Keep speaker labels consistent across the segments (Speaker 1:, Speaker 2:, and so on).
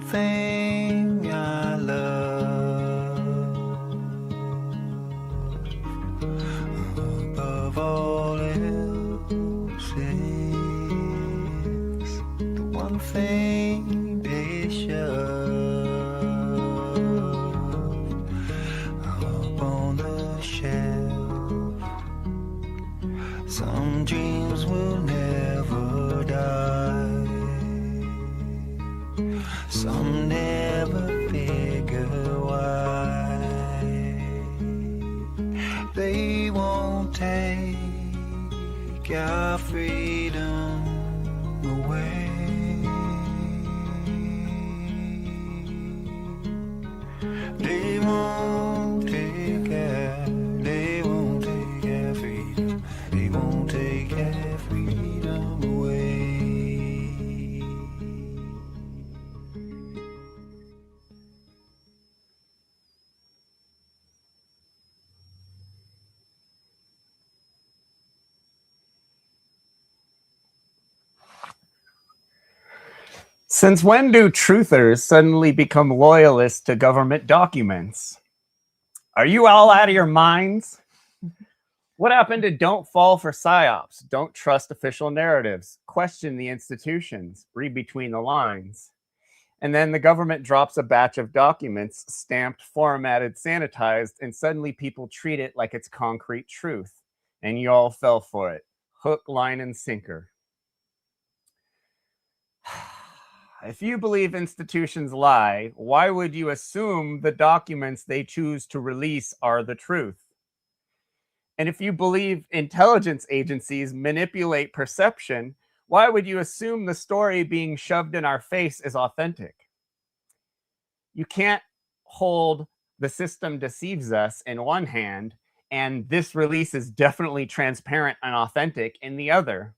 Speaker 1: thing I love above all else is the one thing they shove up on the shelf. Some dreams will never die. Some never figure why they won't take our freedom away. They won't take our freedom. They won't take our freedom away.
Speaker 2: Since when do truthers suddenly become loyalists to government documents? Are you all out of your minds? What happened to don't fall for psyops, don't trust official narratives, question the institutions, read between the lines? And then the government drops a batch of documents, stamped, formatted, sanitized, and suddenly people treat it like it's concrete truth. And you all fell for it. Hook, line, and sinker. If you believe institutions lie, why would you assume the documents they choose to release are the truth? And if you believe intelligence agencies manipulate perception, why would you assume the story being shoved in our face is authentic? You can't hold the system deceives us in one hand and this release is definitely transparent and authentic in the other.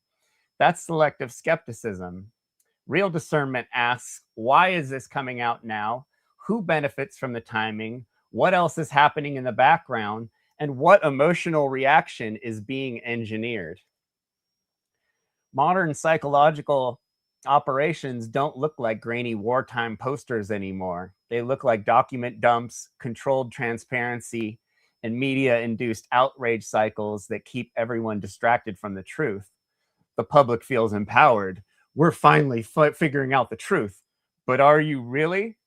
Speaker 2: That's selective skepticism. Real discernment asks, why is this coming out now? Who benefits from the timing? What else is happening in the background? And what emotional reaction is being engineered? Modern psychological operations don't look like grainy wartime posters anymore. They look like document dumps, controlled transparency, and media-induced outrage cycles that keep everyone distracted from the truth. The public feels empowered. We're finally figuring out the truth. But are you really?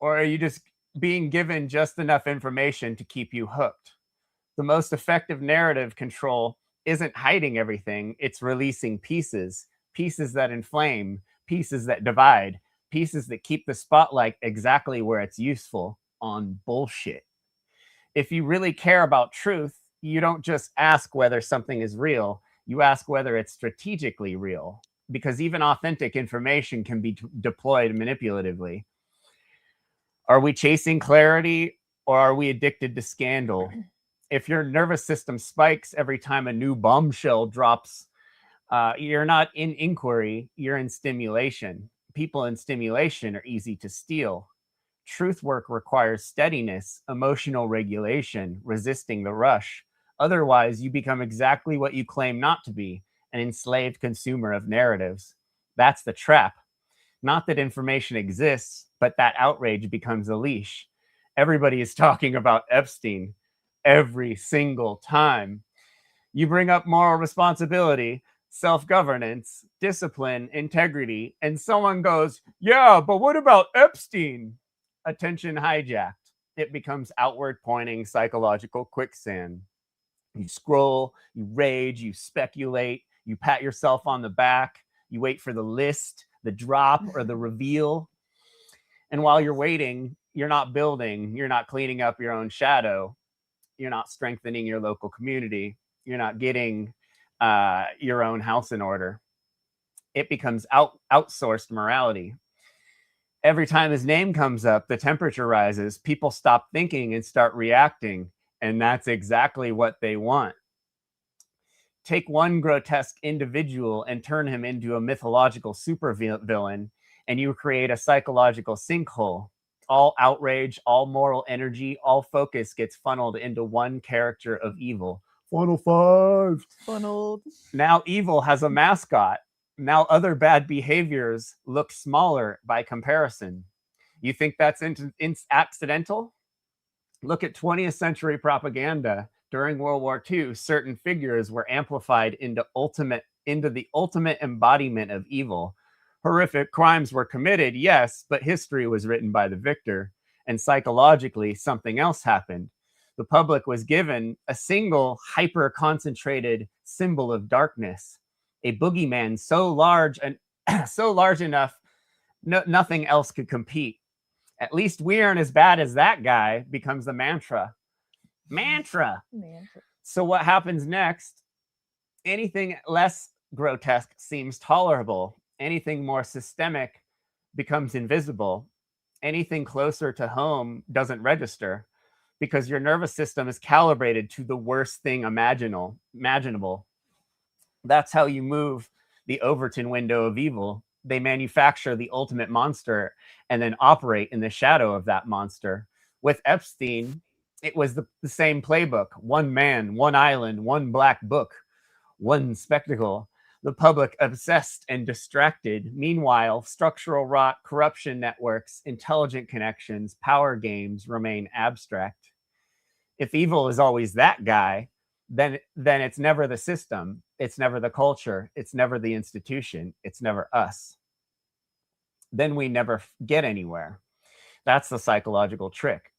Speaker 2: Or are you just being given just enough information to keep you hooked? The most effective narrative control isn't hiding everything, it's releasing pieces, pieces that inflame, pieces that divide, pieces that keep the spotlight exactly where it's useful, on bullshit. If you really care about truth, you don't just ask whether something is real, you ask whether it's strategically real. Because even authentic information can be deployed manipulatively. Are we chasing clarity or are we addicted to scandal? If your nervous system spikes every time a new bombshell drops, you're not in inquiry, you're in stimulation. People in stimulation are easy to steal. Truth work requires steadiness, emotional regulation, resisting the rush. Otherwise, you become exactly what you claim not to be, an enslaved consumer of narratives. That's the trap. Not that information exists, but that outrage becomes a leash. Everybody is talking about Epstein every single time. You bring up moral responsibility, self-governance, discipline, integrity, and someone goes, yeah, but what about Epstein? Attention hijacked. It becomes outward pointing psychological quicksand. You scroll, you rage, you speculate, you pat yourself on the back, you wait for the list, the drop, or the reveal. And while you're waiting, you're not building, you're not cleaning up your own shadow, you're not strengthening your local community, you're not getting your own house in order. It becomes outsourced morality. Every time his name comes up, the temperature rises, people stop thinking and start reacting, and that's exactly what they want. Take one grotesque individual and turn him into a mythological supervillain, and you create a psychological sinkhole. All outrage, all moral energy, all focus gets funneled into one character of evil. Funnel 5.
Speaker 3: Funneled.
Speaker 2: Now evil has a mascot. Now other bad behaviors look smaller by comparison. You think that's accidental? Look at 20th century propaganda. During World War II, certain figures were amplified into the ultimate embodiment of evil. Horrific crimes were committed, yes, but history was written by the victor, and psychologically, something else happened. The public was given a single hyper-concentrated symbol of darkness, a boogeyman so large and so large enough nothing else could compete. At least we aren't as bad as that guy becomes the mantra. Mantra. So what happens next? Anything less grotesque seems tolerable. Anything more systemic becomes invisible. Anything closer to home doesn't register because your nervous system is calibrated to the worst thing imaginable. That's how you move the Overton window of evil. They manufacture the ultimate monster and then operate in the shadow of that monster. With Epstein, it was the same playbook. One man, one island, one black book, one spectacle. The public obsessed and distracted. Meanwhile, structural rot, corruption networks, intelligent connections, power games remain abstract. If evil is always that guy, then it's never the system, it's never the culture, it's never the institution, it's never us. Then we never get anywhere. That's the psychological trick.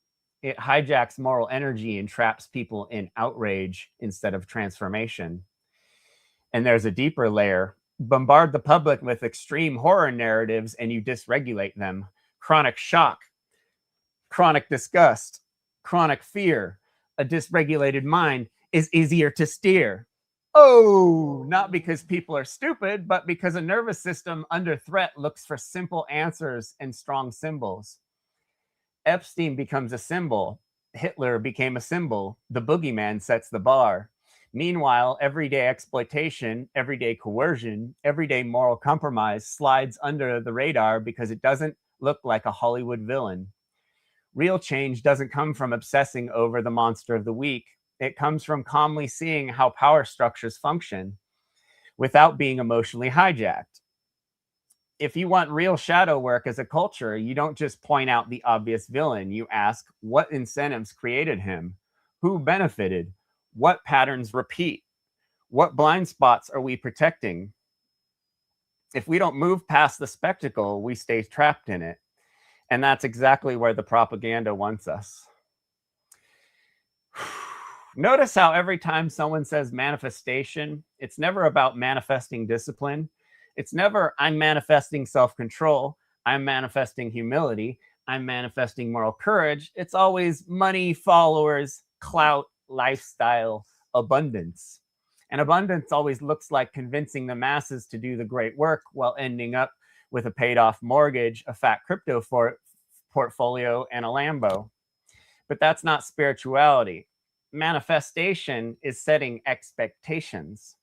Speaker 2: It hijacks moral energy and traps people in outrage instead of transformation. And there's a deeper layer. Bombard the public with extreme horror narratives and you dysregulate them. Chronic shock, chronic disgust, chronic fear. A dysregulated mind is easier to steer. Oh, not because people are stupid, but because a nervous system under threat looks for simple answers and strong symbols. Epstein becomes a symbol. Hitler became a symbol. The boogeyman sets the bar. Meanwhile, everyday exploitation, everyday coercion, everyday moral compromise slides under the radar because it doesn't look like a Hollywood villain. Real change doesn't come from obsessing over the monster of the week. It comes from calmly seeing how power structures function without being emotionally hijacked. If you want real shadow work as a culture, you don't just point out the obvious villain. You ask, what incentives created him? Who benefited? What patterns repeat? What blind spots are we protecting? If we don't move past the spectacle, we stay trapped in it. And that's exactly where the propaganda wants us. Notice how every time someone says manifestation, it's never about manifesting discipline. It's never, I'm manifesting self-control. I'm manifesting humility. I'm manifesting moral courage. It's always money, followers, clout, lifestyle, abundance. And abundance always looks like convincing the masses to do the great work while ending up with a paid-off mortgage, a fat crypto portfolio, and a Lambo. But that's not spirituality. Manifestation is setting expectations.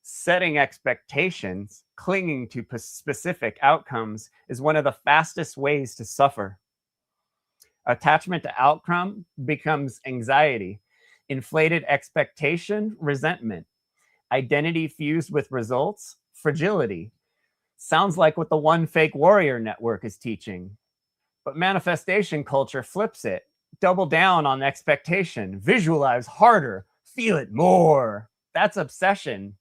Speaker 2: Setting expectations, clinging to specific outcomes, is one of the fastest ways to suffer. Attachment to outcome becomes anxiety. Inflated expectation, resentment. Identity fused with results, fragility. Sounds like what the One Fake Warrior Network is teaching. But manifestation culture flips it. Double down on expectation. Visualize harder. Feel it more. That's obsession.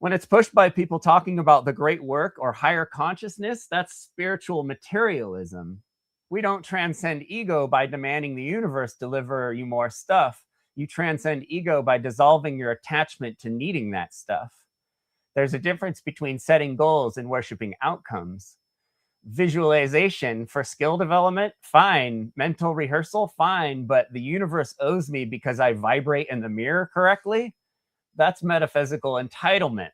Speaker 2: When it's pushed by people talking about the great work or higher consciousness, that's spiritual materialism. We don't transcend ego by demanding the universe deliver you more stuff. You transcend ego by dissolving your attachment to needing that stuff. There's a difference between setting goals and worshiping outcomes. Visualization for skill development, fine. Mental rehearsal, fine. But the universe owes me because I vibrate in the mirror correctly? That's metaphysical entitlement.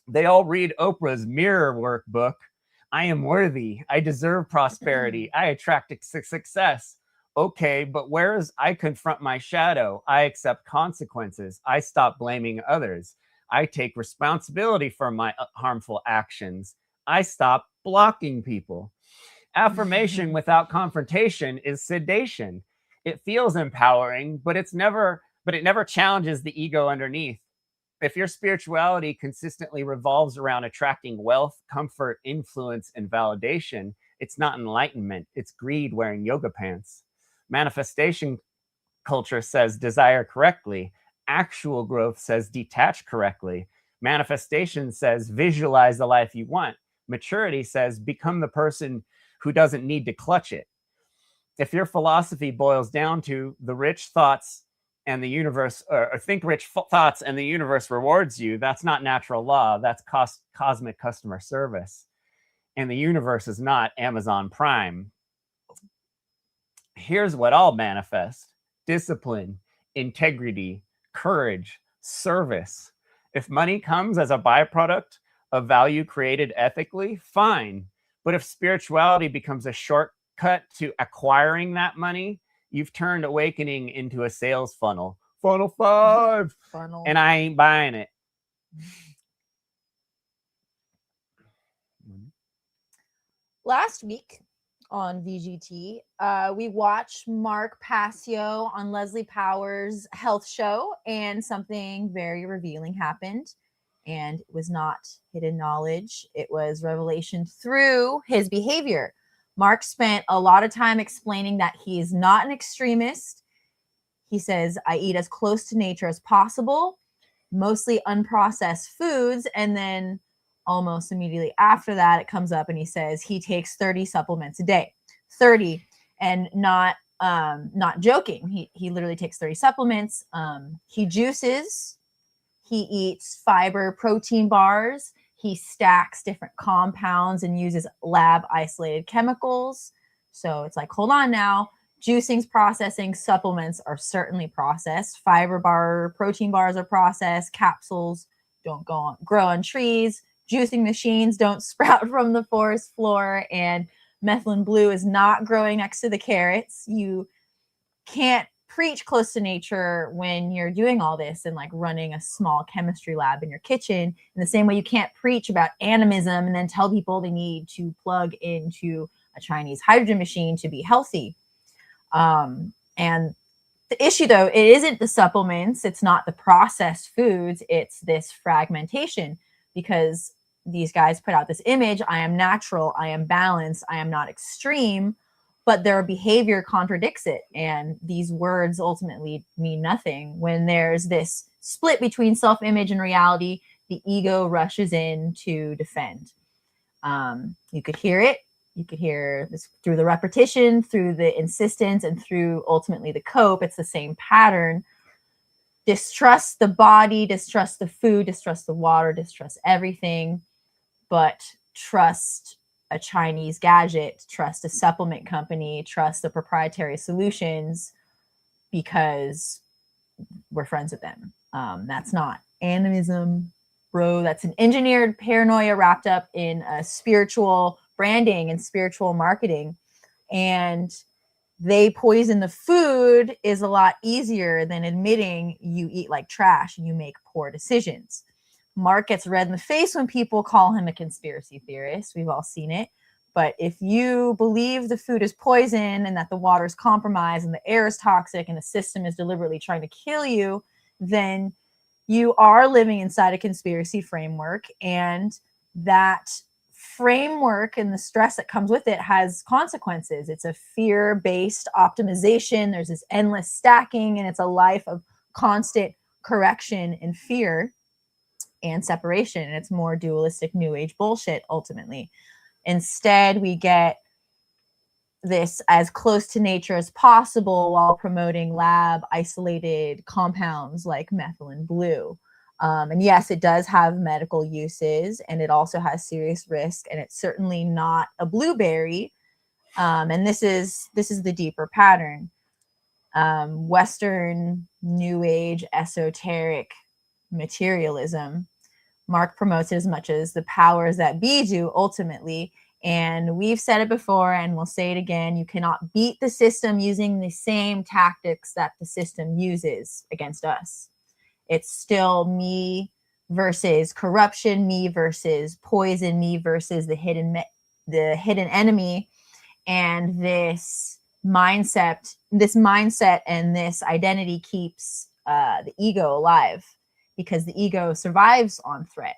Speaker 2: They all read Oprah's mirror workbook. I am worthy. I deserve prosperity. I attract success. Okay, but whereas I confront my shadow, I accept consequences. I stop blaming others. I take responsibility for my harmful actions. I stop blocking people. Affirmation without confrontation is sedation. It feels empowering, but it never challenges the ego underneath. If your spirituality consistently revolves around attracting wealth, comfort, influence, and validation, it's not enlightenment, it's greed wearing yoga pants. Manifestation culture says desire correctly. Actual growth says detach correctly. Manifestation says visualize the life you want. Maturity says become the person who doesn't need to clutch it. If your philosophy boils down to the rich thoughts and the universe, or think rich thoughts and the universe rewards you, that's not natural law. That's cosmic customer service. And the universe is not Amazon Prime. Here's what I'll manifest: discipline, integrity, courage, service. If money comes as a byproduct of value created ethically, fine. But if spirituality becomes a shortcut to acquiring that money, you've turned awakening into a sales funnel. Funnel 5.
Speaker 3: Funnel.
Speaker 2: And I ain't buying it.
Speaker 3: Last week on VGT, we watched Mark Passio on Leslie Powers' health show, and something very revealing happened. And it was not hidden knowledge. It was revelation through his behavior. Mark spent a lot of time explaining that he is not an extremist. He says, I eat as close to nature as possible, mostly unprocessed foods. And then almost immediately after that, it comes up and he says he takes 30 supplements a day. 30, and not joking. He literally takes 30 supplements. He juices. He eats fiber protein bars. He stacks different compounds and uses lab isolated chemicals. So it's like, hold on now. Juicing's processing, supplements are certainly processed. Fiber bar, protein bars are processed. Capsules don't grow on trees. Juicing machines don't sprout from the forest floor. And methylene blue is not growing next to the carrots. You can't preach close to nature when you're doing all this and like running a small chemistry lab in your kitchen. In the same way you can't preach about animism and then tell people they need to plug into a Chinese hydrogen machine to be healthy. And the issue, though, it isn't the supplements. It's not the processed foods. It's this fragmentation, because these guys put out this image. I am natural. I am balanced. I am not extreme. But their behavior contradicts it. And these words ultimately mean nothing. When there's this split between self-image and reality, the ego rushes in to defend. You could hear it. You could hear this through the repetition, through the insistence, and through ultimately the cope. It's the same pattern. Distrust the body, distrust the food, distrust the water, distrust everything, but trust a Chinese gadget, trust a supplement company, trust the proprietary solutions because we're friends with them. That's not animism, bro. That's an engineered paranoia wrapped up in a spiritual branding and spiritual marketing. And they poison the food is a lot easier than admitting you eat like trash and you make poor decisions. Mark gets red in the face when people call him a conspiracy theorist. We've all seen it. But if you believe the food is poison and that the water is compromised and the air is toxic and the system is deliberately trying to kill you, then you are living inside a conspiracy framework. And that framework and the stress that comes with it has consequences. It's a fear-based optimization. There's this endless stacking, and it's a life of constant correction and fear and separation. And it's more dualistic new age bullshit ultimately. Instead, we get this as close to nature as possible while promoting lab isolated compounds like methylene blue. And yes, it does have medical uses, and it also has serious risk, and it's certainly not a blueberry. And this is the deeper pattern. Western new age esoteric materialism. Mark promotes it as much as the powers that be do ultimately. And we've said it before and we'll say it again. You cannot beat the system using the same tactics that the system uses against us. It's still me versus corruption, me versus poison, me versus the hidden enemy. And this mindset and this identity keeps the ego alive. because the ego survives on threat.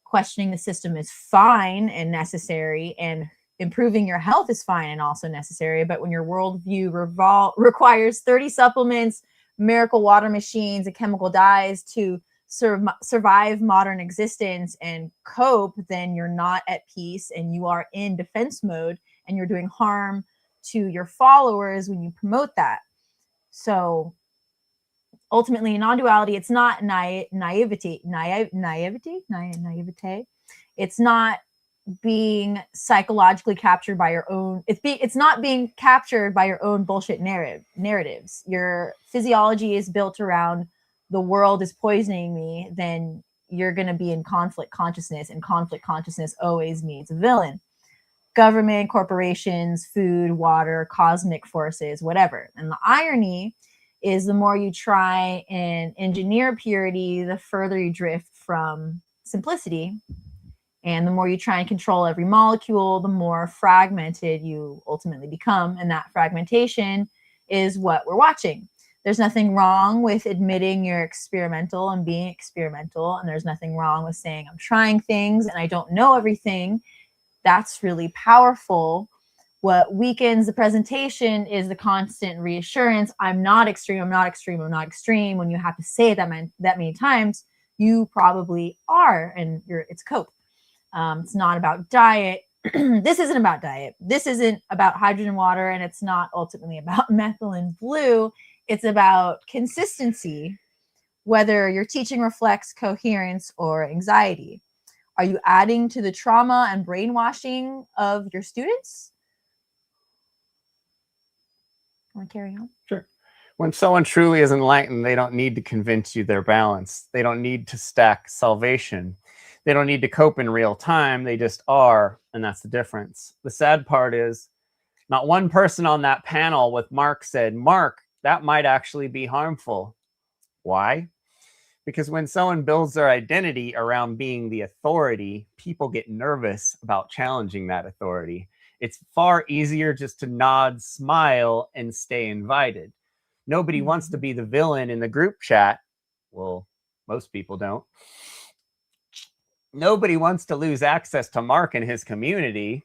Speaker 3: Questioning the system is fine and necessary, and improving your health is fine and also necessary. But when your worldview requires 30 supplements, miracle water machines, and chemical dyes to survive modern existence and cope, then you're not at peace and you are in defense mode, and you're doing harm to your followers when you promote that. So ultimately, non-duality, it's not naivety. It's not being psychologically captured by your own. It's not being captured by your own bullshit narratives. Your physiology is built around the world is poisoning me. Then you're going to be in conflict consciousness, and conflict consciousness always means a villain. Government, corporations, food, water, cosmic forces, whatever. And the irony is the more you try and engineer purity, the further you drift from simplicity. And the more you try and control every molecule, the more fragmented you ultimately become. And that fragmentation is what we're watching. There's nothing wrong with admitting you're experimental and being experimental. And there's nothing wrong with saying I'm trying things and I don't know everything. That's really powerful. What weakens the presentation is the constant reassurance. I'm not extreme. I'm not extreme. I'm not extreme. When you have to say it that many times, you probably are, and it's cope. It's not about diet. This isn't about diet. This isn't about hydrogen water, and it's not ultimately about methylene blue. It's about consistency, whether your teaching reflects coherence or anxiety. Are you adding to the trauma and brainwashing of your students? Want to carry on?
Speaker 2: Sure. When someone truly is enlightened, they don't need to convince you they're balanced. They don't need to stack salvation. They don't need to cope in real time. They just are, and that's the difference. The sad part is not one person on that panel with Mark said, Mark, that might actually be harmful. Why? Because when someone builds their identity around being the authority, people get nervous about challenging that authority. It's far easier just to nod, smile, and stay invited. Nobody wants to be the villain in the group chat. Well, most people don't. Nobody wants to lose access to Mark and his community.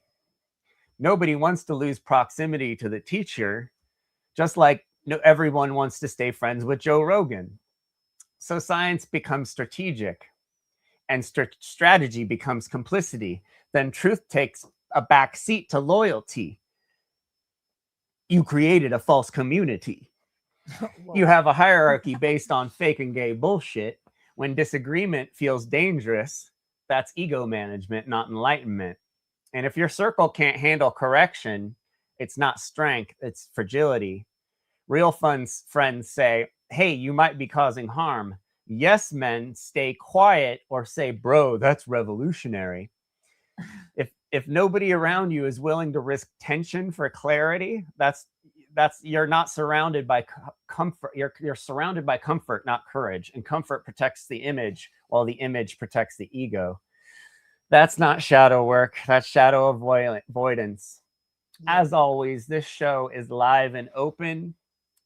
Speaker 2: Nobody wants to lose proximity to the teacher, just like everyone wants to stay friends with Joe Rogan. So science becomes strategic, and strategy becomes complicity. Then truth takes a back seat to loyalty. You created a false community. You have a hierarchy based on fake and gay bullshit. When disagreement feels dangerous, that's ego management, not enlightenment. And if your circle can't handle correction, it's not strength, it's fragility. Real friends say, hey, you might be causing harm. Yes men stay quiet or say, bro, that's revolutionary. If nobody around you is willing to risk tension for clarity, that's you're not surrounded by comfort. You're surrounded by comfort, not courage. And comfort protects the image, while the image protects the ego. That's not shadow work. That's shadow avoidance. As always, this show is live and open,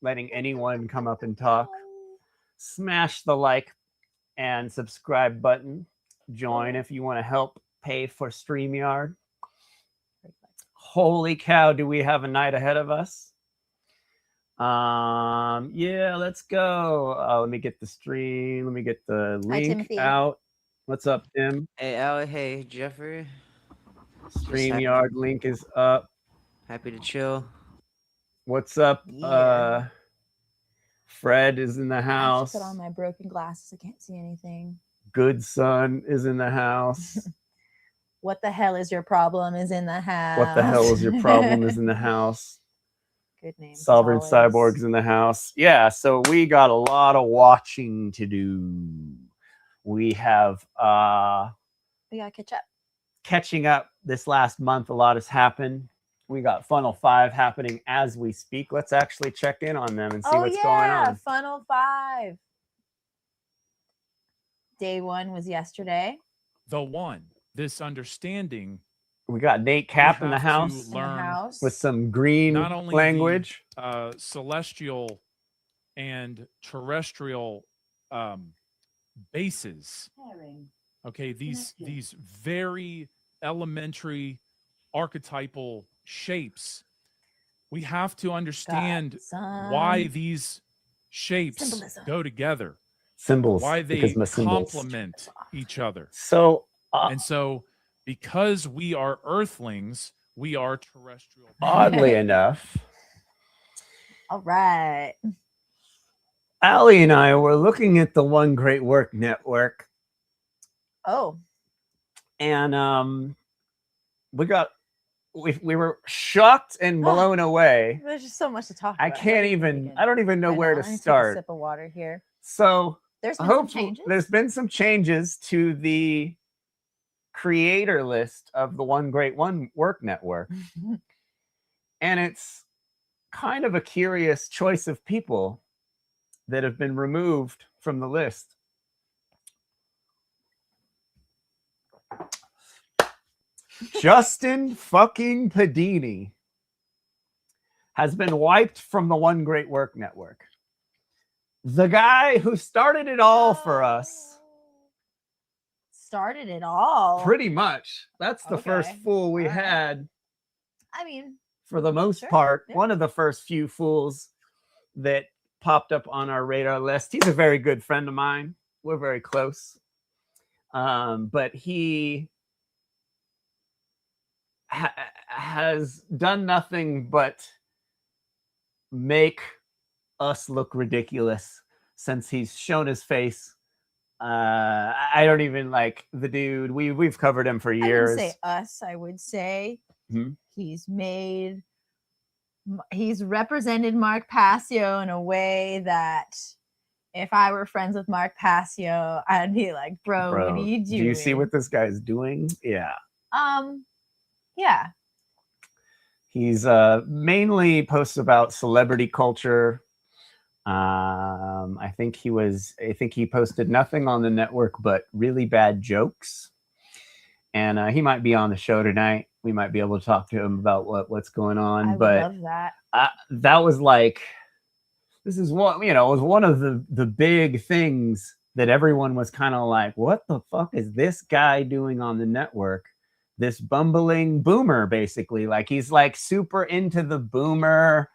Speaker 2: letting anyone come up and talk. Smash the like and subscribe button. Join if you want to help pay for StreamYard. Holy cow, do we have a night ahead of us? Yeah, let's go. Let me get the stream. Let me get the link out. What's up, Tim?
Speaker 4: Hey, Al. Hey, Jeffrey.
Speaker 2: StreamYard link is up.
Speaker 4: Happy to chill.
Speaker 2: What's up?
Speaker 3: Yeah.
Speaker 2: Fred is in the
Speaker 3: I have to
Speaker 2: house.
Speaker 3: put on my broken glasses. I can't see anything.
Speaker 2: Good Son is in the house.
Speaker 3: What the hell is your problem is in the house.
Speaker 2: What the hell is your problem is in the house.
Speaker 3: Good name.
Speaker 2: Sovereign Cyborg's in the house. Yeah, so we got a lot of watching to do. We have
Speaker 3: We gotta catch up.
Speaker 2: Catching up this last month. A lot has happened. We got Funnel 5 happening as we speak. Let's actually check in on them and see what's going on.
Speaker 3: Funnel 5. Day 1 was yesterday.
Speaker 5: The one, this understanding.
Speaker 2: We got Nate Cap in the house with some green
Speaker 5: not only
Speaker 2: language.
Speaker 5: The, celestial and terrestrial bases. Okay, these very elementary archetypal shapes. We have to understand why these shapes
Speaker 3: Symbolism.
Speaker 5: go together,
Speaker 2: Symbols.
Speaker 5: why they
Speaker 2: because my symbols.
Speaker 5: complement each other.
Speaker 2: So,
Speaker 5: And so, because we are earthlings, we are terrestrial.
Speaker 2: oddly enough,
Speaker 3: All right.
Speaker 2: Allie and I were looking at the One Great Work Network,
Speaker 3: Oh,
Speaker 2: and we were shocked and blown away.
Speaker 3: there's just so much to talk
Speaker 2: I
Speaker 3: about.
Speaker 2: can't even. I don't even know where to
Speaker 3: Let me take a
Speaker 2: start.
Speaker 3: sip of water here.
Speaker 2: So,
Speaker 3: There's been some
Speaker 2: hopefully,
Speaker 3: changes.
Speaker 2: there's been some changes to the creator list of the One Great Work Network, and it's kind of a curious choice of people that have been removed from the list. Justin fucking Padini has been wiped from the One Great Work Network. The guy who started it all for us.
Speaker 3: Started it all.
Speaker 2: Pretty much. That's the first
Speaker 3: Okay.
Speaker 2: fool we
Speaker 3: All right.
Speaker 2: had
Speaker 3: I mean,
Speaker 2: for the most
Speaker 3: Sure,
Speaker 2: part.
Speaker 3: yeah.
Speaker 2: One of the first few fools that popped up on our radar list. He's a very good friend of mine. We're very close. But he has done nothing but make us look ridiculous since he's shown his face. I don't even like the dude. We've covered him for
Speaker 3: I
Speaker 2: years.
Speaker 3: wouldn't say us. I would say
Speaker 2: Mhm.
Speaker 3: he's represented Mark Passio in a way that if I were friends with Mark Passio, I'd be like, bro, what are you doing?
Speaker 2: Do you see what this guy's doing? Yeah.
Speaker 3: Yeah.
Speaker 2: He's mainly posts about celebrity culture. I think he posted nothing on the network but really bad jokes. And he might be on the show tonight. We might be able to talk to him about what's going on.
Speaker 3: I would
Speaker 2: but
Speaker 3: love that.
Speaker 2: that was like, this is what, it was one of the big things that everyone was kind of like, what the fuck is this guy doing on the network? This bumbling boomer, basically. Like, he's like super into the boomer,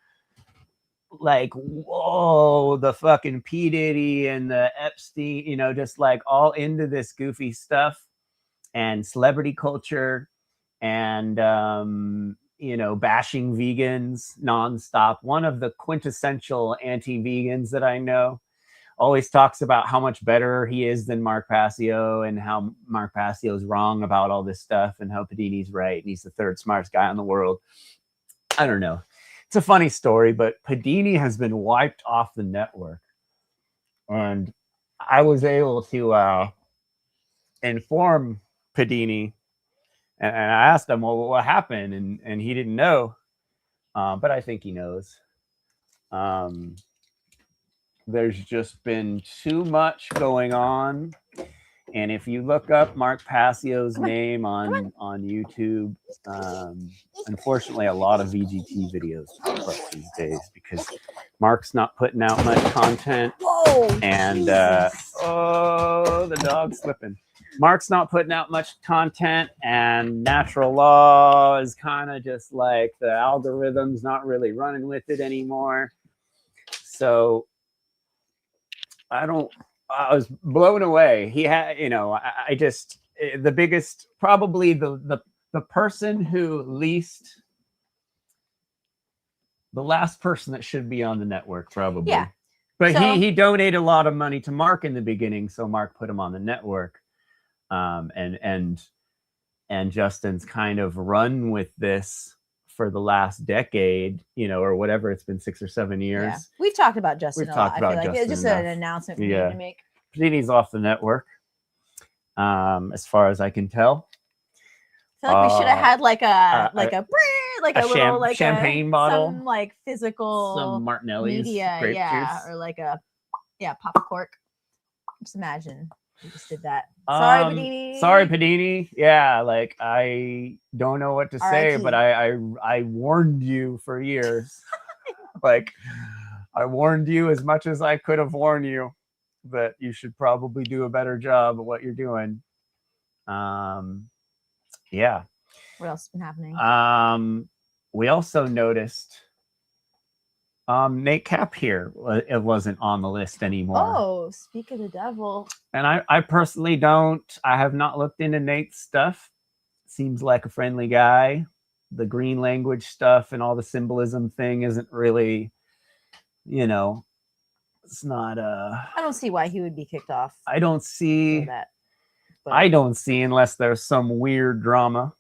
Speaker 2: like, whoa, the fucking P. Diddy and the Epstein, just like all into this goofy stuff and celebrity culture and, bashing vegans nonstop. One of the quintessential anti-vegans that I know always talks about how much better he is than Mark Passio and how Mark Passio is wrong about all this stuff and how Padini's right and he's the third smartest guy in the world. I don't know. It's a funny story, but Padini has been wiped off the network. And I was able to inform Padini, and I asked him, well, what happened? And he didn't know, but I think he knows. There's just been too much going on. And if you look up Mark Passio's name on YouTube, unfortunately, a lot of VGT videos pop up these days because Mark's not putting out much content.
Speaker 3: Whoa.
Speaker 2: And the dog's slipping. Mark's not putting out much content, and natural law is kind of just like the algorithm's not really running with it anymore. So I was blown away. He had, the biggest, probably the person who least, the last person that should be on the network, probably.
Speaker 3: Yeah.
Speaker 2: But
Speaker 3: So-
Speaker 2: he donated a lot of money to Mark in the beginning, so Mark put him on the network. And Justin's kind of run with this for the last decade, or whatever. It's been 6 or 7 years.
Speaker 3: Yeah. We've talked about Justin
Speaker 2: We've
Speaker 3: a lot.
Speaker 2: talked
Speaker 3: I feel
Speaker 2: about
Speaker 3: like it's
Speaker 2: Justin
Speaker 3: just an
Speaker 2: enough.
Speaker 3: announcement we
Speaker 2: Yeah.
Speaker 3: need to make.
Speaker 2: Padini's off the network, as far as I can tell.
Speaker 3: I feel like we should have had like a
Speaker 2: a
Speaker 3: little like
Speaker 2: champagne bottle,
Speaker 3: some like physical
Speaker 2: some Martinelli's
Speaker 3: media,
Speaker 2: grape
Speaker 3: yeah,
Speaker 2: juice.
Speaker 3: or like pop cork. Just imagine we just did that. Sorry, Padini.
Speaker 2: Sorry, Padini. Yeah, like I don't know what to say,
Speaker 3: R.I.P.
Speaker 2: but I warned you for years. Like I warned you as much as I could have warned you. but you should probably do a better job at what you're doing. Yeah.
Speaker 3: What else has been happening?
Speaker 2: We also noticed Nate Cap here. It wasn't on the list anymore.
Speaker 3: Oh, speak of the devil.
Speaker 2: And I personally I have not looked into Nate's stuff. Seems like a friendly guy. The green language stuff and all the symbolism thing isn't really, it's not
Speaker 3: I don't see why he would be kicked off.
Speaker 2: I don't see
Speaker 3: for that. But
Speaker 2: I don't see unless there's some weird drama.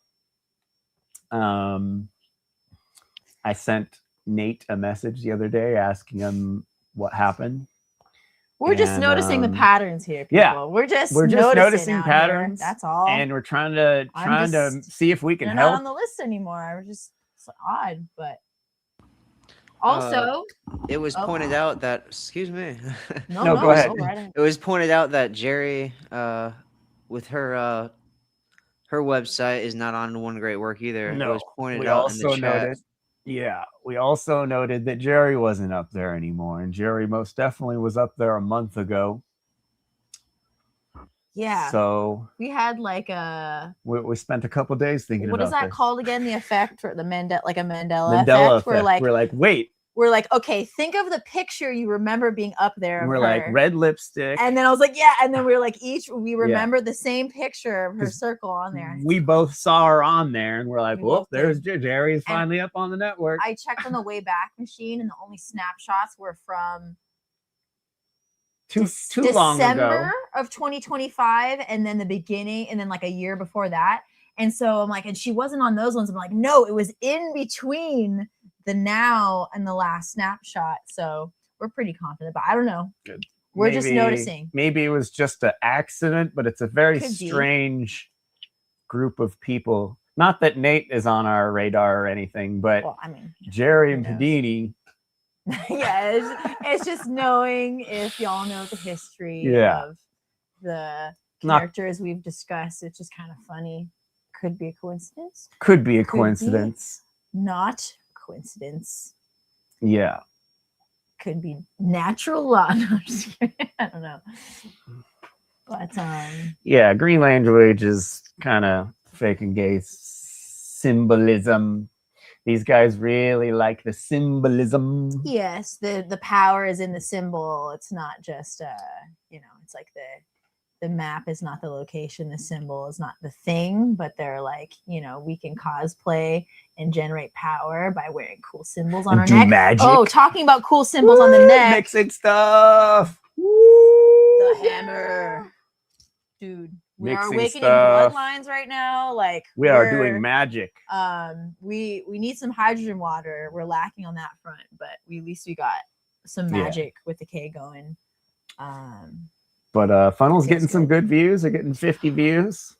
Speaker 2: I sent Nate a message the other day asking him what happened.
Speaker 3: we're just
Speaker 2: and,
Speaker 3: noticing the patterns here, people.
Speaker 2: yeah,
Speaker 3: We're just
Speaker 2: noticing
Speaker 3: out
Speaker 2: patterns.
Speaker 3: Here. That's all.
Speaker 2: And we're trying to see if we can
Speaker 3: They're
Speaker 2: help.
Speaker 3: not on the list anymore. We're just it's odd, but also
Speaker 4: It was pointed out that, excuse me.
Speaker 2: No, go ahead.
Speaker 3: right ahead.
Speaker 4: It was pointed out that Jerry, with her website is not on One Great Work either. It
Speaker 2: No,
Speaker 4: was pointed
Speaker 2: we
Speaker 4: out in the
Speaker 2: also
Speaker 4: chat.
Speaker 2: noted. Yeah, we also noted that Jerry wasn't up there anymore, and Jerry most definitely was up there a month ago.
Speaker 3: Yeah.
Speaker 2: So
Speaker 3: We had like a
Speaker 2: we spent a couple days thinking
Speaker 3: what
Speaker 2: about
Speaker 3: is that
Speaker 2: this.
Speaker 3: called again? The effect or the Mandela
Speaker 2: Mandela
Speaker 3: effect.
Speaker 2: effect. We're like, wait.
Speaker 3: We're like, okay, think of the picture you remember being up there.
Speaker 2: And
Speaker 3: of
Speaker 2: we're like,
Speaker 3: her.
Speaker 2: red lipstick.
Speaker 3: And then I was like, yeah. And then we were like, we remember the same picture of her
Speaker 2: 'Cause
Speaker 3: circle on there.
Speaker 2: We both saw her on there, and we're like,
Speaker 3: We
Speaker 2: well,
Speaker 3: both
Speaker 2: there's
Speaker 3: did.
Speaker 2: Jerry's finally up on the network.
Speaker 3: I checked on the way back machine, and the only snapshots were from
Speaker 2: Too long ago.
Speaker 3: December of 2025, and then the beginning, and then like a year before that. And so I'm like, and she wasn't on those ones. I'm like, no, it was in between the now and the last snapshot. So we're pretty confident, but I don't know.
Speaker 2: Good.
Speaker 3: We're just noticing.
Speaker 2: Maybe it was just an accident, but it's a very
Speaker 3: Could be.
Speaker 2: strange group of people. Not that Nate is on our radar or anything, but
Speaker 3: Well, I mean,
Speaker 2: Jerry
Speaker 3: who
Speaker 2: and
Speaker 3: knows?
Speaker 2: Padini.
Speaker 3: yeah, it's just knowing if y'all know the history
Speaker 2: Yeah.
Speaker 3: of the
Speaker 2: Not-
Speaker 3: characters we've discussed. It's just kind of funny. Could be a coincidence.
Speaker 2: Could be a
Speaker 3: Could be.
Speaker 2: coincidence.
Speaker 3: Not coincidence.
Speaker 2: Yeah.
Speaker 3: Could be natural law. No, I'm just kidding. I don't know. But
Speaker 2: Yeah, green language is kind of fake and gay symbolism. These guys really like the symbolism.
Speaker 3: yes, the power is in the symbol. It's not just it's like the map is not the location, the symbol is not the thing, but they're like, we can cosplay and generate power by wearing cool symbols on
Speaker 2: And
Speaker 3: our
Speaker 2: do
Speaker 3: neck.
Speaker 2: magic.
Speaker 3: Oh, talking about cool symbols on the neck.
Speaker 2: Mixing stuff.
Speaker 3: The hammer. Dude, we are
Speaker 2: Mixing
Speaker 3: awakening
Speaker 2: stuff.
Speaker 3: bloodlines right now. Like
Speaker 2: We are
Speaker 3: we're-
Speaker 2: doing magic.
Speaker 3: we need some hydrogen water. We're lacking on that front, but at least we got some
Speaker 2: Yeah.
Speaker 3: magic with the K going.
Speaker 2: But Funnel's
Speaker 3: Feels
Speaker 2: getting some good views. They're getting 50 views.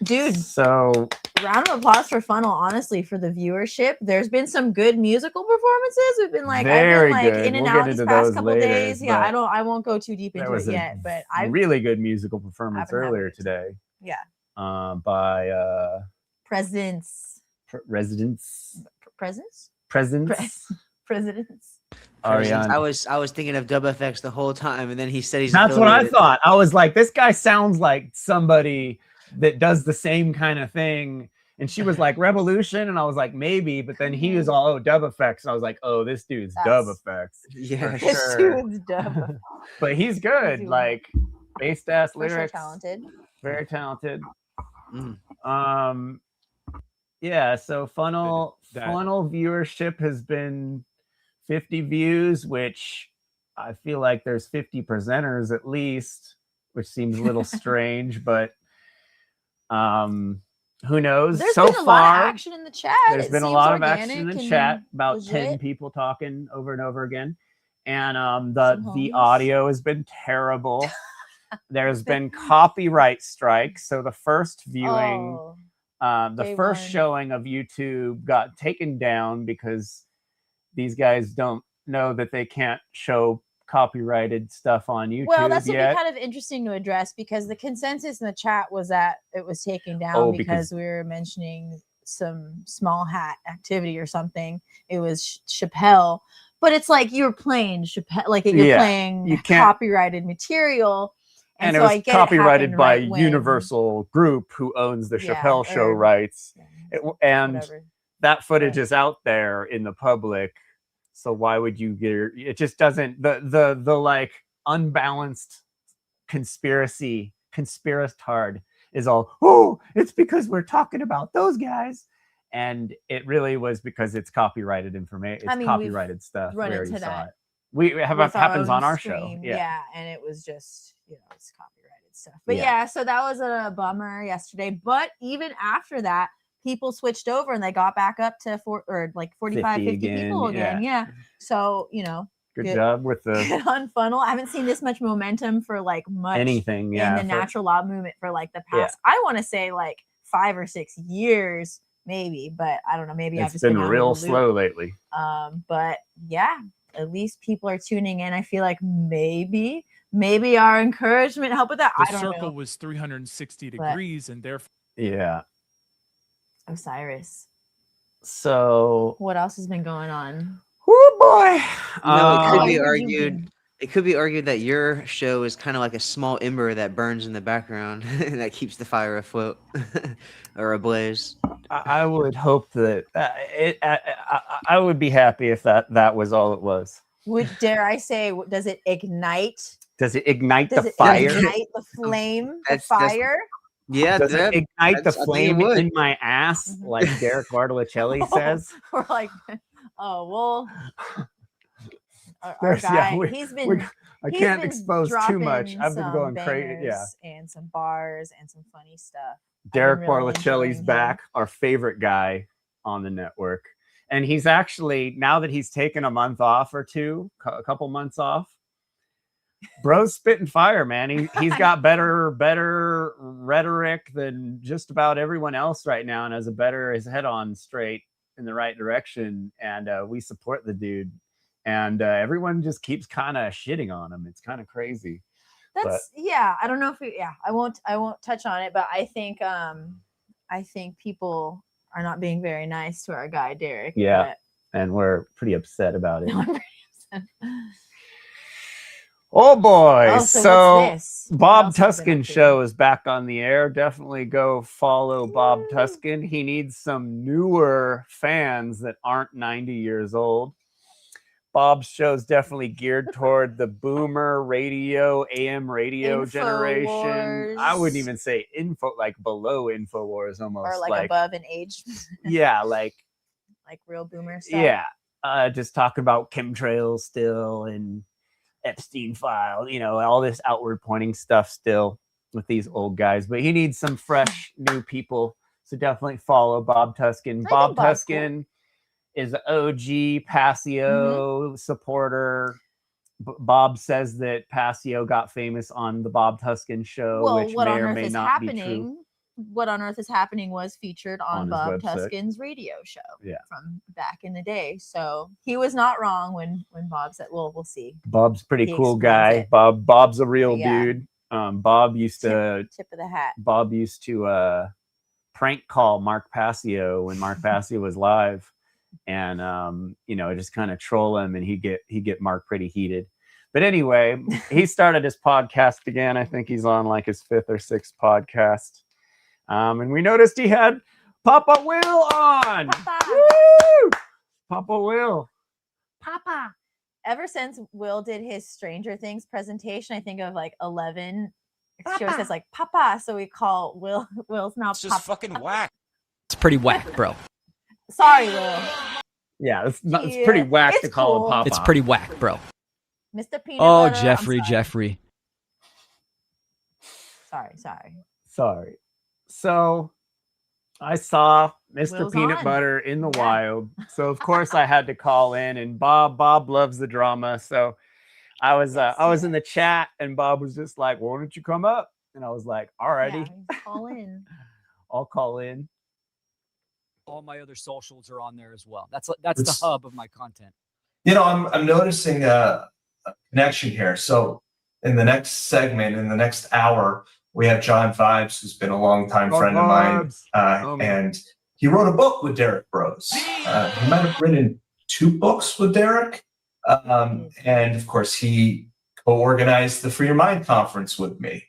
Speaker 3: Dude,
Speaker 2: So
Speaker 3: round of applause for Funnel, honestly, for the viewership. There's been some good musical performances. We've been like,
Speaker 2: Very
Speaker 3: I've been like
Speaker 2: good.
Speaker 3: in and
Speaker 2: We'll
Speaker 3: out
Speaker 2: get
Speaker 3: these
Speaker 2: into
Speaker 3: past
Speaker 2: those
Speaker 3: couple
Speaker 2: later,
Speaker 3: days. Yeah,
Speaker 2: but
Speaker 3: I won't go too deep
Speaker 2: there
Speaker 3: into
Speaker 2: was
Speaker 3: it
Speaker 2: a
Speaker 3: yet, but I
Speaker 2: really good musical performance
Speaker 3: haven't had
Speaker 2: earlier
Speaker 3: it.
Speaker 2: today.
Speaker 3: Yeah.
Speaker 2: By
Speaker 3: Presidents.
Speaker 2: Residents.
Speaker 3: Presence?
Speaker 2: Presidents.
Speaker 3: Presidents.
Speaker 2: Ariana.
Speaker 4: I was thinking of Dub FX the whole time, and then he said he's.
Speaker 2: That's what I
Speaker 4: affiliated.
Speaker 2: thought. I was like, this guy sounds like somebody that does the same kind of thing. And she was like, Revolution. And I was like, maybe. But then he was all, Dub Effects. And I was like, oh, this dude's Dub
Speaker 3: That's-
Speaker 2: Effects.
Speaker 4: Yeah,
Speaker 2: For
Speaker 3: This
Speaker 2: sure.
Speaker 3: dude's dumb.
Speaker 2: But he's good.
Speaker 3: doing
Speaker 2: Like, bass ass
Speaker 3: For sure
Speaker 2: lyrics.
Speaker 3: talented.
Speaker 2: Very talented.
Speaker 4: Mm.
Speaker 2: Yeah, so funnel
Speaker 5: That-
Speaker 2: viewership has been 50 views, which I feel like there's 50 presenters at least, which seems a little strange, but who knows?
Speaker 3: There's
Speaker 2: So
Speaker 3: been a lot of
Speaker 2: far,
Speaker 3: action in the chat.
Speaker 2: there's
Speaker 3: It
Speaker 2: been a
Speaker 3: seems
Speaker 2: lot of action in
Speaker 3: organic
Speaker 2: the
Speaker 3: and
Speaker 2: chat, about 10
Speaker 3: legit.
Speaker 2: people talking over and over again. And
Speaker 3: Some
Speaker 2: the
Speaker 3: homies.
Speaker 2: audio has been terrible. There's been copyright strikes. So the first viewing,
Speaker 3: Oh,
Speaker 2: the
Speaker 3: day
Speaker 2: first
Speaker 3: one.
Speaker 2: showing of YouTube got taken down because these guys don't know that they can't show copyrighted stuff on YouTube
Speaker 3: well, that's something
Speaker 2: yet.
Speaker 3: kind of interesting to address because the consensus in the chat was that it was taken down
Speaker 2: Oh,
Speaker 3: because
Speaker 2: because-
Speaker 3: we were mentioning some small hat activity or something. It was Chappelle, But it's like you're playing Chappelle, like you're
Speaker 2: Yeah,
Speaker 3: playing
Speaker 2: you can't-
Speaker 3: copyrighted material.
Speaker 2: And
Speaker 3: so
Speaker 2: it was
Speaker 3: I get
Speaker 2: copyrighted
Speaker 3: happened
Speaker 2: by
Speaker 3: right when-
Speaker 2: Universal Group, who owns the
Speaker 3: Yeah,
Speaker 2: Chappelle Show
Speaker 3: or-
Speaker 2: rights.
Speaker 3: yeah,
Speaker 2: And
Speaker 3: whatever.
Speaker 2: that footage
Speaker 3: Yeah.
Speaker 2: is out there in the public. So why would you get it? Just doesn't the like unbalanced conspiracist is all, oh, it's because we're talking about those guys. And it really was because it's copyrighted information. It's
Speaker 3: I mean, we've
Speaker 2: copyrighted stuff.
Speaker 3: run
Speaker 2: We already
Speaker 3: into
Speaker 2: saw
Speaker 3: that
Speaker 2: it. We have
Speaker 3: with
Speaker 2: happens
Speaker 3: own
Speaker 2: on our show.
Speaker 3: stream.
Speaker 2: Yeah.
Speaker 3: And it was just, it's copyrighted stuff. But
Speaker 2: Yeah.
Speaker 3: yeah, so that was a bummer yesterday. But even after that, people switched over and they got back up to 45, 50 people again. Yeah. So,
Speaker 2: Good
Speaker 3: Good.
Speaker 2: job with the
Speaker 3: good on FUNL. I haven't seen this much momentum for like much
Speaker 2: anything. Yeah.
Speaker 3: in the natural law movement for like the
Speaker 2: Yeah.
Speaker 3: past, I want to say like 5 or 6 years, maybe, but I don't know. Maybe I've
Speaker 2: It's
Speaker 3: just
Speaker 2: been
Speaker 3: out of
Speaker 2: real
Speaker 3: the loop.
Speaker 2: slow lately.
Speaker 3: But yeah, at least people are tuning in. I feel like maybe our encouragement helped with that.
Speaker 5: The
Speaker 3: I don't
Speaker 5: circle
Speaker 3: know.
Speaker 5: was 360
Speaker 3: But-
Speaker 5: degrees, and therefore
Speaker 2: Yeah.
Speaker 3: Osiris.
Speaker 2: So,
Speaker 3: What else has been going on?
Speaker 2: oh boy.
Speaker 4: It could
Speaker 3: I
Speaker 4: be
Speaker 3: heard you
Speaker 4: argued.
Speaker 3: been-
Speaker 4: It could be argued that your show is kind of like a small ember that burns in the background that keeps the fire afloat or ablaze.
Speaker 2: I would hope that I would be happy if that was all it was.
Speaker 3: Dare I say, does it ignite?
Speaker 2: Does it ignite
Speaker 3: Does
Speaker 2: the
Speaker 3: it
Speaker 2: fire?
Speaker 3: ignite the flame,
Speaker 4: That's-
Speaker 3: the
Speaker 4: that's-
Speaker 3: fire?
Speaker 4: Yeah,
Speaker 2: Does it ignite the
Speaker 4: I think it
Speaker 2: flame
Speaker 4: would.
Speaker 2: in my ass,
Speaker 3: Mhm.
Speaker 2: like Derek Bartolocelli says?
Speaker 3: We're like, oh, well, our
Speaker 2: There's-
Speaker 3: guy,
Speaker 2: yeah,
Speaker 3: he's been...
Speaker 2: I
Speaker 3: he's
Speaker 2: can't
Speaker 3: been
Speaker 2: expose too much.
Speaker 3: dropping
Speaker 2: I've been
Speaker 3: some
Speaker 2: going crazy. Yeah.
Speaker 3: bangers and some bars and some funny stuff.
Speaker 2: Derek
Speaker 3: really
Speaker 2: Bartolocelli's
Speaker 3: enjoying
Speaker 2: back, our favorite guy on the network. And he's actually, now that he's taken a month off or two, a couple months off, bro's spitting fire, man. He's got better rhetoric than just about everyone else right now, and has his head on straight in the right direction. And we support the dude. And everyone just keeps kind of shitting on him. It's kind of crazy.
Speaker 3: That's I don't know if I won't touch on it, but I think people are not being very nice to our guy Derek.
Speaker 2: Yeah. And we're pretty upset about it.
Speaker 3: But I'm pretty upset.
Speaker 2: Oh boy.
Speaker 3: Oh, so what's this? What
Speaker 2: Bob
Speaker 3: else has been
Speaker 2: Tuscan
Speaker 3: up to?
Speaker 2: show is back on the air. Definitely go follow Bob Tuscan. He needs some newer fans that aren't 90 years old. Bob's show is definitely geared toward the boomer radio, AM radio generation. I wouldn't
Speaker 3: Infowars.
Speaker 2: even say like below Infowars almost.
Speaker 3: Or like above in age,
Speaker 2: Yeah, like
Speaker 3: like real boomer stuff.
Speaker 2: yeah. Just talking about chemtrails still and Epstein file, all this outward pointing stuff still with these old guys. But he needs some fresh new people. So definitely follow Bob Tuscan.
Speaker 3: I
Speaker 2: Bob
Speaker 3: think Bob's cool.
Speaker 2: Tuscan is an OG Passio supporter. Bob says that Passio got famous on the Bob Tuscan show,
Speaker 3: Well,
Speaker 2: which
Speaker 3: what
Speaker 2: may
Speaker 3: on
Speaker 2: or
Speaker 3: earth
Speaker 2: may
Speaker 3: is
Speaker 2: not be true.
Speaker 3: happening? What on earth is happening was featured
Speaker 2: On
Speaker 3: on
Speaker 2: his
Speaker 3: Bob
Speaker 2: website.
Speaker 3: Tuscan's radio show.
Speaker 2: Yeah.
Speaker 3: From back in the day. So he was not wrong when Bob said, "Well, we'll see."
Speaker 2: Bob's a pretty
Speaker 3: He
Speaker 2: cool
Speaker 3: explains
Speaker 2: guy.
Speaker 3: it.
Speaker 2: Bob's a real
Speaker 3: Yeah.
Speaker 2: dude. Bob used to
Speaker 3: Tip of the hat.
Speaker 2: prank call Mark Passio when Mark Passio was live, and just kind of troll him, and he'd get Mark pretty heated. But anyway, he started his podcast again. I think he's on like his 5th or 6th podcast. And we noticed he had Papa Will on.
Speaker 3: Papa.
Speaker 2: Woo! Papa Will.
Speaker 3: Papa. Ever since Will did his Stranger Things presentation, I think of like 11. She always says like Papa, so we call Will's now
Speaker 6: It's just
Speaker 3: Papa.
Speaker 6: fucking whack.
Speaker 7: It's pretty whack, bro.
Speaker 3: Sorry, Will.
Speaker 2: Yeah, it's
Speaker 3: Yeah,
Speaker 2: pretty whack
Speaker 3: it's
Speaker 2: to call
Speaker 3: cool.
Speaker 2: him Papa.
Speaker 7: It's pretty whack, bro.
Speaker 3: Mr. Peanut
Speaker 7: Oh,
Speaker 3: Butter, I'm
Speaker 7: Jeffrey.
Speaker 3: Sorry.
Speaker 2: So I saw Mr.
Speaker 3: Will's
Speaker 2: Peanut
Speaker 3: on.
Speaker 2: Butter in the
Speaker 3: Yeah.
Speaker 2: wild. So of course I had to call in, and Bob loves the drama. So I was in the chat, and Bob was just like, "Why don't you come up?" And I was like, "Alrighty,
Speaker 3: Yeah, call in.
Speaker 2: I'll call in."
Speaker 7: All my other socials are on there as well. That's the hub of my content.
Speaker 8: I'm noticing a connection here. So in the next segment, in the next hour, we have John Vibes, who's been a longtime friend of mine,
Speaker 2: man.
Speaker 8: and he wrote a book with Derek Bros. He might have written 2 books with Derek. And of course, he co-organized the Free Your Mind conference with me.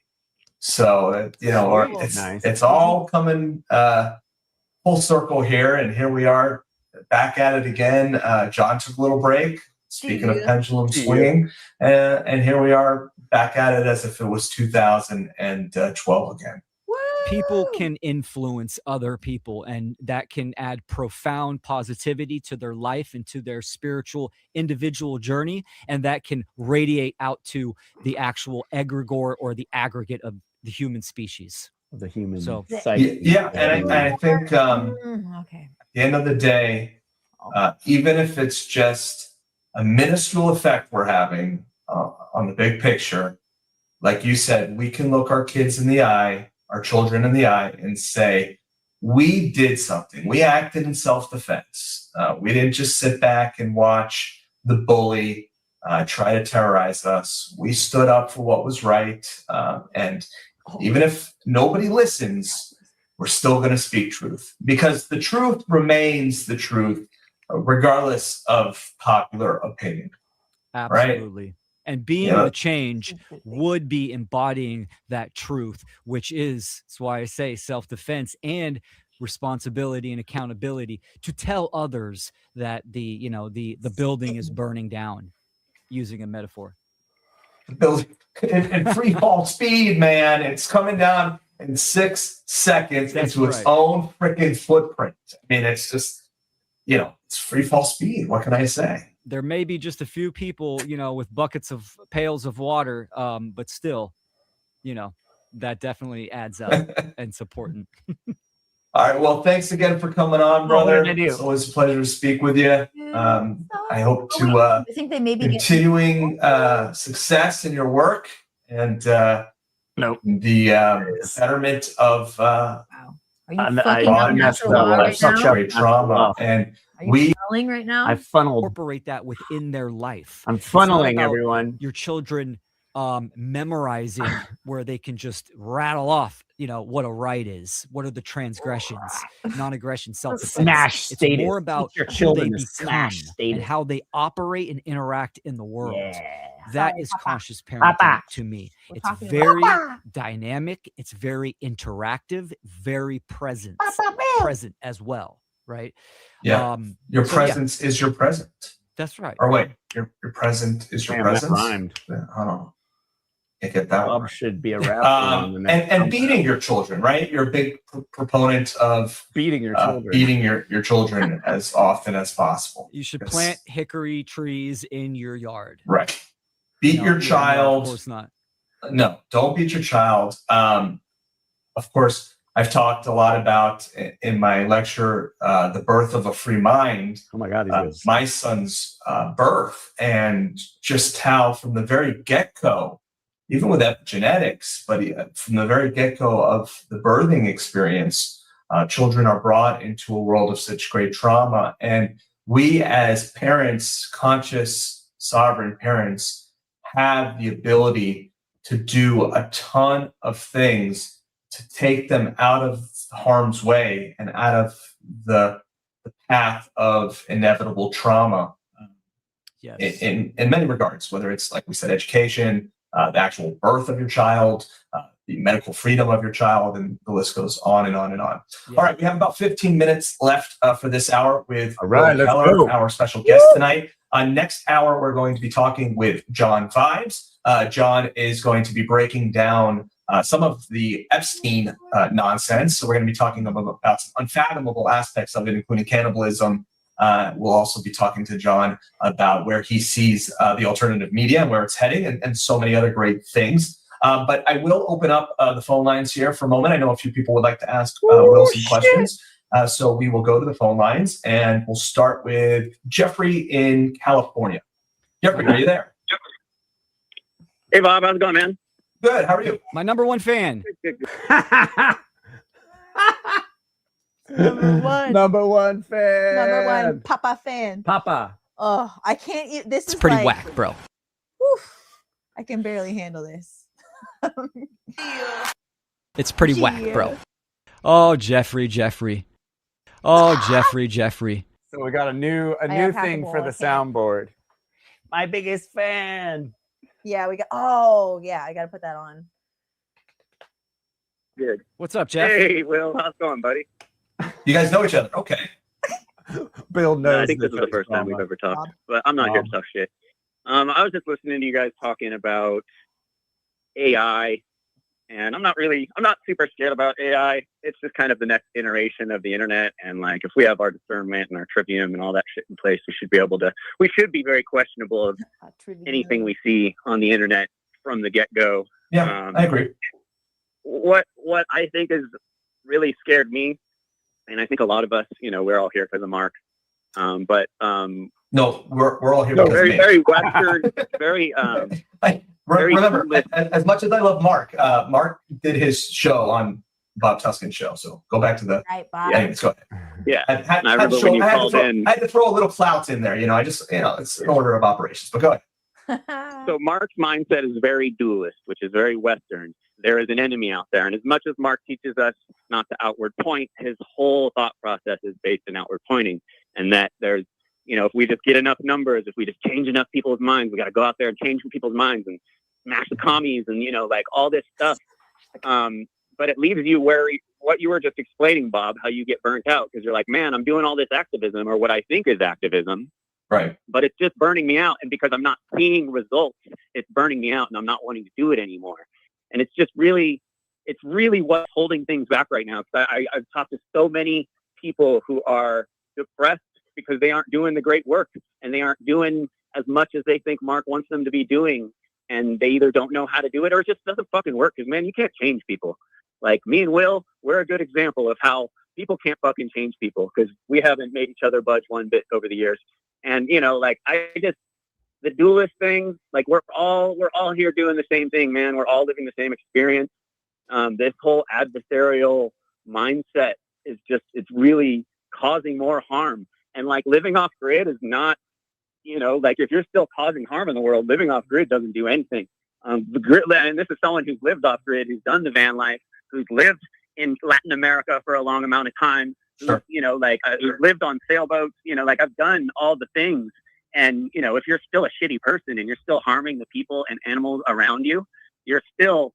Speaker 8: So,
Speaker 3: Cool.
Speaker 8: it's all coming full circle here. And here we are back at it again. John took a little break. Speaking of pendulum swinging, and here we are back at it as if it was 2012 again.
Speaker 7: People can influence other people, and that can add profound positivity to their life and to their spiritual individual journey, and that can radiate out to the actual egregore or the aggregate of the human species.
Speaker 2: The human
Speaker 7: So-
Speaker 2: psyche.
Speaker 8: Yeah, and I think
Speaker 3: Okay.
Speaker 8: at the end of the day, even if it's just a minuscule effect we're having on the big picture, like you said, we can look our kids in the eye, our children in the eye, and say, we did something. We acted in self-defense. We didn't just sit back and watch the bully try to terrorize us. We stood up for what was right. And even if nobody listens, we're still going to speak truth, because the truth remains the truth, regardless of popular opinion.
Speaker 7: Absolutely. And being
Speaker 8: Yeah.
Speaker 7: the change would be embodying that truth, which is, that's why I say self-defense and responsibility and accountability to tell others that the building is burning down, using a metaphor.
Speaker 8: Building in free fall speed, man. It's coming down in 6 seconds
Speaker 7: That's
Speaker 8: into its
Speaker 7: right.
Speaker 8: own freaking footprint. I mean, it's just, it's free fall speed. What can I say?
Speaker 7: There may be just a few people, with buckets of pails of water, but still, that definitely adds up and it's important.
Speaker 8: All right. Well, thanks again for coming on,
Speaker 2: Oh, what
Speaker 8: brother.
Speaker 2: did I do?
Speaker 8: It's always a pleasure to speak with you. I hope to
Speaker 3: I think they maybe
Speaker 8: continuing success in your work and
Speaker 2: Nope.
Speaker 8: the betterment of
Speaker 3: Are you
Speaker 2: I
Speaker 3: fucking out
Speaker 2: messed
Speaker 3: natural
Speaker 2: up.
Speaker 3: law
Speaker 2: I
Speaker 3: right
Speaker 2: fucked
Speaker 3: now?
Speaker 2: up.
Speaker 8: great trauma. And
Speaker 3: Are you
Speaker 8: we
Speaker 3: smelling right now?
Speaker 2: I funneled.
Speaker 7: Incorporate that within their life.
Speaker 2: I'm
Speaker 7: It's not
Speaker 2: funneling
Speaker 7: about
Speaker 2: everyone.
Speaker 7: your children memorizing where they can just rattle off, what a right is, what are the transgressions, non-aggression, self-defense.
Speaker 2: Smash
Speaker 7: It's
Speaker 2: status.
Speaker 7: more about
Speaker 2: Teach your
Speaker 7: who they
Speaker 2: children to
Speaker 7: become
Speaker 2: smash
Speaker 7: and
Speaker 2: status.
Speaker 7: how they operate and interact in the world.
Speaker 2: Yeah.
Speaker 7: That
Speaker 3: Sorry,
Speaker 7: is
Speaker 3: Papa.
Speaker 7: conscious parenting
Speaker 2: Papa.
Speaker 7: to me.
Speaker 3: We're
Speaker 7: It's
Speaker 3: talking
Speaker 7: very
Speaker 3: about-
Speaker 7: dynamic. It's very interactive, very present as well, right?
Speaker 8: your
Speaker 7: so,
Speaker 8: presence is your present.
Speaker 7: That's right.
Speaker 8: Or wait, your present is your
Speaker 2: Damn, that
Speaker 8: presence.
Speaker 2: rhymed.
Speaker 8: Hold on. Can't get that
Speaker 2: Bob
Speaker 8: one.
Speaker 2: should be a rapper. on the next
Speaker 8: And
Speaker 2: album.
Speaker 8: beating your children, right? You're a big proponent of
Speaker 2: beating your children.
Speaker 8: beating your children as often as possible.
Speaker 7: You should
Speaker 8: Yes.
Speaker 7: plant hickory trees in your yard.
Speaker 8: Right. Beat
Speaker 7: No,
Speaker 8: your
Speaker 7: yeah, no,
Speaker 8: child.
Speaker 7: of course not.
Speaker 8: No, don't beat your child. Of course, I've talked a lot about in my lecture the birth of a free mind,
Speaker 2: Oh my God, these guys.
Speaker 8: my son's birth, and just how from the very get-go, even with epigenetics, but from the very get-go of the birthing experience, children are brought into a world of such great trauma. And we as parents, conscious, sovereign parents, have the ability to do a ton of things to take them out of harm's way and out of the path of inevitable trauma
Speaker 7: Yes.
Speaker 8: in many regards, whether it's, like we said, education, the actual birth of your child, the medical freedom of your child, and the list goes on and on and on.
Speaker 7: Yeah.
Speaker 8: All right, we have about 15 minutes left for this hour with
Speaker 2: All right,
Speaker 8: Will
Speaker 2: let's
Speaker 8: Keller,
Speaker 2: go.
Speaker 8: our special guest tonight. Next hour, we're going to be talking with John Fives. John is going to be breaking down some of the Epstein nonsense. So we're going to be talking about some unfathomable aspects of it, including cannibalism. We'll also be talking to John about where he sees the alternative media and where it's heading, and so many other great things. But I will open up the phone lines here for a moment. I know a few people would like to ask Will some questions. So we will go to the phone lines, and we'll start with Jeffrey in California. Jeffrey, are you there?
Speaker 6: Hey, Bob, how's it going, man?
Speaker 8: Good. How are you?
Speaker 7: My number one fan.
Speaker 3: Number one.
Speaker 2: Number one fan.
Speaker 3: Number one Papa fan.
Speaker 2: Papa.
Speaker 3: Oh, I can't. This
Speaker 7: It's
Speaker 3: is
Speaker 7: pretty
Speaker 3: like,
Speaker 7: whack, bro.
Speaker 3: whew, I can barely handle this.
Speaker 7: It's pretty whack,
Speaker 3: Yeah.
Speaker 7: bro. Oh, Jeffrey. Oh, Jeffrey.
Speaker 2: So we got a new
Speaker 3: have
Speaker 2: thing for the
Speaker 3: hackable, I
Speaker 2: soundboard. My biggest fan.
Speaker 3: Yeah, we got. Oh, yeah, I got to put that on.
Speaker 6: Good.
Speaker 7: What's up, Jeff?
Speaker 6: Hey, Will, how's it going, buddy?
Speaker 8: You guys know each other. Okay.
Speaker 2: Bill knows.
Speaker 6: I think this is the first time we've ever talked,
Speaker 3: Bob.
Speaker 6: but I'm not here to
Speaker 2: Bob.
Speaker 6: talk shit. I was just listening to you guys talking about AI, and I'm not super scared about AI. It's just kind of the next iteration of the internet, and like if we have our discernment and our trivium and all that shit in place, we should be very questionable of anything we see on the internet from the get-go.
Speaker 8: Yeah, I agree.
Speaker 6: What I think is really scared me, and I think a lot of us, we're all here because of Mark.
Speaker 8: No, we're all here
Speaker 6: No,
Speaker 8: because of me.
Speaker 6: very Western, very very
Speaker 8: Remember,
Speaker 6: clueless.
Speaker 8: as much as I love Mark, Mark did his show on Bob Tuscan's show. So go back to the.
Speaker 3: Right, Bob.
Speaker 8: Yeah, anyways, go ahead.
Speaker 6: Yeah.
Speaker 8: I had
Speaker 6: I remember
Speaker 8: to
Speaker 6: when
Speaker 8: throw-
Speaker 6: you
Speaker 8: I had to
Speaker 6: called
Speaker 8: throw-
Speaker 6: in.
Speaker 8: I had to throw a little clout in there. It's an order of operations. But go ahead.
Speaker 6: So Mark's mindset is very dualist, which is very Western. There is an enemy out there. And as much as Mark teaches us not to outward point, his whole thought process is based in outward pointing. And that there's, if we just get enough numbers, if we just change enough people's minds, we got to go out there and change people's minds and smash the commies and, like all this stuff. But it leaves you what you were just explaining, Bob, how you get burnt out because you're like, man, I'm doing all this activism or what I think is activism.
Speaker 8: Right.
Speaker 6: But it's just burning me out. And because I'm not seeing results, it's burning me out and I'm not wanting to do it anymore. And it's just really what's holding things back right now. Because I've talked to so many people who are depressed because they aren't doing the great work and they aren't doing as much as they think Mark wants them to be doing. And they either don't know how to do it or it just doesn't fucking work. Because, man, you can't change people. Like me and Will, we're a good example of how people can't fucking change people because we haven't made each other budge one bit over the years. And, the dualist thing, like we're all here doing the same thing, man. We're all living the same experience. This whole adversarial mindset is it's really causing more harm. And like living off grid is not, like if you're still causing harm in the world, living off grid doesn't do anything. The grid, and this is someone who's lived off grid, who's done the van life, who's lived in Latin America for a long amount of time.
Speaker 8: Sure.
Speaker 6: Who's lived on sailboats, I've done all the things. And, if you're still a shitty person and you're still harming the people and animals around you, you're still,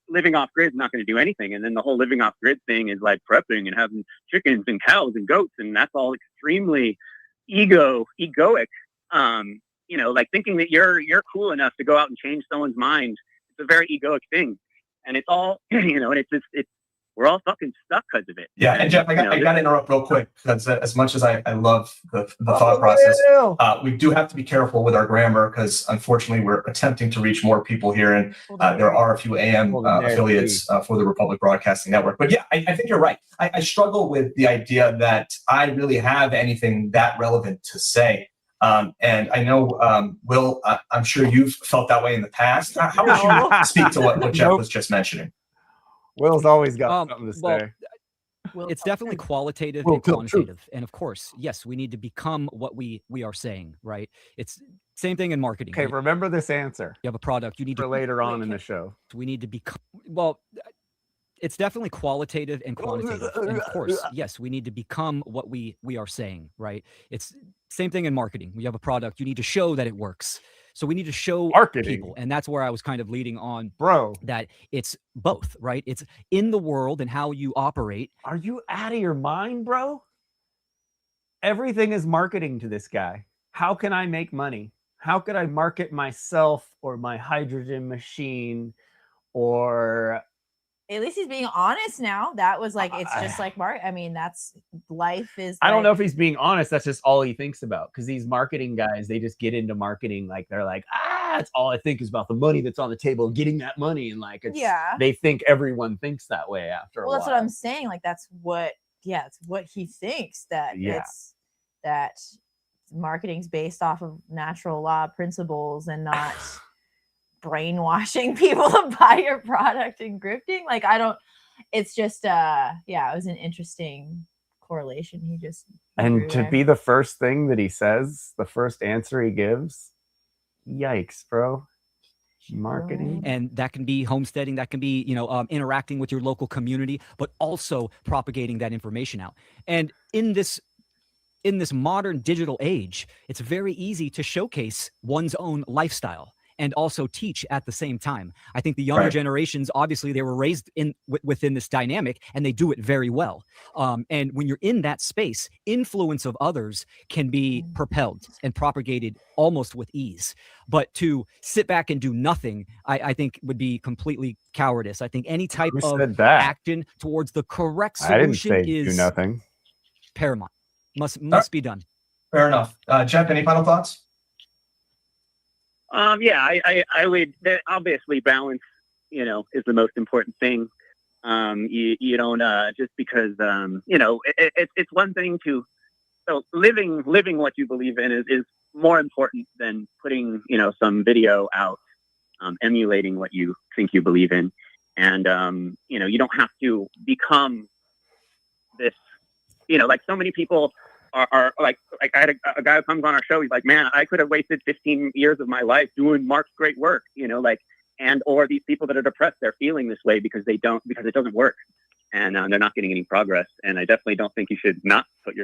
Speaker 6: living off grid is not going to do anything. And then the whole living off grid thing is like prepping and having chickens and cows and goats. And that's all extremely egoic. Thinking that you're cool enough to go out and change someone's mind. It's a very egoic thing. And it's all, and we're all fucking stuck because of it.
Speaker 8: Yeah, and Jeff, I got to interrupt real quick because as much as I love the thought process, we do have to be careful with our grammar because unfortunately we're attempting to reach more people here, and there are a few AM affiliates for the Republic Broadcasting Network. But yeah, I think you're right. I struggle with the idea that I really have anything that relevant to say. And I know, Will, I'm sure you've felt that way in the past. How would you speak to what Jeff was just mentioning?
Speaker 2: Will's always got something to say.
Speaker 7: Well, it's definitely qualitative and quantitative. And of course, yes, we need to become what we are saying, right? It's same thing in marketing.
Speaker 2: Okay, remember this answer.
Speaker 7: You have a product, you need
Speaker 2: for later on in the show.
Speaker 7: We need to become, it's definitely qualitative and quantitative. And of course, yes, we need to become what we are saying, right? It's same thing in marketing. We have a product, you need to show that it works. So we need to show people. And that's where I was kind of leading on, that it's both, right? It's in the world and how you operate.
Speaker 2: Are you out of your mind, bro? Everything is marketing to this guy. How can I make money? How could I market myself or my hydrogen machine or...
Speaker 3: At least he's being honest now. That was like, it's just like Mark. I mean, that's life is.
Speaker 2: I don't know if he's being honest. That's just all he thinks about. Because these marketing guys, they just get into marketing. Like they're like, it's all I think is about the money that's on the table, getting that money. And like, they think everyone thinks that way after a while.
Speaker 3: That's what I'm saying. Like, it's what he thinks that it's that marketing's based off of natural law principles and not brainwashing people to buy your product and grifting. Like it's just it was an interesting correlation he just
Speaker 2: be the first thing that he says, the first answer he gives, yikes, bro. Marketing.
Speaker 7: And that can be homesteading, that can be interacting with your local community, but also propagating that information out. And in this in this modern digital age, it's very easy to showcase one's own lifestyle and also teach at the same time. I think the younger
Speaker 8: Right.
Speaker 7: generations, obviously, they were raised within this dynamic, and they do it very well. And when you're in that space, influence of others can be propelled and propagated almost with ease. But to sit back and do nothing, I think would be completely cowardice. I think any type
Speaker 2: Who
Speaker 7: of
Speaker 2: said that?
Speaker 7: action towards the correct
Speaker 2: I didn't
Speaker 7: solution
Speaker 2: say do
Speaker 7: is
Speaker 2: nothing.
Speaker 7: paramount. Must be done.
Speaker 8: Fair enough. Jeff, any final thoughts?
Speaker 6: Yeah, I would obviously balance, is the most important thing. You don't just because it's one thing to living what you believe in is more important than putting some video out emulating what you think you believe in, and you don't have to become this. Like so many people are like I had a guy who comes on our show. He's like, man, I could have wasted 15 years of my life doing Mark's great work, or these people that are depressed, they're feeling this way because it doesn't work, and they're not getting any progress. And I definitely don't think you should not put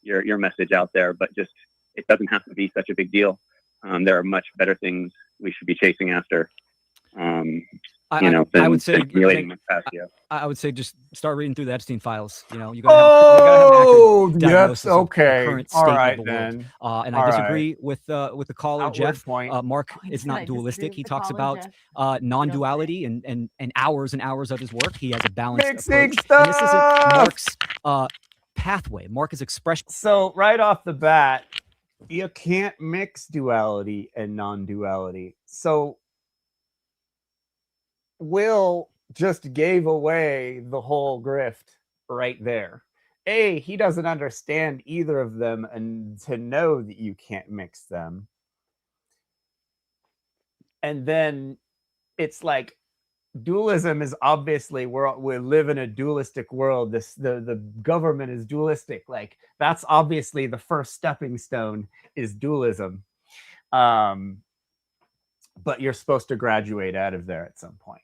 Speaker 6: your message out there, but just it doesn't have to be such a big deal. There are much better things we should be chasing after.
Speaker 7: I would say
Speaker 6: I
Speaker 7: would say just start reading through the Epstein files. You gotta have an accurate diagnosis of the current state of the world. And I disagree with the caller, Jeff. Mark is not dualistic. He talks about non-duality and hours and hours of his work. He has a balanced approach. And this isn't Mark's pathway. Mark is expression.
Speaker 2: So right off the bat, you can't mix duality and non-duality. So Will just gave away the whole grift right there. He doesn't understand either of them, and to know that you can't mix them. And then it's like dualism is obviously we live in a dualistic world. The government is dualistic. Like that's obviously the first stepping stone is dualism. But you're supposed to graduate out of there at some point.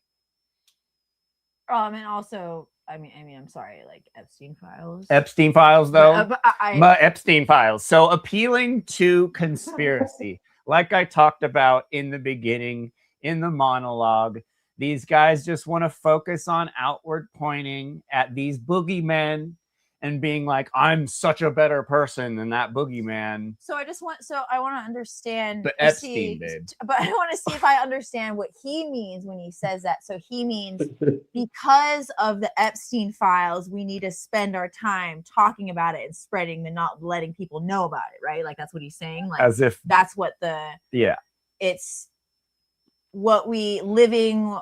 Speaker 3: And also, I mean, I'm sorry, like Epstein files.
Speaker 2: Epstein files, though.
Speaker 3: Epstein
Speaker 2: files. So appealing to conspiracy, like I talked about in the beginning, in the monologue, these guys just want to focus on outward pointing at these boogeymen and being like, I'm such a better person than that boogeyman.
Speaker 3: So I want to understand.
Speaker 2: But Epstein, babe.
Speaker 3: But I want to see if I understand what he means when he says that. So he means because of the Epstein files, we need to spend our time talking about it and spreading and not letting people know about it, right? Like that's what he's saying. Like
Speaker 2: as if
Speaker 3: that's what it's what we living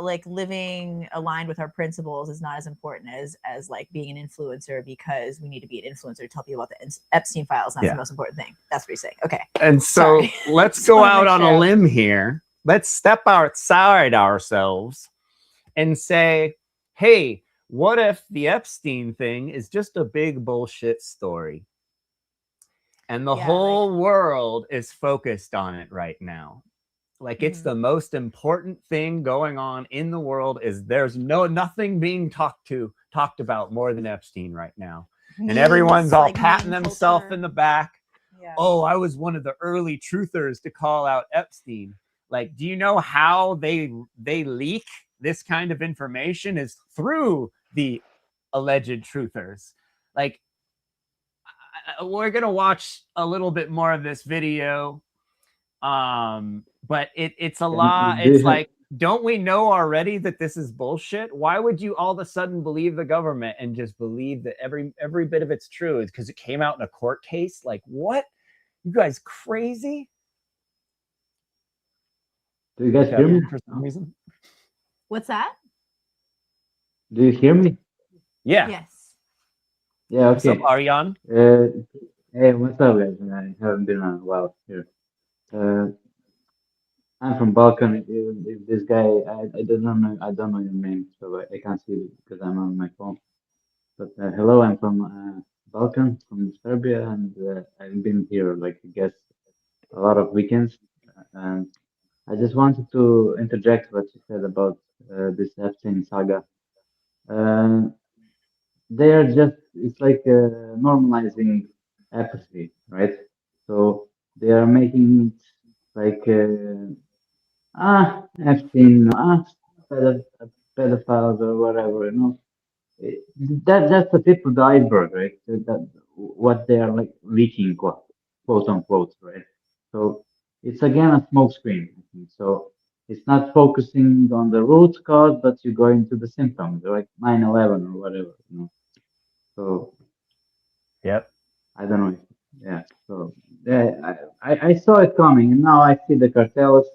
Speaker 3: aligned with our principles is not as important as like being an influencer, because we need to be an influencer to tell people about the Epstein files. That's the most important thing. That's what he's saying. Okay.
Speaker 2: And so let's go out on a limb here. Let's step outside ourselves and say, hey, what if the Epstein thing is just a big bullshit story? And the whole world is focused on it right now. Like it's the most important thing going on in the world. Is there's nothing being talked about more than Epstein right now, and everyone's all patting themselves in the back. Yeah. Oh, I was one of the early truthers to call out Epstein. Like, do you know how they leak this kind of information? Is through the alleged truthers. Like, we're gonna watch a little bit more of this video. But it's a lot. It's like, don't we know already that this is bullshit? Why would you all of a sudden believe the government and just believe that every bit of it's true? It's because it came out in a court case. Like, what? You guys crazy?
Speaker 9: Do you guys hear me?
Speaker 2: For some reason.
Speaker 3: What's that?
Speaker 9: Do you hear me?
Speaker 2: Yeah.
Speaker 3: Yes.
Speaker 9: Yeah. Okay.
Speaker 2: What's up, Aryan?
Speaker 9: Hey, what's up, guys? I haven't been on a while here. I'm from Balkan. If this guy, I don't know your name, so I can't see it because I'm on my phone. But hello, I'm from Balkan, from Serbia, and I've been here, like, I guess, a lot of weekends. And I just wanted to interject what you said about this Epstein saga. They are just, it's like normalizing apathy, right? So they are making it like Epstein, pedophiles or whatever, that's the tip of the iceberg, right? That what they are like leaking, quote unquote, right? So it's again a smoke screen. I think. So it's not focusing on the root cause, but you go into the symptoms, like 9/11 or whatever. So
Speaker 2: Yep.
Speaker 9: I don't know. Yeah. So yeah, I saw it coming, and now I see the cartels,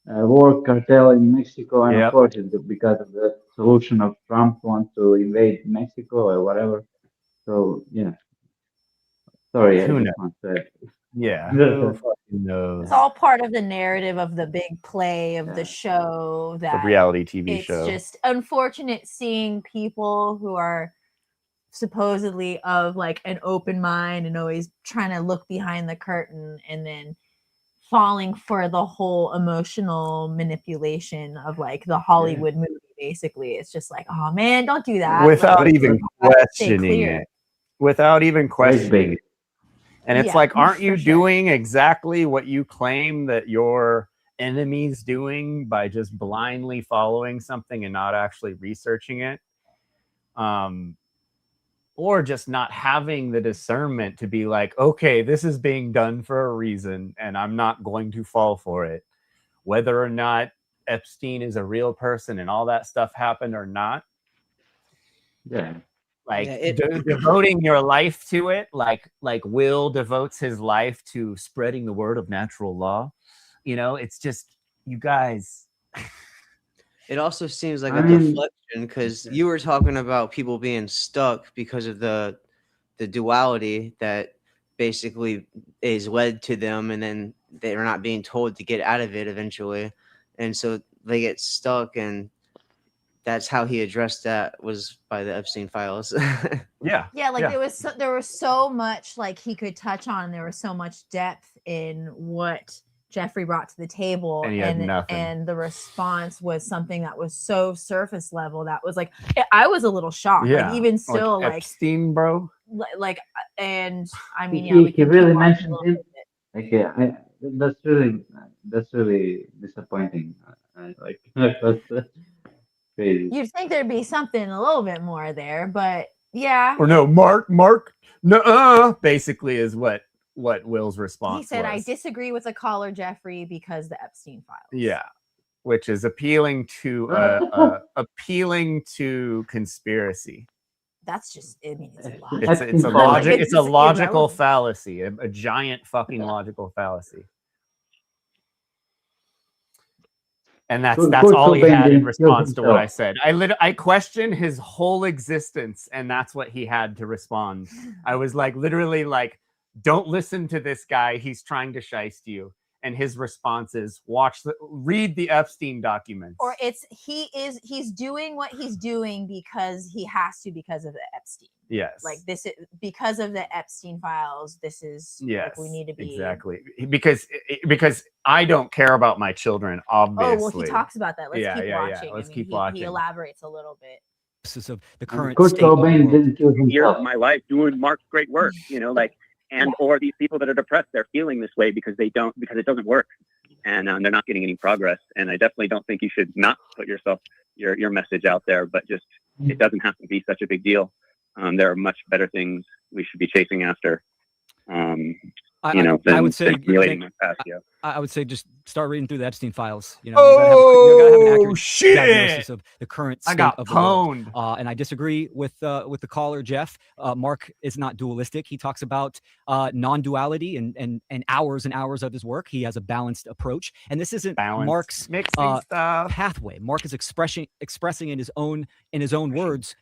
Speaker 9: war cartel in Mexico, and of
Speaker 2: Yep.
Speaker 9: course it's because of the solution of Trump want to invade Mexico or whatever. So yeah. Sorry, I
Speaker 2: Who
Speaker 9: just
Speaker 2: knows?
Speaker 9: want to.
Speaker 2: Yeah. Who fucking knows?
Speaker 3: It's all part of the narrative of the big play of the show.
Speaker 2: The
Speaker 3: That
Speaker 2: reality TV
Speaker 3: it's
Speaker 2: show.
Speaker 3: just unfortunate seeing people who are supposedly of like an open mind and always trying to look behind the curtain, and then falling for the whole emotional manipulation of like the Hollywood movie. Basically, it's just like, oh man, don't do that.
Speaker 2: Without
Speaker 3: Like,
Speaker 2: even
Speaker 3: stay
Speaker 2: questioning
Speaker 3: clear.
Speaker 2: it. Without even questioning
Speaker 9: Clickbait.
Speaker 2: it. And it's
Speaker 3: Yeah,
Speaker 2: like, aren't you
Speaker 3: for sure.
Speaker 2: doing exactly what you claim that your enemy's doing by just blindly following something and not actually researching it? Or just not having the discernment to be like, okay, this is being done for a reason and I'm not going to fall for it. Whether or not Epstein is a real person and all that stuff happened or not.
Speaker 9: Yeah.
Speaker 2: Like
Speaker 4: Yeah,
Speaker 2: devoting your life to it, like Will devotes his life to spreading the word of natural law. It's just, you guys.
Speaker 4: It also seems like
Speaker 9: I
Speaker 4: a
Speaker 9: mean-
Speaker 4: deflection, because you were talking about people being stuck because of the duality that basically is led to them, and then they're not being told to get out of it eventually, and so they get stuck. And that's how he addressed that, was by the Epstein files.
Speaker 2: Yeah.
Speaker 3: There was so much like he could touch on. There was so much depth in what Jeffrey brought to the table,
Speaker 2: And he had nothing.
Speaker 3: and the response was something that was so surface level that was like, I was a little shocked.
Speaker 2: Yeah.
Speaker 3: Like even still, like
Speaker 2: Epstein, bro.
Speaker 3: and I mean,
Speaker 9: He
Speaker 3: we can
Speaker 9: really
Speaker 3: keep watching a
Speaker 9: mentioned
Speaker 3: little
Speaker 9: him.
Speaker 3: bit.
Speaker 9: Like, yeah, that's really disappointing. Like, that's crazy.
Speaker 3: You'd think there'd be something a little bit more there, but yeah.
Speaker 2: Or no, Mark, no, basically is what Will's response
Speaker 3: He said,
Speaker 2: was.
Speaker 3: I disagree with the caller, Jeffrey, because the Epstein files.
Speaker 2: Yeah, which is appealing to conspiracy.
Speaker 3: That's just, I mean, it's a lot.
Speaker 2: It's a logical fallacy, a giant fucking logical fallacy. And that's all he had in response to what I said. I questioned his whole existence, and that's what he had to respond. I was like, literally like, don't listen to this guy. He's trying to shiest you. And his response is, read the Epstein documents.
Speaker 3: Or he's doing what he's doing because he has to, because of the Epstein.
Speaker 2: Yes.
Speaker 3: Like this is because of the Epstein files. This is like we need to be
Speaker 2: exactly because I don't care about my children, obviously.
Speaker 3: Oh well, he talks about that. Let's keep watching.
Speaker 2: Let's keep watching.
Speaker 3: He elaborates a little bit.
Speaker 7: This of the current
Speaker 9: Kurt Cobain didn't kill himself.
Speaker 6: Years of my life doing Mark's great work, or these people that are depressed, they're feeling this way because it doesn't work, and they're not getting any progress. And I definitely don't think you should not put your message out there, but just it doesn't have to be such a big deal. There are much better things we should be chasing after.
Speaker 7: I would say
Speaker 6: relating my past. Yeah.
Speaker 7: I would say just start reading through the Epstein files. You
Speaker 2: gotta
Speaker 7: have an accurate
Speaker 2: shit!
Speaker 7: diagnosis of the current state of the world.
Speaker 2: pwned.
Speaker 7: And I disagree with the caller, Jeff. Mark is not dualistic. He talks about non-duality and hours and hours of his work. He has a balanced approach, and this isn't Mark's pathway. Mark is expressing in his own words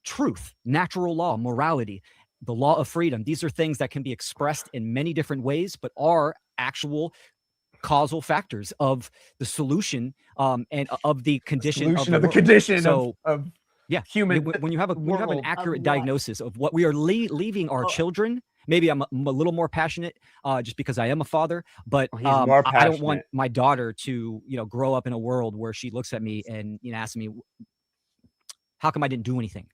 Speaker 7: truth, natural law, morality, the law of freedom. These are things that can be expressed in many different ways, but are actual causal factors of the solution and of the condition of the
Speaker 2: condition
Speaker 7: of human. When you have an accurate diagnosis of what we are leaving our children. Maybe I'm a little more passionate just because I am a father, but I don't want my daughter to grow up in a world where she looks at me and asks me, how come I didn't do anything?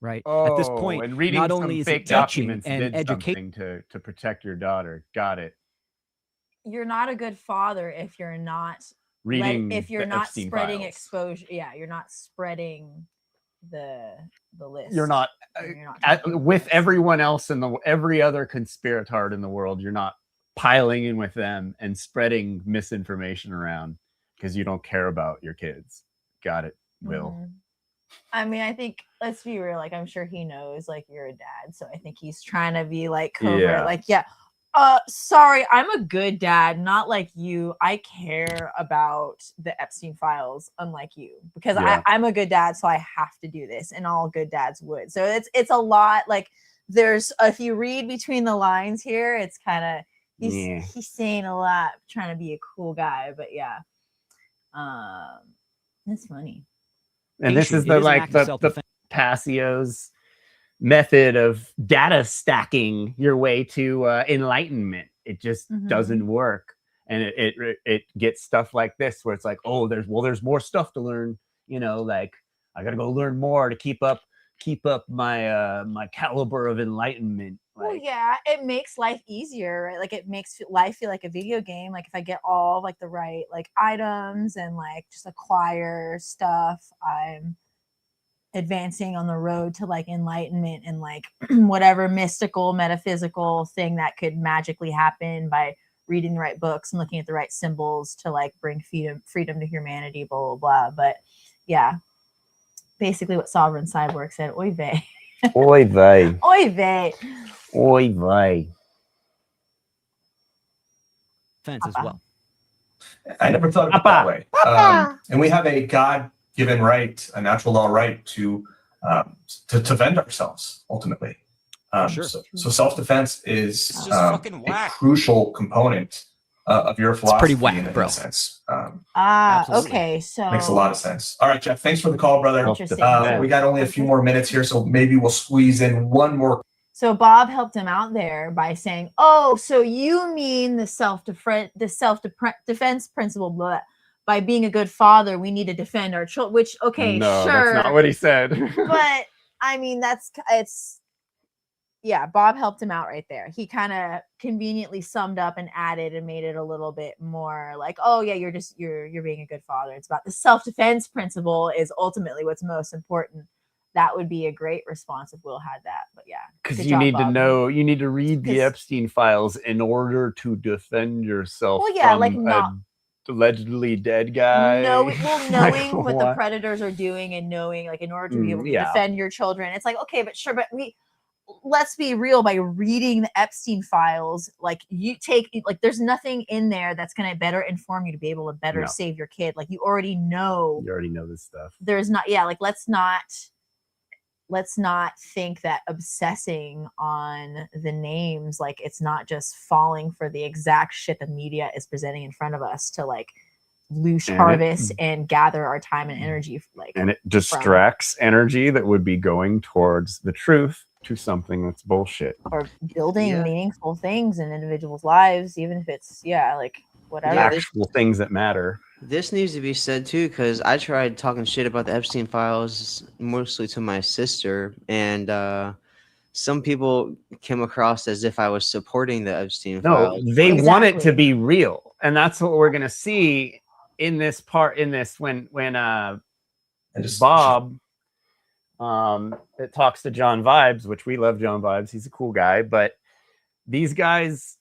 Speaker 7: right?
Speaker 2: Oh,
Speaker 7: At this point,
Speaker 2: and reading
Speaker 7: not
Speaker 2: some
Speaker 7: only is
Speaker 2: fake
Speaker 7: it teaching
Speaker 2: documents
Speaker 7: and
Speaker 2: did
Speaker 7: educating.
Speaker 2: something to protect your daughter. Got it.
Speaker 3: You're not a good father if you're not
Speaker 2: Reading
Speaker 3: if you're
Speaker 2: the
Speaker 3: not
Speaker 2: Epstein
Speaker 3: spreading
Speaker 2: files.
Speaker 3: exposure. Yeah, you're not spreading the list.
Speaker 2: You're not
Speaker 3: and you're not talking
Speaker 2: with
Speaker 3: this.
Speaker 2: everyone else in every other conspiratard in the world. You're not piling in with them and spreading misinformation around because you don't care about your kids. Got it, Will.
Speaker 3: Mhm. I mean, I think let's be real. Like, I'm sure he knows, like, you're a dad, so I think he's trying to be like covert.
Speaker 2: Yeah.
Speaker 3: Like, yeah, sorry, I'm a good dad, not like you. I care about the Epstein files, unlike you, because
Speaker 2: Yeah.
Speaker 3: I'm a good dad, so I have to do this, and all good dads would. So it's a lot. Like, there's if you read between the lines here, it's kind of he's saying a lot, trying to be a cool guy, but yeah, that's funny.
Speaker 2: And this is
Speaker 7: It is an
Speaker 2: like
Speaker 7: act of
Speaker 2: the
Speaker 7: self-defense.
Speaker 2: Passio's method of data stacking your way to enlightenment. It just doesn't work, and it gets stuff like this where it's like, oh, there's more stuff to learn. You know, like I gotta go learn more to keep up my my caliber of enlightenment. Like,
Speaker 3: Well, yeah, it makes life easier, right? Like, it makes life feel like a video game. Like, if I get all like the right like items and like just acquire stuff, I'm advancing on the road to like enlightenment and like whatever mystical, metaphysical thing that could magically happen by reading the right books and looking at the right symbols to like bring freedom to humanity, blah, blah, blah. But yeah, basically what Sovereign Cyborg said, oy vey.
Speaker 2: oy vey.
Speaker 3: Oy vey.
Speaker 2: Oy vey.
Speaker 7: Defense as well.
Speaker 8: I never thought of it that way. And we have a God-given right, a natural law right to defend ourselves ultimately.
Speaker 7: Sure.
Speaker 8: So self-defense is
Speaker 10: It's just fucking
Speaker 8: a
Speaker 10: whack.
Speaker 8: crucial component of your philosophy.
Speaker 7: pretty whack,
Speaker 8: in
Speaker 7: bro.
Speaker 8: a sense.
Speaker 7: Absolutely.
Speaker 3: Okay, so
Speaker 8: Makes a lot of sense. All right, Jeff, thanks for the call, brother.
Speaker 3: Interesting.
Speaker 8: We got only a few more minutes here, so maybe we'll squeeze in one more.
Speaker 3: So Bob helped him out there by saying, "Oh, so you mean the self-defense principle? Blah, by being a good father, we need to defend our children." Which, okay,
Speaker 2: No,
Speaker 3: sure,
Speaker 2: that's not what he said.
Speaker 3: but I mean, yeah. Bob helped him out right there. He kind of conveniently summed up and added and made it a little bit more like, "Oh yeah, you're being a good father. It's about the self-defense principle is ultimately what's most important." That would be a great response if Will had that. But yeah,
Speaker 2: Because
Speaker 3: good
Speaker 2: you
Speaker 3: job,
Speaker 2: need to
Speaker 3: Bob.
Speaker 2: know, you need to read the
Speaker 3: 'Cause-
Speaker 2: Epstein files in order to defend yourself
Speaker 3: Well, yeah,
Speaker 2: from
Speaker 3: like
Speaker 2: a allegedly dead guy.
Speaker 3: knowing
Speaker 2: Like,
Speaker 3: what the predators are doing and knowing, like, in order to be able to
Speaker 2: yeah.
Speaker 3: defend your children. It's like, okay, but sure, but let's be real, by reading the Epstein files, like, you take, like, there's nothing in there that's going to better inform you to be able to better
Speaker 2: No.
Speaker 3: save your kid. Like, you already know
Speaker 2: You already know this stuff.
Speaker 3: there's not, yeah, like, let's not think that obsessing on the names, like, it's not just falling for the exact shit the media is presenting in front of us to like loose harvest and gather our time and energy, like,
Speaker 2: And it distracts energy that would be going towards the truth to something that's bullshit.
Speaker 3: or building meaningful things in individuals' lives, even if it's like whatever.
Speaker 2: Actual things that matter.
Speaker 4: This needs to be said too, because I tried talking shit about the Epstein files mostly to my sister, and some people came across as if I was supporting the Epstein
Speaker 2: No,
Speaker 4: files.
Speaker 2: they want it to
Speaker 3: Exactly.
Speaker 2: be real, and that's what we're gonna see in this part. In this, when Bob it talks to John Vibes, which we love John Vibes. He's a cool guy, but these guys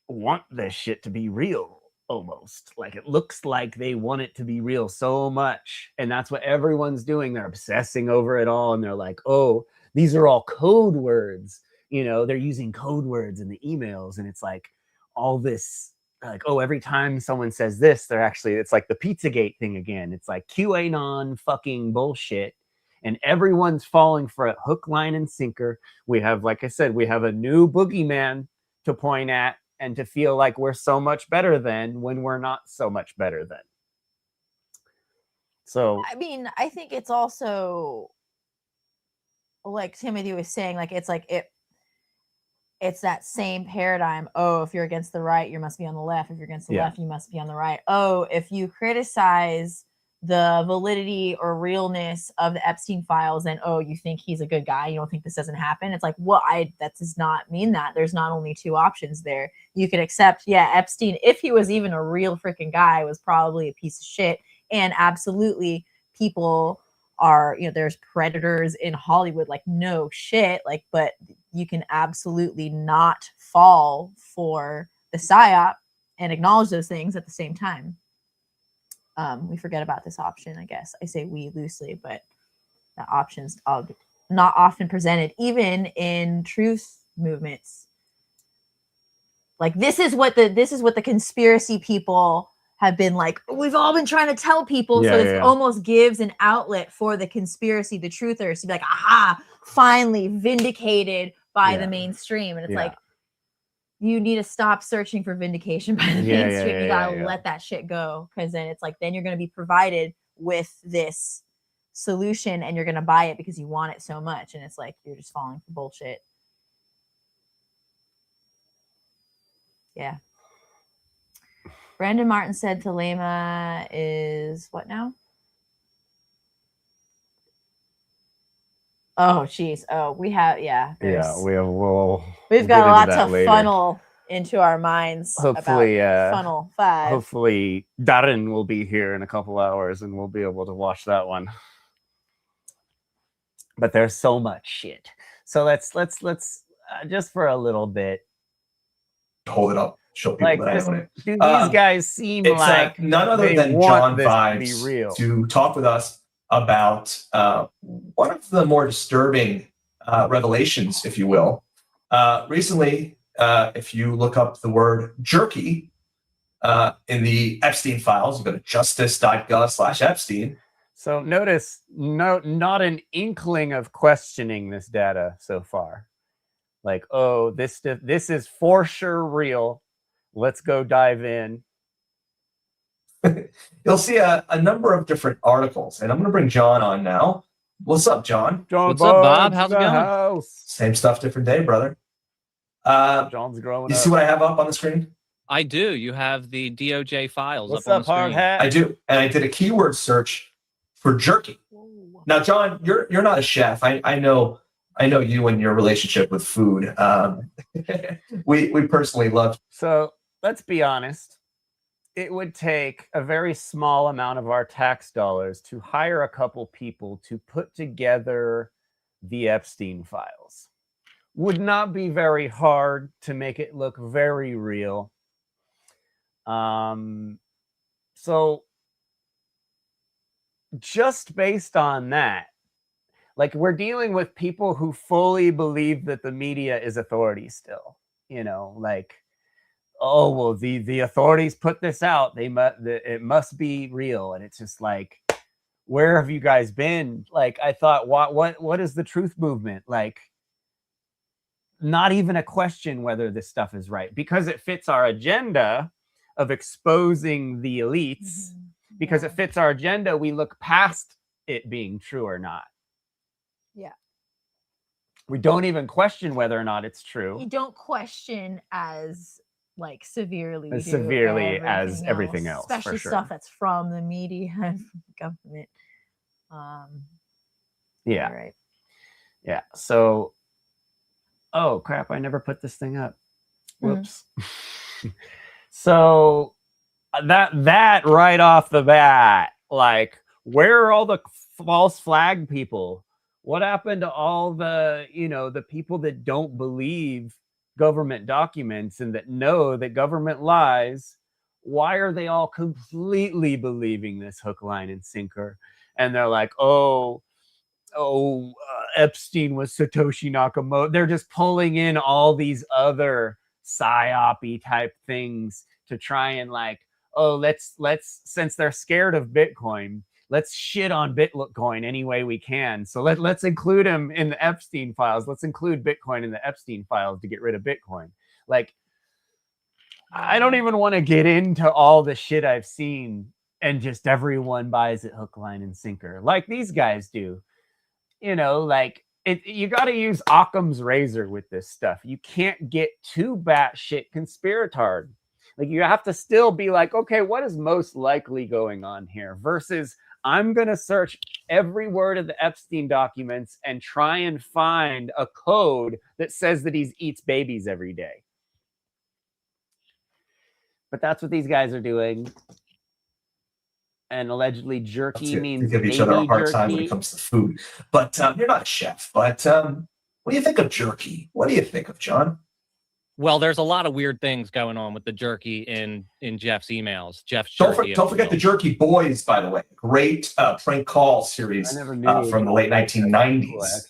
Speaker 2: want this shit to be real. Almost like it looks like they want it to be real so much, and that's what everyone's doing. They're obsessing over it all, and they're like, oh, these are all code words, they're using code words in the emails, and it's like all this, like, oh, every time someone says this, it's like the Pizzagate thing again. It's like QAnon fucking bullshit, and everyone's falling for it hook, line, and sinker. We have, like I said, we have a new boogeyman to point at and to feel like we're so much better than when we're not so much better than. So
Speaker 3: I mean, I think it's also like Timothy was saying, like, it's that same paradigm. Oh, if you're against the right, you must be on the left. If you're against the left, you must be on the right. Oh, if you criticize the validity or realness of the Epstein files, and oh, you think he's a good guy, you don't think this doesn't happen. It's like, well, that does not mean that. There's not only two options there. You could accept, yeah, Epstein, if he was even a real freaking guy, was probably a piece of shit. And absolutely, people are, there's predators in Hollywood, like, no shit, like, but you can absolutely not fall for the psy-op and acknowledge those things at the same time. We forget about this option, I guess. I say we loosely, but the option's not often presented, even in truth movements. Like, this is what the conspiracy people have been like, we've all been trying to tell people. So it almost gives an outlet for the conspiracy, the truthers, to be like, aha, finally vindicated by the mainstream. And it's like, you need to stop searching for vindication by the mainstream. You gotta let that shit go, because then it's like, then you're going to be provided with this solution and you're going to buy it because you want it so much. And it's like, you're just falling for bullshit. Yeah. Brandon Martin said Thelema is what now? Oh, geez. Oh, we have, we've got a lot to funnel into our minds.
Speaker 2: Hopefully,
Speaker 3: about funnel 5.
Speaker 2: Hopefully, Darren will be here in a couple hours and we'll be able to watch that one. But there's so much shit. So let's just for a little bit
Speaker 8: hold it up, show people
Speaker 2: like
Speaker 8: that I own it.
Speaker 2: Do these guys seem like
Speaker 8: none other
Speaker 2: they
Speaker 8: than
Speaker 2: want
Speaker 8: John
Speaker 2: this
Speaker 8: Vibes
Speaker 2: to be real?
Speaker 8: to talk with us about one of the more disturbing revelations, if you will. Recently, if you look up the word jerky in the Epstein files, you go to justice.gov/Epstein.
Speaker 2: So notice, not an inkling of questioning this data so far. Like, oh, this is for sure real. Let's go dive in.
Speaker 8: You'll see a number of different articles, and I'm going to bring John on now. What's up, John?
Speaker 10: What's up, Bob? How's it going?
Speaker 2: House.
Speaker 8: Same stuff, different day, brother.
Speaker 2: John's growing
Speaker 8: You
Speaker 2: up.
Speaker 8: see what I have up on the screen?
Speaker 10: I do. You have the DOJ files
Speaker 2: What's
Speaker 10: up on
Speaker 2: up,
Speaker 10: the
Speaker 2: hard
Speaker 10: screen.
Speaker 2: hat?
Speaker 8: I do, and I did a keyword search for jerky. Now, John, you're not a chef. I know you and your relationship with food. We personally love.
Speaker 2: So let's be honest. It would take a very small amount of our tax dollars to hire a couple people to put together the Epstein files. Would not be very hard to make it look very real. So just based on that, like, we're dealing with people who fully believe that the media is authority still, like, oh, well, the authorities put this out. It must be real. And it's just like, where have you guys been? Like, I thought, what is the truth movement? Like, not even a question whether this stuff is right, because it fits our agenda of exposing the elites. Because it fits our agenda, we look past it being true or not.
Speaker 3: Yeah.
Speaker 2: We don't even question whether or not it's true.
Speaker 3: You don't question as like severely
Speaker 2: as everything else,
Speaker 3: especially
Speaker 2: for sure.
Speaker 3: Stuff that's from the media and from the government.
Speaker 2: Yeah.
Speaker 3: Right.
Speaker 2: Yeah. So, oh crap! I never put this thing up. Whoops. So that right off the bat, like, where are all the false flag people? What happened to all the, the people that don't believe government documents and that know that government lies? Why are they all completely believing this hook, line, and sinker? And they're like, Epstein was Satoshi Nakamoto. They're just pulling in all these other psy-op-y type things to try and, like, let's since they're scared of Bitcoin, let's shit on Bitcoin any way we can. So let's include them in the Epstein files. Let's include Bitcoin in the Epstein files to get rid of Bitcoin. Like, I don't even want to get into all the shit I've seen and just everyone buys it hook, line, and sinker like these guys do. Like, you got to use Occam's razor with this stuff. You can't get too batshit conspiratard. Like, you have to still be like, okay, what is most likely going on here versus I'm going to search every word of the Epstein documents and try and find a code that says that he eats babies every day. But that's what these guys are doing. And allegedly jerky means
Speaker 8: give each other a
Speaker 2: baby
Speaker 8: hard time when
Speaker 2: jerky.
Speaker 8: it comes to food. But you're not a chef. But what do you think of jerky? What do you think of, John?
Speaker 10: Well, there's a lot of weird things going on with the jerky in Jeff's emails. Jeff's
Speaker 8: Don't
Speaker 10: jerky.
Speaker 8: forget the Jerky Boys, by the way. Great prank call series
Speaker 2: I never knew
Speaker 8: from the late 1990s.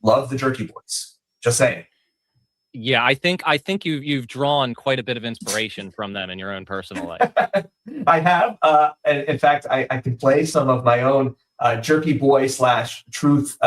Speaker 8: Love the Jerky Boys. Just saying.
Speaker 10: Yeah, I think you've drawn quite a bit of inspiration from them in your own personal life.
Speaker 8: I have. And in fact, I can play some of my own Jerky Boy / truth,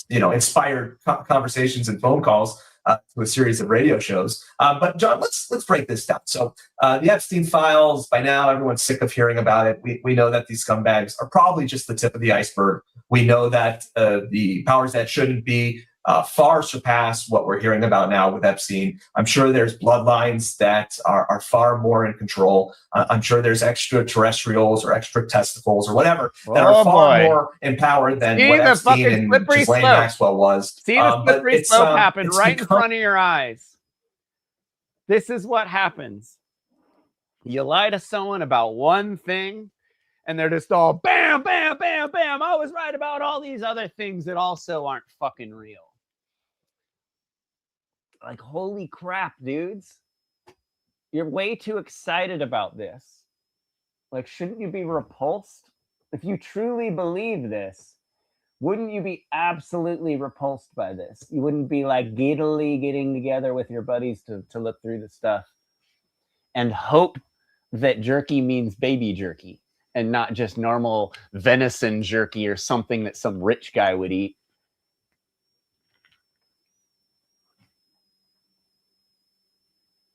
Speaker 8: inspired conversations and phone calls to a series of radio shows. But John, let's break this down. So the Epstein files, by now everyone's sick of hearing about it. We know that these scumbags are probably just the tip of the iceberg. We know that the powers that shouldn't be far surpass what we're hearing about now with Epstein. I'm sure there's bloodlines that are far more in control. I'm sure there's extraterrestrials or extra testicles or whatever that are far more empowered than what Epstein and Ghislaine Maxwell was.
Speaker 2: See the slippery slope happen right in front of your eyes. This is what happens. You lie to someone about one thing, and they're just all bam, bam, bam, bam. I was right about all these other things that also aren't fucking real. Like, holy crap, dudes. You're way too excited about this. Like, shouldn't you be repulsed? If you truly believe this, wouldn't you be absolutely repulsed by this? You wouldn't be like giddily getting together with your buddies to look through the stuff and hope that jerky means baby jerky and not just normal venison jerky or something that some rich guy would eat.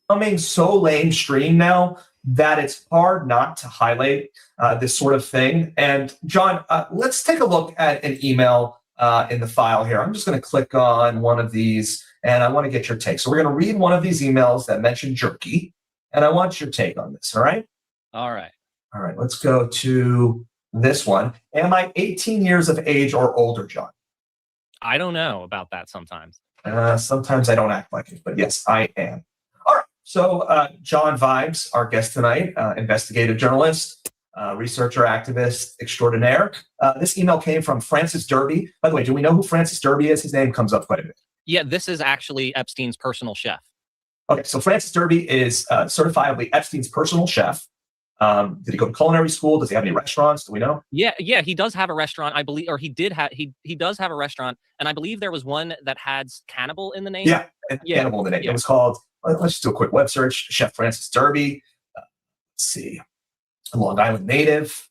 Speaker 8: Becoming so mainstream now that it's hard not to highlight this sort of thing. And John, let's take a look at an email in the file here. I'm just going to click on one of these, and I want to get your take. So we're going to read one of these emails that mention jerky, and I want your take on this. All right?
Speaker 10: All right.
Speaker 8: All right. Let's go to this one. Am I 18 years of age or older, John?
Speaker 10: I don't know about that sometimes.
Speaker 8: Sometimes I don't act like it, but yes, I am. All right. So John Vibes, our guest tonight, investigative journalist, researcher, activist extraordinaire. This email came from Francis Derby. By the way, do we know who Francis Derby is? His name comes up quite a bit.
Speaker 10: Yeah, this is actually Epstein's personal chef.
Speaker 8: Okay, so Francis Derby is certifiably Epstein's personal chef. Did he go to culinary school? Does he have any restaurants? Do we know?
Speaker 10: Yeah, he does have a restaurant, I believe, or he does have a restaurant, and I believe there was one that had cannibal in the name.
Speaker 8: Yeah, cannibal in the name. Yeah. It was called, let's just do a quick web search, Chef Francis Derby. Let's see, a Long Island native.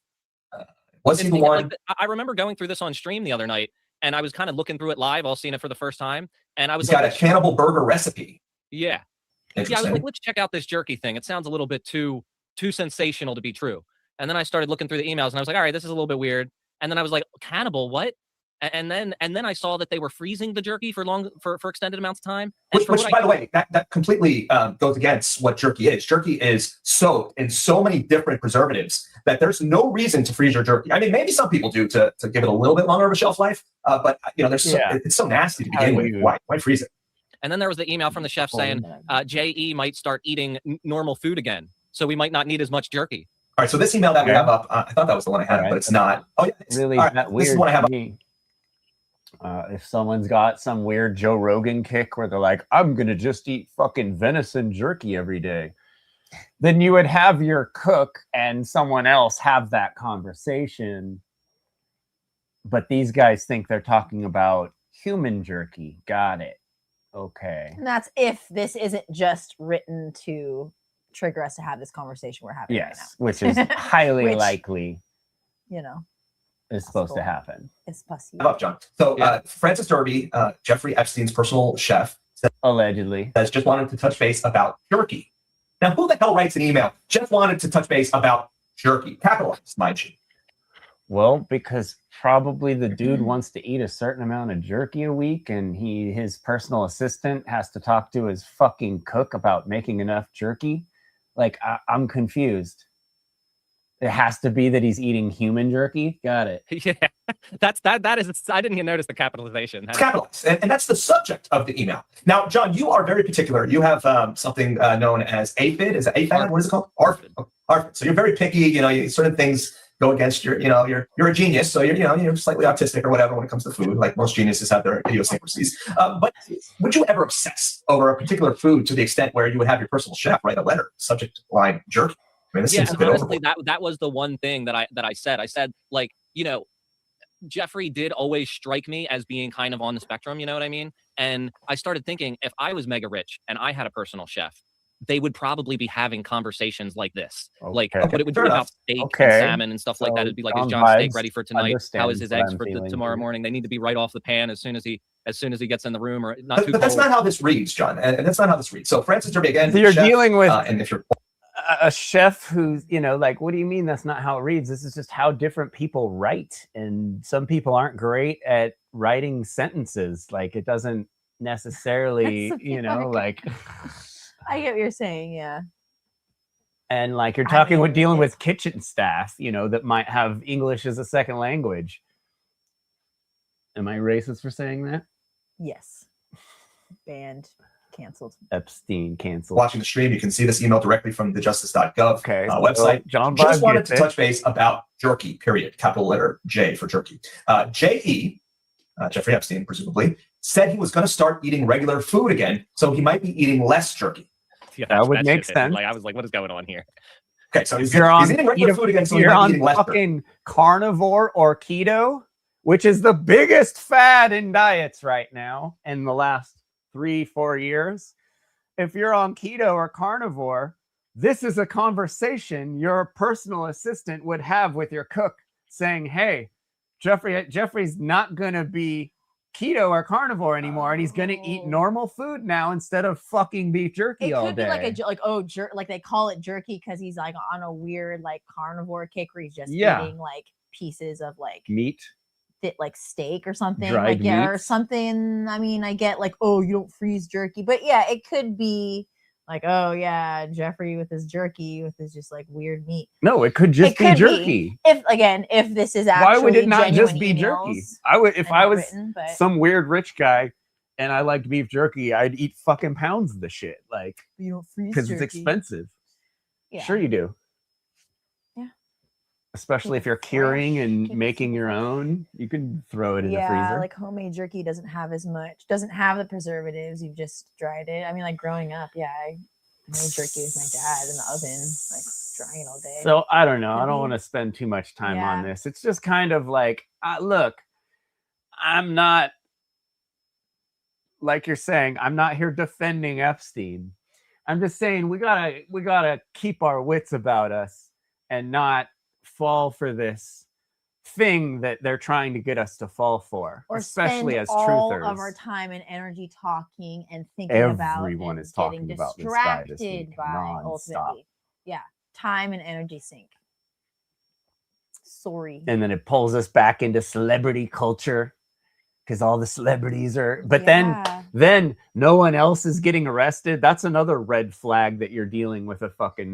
Speaker 8: Was he the one?
Speaker 10: I remember going through this on stream the other night, and I was kind of looking through it live, all seeing it for the first time, and I was
Speaker 8: He's got a cannibal burger recipe.
Speaker 10: Yeah. Yeah, I was like, let's check out this jerky thing. It sounds a little bit too sensational to be true. And then I started looking through the emails, and I was like, all right, this is a little bit weird. And then I was like, cannibal, what? And then I saw that they were freezing the jerky for extended amounts of time.
Speaker 8: Which by the way, that completely goes against what jerky is. Jerky is soaked in so many different preservatives that there's no reason to freeze your jerky. I mean, maybe some people do to give it a little bit longer of a shelf life, but it's so nasty to begin with. Why freeze it?
Speaker 10: And then there was the email from the chef saying JE might start eating normal food again, so we might not need as much jerky.
Speaker 8: All right, so this email that we have up, I thought that was the one I had, but it's not. Oh, yeah, it's
Speaker 2: really
Speaker 8: that weird. This is the one I have up.
Speaker 2: If someone's got some weird Joe Rogan kick where they're like, I'm going to just eat fucking venison jerky every day, then you would have your cook and someone else have that conversation. But these guys think they're talking about human jerky. Got it. Okay.
Speaker 3: And that's if this isn't just written to trigger us to have this conversation we're having right now.
Speaker 2: Which is highly likely, is supposed to happen.
Speaker 3: It's possible.
Speaker 8: Up, John. So Francis Derby, Jeffrey Epstein's personal chef,
Speaker 2: allegedly
Speaker 8: has just wanted to touch base about jerky. Now, who the hell writes an email? Jeff wanted to touch base about jerky, capitalized, mind you.
Speaker 2: Well, because probably the dude wants to eat a certain amount of jerky a week, and his personal assistant has to talk to his fucking cook about making enough jerky. Like, I'm confused. It has to be that he's eating human jerky. Got it.
Speaker 10: Yeah, that is. I didn't even notice the capitalization.
Speaker 8: It's capitalized, and that's the subject of the email. Now, John, you are very particular. You have something known as AFID. Is it AFID? What is it called? ARFID. ARFID. So you're very picky. You know, certain things go against your. You know, you're a genius, so you're slightly autistic or whatever when it comes to food. Like most geniuses have their idiosyncrasies. But would you ever obsess over a particular food to the extent where you would have your personal chef write a letter, subject line jerky? I mean, this seems a bit
Speaker 10: honestly,
Speaker 8: overboard.
Speaker 10: that was the one thing that I said. I said, like, you know, Jeffrey did always strike me as being kind of on the spectrum, you know what I mean? And I started thinking, if I was mega rich and I had a personal chef, they would probably be having conversations like this. Like, but it would be about steak and salmon and stuff like that. It'd be like, is John's steak ready for tonight? How is his eggs for tomorrow morning? They need to be right off the pan as soon as he gets in the room, or not too cold.
Speaker 8: But that's not how this reads, John. And that's not how this reads. So Francis Derby, again,
Speaker 2: So you're
Speaker 8: chef,
Speaker 2: dealing with
Speaker 8: and if you're
Speaker 2: a chef who's, you know, like, what do you mean that's not how it reads? This is just how different people write, and some people aren't great at writing sentences. Like, it doesn't necessarily, you know, like.
Speaker 3: I get what you're saying, yeah.
Speaker 2: And like, you're talking with dealing with kitchen staff, you know, that might have English as a second language. Am I racist for saying that?
Speaker 3: Yes. Banned. Canceled.
Speaker 2: Epstein canceled.
Speaker 8: Watching the stream, you can see this email directly from the justice.gov website.
Speaker 2: John
Speaker 8: just
Speaker 2: Bob
Speaker 8: wanted to touch base about jerky, period. Capital letter J for jerky. J.E., Jeffrey Epstein, presumably, said he was going to start eating regular food again, so he might be eating less jerky.
Speaker 10: Yeah,
Speaker 2: that would make sense.
Speaker 10: Like, I was like, what is going on here?
Speaker 8: Okay, so he's
Speaker 2: eating
Speaker 8: regular food again, so he might be eating less jerky.
Speaker 2: Fucking carnivore or keto, which is the biggest fad in diets right now in the last 3-4 years. If you're on keto or carnivore, this is a conversation your personal assistant would have with your cook, saying, hey, Jeffrey's not going to be keto or carnivore anymore, and he's going to eat normal food now instead of fucking beef jerky all day.
Speaker 3: It could be like they call it jerky because he's like on a weird like carnivore kick where he's just eating like pieces of like
Speaker 2: meat,
Speaker 3: like steak or something,
Speaker 2: dried
Speaker 3: like or
Speaker 2: meats.
Speaker 3: Something. I mean, I get like, oh, you don't freeze jerky, but yeah, it could be like, oh yeah, Jeffrey with his jerky with his just like weird meat.
Speaker 2: No, it could just be jerky.
Speaker 3: If this is actually
Speaker 2: why would it not just be
Speaker 3: emails,
Speaker 2: jerky? I would, if I was
Speaker 3: written,
Speaker 2: some weird rich guy and I liked beef jerky, I'd eat fucking pounds of the shit, like,
Speaker 3: you don't freeze
Speaker 2: because it's
Speaker 3: jerky.
Speaker 2: Expensive.
Speaker 3: Yeah.
Speaker 2: Sure you do.
Speaker 3: Yeah.
Speaker 2: Especially if you're curing and making your own, you can throw it in the freezer.
Speaker 3: Yeah, like homemade jerky doesn't have the preservatives. You've just dried it. I mean, like growing up, yeah, I made jerky with my dad in the oven, like drying it all day.
Speaker 2: So I don't know. I don't want to spend too much time on this. It's just kind of like, look, I'm not, like you're saying, I'm not here defending Epstein. I'm just saying we gotta keep our wits about us and not fall for this thing that they're trying to get us to fall for,
Speaker 3: or
Speaker 2: especially as
Speaker 3: all
Speaker 2: truthers.
Speaker 3: Of our time and energy talking and thinking
Speaker 2: Everyone is talking
Speaker 3: getting
Speaker 2: about this guy this
Speaker 3: distracted
Speaker 2: week,
Speaker 3: by
Speaker 2: nonstop.
Speaker 3: ultimately, time and energy sink. Sorry.
Speaker 2: And then it pulls us back into celebrity culture because all the celebrities are, but then no one else is getting arrested. That's another red flag that you're dealing with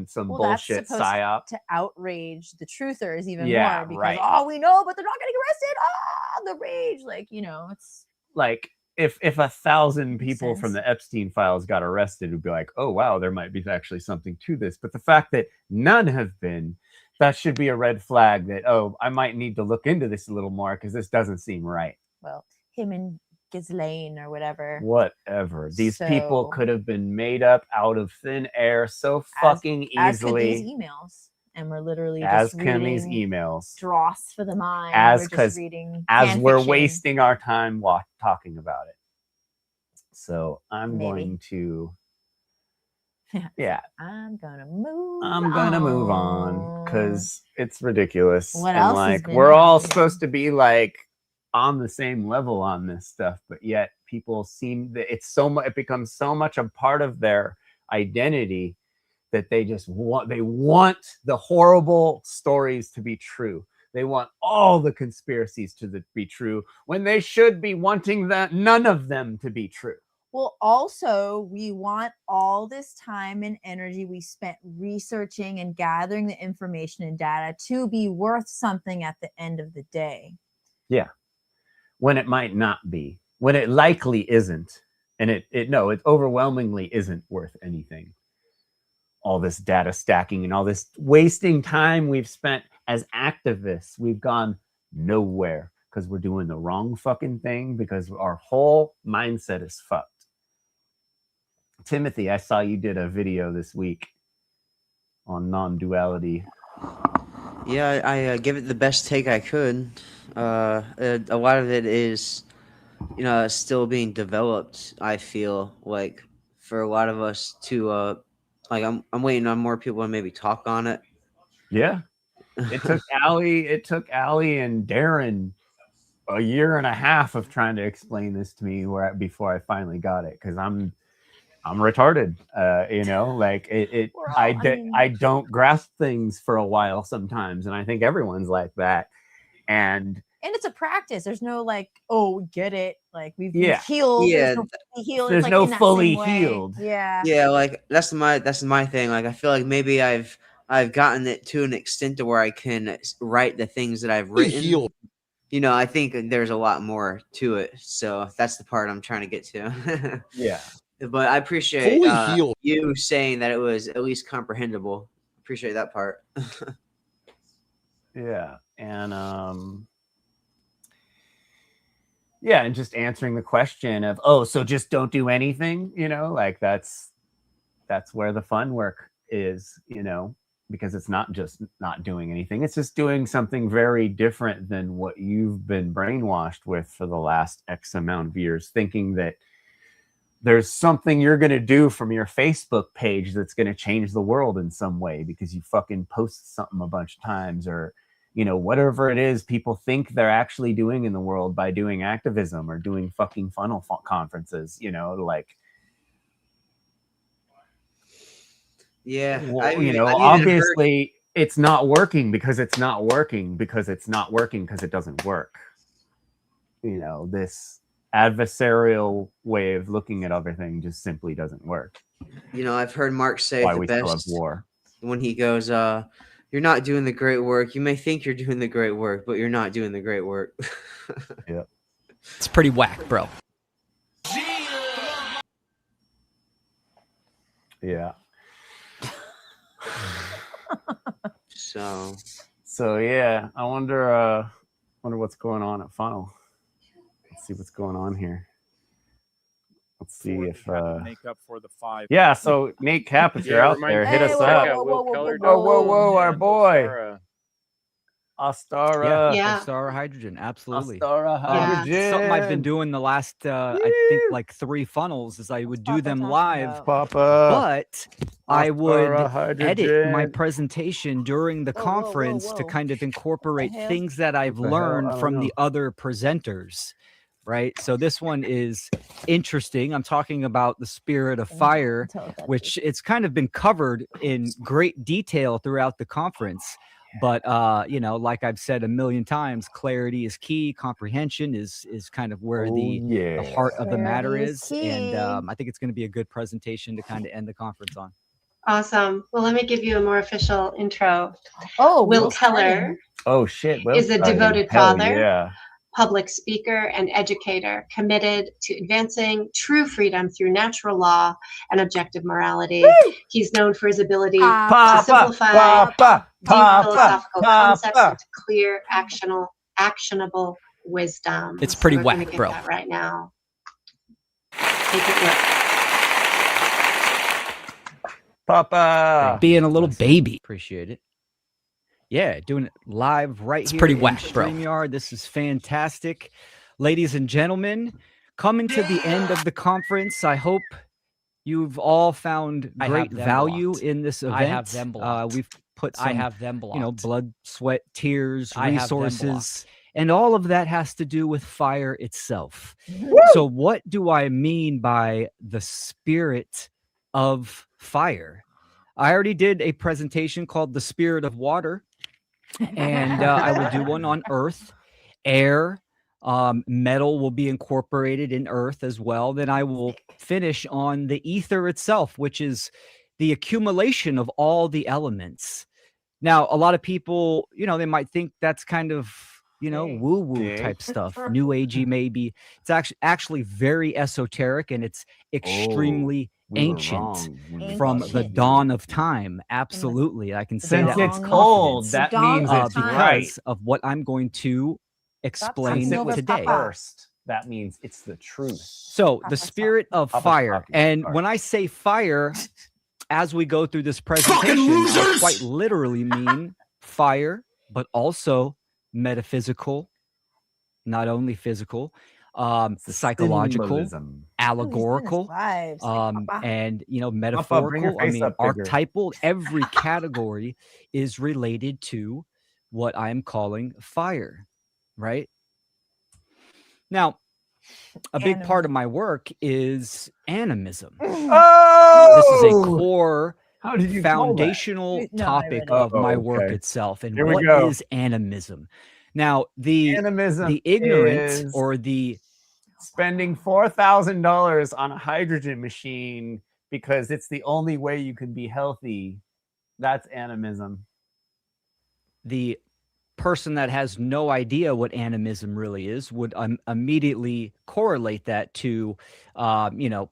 Speaker 2: some bullshit psy-op
Speaker 3: to outrage the truthers even
Speaker 2: Yeah,
Speaker 3: more because
Speaker 2: right.
Speaker 3: oh, we know, but they're not getting arrested. Ah, the rage, like, you know, it's
Speaker 2: like if 1,000 people from the Epstein files got arrested, it would be like, oh wow, there might be actually something to this. But the fact that none have been, that should be a red flag that, oh, I might need to look into this a little more because this doesn't seem right.
Speaker 3: Well, him and Ghislaine or whatever.
Speaker 2: Whatever. These people could have been made up out of thin air so fucking easily.
Speaker 3: As could these emails. And we're literally
Speaker 2: as
Speaker 3: just
Speaker 2: can
Speaker 3: reading
Speaker 2: these emails.
Speaker 3: dross for the mind.
Speaker 2: As we're wasting our time talking about it. So I'm going to
Speaker 3: I'm gonna move
Speaker 2: on because it's ridiculous.
Speaker 3: What
Speaker 2: and
Speaker 3: else
Speaker 2: like we're all supposed to be like on the same level on this stuff, but yet people seem that it becomes so much a part of their identity that they just want the horrible stories to be true. They want all the conspiracies to be true when they should be wanting none of them to be true.
Speaker 3: Well, also, we want all this time and energy we spent researching and gathering the information and data to be worth something at the end of the day.
Speaker 2: Yeah. When it might not be, when it likely isn't. And it overwhelmingly isn't worth anything. All this data stacking and all this wasting time we've spent as activists, we've gone nowhere because we're doing the wrong fucking thing, because our whole mindset is fucked. Timothy, I saw you did a video this week on non-duality.
Speaker 4: Yeah, I give it the best take I could. A lot of it is, still being developed. I feel like for a lot of us to, I'm waiting on more people to maybe talk on it.
Speaker 2: Yeah, it took Allie and Darren a year and a half of trying to explain this to me before I finally got it, because I'm retarded. I don't grasp things for a while sometimes, and I think everyone's like that. And
Speaker 3: it's a practice. There's no get it. Like we've
Speaker 4: healed.
Speaker 3: Yeah.
Speaker 2: There's no fully healed.
Speaker 3: Yeah.
Speaker 4: Yeah, like that's my thing. Like I feel like maybe I've gotten it to an extent to where I can write the things that I've written. I think there's a lot more to it. So that's the part I'm trying to get to.
Speaker 2: Yeah.
Speaker 4: But I appreciate you saying that it was at least comprehensible. Appreciate that part.
Speaker 2: Yeah. And and just answering the question of, so just don't do anything, that's where the fun work is, because it's not just not doing anything. It's just doing something very different than what you've been brainwashed with for the last X amount of years, thinking that there's something you're going to do from your Facebook page that's going to change the world in some way because you fucking post something a bunch of times, or, whatever it is people think they're actually doing in the world by doing activism or doing fucking funnel conferences,
Speaker 4: Yeah.
Speaker 2: Obviously it's not working because it's not working because it's not working because it doesn't work. This adversarial way of looking at everything just simply doesn't work.
Speaker 4: I've heard Mark say
Speaker 2: Why
Speaker 4: the
Speaker 2: we
Speaker 4: best
Speaker 2: still have war.
Speaker 4: When he goes, you're not doing the great work. You may think you're doing the great work, but you're not doing the great work.
Speaker 2: Yeah.
Speaker 7: It's pretty whack, bro.
Speaker 2: Yeah.
Speaker 4: So
Speaker 2: yeah, I wonder what's going on at Funnel. Let's see what's going on here. Let's see if
Speaker 5: make up for the 5.
Speaker 2: Yeah, so Nate Cap, if you're out there, hit us up. Whoa, our boy. Astara.
Speaker 7: Yeah, Astara Hydrogen, absolutely.
Speaker 2: Astara Hydrogen.
Speaker 7: Something I've been doing the last, I think, like 3 funnels is I would do them live, but I would edit my presentation during the conference to kind of incorporate things that I've learned from the other presenters. Right. So this one is interesting. I'm talking about the spirit of fire, which it's kind of been covered in great detail throughout the conference. But, like I've said a million times, clarity is key. Comprehension is kind of where the heart of the matter is. And I think it's going to be a good presentation to kind of end the conference on.
Speaker 11: Awesome. Well, let me give you a more official intro.
Speaker 3: Oh,
Speaker 11: Will Keller.
Speaker 2: Oh, shit.
Speaker 11: Is a devoted father.
Speaker 2: Yeah.
Speaker 11: Public speaker and educator committed to advancing true freedom through natural law and objective morality. Woo! He's known for his ability to simplify deep philosophical concepts into clear, actionable wisdom.
Speaker 7: It's pretty
Speaker 11: we're
Speaker 7: whack, bro.
Speaker 11: That right now. Take a look.
Speaker 2: Papa.
Speaker 7: Being a little baby. Appreciate it. Yeah, doing it live right it's here. It's pretty whack, bro. StreamYard. This is fantastic. Ladies and gentlemen, coming to the end of the conference. I hope you've all found great value in this event.
Speaker 10: I have them blocked.
Speaker 7: We've put some,
Speaker 10: I have them blocked.
Speaker 7: Blood, sweat, tears, resources, and all of that has to do with fire itself. Woo! So what do I mean by the spirit of fire? I already did a presentation called The Spirit of Water. And I will do one on earth, air, Metal will be incorporated in earth as well. Then I will finish on the ether itself, which is the accumulation of all the elements. Now, a lot of people, they might think that's kind of, woo-woo type stuff. New agey, maybe. It's actually very esoteric, and it's extremely ancient from the dawn of time. Absolutely. I can say
Speaker 2: Since
Speaker 7: that
Speaker 2: it's
Speaker 7: with
Speaker 2: old,
Speaker 7: confidence,
Speaker 2: that means it's right.
Speaker 7: because of what I'm going to explain
Speaker 2: Since it was
Speaker 7: today.
Speaker 2: first, that means it's the truth.
Speaker 7: So the spirit of fire. And when I say fire, as we go through this presentation, I quite literally mean fire, but also metaphysical, not only physical, psychological, allegorical, and metaphorical. I mean, archetypal. Every category is related to what I'm calling fire, right? Now, a big part of my work is animism. This is a core foundational topic of my work itself. And what is animism? Now, the ignorant or the
Speaker 2: spending $4,000 on a hydrogen machine because it's the only way you can be healthy. That's animism.
Speaker 7: The person that has no idea what animism really is would immediately correlate that to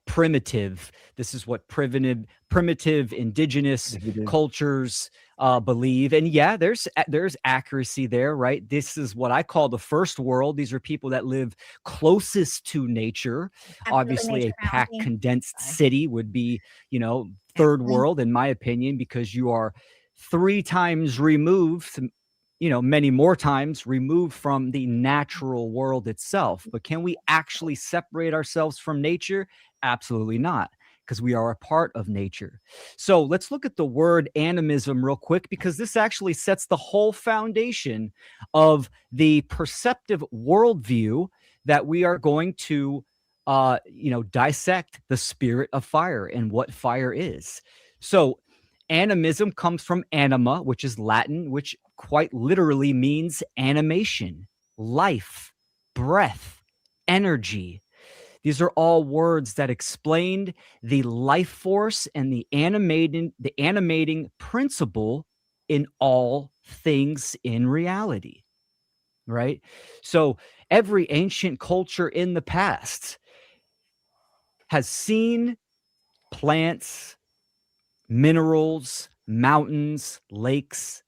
Speaker 7: primitive. This is what primitive indigenous cultures believe. And yeah, there's accuracy there, right? This is what I call the first world. These are people that live closest to nature. Obviously, a packed, condensed city would be, third world, in my opinion, because you are 3 times removed, many more times removed from the natural world itself. But can we actually separate ourselves from nature? Absolutely not, because we are a part of nature. So let's look at the word animism real quick, because this actually sets the whole foundation of the perceptive worldview that we are going to, dissect the spirit of fire and what fire is. So animism comes from anima, which is Latin, which quite literally means animation, life, breath, energy. These are all words that explained the life force and the animating principle in all things in reality, right? So every ancient culture in the past has seen plants, minerals, mountains, lakes,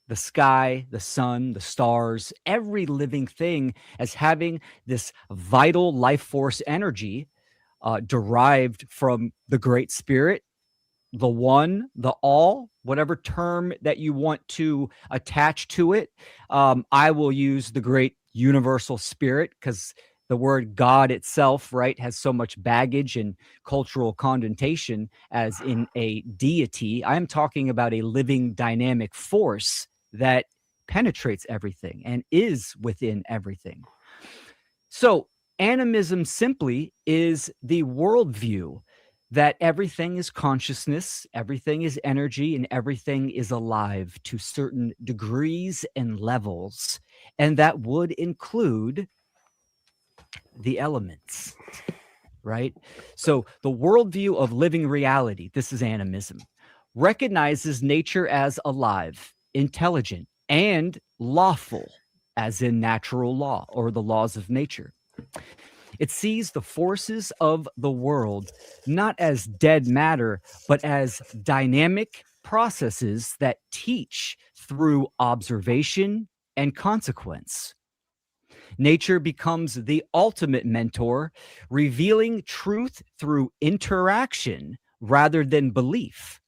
Speaker 7: the sky, the sun, the stars, every living thing as having this vital life force energy derived from the Great Spirit, the One, the All, whatever term that you want to attach to it. I will use the Great Universal Spirit, because the word God itself, right, has so much baggage and cultural connotation as in a deity. I am talking about a living dynamic force that penetrates everything and is within everything. So animism simply is the worldview that everything is consciousness, everything is energy, and everything is alive to certain degrees and levels. And that would include the elements, right? So the worldview of living reality, this is animism, recognizes nature as alive, intelligent, and lawful, as in natural law or the laws of nature. It sees the forces of the world not as dead matter, but as dynamic processes that teach through observation and consequence. Nature becomes the ultimate mentor, revealing truth through interaction rather than belief.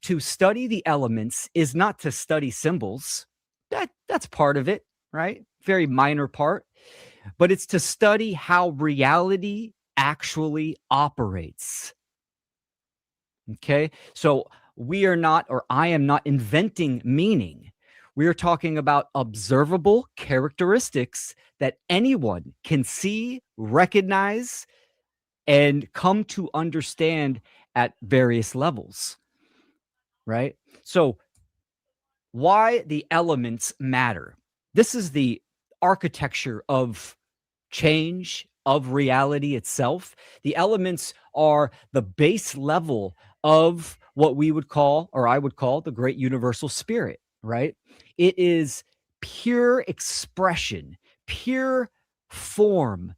Speaker 7: To study the elements is not to study symbols. That's part of it, right? Very minor part. But it's to study how reality actually operates. Okay? So we are not, or I am not inventing meaning. We are talking about observable characteristics that anyone can see, recognize, and come to understand at various levels, right? So why the elements matter. This is the architecture of change, of reality itself. The elements are the base level of what we would call, or I would call, the great universal spirit, right? It is pure expression, pure form,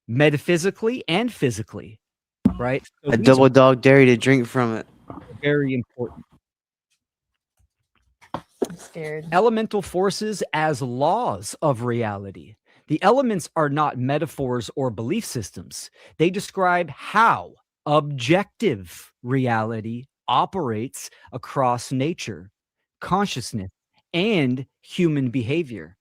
Speaker 7: metaphysically and physically, right? So
Speaker 4: A
Speaker 7: these
Speaker 4: double
Speaker 7: are
Speaker 4: dog dare you to drink from it.
Speaker 7: very important.
Speaker 3: I'm scared.
Speaker 7: Elemental forces as laws of reality. The elements are not metaphors or belief systems. They describe how objective reality operates across nature, consciousness, and human behavior.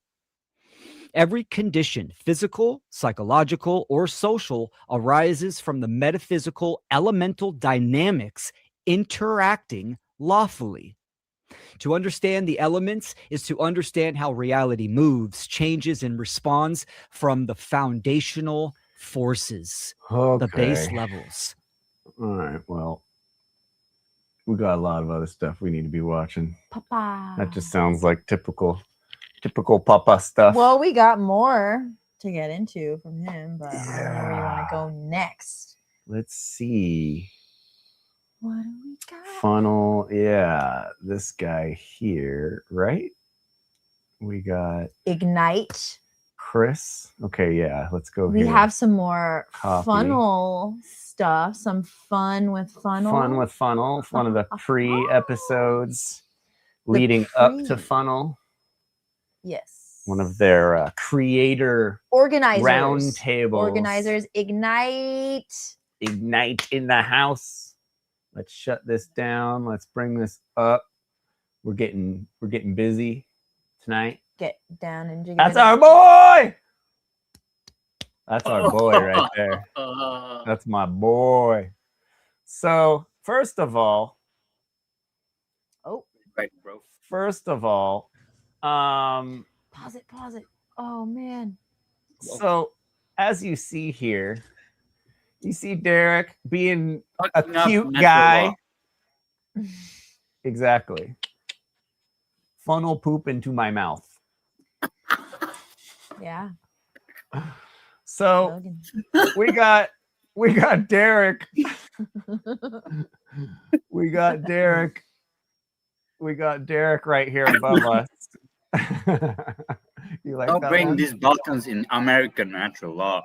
Speaker 7: Every condition, physical, psychological, or social, arises from the metaphysical elemental dynamics interacting lawfully. To understand the elements is to understand how reality moves, changes, and responds from the foundational forces, the base levels.
Speaker 2: All right. Well, we got a lot of other stuff we need to be watching.
Speaker 3: Papa.
Speaker 2: That just sounds like typical Papa stuff.
Speaker 3: Well, we got more to get into from him, but I don't know where you want to go next.
Speaker 2: Let's see.
Speaker 3: What do we got?
Speaker 2: Funnel. Yeah, this guy here, right? We got
Speaker 3: Ignite.
Speaker 2: Chris. Okay, yeah. Let's go
Speaker 3: We
Speaker 2: here.
Speaker 3: have some more
Speaker 2: Copy.
Speaker 3: funnel stuff. Some fun with funnel.
Speaker 2: Fun with Funnel. It's one of the pre-episodes leading up to Funnel.
Speaker 3: Yes.
Speaker 2: One of their creator
Speaker 3: Organizers.
Speaker 2: roundtables.
Speaker 3: Organizers. Ignite.
Speaker 2: Ignite in the house. Let's shut this down. Let's bring this up. We're getting busy tonight.
Speaker 3: Get down and jiggle.
Speaker 2: That's our boy. That's our boy right there. That's my boy. So first of all,
Speaker 12: right, bro.
Speaker 2: First of all,
Speaker 3: Pause it. Oh man.
Speaker 2: So as you see here, you see Derek being a cute guy. Exactly. Funnel poop into my mouth.
Speaker 3: Yeah.
Speaker 2: So we got Derek. We got Derek right here above us. You like
Speaker 12: Don't
Speaker 2: that
Speaker 12: bring
Speaker 2: one?
Speaker 12: these Balkans in American natural law.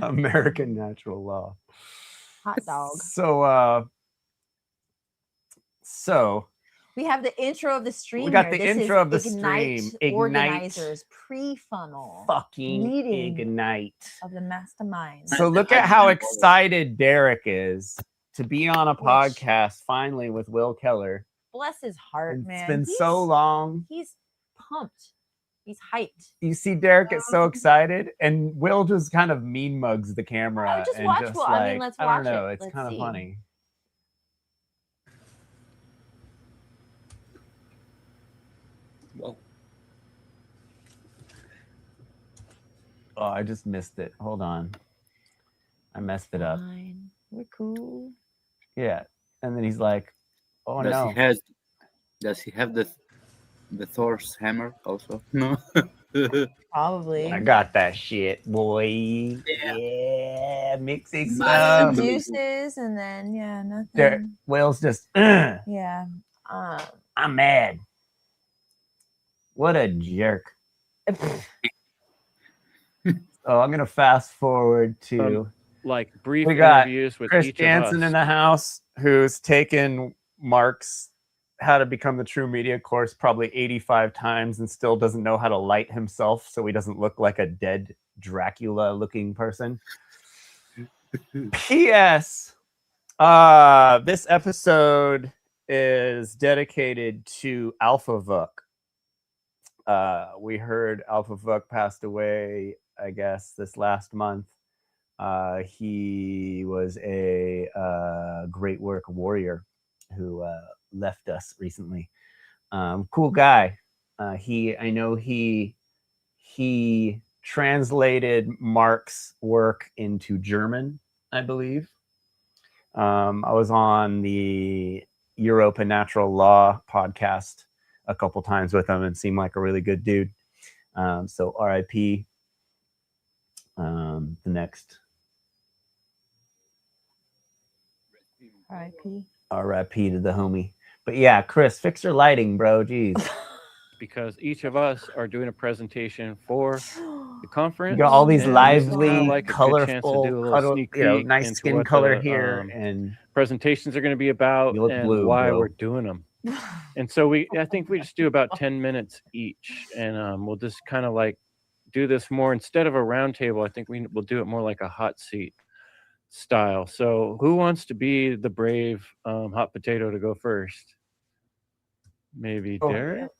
Speaker 2: American natural law.
Speaker 3: Hot dog.
Speaker 2: So
Speaker 3: we have the intro of the stream.
Speaker 2: We got
Speaker 3: here.
Speaker 2: the
Speaker 3: This
Speaker 2: intro
Speaker 3: is
Speaker 2: of the stream. Ignite.
Speaker 3: Organizers pre-funnel.
Speaker 2: Fucking
Speaker 3: meeting
Speaker 2: Ignite.
Speaker 3: Of the masterminds.
Speaker 2: So look at how excited Derek is to be on a podcast finally with Will Keller.
Speaker 3: Bless his heart, man.
Speaker 2: It's been so long.
Speaker 3: He's pumped. He's hyped.
Speaker 2: You see Derek get so excited, and Will just kind of mean mugs the camera.
Speaker 3: just
Speaker 2: and
Speaker 3: watch
Speaker 2: just
Speaker 3: Will.
Speaker 2: like,
Speaker 3: I mean, let's
Speaker 2: I
Speaker 3: watch
Speaker 2: don't know.
Speaker 3: it.
Speaker 2: It's
Speaker 3: Let's
Speaker 2: kind of
Speaker 3: see.
Speaker 2: funny.
Speaker 12: Whoa.
Speaker 2: Oh, I just missed it. Hold on. I messed it up.
Speaker 3: Fine. We're cool.
Speaker 2: Yeah. And then he's like, oh no.
Speaker 12: Does he have the Thor's hammer also? No.
Speaker 3: Probably.
Speaker 2: I got that shit, boy. Yeah, mixing
Speaker 3: Some
Speaker 2: stuff.
Speaker 3: juices and then nothing.
Speaker 2: Will's just
Speaker 3: Yeah.
Speaker 2: I'm mad. What a jerk. So I'm gonna fast forward to
Speaker 13: like brief
Speaker 2: we got
Speaker 13: interviews with
Speaker 2: Chris
Speaker 13: each
Speaker 2: Jansen
Speaker 13: of us.
Speaker 2: in the house, who's taken Mark's How to Become the True Media course probably 85 times and still doesn't know how to light himself so he doesn't look like a dead Dracula looking person. P.S. This episode is dedicated to Alpha Vuk. We heard Alpha Vuk passed away, I guess, this last month. He was a great work warrior who left us recently. Cool guy. I know he translated Mark's work into German, I believe. I was on the Europa Natural Law podcast a couple times with him and seemed like a really good dude. So RIP. The next.
Speaker 3: R.I.P.
Speaker 2: RIP to the homie. But yeah, Chris, fix your lighting, bro. Jeez.
Speaker 13: Because each of us are doing a presentation for the conference.
Speaker 2: You got all these
Speaker 13: and this is
Speaker 2: lively,
Speaker 13: kinda like a good chance to
Speaker 2: colorful,
Speaker 13: do a little
Speaker 2: cuddle,
Speaker 13: sneak
Speaker 2: you know,
Speaker 13: peek
Speaker 2: nice
Speaker 13: into
Speaker 2: skin
Speaker 13: what
Speaker 2: color
Speaker 13: the,
Speaker 2: here, and
Speaker 13: presentations are going to be about
Speaker 2: you look
Speaker 13: and
Speaker 2: blue,
Speaker 13: why
Speaker 2: bro.
Speaker 13: we're doing them. And so I think we just do about 10 minutes each, and we'll just kind of like do this more instead of a round table. I think we'll do it more like a hot seat style. So who wants to be the brave hot potato to go first? Maybe Derek.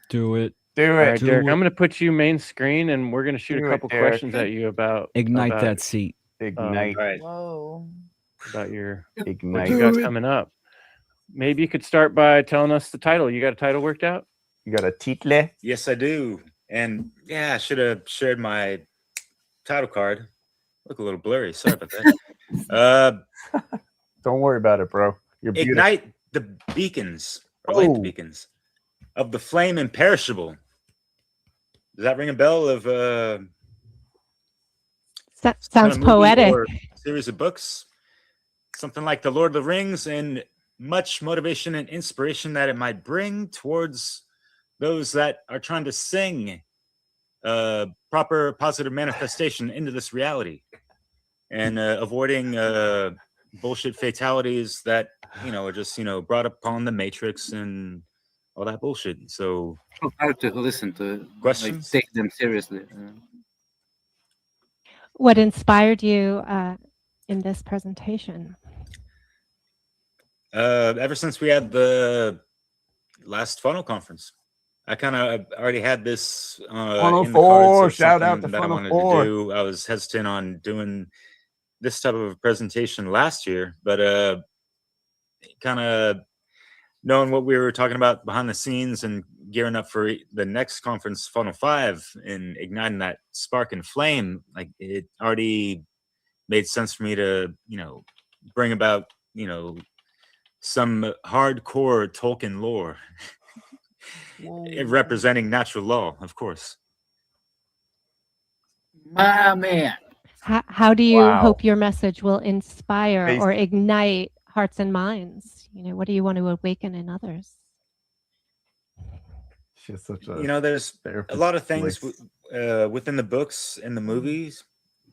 Speaker 7: Do it.
Speaker 2: Do
Speaker 13: All
Speaker 2: it.
Speaker 13: right, Derek, I'm going to put you main screen, and we're going to shoot
Speaker 2: Do
Speaker 13: a
Speaker 2: it,
Speaker 13: couple
Speaker 2: Derek.
Speaker 13: questions at you about
Speaker 7: Ignite that seat.
Speaker 2: Ignite.
Speaker 3: Whoa.
Speaker 13: About your what
Speaker 2: Ignite.
Speaker 13: you got coming up. Maybe you could start by telling us the title. You got a title worked out?
Speaker 2: You got a title?
Speaker 14: Yes, I do. And yeah, I should have shared my title card. Look a little blurry. Sorry about that.
Speaker 2: Don't worry about it, bro. You're beautiful.
Speaker 14: Ignite the beacons, or light the beacons of the flame imperishable. Does that ring a bell? Of
Speaker 15: sounds poetic.
Speaker 14: Or series of books, something like The Lord of the Rings, and much motivation and inspiration that it might bring towards those that are trying to sing proper positive manifestation into this reality, and avoiding bullshit fatalities that are just brought upon the Matrix and all that bullshit. So
Speaker 12: hard to listen to,
Speaker 14: questions,
Speaker 12: like, take them seriously.
Speaker 15: What inspired you in this presentation?
Speaker 14: Ever since we had the last funnel conference, I kind of already had this
Speaker 2: Funnel
Speaker 14: in the cards.
Speaker 2: Shout out to
Speaker 14: that I
Speaker 2: Funnel
Speaker 14: wanted
Speaker 2: 4.
Speaker 14: to do. I was hesitant on doing this type of a presentation last year, but kind of knowing what we were talking about behind the scenes and gearing up for the next conference, Funnel 5, and igniting that spark and flame, like it already made sense for me to bring about some hardcore Tolkien lore. Representing natural law, of course.
Speaker 12: My man.
Speaker 15: How do you
Speaker 2: Wow.
Speaker 15: hope your message will inspire
Speaker 2: Based-
Speaker 15: or ignite hearts and minds? What do you want to awaken in others?
Speaker 2: She's such a
Speaker 14: There's a lot of things within the books and the movies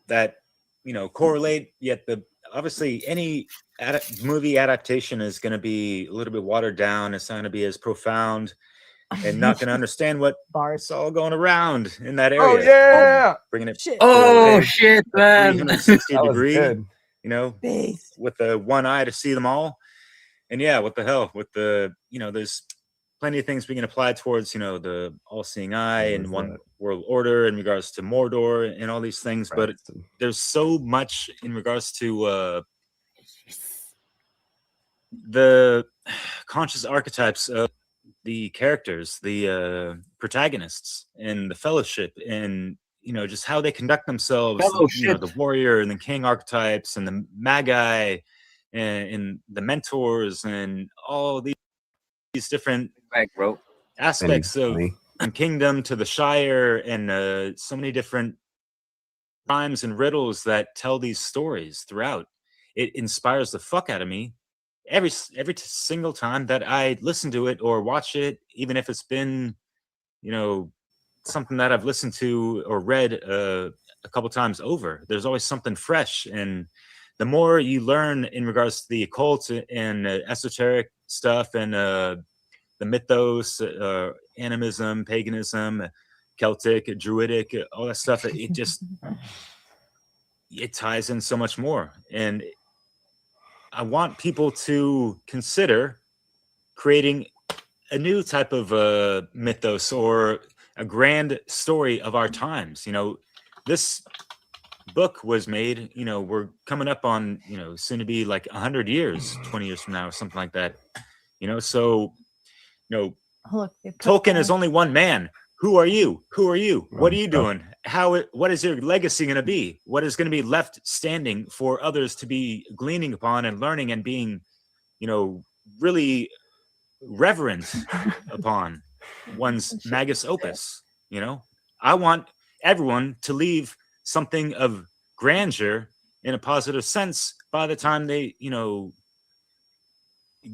Speaker 14: that correlate, yet obviously any movie adaptation is going to be a little bit watered down. It's not going to be as profound and not going to understand what's all going around in that area.
Speaker 2: Oh yeah,
Speaker 14: bringing it.
Speaker 12: Shit, man.
Speaker 14: 360
Speaker 2: That was
Speaker 14: degree,
Speaker 2: good.
Speaker 14: with the one eye to see them all. And yeah, what the hell with the, there's plenty of things we can apply towards, the all-seeing eye and one world order in regards to Mordor and all these things. But there's so much in regards to the conscious archetypes of the characters, the protagonists, and the fellowship, and just how they conduct themselves. The warrior and the king archetypes, and the magi, and the mentors, and all these different aspects of from kingdom to the Shire, and so many different rhymes and riddles that tell these stories throughout. It inspires the fuck out of me every single time that I listen to it or watch it, even if it's been something that I've listened to or read a couple times over. There's always something fresh, and the more you learn in regards to the occult and esoteric stuff, and the mythos, animism, paganism, Celtic, Druidic, all that stuff, it just it ties in so much more. And I want people to consider creating a new type of mythos or a grand story of our times. This book was made, we're coming up on, soon to be like 100 years, 20 years from now or something like that. So, Tolkien is only one man. Who are you? Who are you? What are you doing? What is your legacy going to be? What is going to be left standing for others to be gleaning upon and learning and being, really reverent upon one's magus opus? You know, I want everyone to leave something of grandeur in a positive sense by the time they, you know,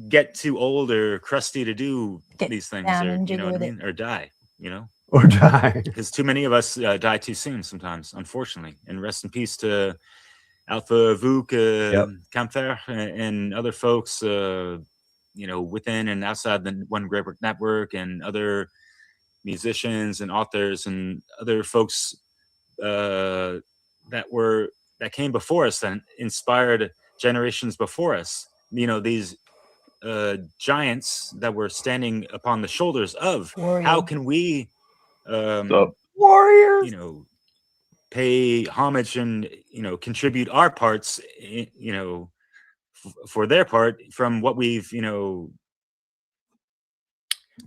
Speaker 14: get too old or crusty to do these things,
Speaker 3: down
Speaker 14: or
Speaker 3: and
Speaker 14: you know
Speaker 3: jiggle
Speaker 14: what I
Speaker 3: with
Speaker 14: mean, or die. You know,
Speaker 2: Or die.
Speaker 14: because too many of us die too soon sometimes, unfortunately. And rest in peace to Alpha Vuk, Kampfer, and other folks, you know, within and outside the One Great Network, and other musicians and authors and other folks that came before us and inspired generations before us. You know, these giants that were standing upon the shoulders of how can we
Speaker 2: warriors,
Speaker 14: you know, pay homage and, you know, contribute our parts, you know, for their part from what we've, you know,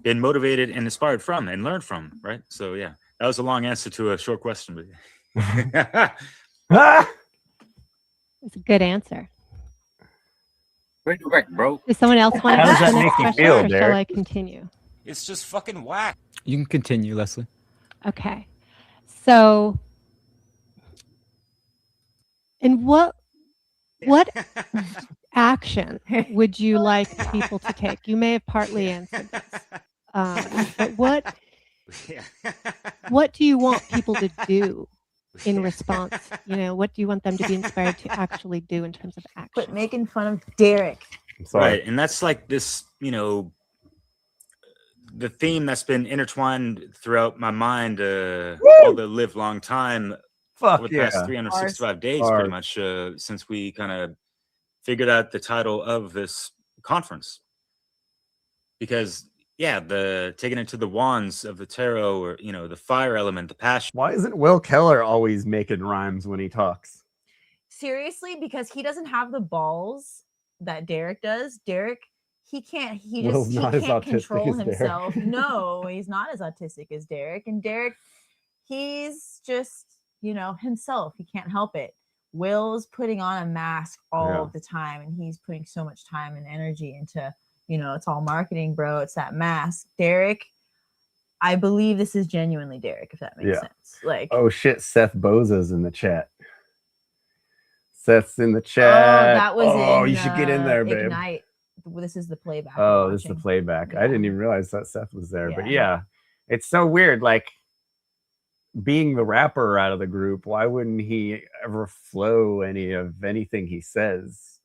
Speaker 14: been motivated and inspired from and learned from, right? So yeah, that was a long answer to a short question, but
Speaker 15: It's a good answer.
Speaker 12: Where to wreck, bro?
Speaker 15: Does someone else want to
Speaker 2: How does
Speaker 15: ask
Speaker 2: that
Speaker 15: the
Speaker 2: make
Speaker 15: next
Speaker 2: you
Speaker 15: question,
Speaker 2: feel,
Speaker 15: or shall
Speaker 2: Derek?
Speaker 15: I continue?
Speaker 14: It's just fucking whack.
Speaker 7: You can continue, Leslie.
Speaker 15: Okay. So, and what action would you like people to take? You may have partly answered this, but what do you want people to do in response? You know, what do you want them to be inspired to actually do in terms of action?
Speaker 3: Quit making fun of Derek.
Speaker 14: Right, and that's like this, you know, the theme that's been intertwined throughout my mind all the live long time over the past 365 days, pretty much, since we kind of figured out the title of this conference. Because yeah, the taking it to the wands of the tarot, or you know, the fire element, the passion.
Speaker 2: Why isn't Will Keller always making rhymes when he talks?
Speaker 3: Seriously, because he doesn't have the balls that Derek does. Derek, he can't. He
Speaker 2: Will's
Speaker 3: just he
Speaker 2: not as
Speaker 3: can't
Speaker 2: autistic
Speaker 3: control
Speaker 2: as Derek.
Speaker 3: himself. No, he's not as autistic as Derek. And Derek, he's just, you know, himself. He can't help it. Will's putting on a mask all the time, and he's putting so much time and energy into, you know, it's all marketing, bro. It's that mask. Derek, I believe this is genuinely Derek, if that makes sense. Like,
Speaker 2: oh shit, Seth Boza's in the chat. Seth's in the
Speaker 3: oh,
Speaker 2: chat.
Speaker 3: that was
Speaker 2: oh,
Speaker 3: in,
Speaker 2: you should get in there, babe.
Speaker 3: Ignite. This is the playback.
Speaker 2: Oh,
Speaker 3: we're
Speaker 2: this is the
Speaker 3: watching.
Speaker 2: playback. I didn't even realize that Seth was there. But
Speaker 3: Yeah.
Speaker 2: yeah, it's so weird. Like, being the rapper out of the group, why wouldn't he ever flow any of anything he says?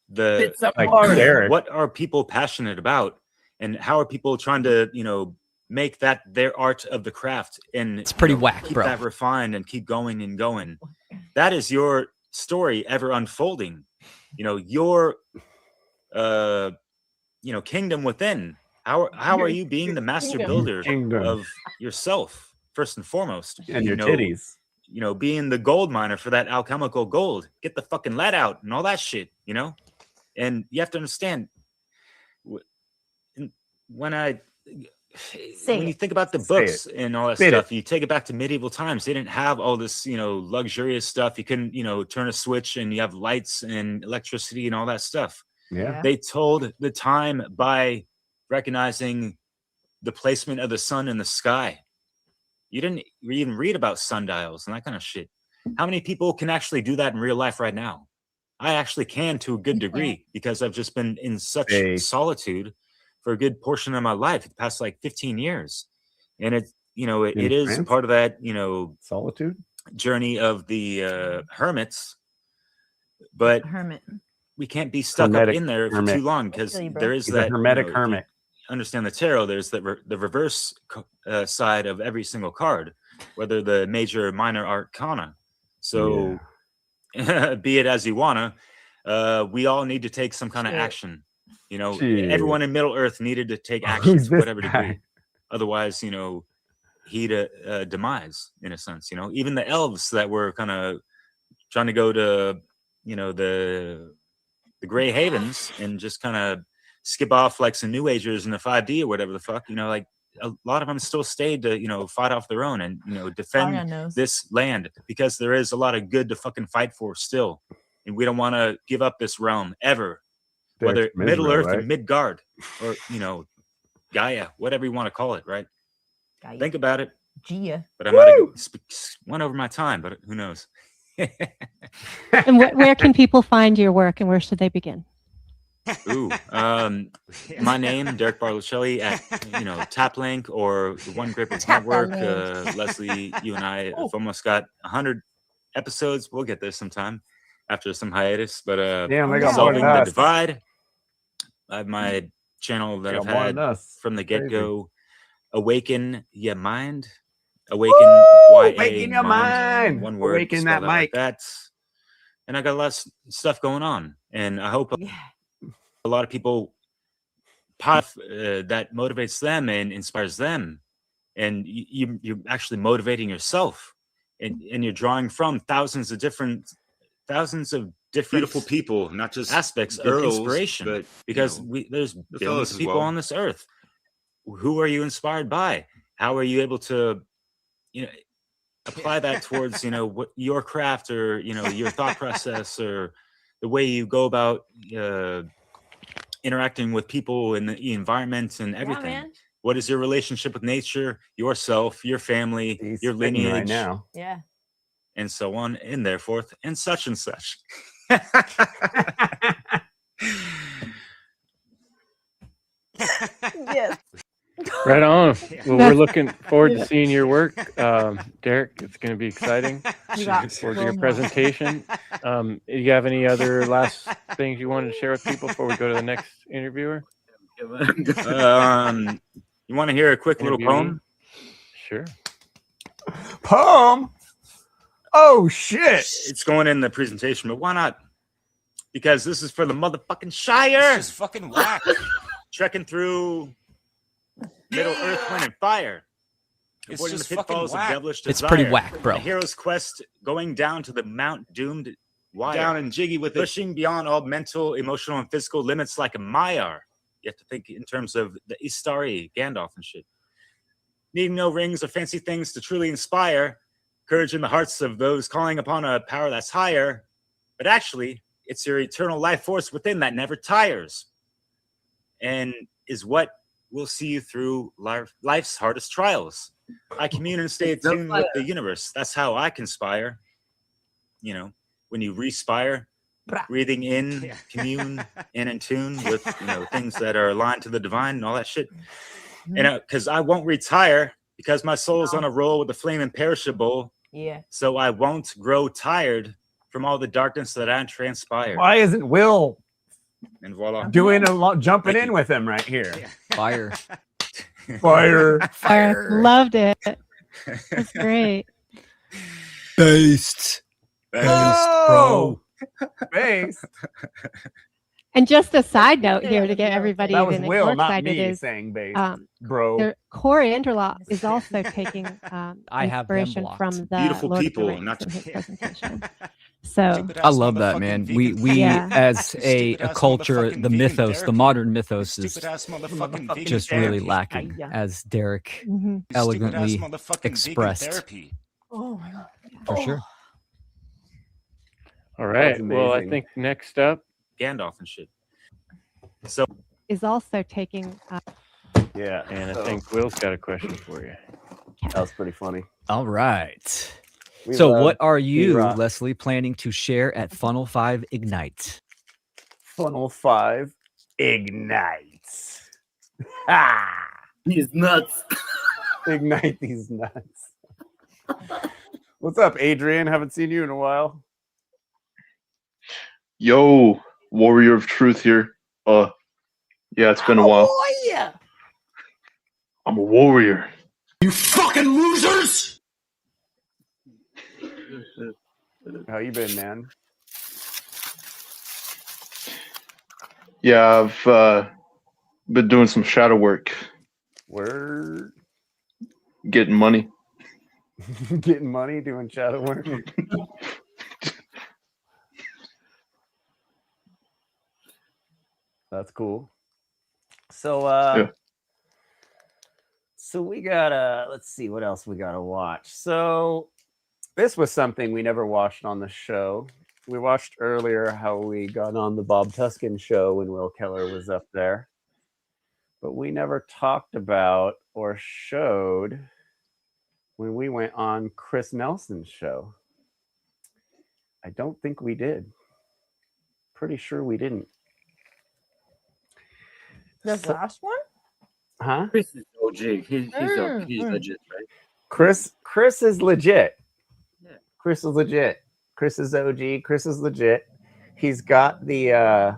Speaker 14: The
Speaker 2: like Derek.
Speaker 14: What are people passionate about, and how are people trying to, you know, make that their art of the craft, and
Speaker 7: it's pretty whack,
Speaker 14: keep
Speaker 7: bro.
Speaker 14: that refined and keep going and going. That is your story ever unfolding. You know, your you know, kingdom within. How are you being the master builder of yourself first and foremost,
Speaker 2: and your
Speaker 14: know,
Speaker 2: titties?
Speaker 14: You know, being the gold miner for that alchemical gold. Get the fucking lead out and all that shit. You know, and you have to understand when you think about the books and all that stuff, you take it back to medieval times. They didn't have all this, you know, luxurious stuff. You couldn't, you know, turn a switch and you have lights and electricity and all that stuff.
Speaker 2: Yeah.
Speaker 14: They told the time by recognizing the placement of the sun in the sky. You didn't even read about sundials and that kind of shit. How many people can actually do that in real life right now? I actually can, to a good degree, because I've just been in such solitude for a good portion of my life, the past like 15 years. And it, you know, it is part of that, you know,
Speaker 2: solitude
Speaker 14: journey of the hermits. But we can't be stuck up in there for too long, because there is that
Speaker 2: hermetic
Speaker 14: you know,
Speaker 2: hermit.
Speaker 14: Understand the tarot, there's the reverse side of every single card, whether the major or minor arcana. So be it as you wanna, we all need to take some kind of action. You know, everyone in Middle Earth needed to take action to whatever degree. Otherwise, you know, he'd demise in a sense. You know, even the elves that were kind of trying to go to, you know, the Grey Havens and just kind of skip off like some New Agers in the 5D or whatever the fuck. You know, like a lot of them still stayed to, you know, fight off their own and, you know, defend this land, because there is a lot of good to fucking fight for still. And we don't want to give up this realm ever. Whether Middle Earth or Midgard or, you know, Gaia, whatever you want to call it, right? Think about it.
Speaker 3: Gia.
Speaker 14: But I might have went over my time, but who knows?
Speaker 15: And where can people find your work, and where should they begin?
Speaker 14: Ooh, my name, Derek Barlucelli, at TapLink or the One Grippers Network. Leslie, you and I have almost got 100 episodes. We'll get there sometime after some hiatus. But Solving the Divide. I have my channel that I've had from the get-go. Awaken Your Mind. Awaken your mind. One word. Awaken that mic. That's, and I got a lot of stuff going on, and I hope a lot of people that motivates them and inspires them, and you're actually motivating yourself, and you're drawing from thousands of different beautiful people, not just aspects of inspiration, but because there's billions of people on this earth. Who are you inspired by? How are you able to apply that towards what your craft, or your thought process, or the way you go about interacting with people in the environment and everything? What is your relationship with nature, yourself, your family, your lineage right now, and so on and therefore, and such and such.
Speaker 3: Yes.
Speaker 13: Right on. Well, we're looking forward to seeing your work, Derek. It's going to be exciting. Looking forward to your presentation. You have any other last things you wanted to share with people before we go to the next interviewer?
Speaker 14: You want to hear a quick little poem?
Speaker 13: Sure.
Speaker 2: Poem? Oh shit!
Speaker 14: It's going in the presentation, but why not? Because this is for the motherfucking Shire.
Speaker 16: This is fucking whack.
Speaker 14: Trekking through Middle Earth, Wind, and Fire.
Speaker 16: It's
Speaker 14: Avoiding
Speaker 16: just
Speaker 14: the pitfalls
Speaker 16: fucking
Speaker 14: of
Speaker 16: whack.
Speaker 14: devilish desire.
Speaker 7: It's pretty whack, bro.
Speaker 14: A hero's quest going down to the Mount Doomed wire. Down and jiggy with pushing beyond all mental, emotional, and physical limits like a Maiar. You have to think in terms of the Istari, Gandalf and shit. Needing no rings or fancy things to truly inspire courage in the hearts of those calling upon a power that's higher. But actually, it's your eternal life force within that never tires. And is what will see you through life's hardest trials. I commune and stay attuned with the universe. That's how I conspire. When you respire, breathing in, commune, and in tune with things that are aligned to the divine and all that shit. And because I won't retire, because my soul's on a roll with the flame imperishable.
Speaker 3: Yeah.
Speaker 14: So I won't grow tired from all the darkness that I transpire.
Speaker 2: Why isn't Will
Speaker 14: and voila
Speaker 2: doing a lot, jumping in with him right here?
Speaker 7: Fire.
Speaker 15: Fire. Loved it. That's great.
Speaker 7: Based,
Speaker 2: bro. Based.
Speaker 15: And just a side note here to get everybody
Speaker 2: That was
Speaker 15: even
Speaker 2: Will,
Speaker 15: more
Speaker 2: not
Speaker 15: excited
Speaker 2: me,
Speaker 15: is
Speaker 2: saying based, bro.
Speaker 15: Corey Interlaw is also taking
Speaker 7: I have them
Speaker 15: inspiration
Speaker 7: blocked.
Speaker 15: from the
Speaker 14: Beautiful
Speaker 15: Lord
Speaker 14: people,
Speaker 15: of the Rings
Speaker 14: not
Speaker 15: in
Speaker 14: just
Speaker 15: his presentation. So
Speaker 7: I love that, man. We as a culture, the mythos, the modern mythos is just really lacking, as Derek elegantly expressed.
Speaker 3: Oh my god.
Speaker 7: For sure.
Speaker 13: All right.
Speaker 2: That's
Speaker 13: Well, I
Speaker 2: amazing.
Speaker 13: think next up,
Speaker 14: Gandalf and shit. So
Speaker 15: is also taking
Speaker 2: Yeah.
Speaker 13: and I think Will's got a question for you.
Speaker 2: That was pretty funny.
Speaker 7: All right.
Speaker 2: We
Speaker 7: So
Speaker 2: love
Speaker 7: what are you,
Speaker 2: B-Rock.
Speaker 7: Leslie, planning to share at Funnel 5 Ignite?
Speaker 2: Funnel 5 ignites. Ah!
Speaker 12: He's nuts.
Speaker 2: Ignite these nuts. What's up, Adrian? Haven't seen you in a while.
Speaker 17: Yo, Warrior of Truth here. Yeah, it's been a while.
Speaker 3: yeah.
Speaker 17: I'm a warrior.
Speaker 16: You fucking losers!
Speaker 2: How you been, man?
Speaker 17: Yeah, I've been doing some shadow work,
Speaker 2: Word.
Speaker 17: getting money.
Speaker 2: Getting money, doing shadow work. That's cool. So
Speaker 17: Yeah.
Speaker 2: so we gotta, let's see what else we gotta watch. So this was something we never watched on the show. We watched earlier how we got on the Bob Tuskin show when Will Keller was up there. but we never talked about or showed when we went on Chris Nelson's show. I don't think we did. Pretty sure we didn't.
Speaker 3: This last one?
Speaker 2: Huh?
Speaker 12: Chris is OG. He's legit, right?
Speaker 2: Chris is legit.
Speaker 12: Yeah.
Speaker 2: Chris is legit. Chris is OG. Chris is legit. He's got the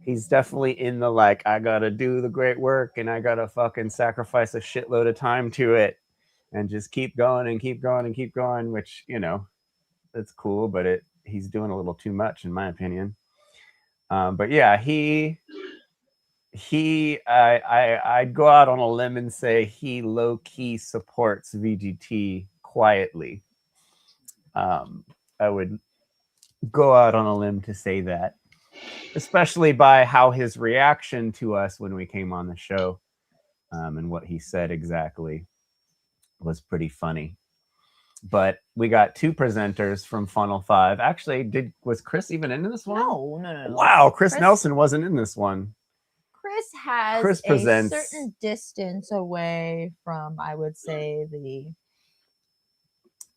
Speaker 2: he's definitely in the like, I gotta do the great work and I gotta fucking sacrifice a shitload of time to it and just keep going and keep going and keep going, which, you know, that's cool, but he's doing a little too much in my opinion. But yeah, I'd go out on a limb and say he low-key supports VGT quietly. I would go out on a limb to say that, especially by how his reaction to us when we came on the show and what he said exactly was pretty funny. But we got two presenters from Funnel 5. Actually, was Chris even in this one?
Speaker 3: No.
Speaker 2: Wow, Chris Nelson wasn't in this one.
Speaker 3: Chris has
Speaker 2: Chris
Speaker 3: a
Speaker 2: presents-
Speaker 3: certain distance away from, I would say, the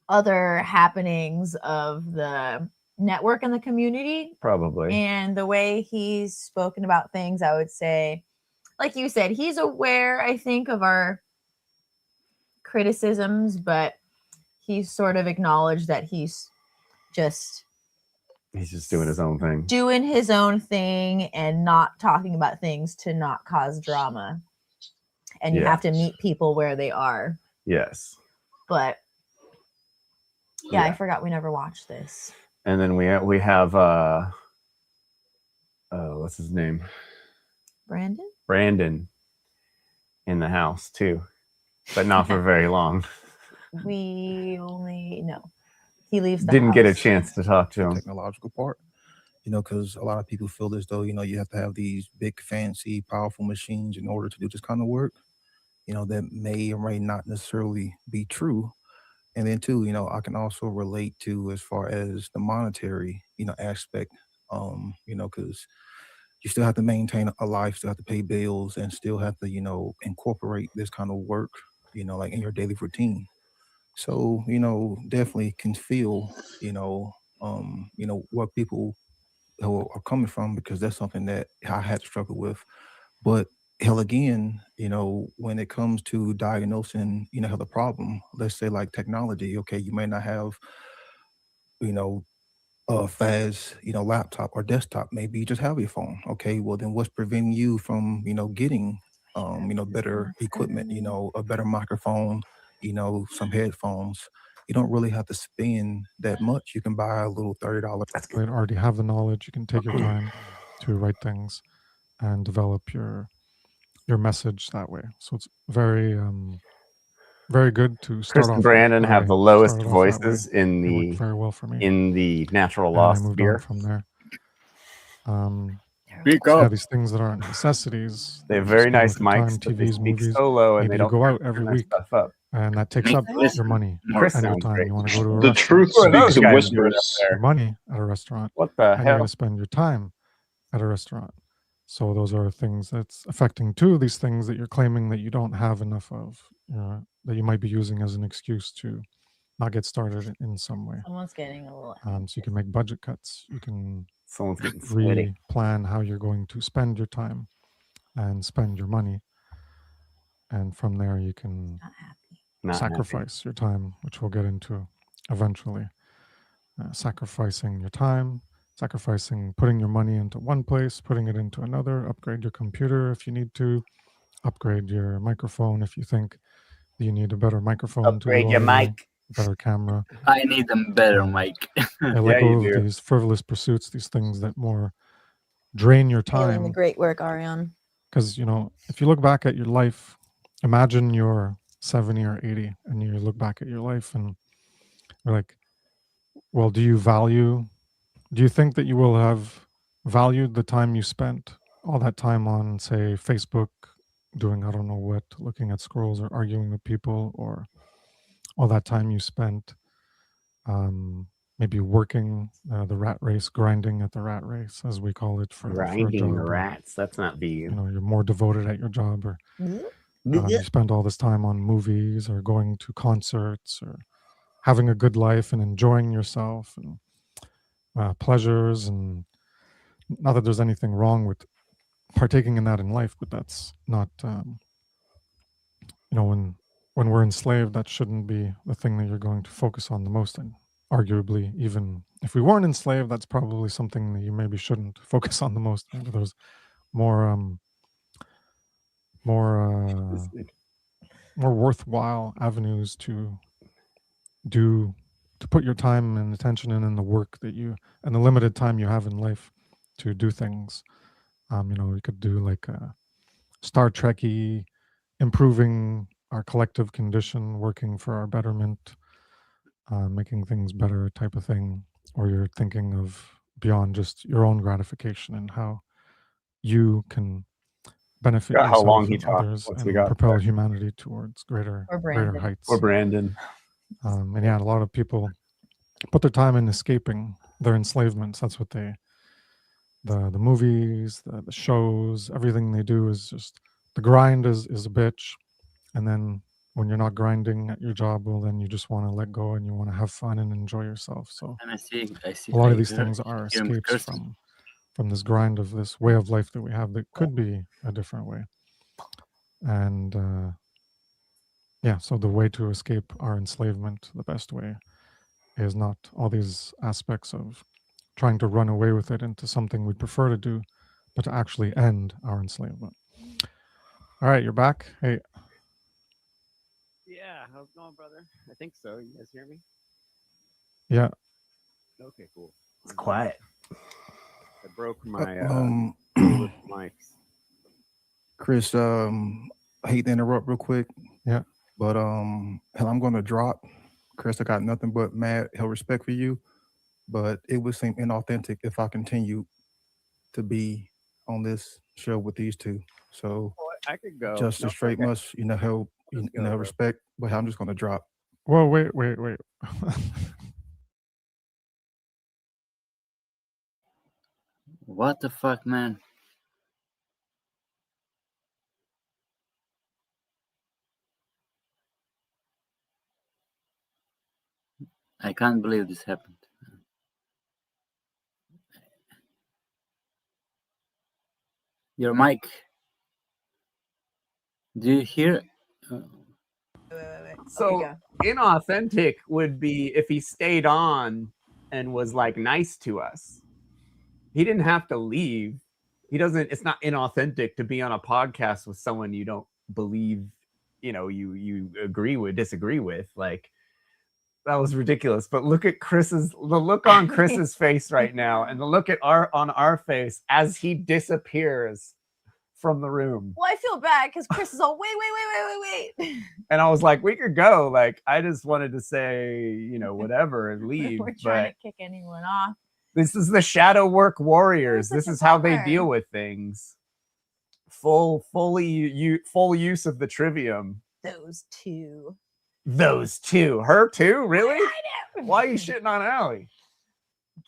Speaker 3: other happenings of the network and the community.
Speaker 2: Probably.
Speaker 3: And the way he's spoken about things, I would say, like you said, he's aware, I think, of our criticisms, but he's sort of acknowledged that he's just
Speaker 2: doing his own thing.
Speaker 3: Doing his own thing and not talking about things to not cause drama. And you
Speaker 2: Yeah.
Speaker 3: have to meet people where they are.
Speaker 2: Yes.
Speaker 3: But yeah,
Speaker 2: Yeah.
Speaker 3: I forgot we never watched this.
Speaker 2: And then we have what's his name? Brandon in the house too, but not for very long.
Speaker 3: We only he leaves the
Speaker 2: Didn't get a
Speaker 3: house.
Speaker 2: chance to talk to him.
Speaker 18: Technological part, because a lot of people feel as though you have to have these big, fancy, powerful machines in order to do this kind of work. That may or may not necessarily be true. And then too, I can also relate to as far as the monetary, aspect, because you still have to maintain a life, still have to pay bills, and still have to, incorporate this kind of work, like in your daily routine. So, definitely can feel, what people who are coming from, because that's something that I had to struggle with. But hell again, when it comes to diagnosing, the problem, let's say like technology, okay, you may not have, a fast, laptop or desktop, maybe you just have your phone. Okay, well then what's preventing you from, getting, better equipment, a better microphone, some headphones. You don't really have to spend that much. You can buy a little $30.
Speaker 19: You already have the knowledge. You can take your time to write things and develop your message that way. So it's very very good to start
Speaker 2: Chris
Speaker 19: off.
Speaker 2: and Brandon have the lowest voices in
Speaker 19: It
Speaker 2: the
Speaker 19: worked very well for me.
Speaker 2: in the natural
Speaker 19: And
Speaker 2: law
Speaker 19: I moved
Speaker 2: sphere.
Speaker 19: on from there.
Speaker 2: Speak
Speaker 19: so yeah,
Speaker 2: up.
Speaker 19: these things that aren't necessities.
Speaker 2: They have
Speaker 19: just
Speaker 2: very
Speaker 19: go
Speaker 2: nice
Speaker 19: with your
Speaker 2: mics, but they
Speaker 19: TVs,
Speaker 2: speak
Speaker 19: movies.
Speaker 2: solo and
Speaker 19: Maybe
Speaker 2: they
Speaker 19: you
Speaker 2: don't
Speaker 19: go out
Speaker 2: turn
Speaker 19: every
Speaker 2: their
Speaker 19: week,
Speaker 2: stuff up.
Speaker 19: and that takes up your money
Speaker 2: Chris
Speaker 19: and your
Speaker 2: sounds
Speaker 19: time.
Speaker 2: great.
Speaker 19: You want to go to a
Speaker 17: The
Speaker 19: restaurant.
Speaker 17: truth
Speaker 2: Who are those
Speaker 17: speaks in
Speaker 2: guys doing up
Speaker 17: whispers.
Speaker 2: there?
Speaker 19: Your money at a restaurant.
Speaker 2: What the
Speaker 19: and you're
Speaker 2: hell?
Speaker 19: going to spend your time at a restaurant. So those are things that's affecting too. These things that you're claiming that you don't have enough of, that you might be using as an excuse to not get started in some way.
Speaker 3: Someone's getting a little.
Speaker 19: So you can make budget cuts. You can
Speaker 2: Someone's getting sweaty.
Speaker 19: plan how you're going to spend your time and spend your money. And from there, you can
Speaker 2: Not happy.
Speaker 19: sacrifice your time, which we'll get into eventually. Sacrificing your time, sacrificing putting your money into one place, putting it into another, upgrade your computer if you need to, upgrade your microphone if you think that you need a better microphone
Speaker 2: Upgrade
Speaker 19: to do
Speaker 2: your
Speaker 19: audio,
Speaker 2: mic.
Speaker 19: better camera.
Speaker 12: I need a better mic.
Speaker 19: I let
Speaker 2: Yeah,
Speaker 19: go
Speaker 2: you
Speaker 19: of
Speaker 2: do.
Speaker 19: these frivolous pursuits, these things that more drain your
Speaker 3: Failing the
Speaker 19: time.
Speaker 3: great work, Ariane.
Speaker 19: Because, if you look back at your life, imagine you're 70 or 80 and you look back at your life and you're like, well, do you think that you will have valued the time you spent, all that time on, say, Facebook, doing I don't know what, looking at scrolls or arguing with people, or all that time you spent maybe working the rat race, grinding at the rat race, as we call it, for a
Speaker 2: Grinding
Speaker 19: job.
Speaker 2: the
Speaker 19: or,
Speaker 2: rats. That's not be
Speaker 19: you know, you're more devoted at your job, or
Speaker 2: you.
Speaker 19: you spend all this time on movies or going to concerts or having a good life and enjoying yourself and pleasures. And not that there's anything wrong with partaking in that in life, but that's not, you know, when we're enslaved, that shouldn't be the thing that you're going to focus on the most. And arguably, even if we weren't enslaved, that's probably something that you maybe shouldn't focus on the most. Maybe there's more more worthwhile avenues to put your time and attention in the work that you, and the limited time you have in life to do things. You know, we could do like a Star Trek-y, improving our collective condition, working for our betterment, making things better type of thing. Or you're thinking of beyond just your own gratification and how you can benefit
Speaker 2: Forgot how
Speaker 19: yourself
Speaker 2: long he
Speaker 19: and
Speaker 2: talked
Speaker 19: others
Speaker 2: once
Speaker 19: and
Speaker 2: we got
Speaker 19: propel
Speaker 2: there.
Speaker 19: humanity towards greater heights.
Speaker 2: Or Brandon.
Speaker 19: And yeah, a lot of people put their time in escaping their enslavements. That's what the movies, the shows, everything they do is just, the grind is a bitch. And then when you're not grinding at your job, well, then you just want to let go and you want to have fun and enjoy yourself. So
Speaker 12: And I see.
Speaker 19: a lot of these things are escapes from this grind of this way of life that we have that could be a different way. And yeah, so the way to escape our enslavement, the best way, is not all these aspects of trying to run away with it into something we'd prefer to do, but to actually end our enslavement. All right, you're back. Hey.
Speaker 20: Yeah, how's it going, brother? I think so. You guys hear me?
Speaker 19: Yeah.
Speaker 20: Okay, cool.
Speaker 2: It's quiet.
Speaker 20: I broke my mics.
Speaker 18: Chris, I hate to interrupt real quick.
Speaker 19: Yeah.
Speaker 18: But hell, I'm gonna drop. Chris, I got nothing but mad hell respect for you. But it would seem inauthentic if I continue to be on this show with these two. So
Speaker 20: I could go.
Speaker 18: Just
Speaker 20: No,
Speaker 18: a straight
Speaker 20: okay.
Speaker 18: must, you know, hell, you know,
Speaker 20: bro.
Speaker 18: respect. But I'm just gonna drop.
Speaker 19: Whoa, wait.
Speaker 12: What the fuck, man? I can't believe this happened. Your mic. Do you hear?
Speaker 2: So inauthentic would be if he stayed on and was like nice to us. He didn't have to leave. He doesn't, it's not inauthentic to be on a podcast with someone you don't believe, you know, you disagree with. Like, that was ridiculous. But look at the look on Chris's face right now, and the look on our face as he disappears from the room.
Speaker 3: Well, I feel bad because Chris is all wait.
Speaker 2: And I was like, we could go. Like, I just wanted to say, you know, whatever and leave.
Speaker 3: We're trying
Speaker 2: but
Speaker 3: to kick anyone off.
Speaker 2: this is the shadow work warriors. This is how they deal with things. Full use of the trivium.
Speaker 3: Those two.
Speaker 2: Her too? Really? Why are you shitting on Allie?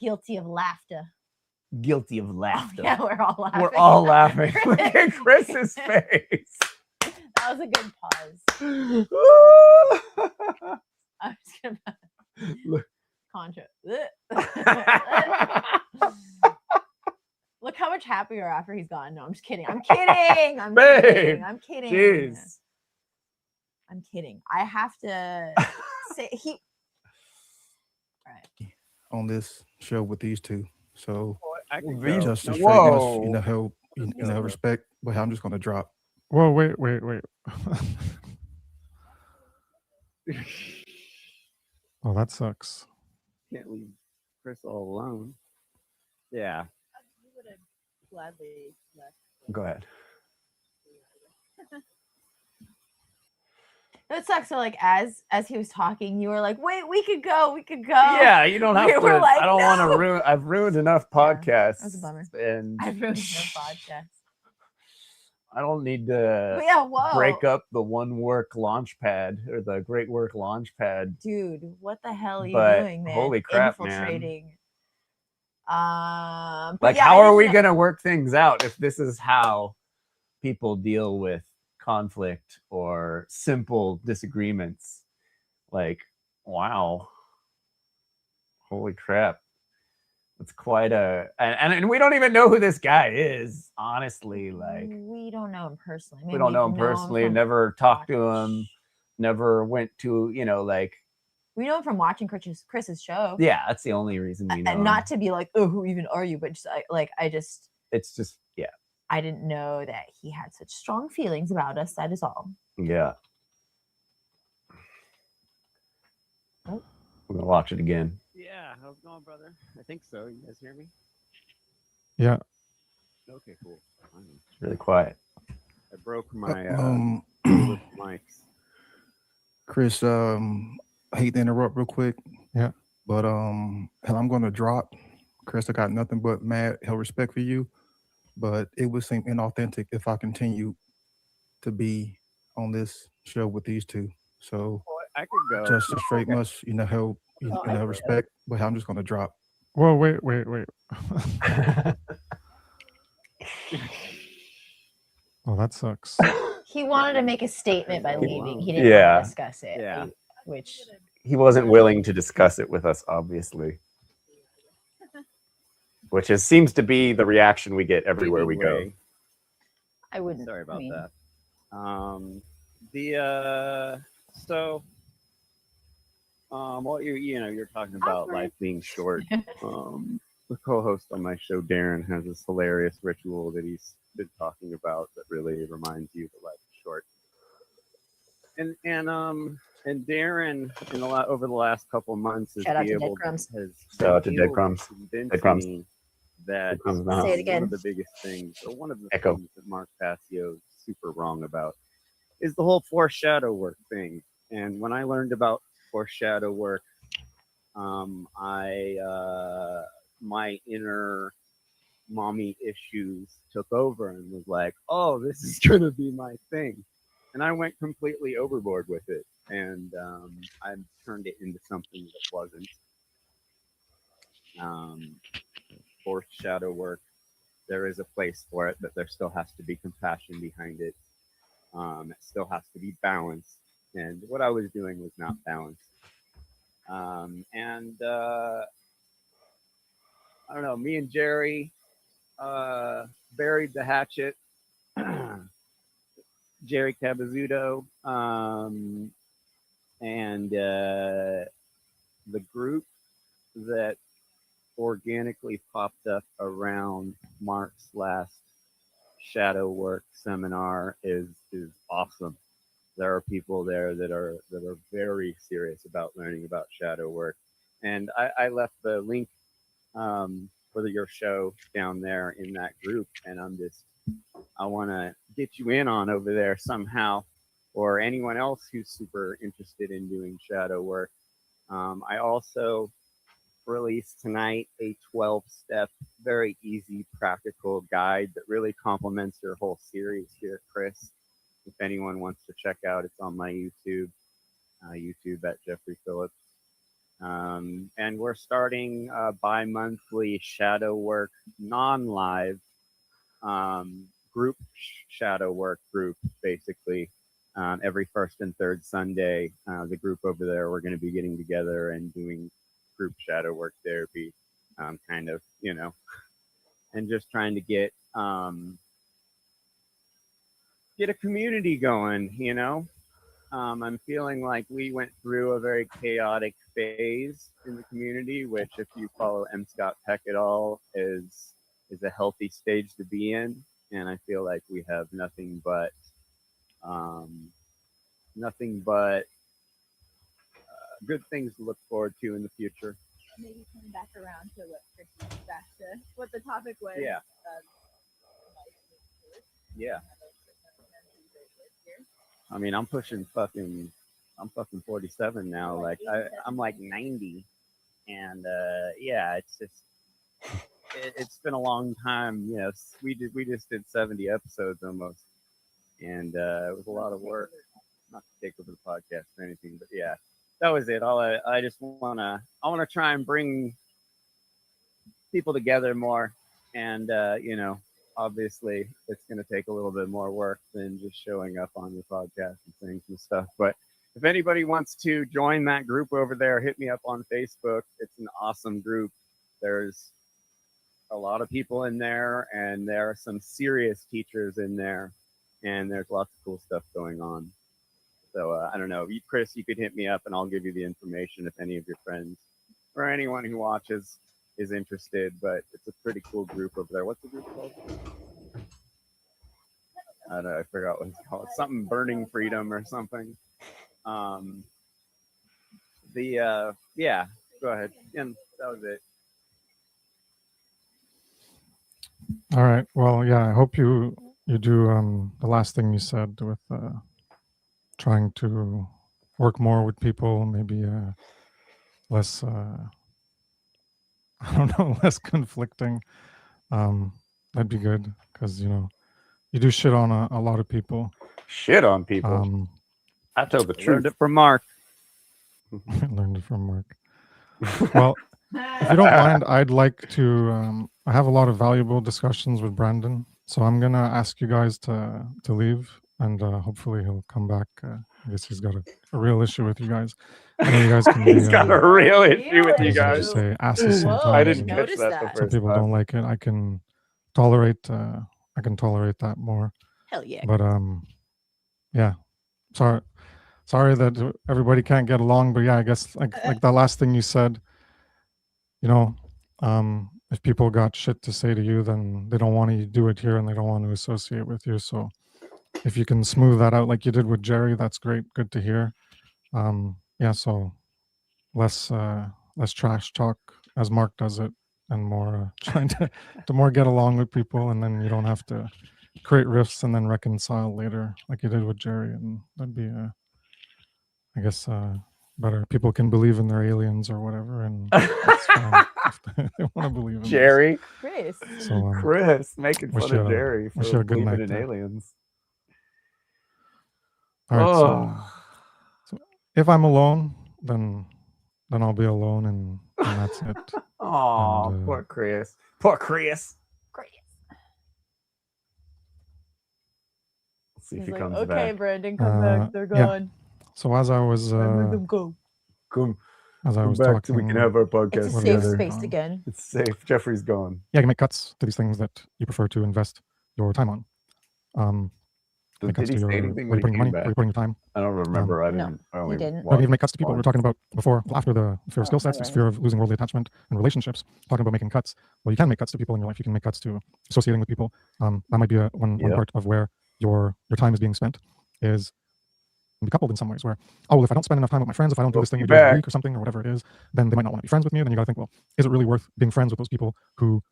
Speaker 3: Guilty of laughter.
Speaker 2: Guilty of laughter.
Speaker 3: Yeah, we're all laughing.
Speaker 2: We're all laughing. Look at Chris's face.
Speaker 3: That was a good pause. I was gonna
Speaker 2: Look.
Speaker 3: contra. Look how much happier after he's gone. No, I'm just kidding. I'm kidding. I'm
Speaker 2: Babe,
Speaker 3: kidding. I'm kidding.
Speaker 2: Jeez.
Speaker 3: I'm kidding. I have to say he. All right.
Speaker 18: On this show with these two. So
Speaker 20: I could go.
Speaker 18: just a
Speaker 20: No,
Speaker 18: straight must,
Speaker 2: whoa.
Speaker 18: you know, hell, you know, respect. But I'm just gonna drop.
Speaker 19: Whoa, wait. Oh, that sucks.
Speaker 20: Can't leave Chris all alone. Yeah.
Speaker 3: You would have gladly left.
Speaker 2: Go ahead.
Speaker 3: It sucks. So like as he was talking, you were like, "Wait, we could go.
Speaker 2: Yeah, you don't have
Speaker 3: We
Speaker 2: to.
Speaker 3: were like,
Speaker 2: I don't want
Speaker 3: "No."
Speaker 2: to ruin. I've ruined enough podcasts.
Speaker 3: That was a bummer.
Speaker 2: And
Speaker 3: I've ruined no podcast.
Speaker 2: I don't need to
Speaker 3: Yeah, whoa.
Speaker 2: break up the one work launch pad or the great work launch pad.
Speaker 3: Dude, what the hell are you
Speaker 2: But
Speaker 3: doing, man?
Speaker 2: holy crap, man.
Speaker 3: Infiltrating. But
Speaker 2: Like,
Speaker 3: yeah,
Speaker 2: how
Speaker 3: I
Speaker 2: are we
Speaker 3: didn't-
Speaker 2: going to work things out if this is how people deal with conflict or simple disagreements? Like, wow. Holy crap. It's quite a and we don't even know who this guy is, honestly. Like,
Speaker 3: we don't know him personally.
Speaker 2: we don't know him personally, never talked to him, never went to, you know, like,
Speaker 3: we know him from watching Chris's show.
Speaker 2: yeah, that's the only reason we know
Speaker 3: And
Speaker 2: him.
Speaker 3: not to be like, oh, who even are you? But just
Speaker 2: It's just, yeah.
Speaker 3: I didn't know that he had such strong feelings about us. That is all.
Speaker 2: Yeah.
Speaker 3: Oh.
Speaker 2: We're gonna watch it again.
Speaker 20: Yeah, how's it going, brother? I think so. You guys hear me?
Speaker 19: Yeah.
Speaker 20: Okay, cool. Fine.
Speaker 2: It's really quiet.
Speaker 20: I broke my mics.
Speaker 18: Chris, I hate to interrupt real quick.
Speaker 19: Yeah.
Speaker 18: But hell, I'm gonna drop. Chris, I got nothing but mad hell respect for you. But it would seem inauthentic if I continue to be on this show with these two. So
Speaker 20: I could go.
Speaker 18: just a straight must, hell, respect. But I'm just gonna drop.
Speaker 19: Whoa, wait. Oh, that sucks.
Speaker 3: He wanted to make a statement by leaving. He didn't
Speaker 2: Yeah.
Speaker 3: want to discuss it.
Speaker 2: Yeah.
Speaker 3: Which
Speaker 2: He wasn't willing to discuss it with us, obviously. Which seems to be the reaction we get everywhere we go.
Speaker 3: I wouldn't.
Speaker 20: Sorry about
Speaker 3: I mean,
Speaker 20: that. What you're talking about life being short. The co-host on my show, Darren, has this hilarious ritual that he's been talking about that really reminds you that life is short. And Darren, over the last couple of months,
Speaker 3: Shout out to Dead Crumbs.
Speaker 2: Shout out to Dead Crumbs.
Speaker 20: Dead
Speaker 2: Crumbs.
Speaker 20: That
Speaker 2: Dead Crumbs in the house.
Speaker 3: Say it again.
Speaker 20: one of the biggest things, or one of the
Speaker 2: Echo.
Speaker 20: things that Mark Passio is super wrong about, is the whole foreshadow work thing. And when I learned about foreshadow work, my inner mommy issues took over and was like, oh, this is gonna be my thing. And I went completely overboard with it, and I turned it into something that wasn't. Foreshadow work, there is a place for it, but there still has to be compassion behind it. It still has to be balanced, and what I was doing was not balanced. I don't know, me and Jerry buried the hatchet. Jerry Cabazzuto, and the group that organically popped up around Mark's last shadow work seminar is awesome. There are people there that are very serious about learning about shadow work, and I left the link for your show down there in that group, and I want to get you in on over there somehow, or anyone else who's super interested in doing shadow work. I also released tonight a 12-step, very easy, practical guide that really complements your whole series here, Chris. If anyone wants to check out, it's on my YouTube at Jeffrey Phillips. And we're starting a bi-monthly shadow work, non-live group shadow work group, basically. Every first and third Sunday, the group over there, we're going to be getting together and doing group shadow work therapy, kind of, and just trying to get a community going, I'm feeling like we went through a very chaotic phase in the community, which, if you follow M. Scott Peck at all, is a healthy stage to be in. And I feel like we have nothing but good things to look forward to in the future.
Speaker 3: maybe coming back around to what Chris was back to what the topic was.
Speaker 20: Yeah. Yeah. I mean, I'm fucking 47 now. Like I'm like 90, and yeah, it's just it's been a long time. Yes, we just did 70 episodes almost, and it was a lot of work. Not to take over the podcast or anything, but yeah, that was it. I just wanna try and bring people together more, and you know, obviously it's gonna take a little bit more work than just showing up on your podcast and saying some stuff. But if anybody wants to join that group over there, hit me up on Facebook. It's an awesome group. There's a lot of people in there, and there are some serious teachers in there, and there's lots of cool stuff going on. So I don't know, Chris, you could hit me up and I'll give you the information if any of your friends or anyone who watches is interested. But it's a pretty cool group over there. What's the group called? I don't know, I forgot what it's called. Something Burning Freedom or something. Yeah, go ahead. And that was it.
Speaker 19: All right. Well, yeah, I hope you do the last thing you said with trying to work more with people, maybe less I don't know, less conflicting. That'd be good, because you know, you do shit on a lot of people.
Speaker 2: Shit on people. I tell the truth.
Speaker 20: Learned it from Mark.
Speaker 19: Learned it from Mark. Well, if you don't mind, I'd like to. I have a lot of valuable discussions with Brandon, so I'm gonna ask you guys to leave, and hopefully he'll come back. I guess he's got a real issue with you guys. I know you guys can
Speaker 2: He's
Speaker 19: be,
Speaker 2: got a real issue with you
Speaker 19: as
Speaker 2: guys.
Speaker 19: say asses sometimes.
Speaker 2: I didn't
Speaker 19: and
Speaker 2: catch that the
Speaker 19: some
Speaker 2: first
Speaker 19: people
Speaker 2: time.
Speaker 19: don't like it. I can tolerate that more.
Speaker 3: Hell yeah.
Speaker 19: But yeah. Sorry that everybody can't get along, but yeah, I guess like the last thing you said, you know, if people got shit to say to you, then they don't want to do it here and they don't want to associate with you. So if you can smooth that out like you did with Jerry, that's great. Good to hear. Yeah, so less trash talk as Mark does it, and more trying to more get along with people, and then you don't have to create rifts and then reconcile later like you did with Jerry, and that'd be I guess better. People can believe in their aliens or whatever, and that's fine if they want to believe in
Speaker 2: Jerry.
Speaker 3: Chris.
Speaker 19: those. So
Speaker 2: Chris making
Speaker 19: wish
Speaker 2: fun of
Speaker 19: you
Speaker 2: Jerry
Speaker 19: wish
Speaker 2: for
Speaker 19: you a good
Speaker 2: believing
Speaker 19: night
Speaker 2: in
Speaker 19: there.
Speaker 2: aliens.
Speaker 19: All right,
Speaker 2: Oh.
Speaker 19: so if I'm alone, then I'll be alone, and that's it.
Speaker 2: Oh,
Speaker 19: And,
Speaker 2: poor Chris. Poor Chris. Let's see if
Speaker 3: He's
Speaker 2: he
Speaker 3: like,
Speaker 2: comes
Speaker 3: okay,
Speaker 2: back.
Speaker 3: Brandon, come back. They're
Speaker 19: yeah.
Speaker 3: gone.
Speaker 19: So as I was
Speaker 3: Let them go.
Speaker 2: Come
Speaker 19: as I
Speaker 2: come
Speaker 19: was
Speaker 2: back
Speaker 19: talking,
Speaker 2: so we can have our podcast
Speaker 3: It's a safe
Speaker 2: together.
Speaker 3: space again.
Speaker 2: It's safe. Jeffrey's gone.
Speaker 19: yeah, you can make cuts to these things that you prefer to invest your time on. Make cuts
Speaker 2: Did he
Speaker 19: to
Speaker 2: say
Speaker 19: your,
Speaker 2: anything
Speaker 19: where
Speaker 2: when
Speaker 19: you're putting
Speaker 2: he
Speaker 19: your
Speaker 2: came
Speaker 19: money, where
Speaker 2: back?
Speaker 19: you're putting your time.
Speaker 2: I don't remember. I
Speaker 3: No,
Speaker 2: didn't. I
Speaker 3: he
Speaker 2: only
Speaker 3: didn't.
Speaker 19: No, you
Speaker 2: watched
Speaker 19: can make cuts to people. We were
Speaker 2: once.
Speaker 19: talking about after the fear of skill sets,
Speaker 3: alright.
Speaker 19: this fear of losing worldly attachment and relationships. Talking about making cuts. Well, you can make cuts to people in your life. You can make cuts to associating with people. That might be one
Speaker 2: Yep.
Speaker 19: part of where your time is being spent is be coupled in some ways. Where well, if I don't spend enough time with my friends, if I don't do
Speaker 2: We'll
Speaker 19: this thing
Speaker 2: be
Speaker 19: we do every
Speaker 2: back.
Speaker 19: week or something or whatever it is, then they might not want to be friends with me. Then you got to think, well, is it really worth being friends with those people who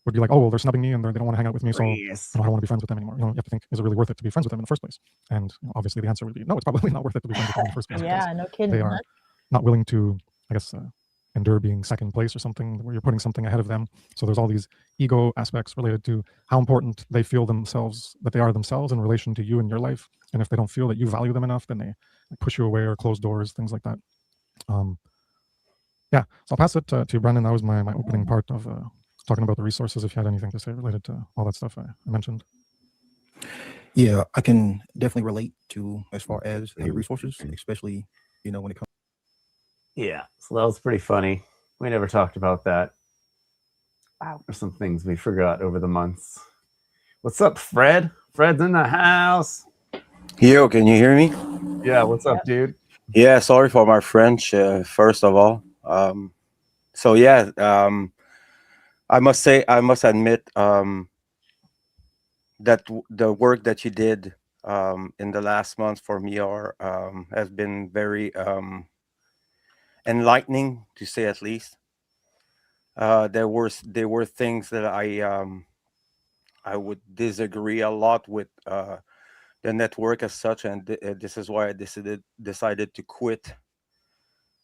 Speaker 19: would be like, oh, well, they're snubbing me and they don't want to hang out with me, so
Speaker 2: Chris.
Speaker 19: I don't want to be friends with them anymore. You know, you have to think, is it really worth it to be friends with them in the first place? And you know, obviously the answer would be no, it's probably not worth it to be friends with them in the first place. because
Speaker 3: Yeah, no kidding.
Speaker 19: they
Speaker 3: huh?
Speaker 19: are not willing to, I guess, endure being second place or something, where you're putting something ahead of them. So there's all these ego aspects related to how important they feel themselves, that they are themselves in relation to you and your life. And if they don't feel that you value them enough, then they push you away or close doors, things like that. Yeah, so I'll pass it to Brendan. That was my opening part of talking about the resources, if you had anything to say related to all that stuff I mentioned.
Speaker 18: Yeah, I can definitely relate to as far as the resources, especially, you know, when it comes.
Speaker 2: Yeah, so that was pretty funny. We never talked about that.
Speaker 3: Wow.
Speaker 2: There's some things we forgot over the months. What's up, Fred? Fred's in the house.
Speaker 21: Yo, can you hear me?
Speaker 2: Yeah, what's up, dude?
Speaker 21: Yeah, sorry for my French, first of all. So yeah, I must admit that the work that you did in the last month for me has been very enlightening, to say at least. There were things that I would disagree a lot with the network as such, and this is why I decided to quit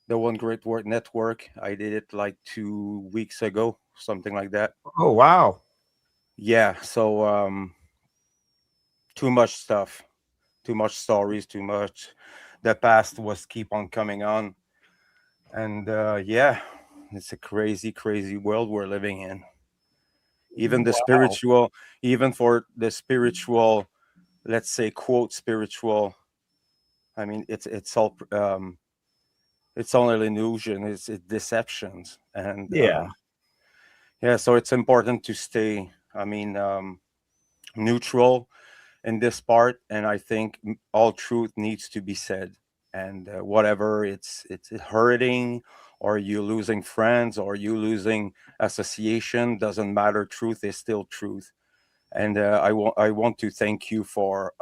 Speaker 21: the One Great Work Network. I did it like 2 weeks ago, something like that.
Speaker 2: Oh wow.
Speaker 21: Yeah, so too much stuff. too much stories, too much. The past was keep on coming on, and yeah, it's a crazy, crazy world we're living in. Even the spiritual, even for the spiritual, let's say quote spiritual. I mean, it's all it's only an illusion. It's deceptions, and yeah. So it's important to stay. I mean, neutral in this part, and I think all truth needs to be said. And whatever it's hurting, or you losing friends, or you losing association, doesn't matter. Truth is still truth. And I want to thank you for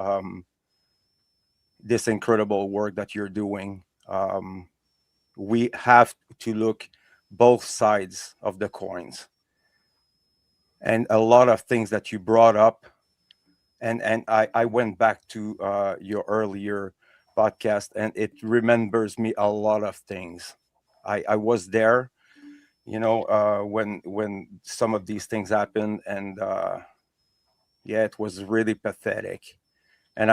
Speaker 21: this incredible work that you're doing. We have to look both sides of the coins, and a lot of things that you brought up, and I went back to your earlier podcast, and it remembers me a lot of things. I was there, you know, when some of these things happened, and yeah, it was really pathetic, and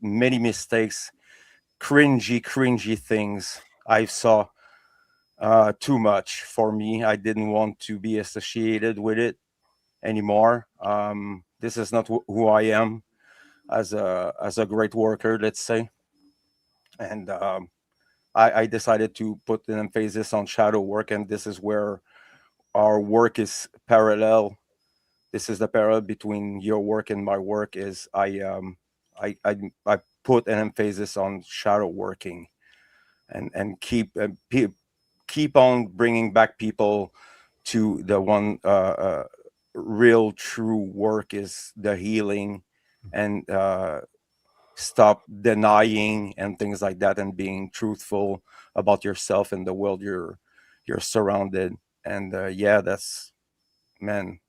Speaker 21: many mistakes, cringy things I saw. Too much for me. I didn't want to be associated with it anymore. This is not who I am as a great worker, let's say. And I decided to put an emphasis on shadow work, and this is where our work is parallel. This is the parallel between your work and my work. Is I put an emphasis on shadow working, and keep on bringing back people to the one real true work is the healing, and stop denying and things like that, and being truthful about yourself and the world you're surrounded. And yeah, that's, man,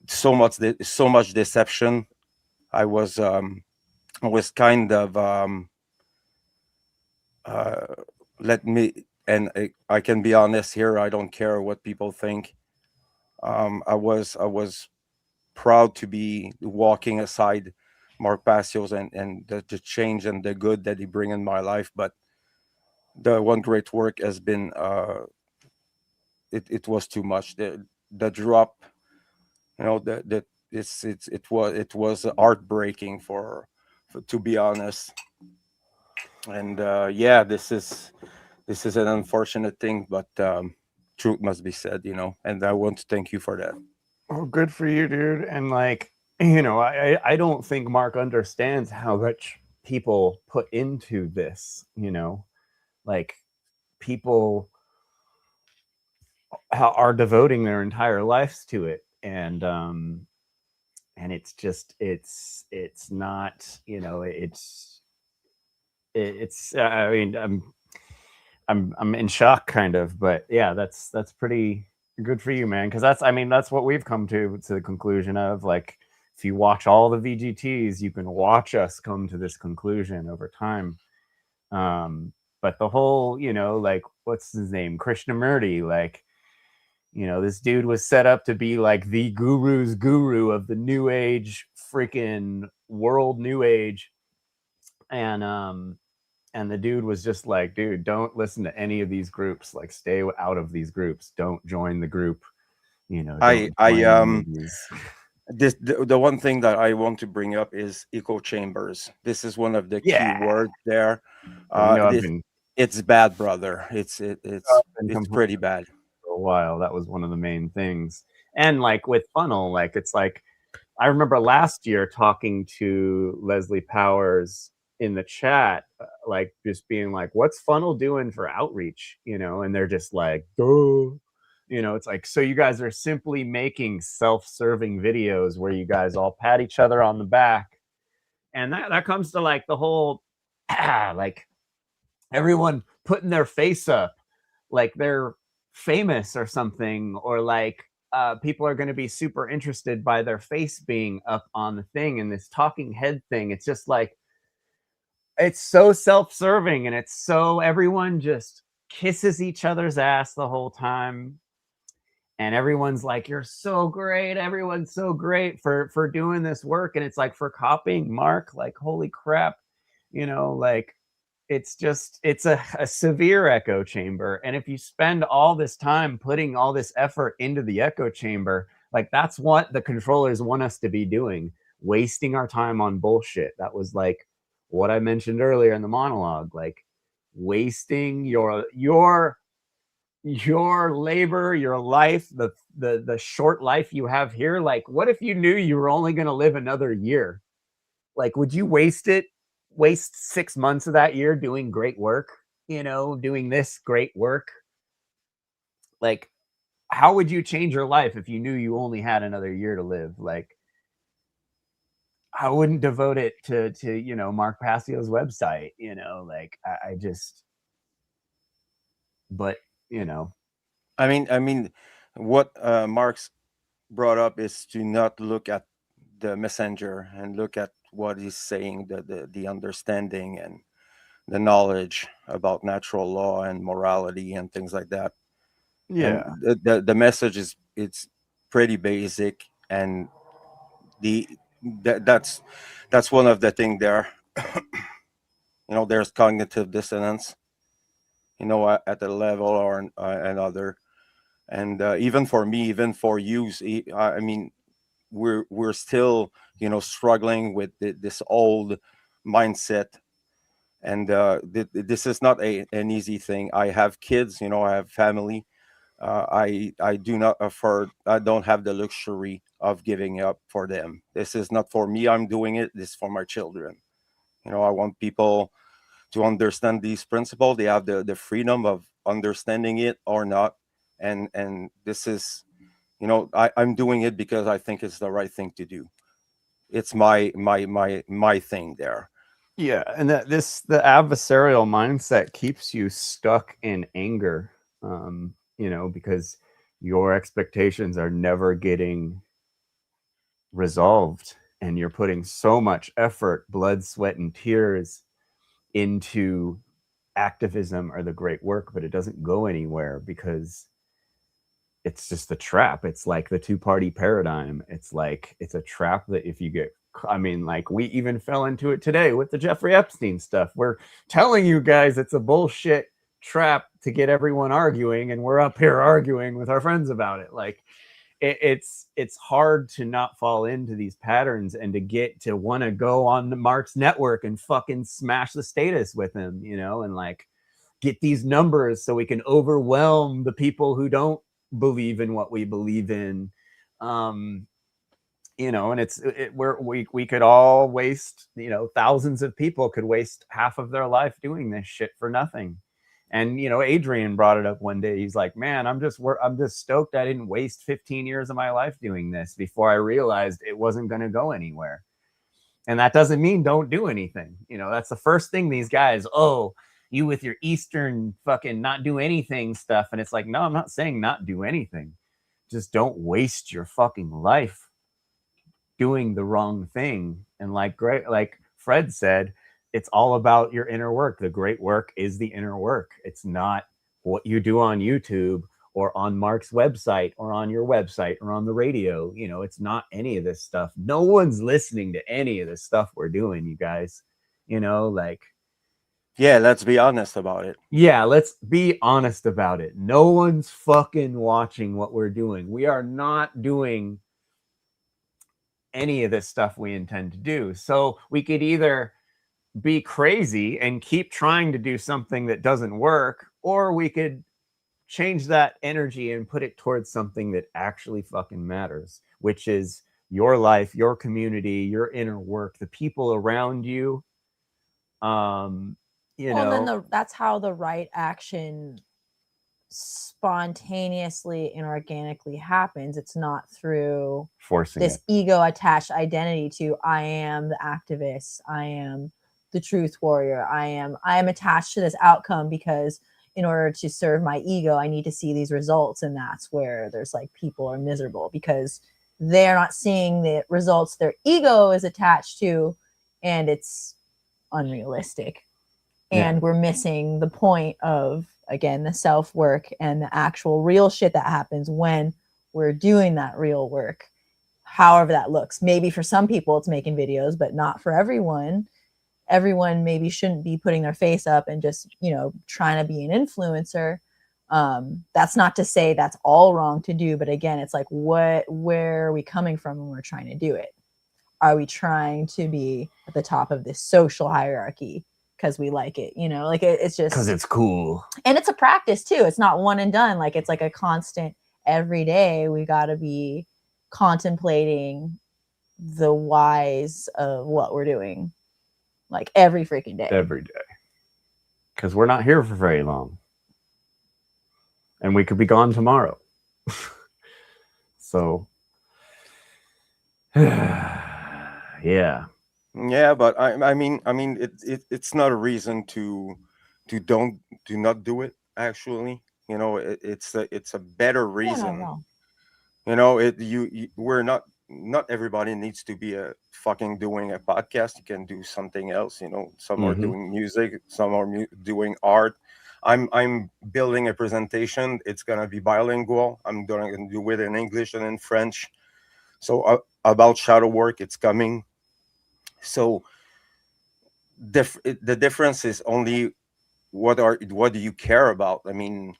Speaker 21: so much deception. I was kind of let me, and I can be honest here, I don't care what people think. I was proud to be walking aside Mark Pasio's, and the change and the good that he bring in my life. But the one great work has been it was too much. The drop, you know, it was heartbreaking for to be honest. And yeah, this is an unfortunate thing, but truth must be said, you know, and I want to thank you for that.
Speaker 2: Oh, good for you, dude. And like, you know, I don't think Mark understands how much people put into this, you know, like people are devoting their entire lives to it. And it's just, it's not, you know, it's I mean, I'm in shock kind of, but yeah, that's pretty good for you, man. Because that's what we've come to the conclusion of. Like, if you watch all the VGTs, you can watch us come to this conclusion over time. But the whole, you know, like, what's his name, Krishnamurti, like, you know, this dude was set up to be like the guru's guru of the new age, freaking world new age. And the dude was just like, dude, don't listen to any of these groups. Like, stay out of these groups. Don't join the group. You know,
Speaker 21: the one thing that I want to bring up is echo chambers. This is one of the key words there. It's bad, brother. It's pretty bad.
Speaker 2: For a while, that was one of the main things. And like with FUNL, like, it's like, I remember last year talking to Leslie Powers in the chat, like, just being like, what's FUNL doing for outreach, you know? And they're just like, duh. You know, it's like, so you guys are simply making self-serving videos where you guys all pat each other on the back. And that comes to like the whole like everyone putting their face up like they're famous or something, or like people are going to be super interested by their face being up on the thing. And this talking head thing, it's just like, it's so self-serving, and it's so everyone just kisses each other's ass the whole time. and everyone's like, you're so great, everyone's so great for doing this work, and it's like, for copying Mark, like, holy crap, you know, like, it's a severe echo chamber. And if you spend all this time putting all this effort into the echo chamber, like, that's what the controllers want us to be doing, wasting our time on bullshit. That was like what I mentioned earlier in the monologue, like wasting your labor, your life, the short life you have here. Like, what if you knew you were only going to live another year? Like, would you waste 6 months of that year doing great work, you know, doing this great work? Like, how would you change your life if you knew you only had another year to live? Like, I wouldn't devote it to you know, Mark Passio's website, you know, like, I just, but you know,
Speaker 21: I mean, what Mark's brought up is to not look at the messenger and look at what he's saying, the understanding and the knowledge about natural law and morality and things like that.
Speaker 2: Yeah.
Speaker 21: And the message is, it's pretty basic, and that's one of the thing there. You know, there's cognitive dissonance, you know, at the level or another. And even for me, even for you, I mean, we're still, you know, struggling with this old mindset. And this is not an easy thing. I have kids, you know, I have family. I don't have the luxury of giving up for them. This is not for me, I'm doing it. This is for my children. You know, I want people to understand these principles. They have the freedom of understanding it or not. And this is, you know, I'm doing it because I think it's the right thing to do. It's my thing there.
Speaker 2: Yeah, and the adversarial mindset keeps you stuck in anger, you know, because your expectations are never getting resolved, and you're putting so much effort, blood, sweat, and tears into activism or the great work, but it doesn't go anywhere because it's just a trap. It's like the two-party paradigm. It's like, it's a trap that if you get, I mean, like, we even fell into it today with the Jeffrey Epstein stuff. We're telling you guys it's a bullshit trap to get everyone arguing, and we're up here arguing with our friends about it. Like, it's hard to not fall into these patterns and to get to want to go on the Mark's network and fucking smash the status with him, you know, and like get these numbers so we can overwhelm the people who don't believe in what we believe in. You know, and we could all waste, you know, thousands of people could waste half of their life doing this shit for nothing. And, you know, Adrian brought it up one day. He's like, man, I'm just stoked I didn't waste 15 years of my life doing this before I realized it wasn't going to go anywhere. And that doesn't mean don't do anything. You know, that's the first thing these guys, oh, you with your Eastern fucking not do anything stuff. And it's like, no, I'm not saying not do anything. Just don't waste your fucking life doing the wrong thing. And like Fred said, it's all about your inner work. The great work is the inner work. It's not what you do on YouTube or on Mark's website or on your website or on the radio. You know, it's not any of this stuff. No one's listening to any of this stuff we're doing, you guys. You know, like,
Speaker 21: yeah, let's be honest about it.
Speaker 2: Yeah, let's be honest about it. No one's fucking watching what we're doing. We are not doing any of this stuff we intend to do. So we could either be crazy and keep trying to do something that doesn't work, or we could change that energy and put it towards something that actually fucking matters, which is your life, your community, your inner work, the people around you. You know,
Speaker 3: then that's how the right action spontaneously and organically happens. It's not through
Speaker 2: forcing
Speaker 3: this ego attached identity to I am the activist, I am the truth warrior, I am attached to this outcome because in order to serve my ego I need to see these results. And that's where there's like people are miserable because they're not seeing the results their ego is attached to, and it's unrealistic. And we're missing the point of, again, the self-work and the actual real shit that happens when we're doing that real work, however that looks. Maybe for some people it's making videos, but not for everyone. Everyone maybe shouldn't be putting their face up and just, you know, trying to be an influencer. That's not to say that's all wrong to do, but again, it's like, where are we coming from when we're trying to do it? Are we trying to be at the top of this social hierarchy because we like it, you know? Like it's just
Speaker 2: because it's cool,
Speaker 3: and it's a practice too. It's not one and done. Like it's like a constant. Every day we got to be contemplating the whys of what we're doing, like every freaking day.
Speaker 2: Every day, because we're not here for very long, and we could be gone tomorrow. So, yeah.
Speaker 21: Yeah, but I mean, it's not a reason to do not do it. Actually, you know, it's a better reason.
Speaker 3: No.
Speaker 21: You know, we're not everybody needs to be a fucking doing a podcast. You can do something else. You know, some are doing music, some are doing art. I'm building a presentation. It's gonna be bilingual. I'm gonna do it in English and in French. So about shadow work, it's coming. So the difference is only what do you care about? I mean,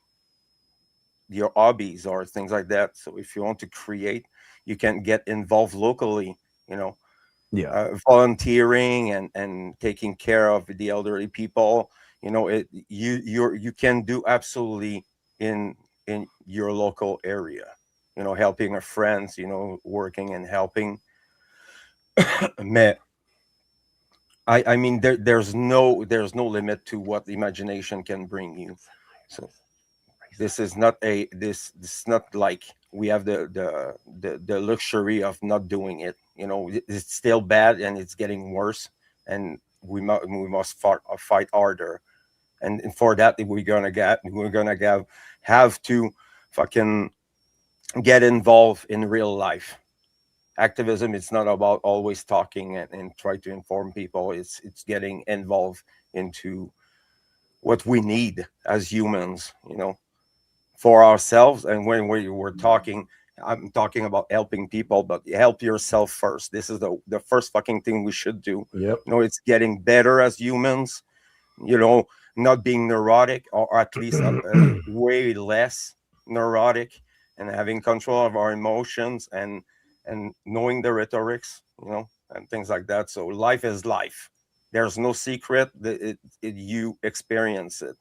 Speaker 21: your hobbies or things like that. So if you want to create, you can get involved locally, you know, volunteering and taking care of the elderly people. You know, you can do absolutely in your local area, you know, helping our friends, you know, working and helping. I mean, there's no limit to what the imagination can bring you. So this is not this is not like we have the luxury of not doing it. You know, it's still bad and it's getting worse, and we must fight harder. And for that, we're gonna have to fucking get involved in real life. Activism is not about always talking and try to inform people. It's getting involved into what we need as humans, you know, for ourselves. And when we're talking, I'm talking about helping people, but help yourself first. This is the first fucking thing we should do.
Speaker 2: Yep.
Speaker 21: You know, it's getting better as humans, you know, not being neurotic, or at least way less neurotic, and having control of our emotions and knowing the rhetorics, you know, and things like that. So life is life. There's no secret. You experience it.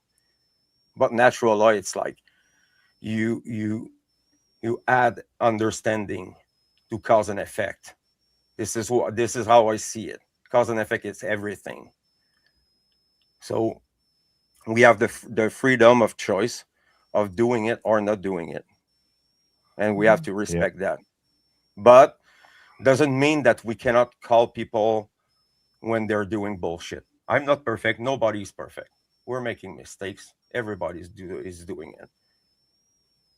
Speaker 21: But natural law, it's like you add understanding to cause and effect. This is how I see it. Cause and effect is everything. So we have the freedom of choice of doing it or not doing it, and we have to respect that. But doesn't mean that we cannot call people when they're doing bullshit. I'm not perfect. Nobody's perfect. We're making mistakes. Everybody's is doing it.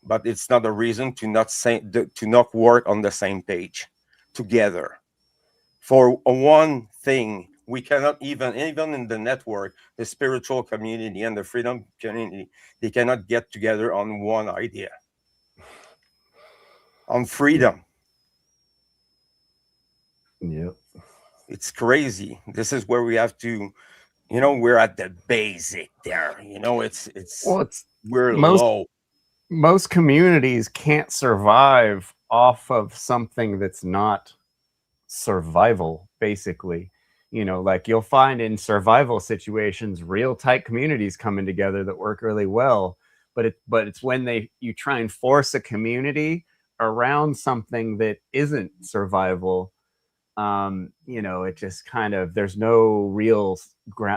Speaker 21: But it's not a reason to not work on the same page together. For one thing, we cannot even in the network, the spiritual community and the freedom community, they cannot get together on one idea. On freedom.
Speaker 2: Yep.
Speaker 21: It's crazy. This is where we have to, you know, we're at the basic there. You know, we're low.
Speaker 2: Most communities can't survive off of something that's not survival, basically. You know, like you'll find in survival situations, real tight communities coming together that work really well. But it's when you try and force a community around something that isn't survival, you know, it just kind of, there's no real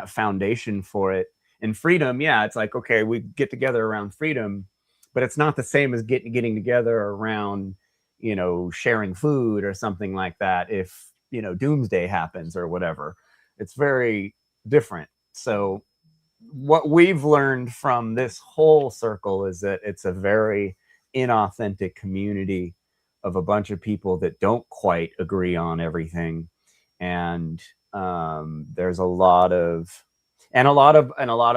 Speaker 2: foundation for it. And freedom, yeah, it's like, okay, we get together around freedom, but it's not the same as getting together around, you know, sharing food or something like that. If, you know, doomsday happens or whatever, it's very different. So what we've learned from this whole circle is that it's a very inauthentic community of a bunch of people that don't quite agree on everything. And there's a lot of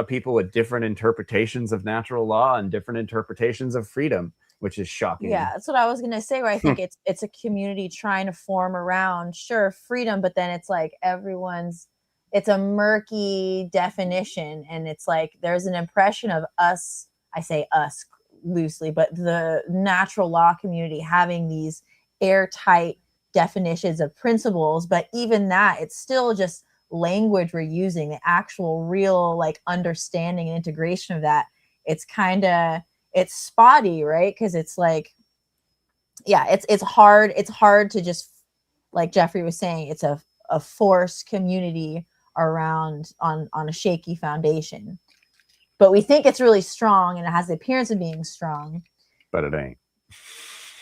Speaker 2: people with different interpretations of natural law and different interpretations of freedom. which is shocking.
Speaker 3: Yeah, that's what I was gonna say. Where I think it's a community trying to form around freedom, but then it's like it's a murky definition, and it's like there's an impression of us. I say us loosely, but the natural law community having these airtight definitions of principles, but even that, it's still just language we're using. The actual real like understanding and integration of that, it's spotty, right? Because it's like, yeah, it's hard to just, like Jeffrey was saying, it's a forced community around on a shaky foundation, but we think it's really strong and it has the appearance of being strong,
Speaker 2: but it ain't.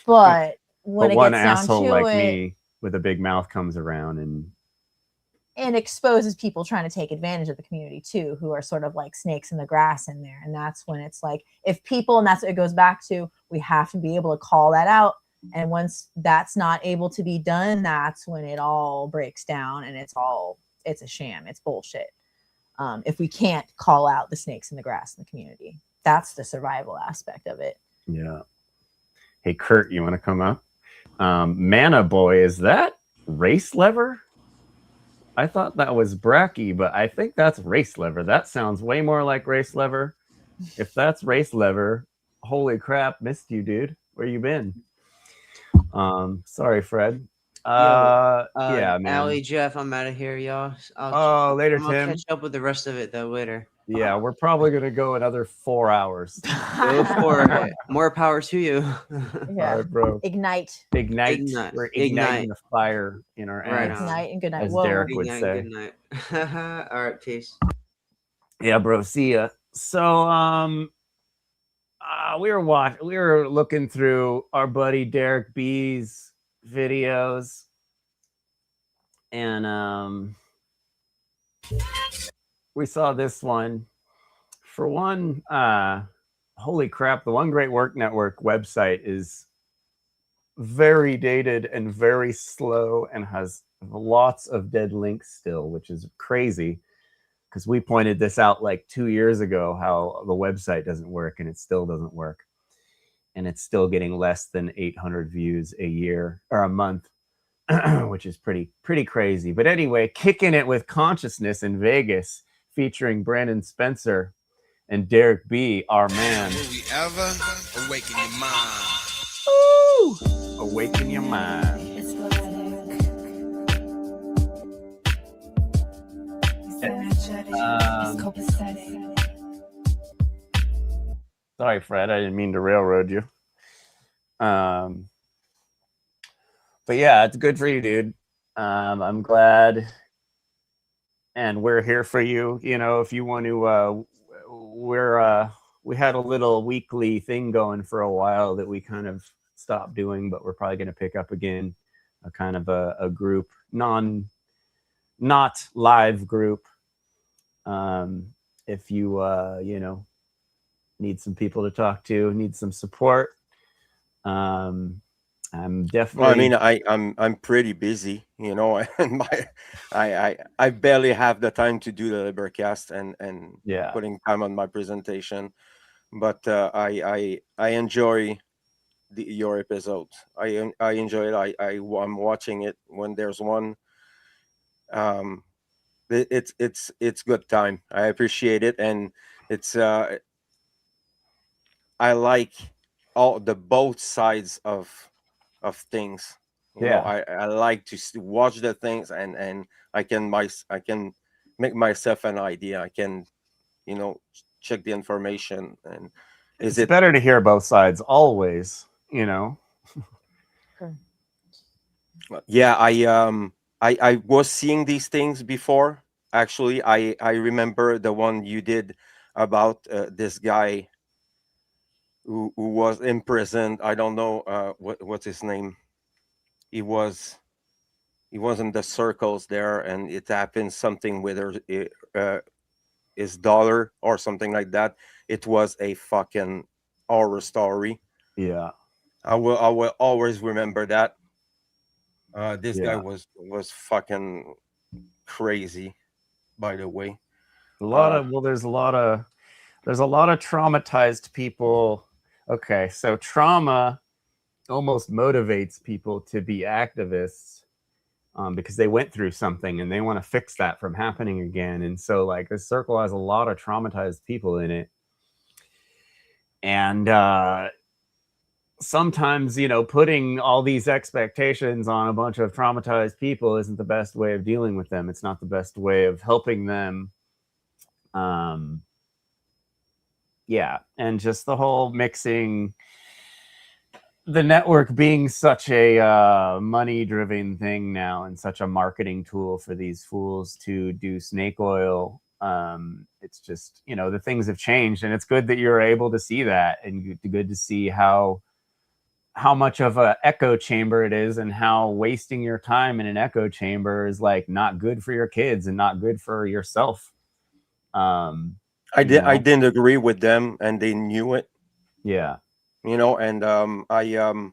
Speaker 3: But when it
Speaker 2: one
Speaker 3: gets down
Speaker 2: asshole
Speaker 3: to
Speaker 2: like
Speaker 3: it,
Speaker 2: me with a big mouth comes around
Speaker 3: and exposes people trying to take advantage of the community too, who are sort of like snakes in the grass in there. And that's when it's like, if people, and that's what it goes back to, we have to be able to call that out. And once that's not able to be done, that's when it all breaks down, and it's a sham. It's bullshit. If we can't call out the snakes in the grass in the community, that's the survival aspect of it.
Speaker 2: Yeah. Hey, Kurt, you want to come up? Mana Boy, is that race lever? I thought that was Bracky, but I think that's race lever. That sounds way more like race lever. If that's race lever, holy crap, missed you, dude. Where you been? Sorry, Fred. Yeah, man.
Speaker 4: Allie, Jeff, I'm out of here, y'all.
Speaker 2: Later,
Speaker 4: I'll
Speaker 2: Tim.
Speaker 4: catch up with the rest of it though later.
Speaker 2: Yeah, we're probably gonna go another 4 hours.
Speaker 4: Go for it. More power to you.
Speaker 3: Yeah.
Speaker 2: All right, bro.
Speaker 3: Ignite.
Speaker 2: We're igniting the fire in our
Speaker 4: Right
Speaker 2: ass.
Speaker 4: on.
Speaker 3: Ignite and good night.
Speaker 2: As
Speaker 3: Whoa.
Speaker 2: Derek would
Speaker 4: Ignite,
Speaker 2: say.
Speaker 4: good night. All right, peace.
Speaker 2: Yeah, bro. See ya. So, we were looking through our buddy Derek B's videos, and we saw this one. For one, holy crap, the One Great Work Network website is very dated and very slow and has lots of dead links still, which is crazy, because we pointed this out like 2 years ago, how the website doesn't work, and it still doesn't work. And it's still getting less than 800 views a year or a month, which is pretty crazy. But anyway, Kicking It with Consciousness in Vegas, featuring Brandon Spencer and Derek B, our man.
Speaker 16: Will we ever awaken your mind?
Speaker 2: Ooh, awaken your mind. Sorry, Fred, I didn't mean to railroad you. But yeah, it's good for you, dude. I'm glad, and we're here for you. You know, if you want to, we had a little weekly thing going for a while that we kind of stopped doing, but we're probably going to pick up again, a kind of a group, not live group. If you you know, need some people to talk to, need some support. I'm definitely.
Speaker 21: Well, I mean, I'm pretty busy, you know, and I barely have the time to do the Libercast and
Speaker 2: yeah,
Speaker 21: putting time on my presentation, but I enjoy your episodes. I enjoy it. I'm watching it when there's one. It's good time. I appreciate it, and it's I like all the both sides of things. You know, I like to watch the things, and I can make myself an idea. I can, you know, check the information, and
Speaker 2: it's better to hear both sides always, you know.
Speaker 21: Yeah, I was seeing these things before. Actually, I remember the one you did about this guy who was imprisoned. I don't know what's his name. He was in the circles there, and it happened something with his daughter or something like that. It was a fucking horror story.
Speaker 2: Yeah,
Speaker 21: I will always remember that. This guy was fucking crazy, by the way.
Speaker 2: There's a lot of traumatized people Okay, so trauma almost motivates people to be activists because they went through something and they want to fix that from happening again. And so, like, this circle has a lot of traumatized people in it. And sometimes, you know, putting all these expectations on a bunch of traumatized people isn't the best way of dealing with them. It's not the best way of helping them. Yeah, and just the whole mixing, the network being such a money-driven thing now and such a marketing tool for these fools to do snake oil. It's just, you know, the things have changed, and it's good that you're able to see that, and good to see how much of a echo chamber it is, and how wasting your time in an echo chamber is like not good for your kids and not good for yourself.
Speaker 21: I didn't agree with them, and they knew it.
Speaker 2: Yeah.
Speaker 21: You know, and I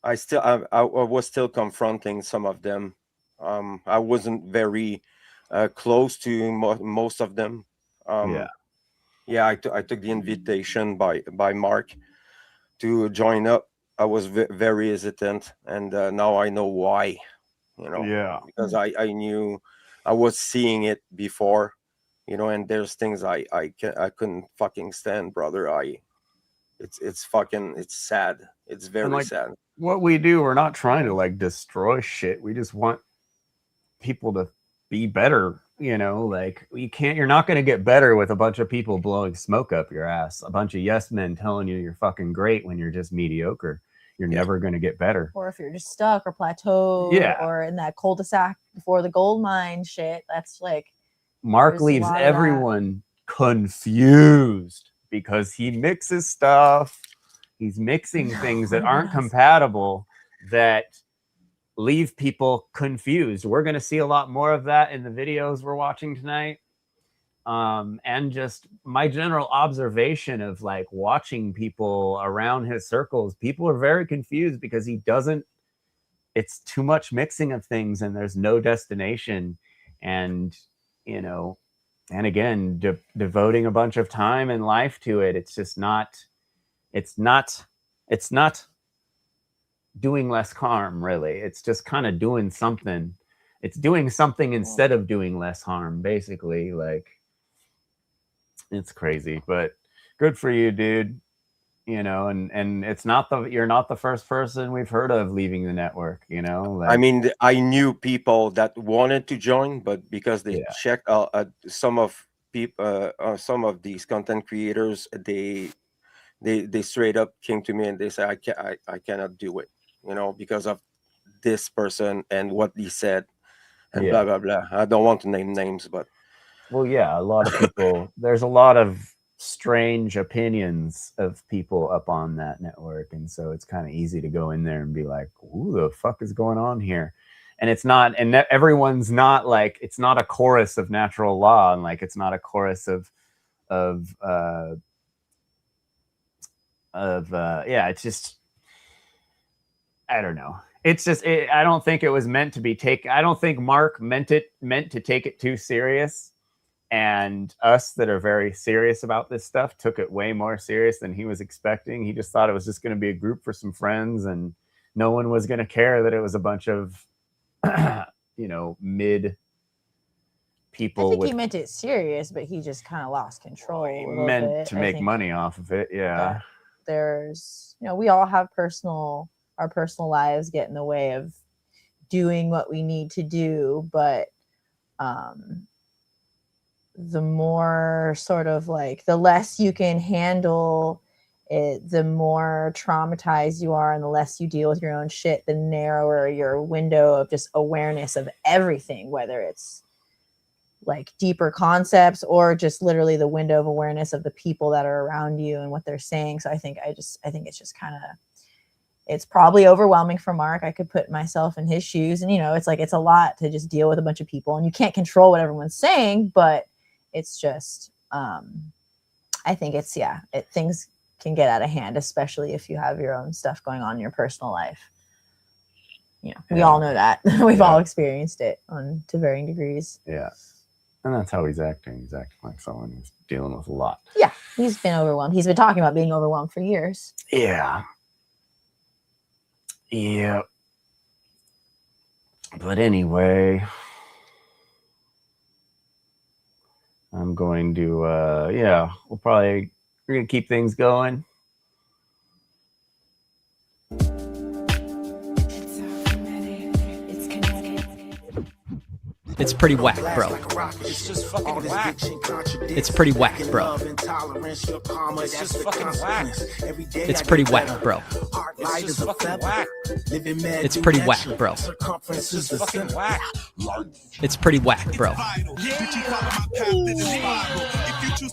Speaker 21: was still confronting some of them. I wasn't very close to most of them. Yeah, I took the invitation by Mark to join up. I was very hesitant, and now I know why. You know,
Speaker 2: yeah,
Speaker 21: because I knew I was seeing it before. You know, and there's things I couldn't fucking stand, brother. It's sad. It's very
Speaker 2: like,
Speaker 21: sad.
Speaker 2: What we do, we're not trying to like destroy shit. We just want people to be better. You know, like you're not going to get better with a bunch of people blowing smoke up your ass. A bunch of yes men telling you you're fucking great when you're just mediocre. You're never going to get better.
Speaker 3: Or if you're just stuck or plateaued or in that cul-de-sac before the gold mine shit, that's like,
Speaker 2: Mark leaves everyone confused because he mixes stuff. He's mixing things that aren't compatible that leave people confused. We're going to see a lot more of that in the videos we're watching tonight. And just my general observation of like watching people around his circles, people are very confused because it's too much mixing of things and there's no destination. And, you know, and again, devoting a bunch of time and life to it. It's just not doing less harm, really. It's just kind of doing something. It's doing something instead of doing less harm, basically. Like, it's crazy, but good for you, dude. You know, and you're not the first person we've heard of leaving the network, you know. Like,
Speaker 21: I mean, I knew people that wanted to join, but because they checked some of these content creators, they straight up came to me and they said, I cannot do it, you know, because of this person and what he said and blah blah blah. I don't want to name names, but
Speaker 2: well, yeah, a lot of people. There's a lot of strange opinions of people up on that network, and so it's kind of easy to go in there and be like, "Who the fuck is going on here?" And it's not, and everyone's not like, it's not a chorus of natural law, and like it's not a chorus of it's just, I don't know. It's just, I don't think it was meant to be taken. I don't think Mark meant to take it too serious. And us that are very serious about this stuff took it way more serious than he was expecting. He just thought it was just going to be a group for some friends and no one was going to care that it was a bunch of, you know, mid people.
Speaker 3: I think he meant it serious, but he just kind of lost control.
Speaker 2: He meant to make money off of it. Yeah.
Speaker 3: There's, you know, we all have our personal lives get in the way of doing what we need to do, but the more sort of like the less you can handle it, the more traumatized you are, and the less you deal with your own shit, the narrower your window of just awareness of everything, whether it's like deeper concepts or just literally the window of awareness of the people that are around you and what they're saying. So I think it's just kind of, it's probably overwhelming for Mark. I could put myself in his shoes, and, you know, it's like, it's a lot to just deal with a bunch of people, and you can't control what everyone's saying, but it's just, I think it's, things can get out of hand, especially if you have your own stuff going on in your personal life. You know, we all know that. We've all experienced it to varying degrees.
Speaker 2: Yeah. And that's how he's acting. He's acting like someone who's dealing with a lot.
Speaker 3: Yeah, he's been overwhelmed. He's been talking about being overwhelmed for years.
Speaker 2: Yeah. Yeah. But anyway, I'm going to, we're going to keep things going.
Speaker 7: It's pretty whack, bro.
Speaker 16: It's just fucking whack.
Speaker 7: It's pretty whack, bro.
Speaker 16: It's just fucking whack.
Speaker 7: It's pretty whack, bro.
Speaker 16: It's just fucking whack.
Speaker 7: It's pretty whack, bro.
Speaker 16: It's just fucking whack.
Speaker 7: It's pretty whack, bro.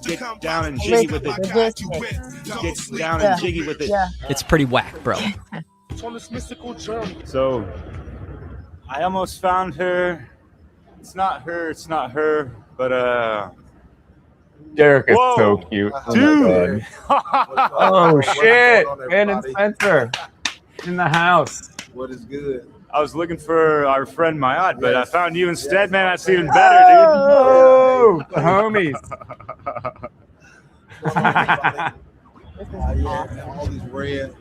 Speaker 14: Get down and jiggy with it. Get down and jiggy with it.
Speaker 7: It's pretty whack, bro.
Speaker 14: On this mystical journey. So, I almost found her. It's not her, but
Speaker 2: Derek is
Speaker 14: whoa,
Speaker 2: so cute.
Speaker 14: dude.
Speaker 2: Oh shit, Ben and Spencer in the house.
Speaker 1: What is good?
Speaker 14: I was looking for our friend Mayad, but I found you instead, man. That's even better,
Speaker 2: Oh, the homies.
Speaker 1: Yeah, all these red.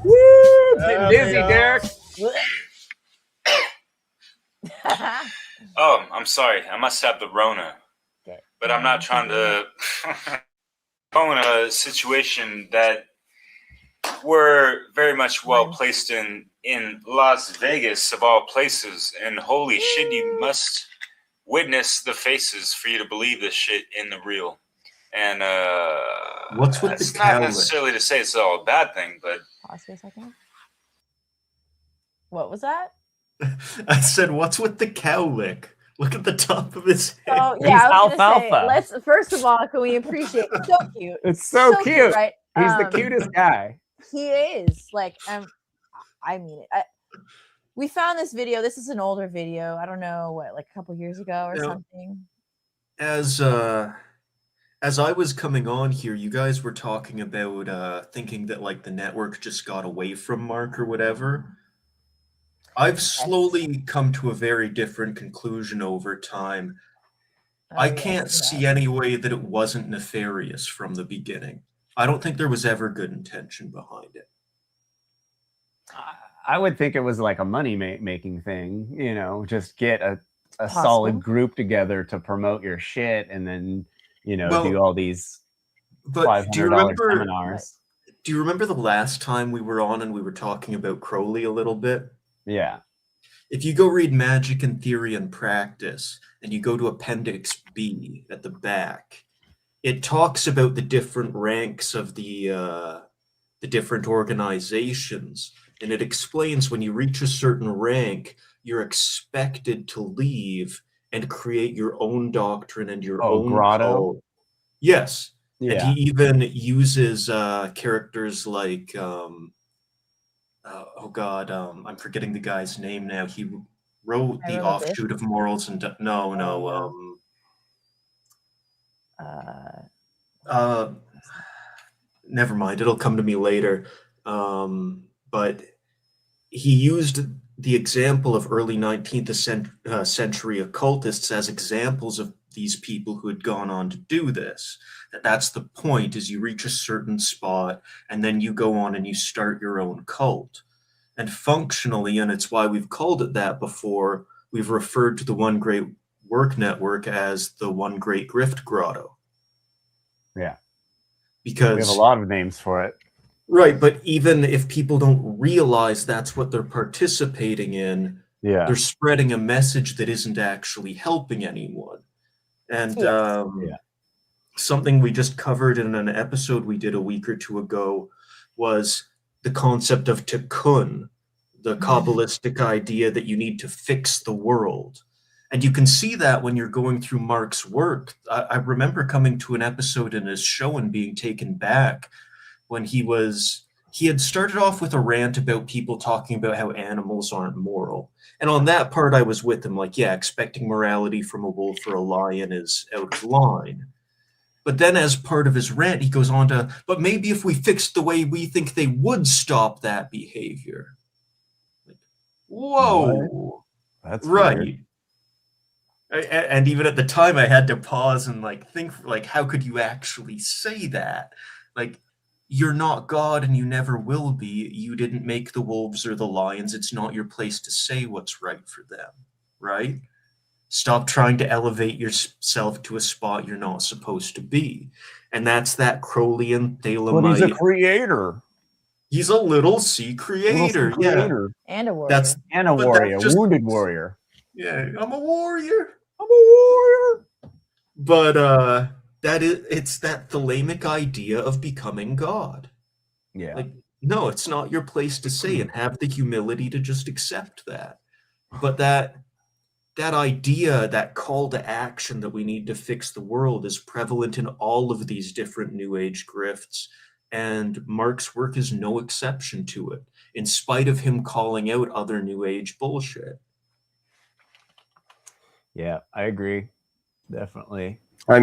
Speaker 2: Woo! Getting dizzy, Derek.
Speaker 14: Oh, I'm sorry. I must have the Rona. But I'm not trying to own a situation that we're very much well placed in Las Vegas, of all places. And holy shit, you must witness the faces for you to believe this shit in the real. And
Speaker 1: what's with
Speaker 14: that's
Speaker 1: the
Speaker 14: not
Speaker 1: cowlick?
Speaker 14: necessarily to say it's all a bad thing, but
Speaker 3: Pause for a second. What was that?
Speaker 1: I said, what's with the cowlick? Look at the top of his head.
Speaker 3: Oh yeah, I was gonna say,
Speaker 2: alfalfa.
Speaker 3: let's first of all, can we appreciate it's so cute.
Speaker 2: It's so cute.
Speaker 3: right?
Speaker 2: He's the cutest guy.
Speaker 3: He is. Like, I mean it. We found this video. This is an older video. I don't know what, like a couple years ago or something.
Speaker 1: As I was coming on here, you guys were talking about thinking that like the network just got away from Mark or whatever. I've slowly come to a very different conclusion over time. I can't see any way that it wasn't nefarious from the beginning. I don't think there was ever good intention behind it.
Speaker 2: I would think it was like a money making thing, you know, just get a solid group together to promote your shit and then, you know, do all these $500 seminars.
Speaker 1: Do you remember the last time we were on and we were talking about Crowley a little bit?
Speaker 2: Yeah.
Speaker 1: If you go read Magic in Theory and Practice and you go to Appendix B at the back, it talks about the different ranks of the different organizations, and it explains when you reach a certain rank, you're expected to leave and create your own doctrine and your own
Speaker 2: grotto.
Speaker 1: code. Yes.
Speaker 2: Yeah.
Speaker 1: And he even uses characters like I'm forgetting the guy's name now. He wrote the offshoot of Morals and never mind, it'll come to me later. But he used the example of early 19th century occultists as examples of these people who had gone on to do this. That's the point, is you reach a certain spot and then you go on and you start your own cult. And functionally, and it's why we've called it that before, we've referred to the One Great Work Network as the One Great Grift Grotto.
Speaker 2: Yeah.
Speaker 1: Because
Speaker 2: we have a lot of names for it.
Speaker 1: Right, but even if people don't realize that's what they're participating in, they're spreading a message that isn't actually helping anyone. And something we just covered in an episode we did a week or two ago was the concept of tikkun, the Kabbalistic idea that you need to fix the world. And you can see that when you're going through Mark's work. I remember coming to an episode in his show and being taken back when he had started off with a rant about people talking about how animals aren't moral. And on that part, I was with him, like, yeah, expecting morality from a wolf or a lion is out of line. But then as part of his rant, he goes on to, but maybe if we fixed the way we think they would stop that behavior. Like, whoa.
Speaker 9: That's
Speaker 1: right.
Speaker 9: weird.
Speaker 1: And even at the time, I had to pause and like think, like, how could you actually say that? Like, you're not God and you never will be. You didn't make the wolves or the lions. It's not your place to say what's right for them, right? Stop trying to elevate yourself to a spot you're not supposed to be. And that's that Crowleyan Thalamite.
Speaker 9: But he's a creator.
Speaker 1: He's a little C creator.
Speaker 9: Creator.
Speaker 3: And a warrior.
Speaker 9: And a warrior, wounded warrior.
Speaker 1: Yeah, I'm a warrior. I'm a warrior. But it's that thalamic idea of becoming God.
Speaker 9: Yeah.
Speaker 1: Like, no, it's not your place to say, and have the humility to just accept that. But that idea, that call to action that we need to fix the world is prevalent in all of these different New Age grifts. And Mark's work is no exception to it, in spite of him calling out other New Age bullshit.
Speaker 2: Yeah, I agree. Definitely.
Speaker 21: I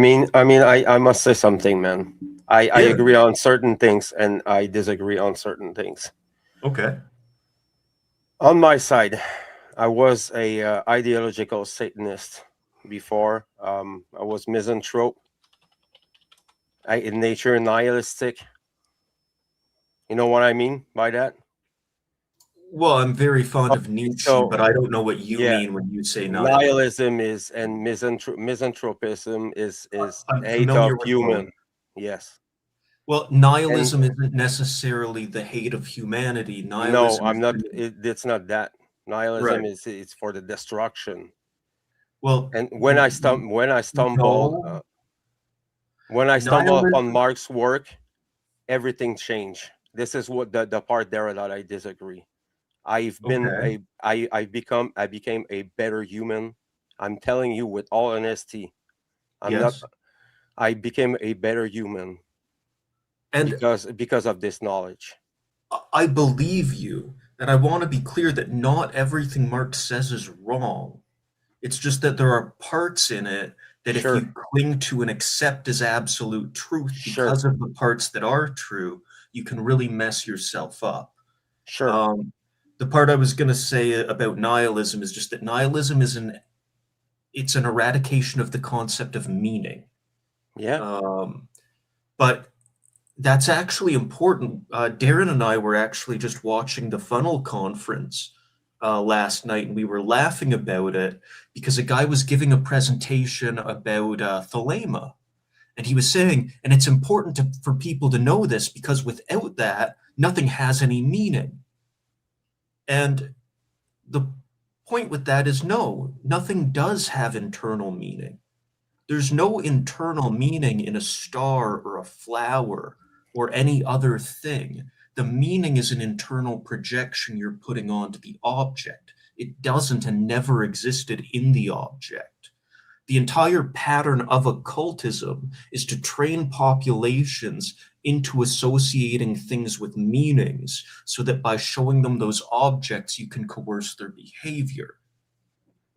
Speaker 21: must say something, man. I agree on certain things and I disagree on certain things.
Speaker 1: Okay.
Speaker 21: On my side, I was a ideological Satanist before. I was misanthrope. In nature, nihilistic. You know what I mean by that?
Speaker 1: Well, I'm very fond of Nietzsche, but I don't know what you mean when you say nihilism.
Speaker 21: Nihilism is, and misanthropism is
Speaker 1: I'm
Speaker 21: hate
Speaker 1: familiar
Speaker 21: of
Speaker 1: with
Speaker 21: human.
Speaker 1: both.
Speaker 21: Yes.
Speaker 1: Well, nihilism isn't necessarily the hate of humanity. Nihilism
Speaker 21: No, I'm not. It's not that. Nihilism
Speaker 1: Right.
Speaker 21: is it's for the destruction.
Speaker 1: Well,
Speaker 21: and when I stumble upon Mark's work, everything changed. This is what the part there that I disagree. I became a better human. I'm telling you with all honesty. I became a better human.
Speaker 1: And
Speaker 21: because of this knowledge.
Speaker 1: I believe you, and I want to be clear that not everything Mark says is wrong. It's just that there are parts in it that if you cling to and accept as absolute truth because of the parts that are true, you can really mess yourself up.
Speaker 21: Sure.
Speaker 1: The part I was going to say about nihilism is just that nihilism is it's an eradication of the concept of meaning.
Speaker 21: Yeah.
Speaker 1: But that's actually important. Darren and I were actually just watching the FUNL conference last night, and we were laughing about it because a guy was giving a presentation about thalama. And he was saying, and it's important for people to know this because without that, nothing has any meaning. And the point with that is no, nothing does have internal meaning. There's no internal meaning in a star or a flower or any other thing. The meaning is an internal projection you're putting onto the object. It doesn't and never existed in the object. The entire pattern of occultism is to train populations into associating things with meanings so that by showing them those objects, you can coerce their behavior.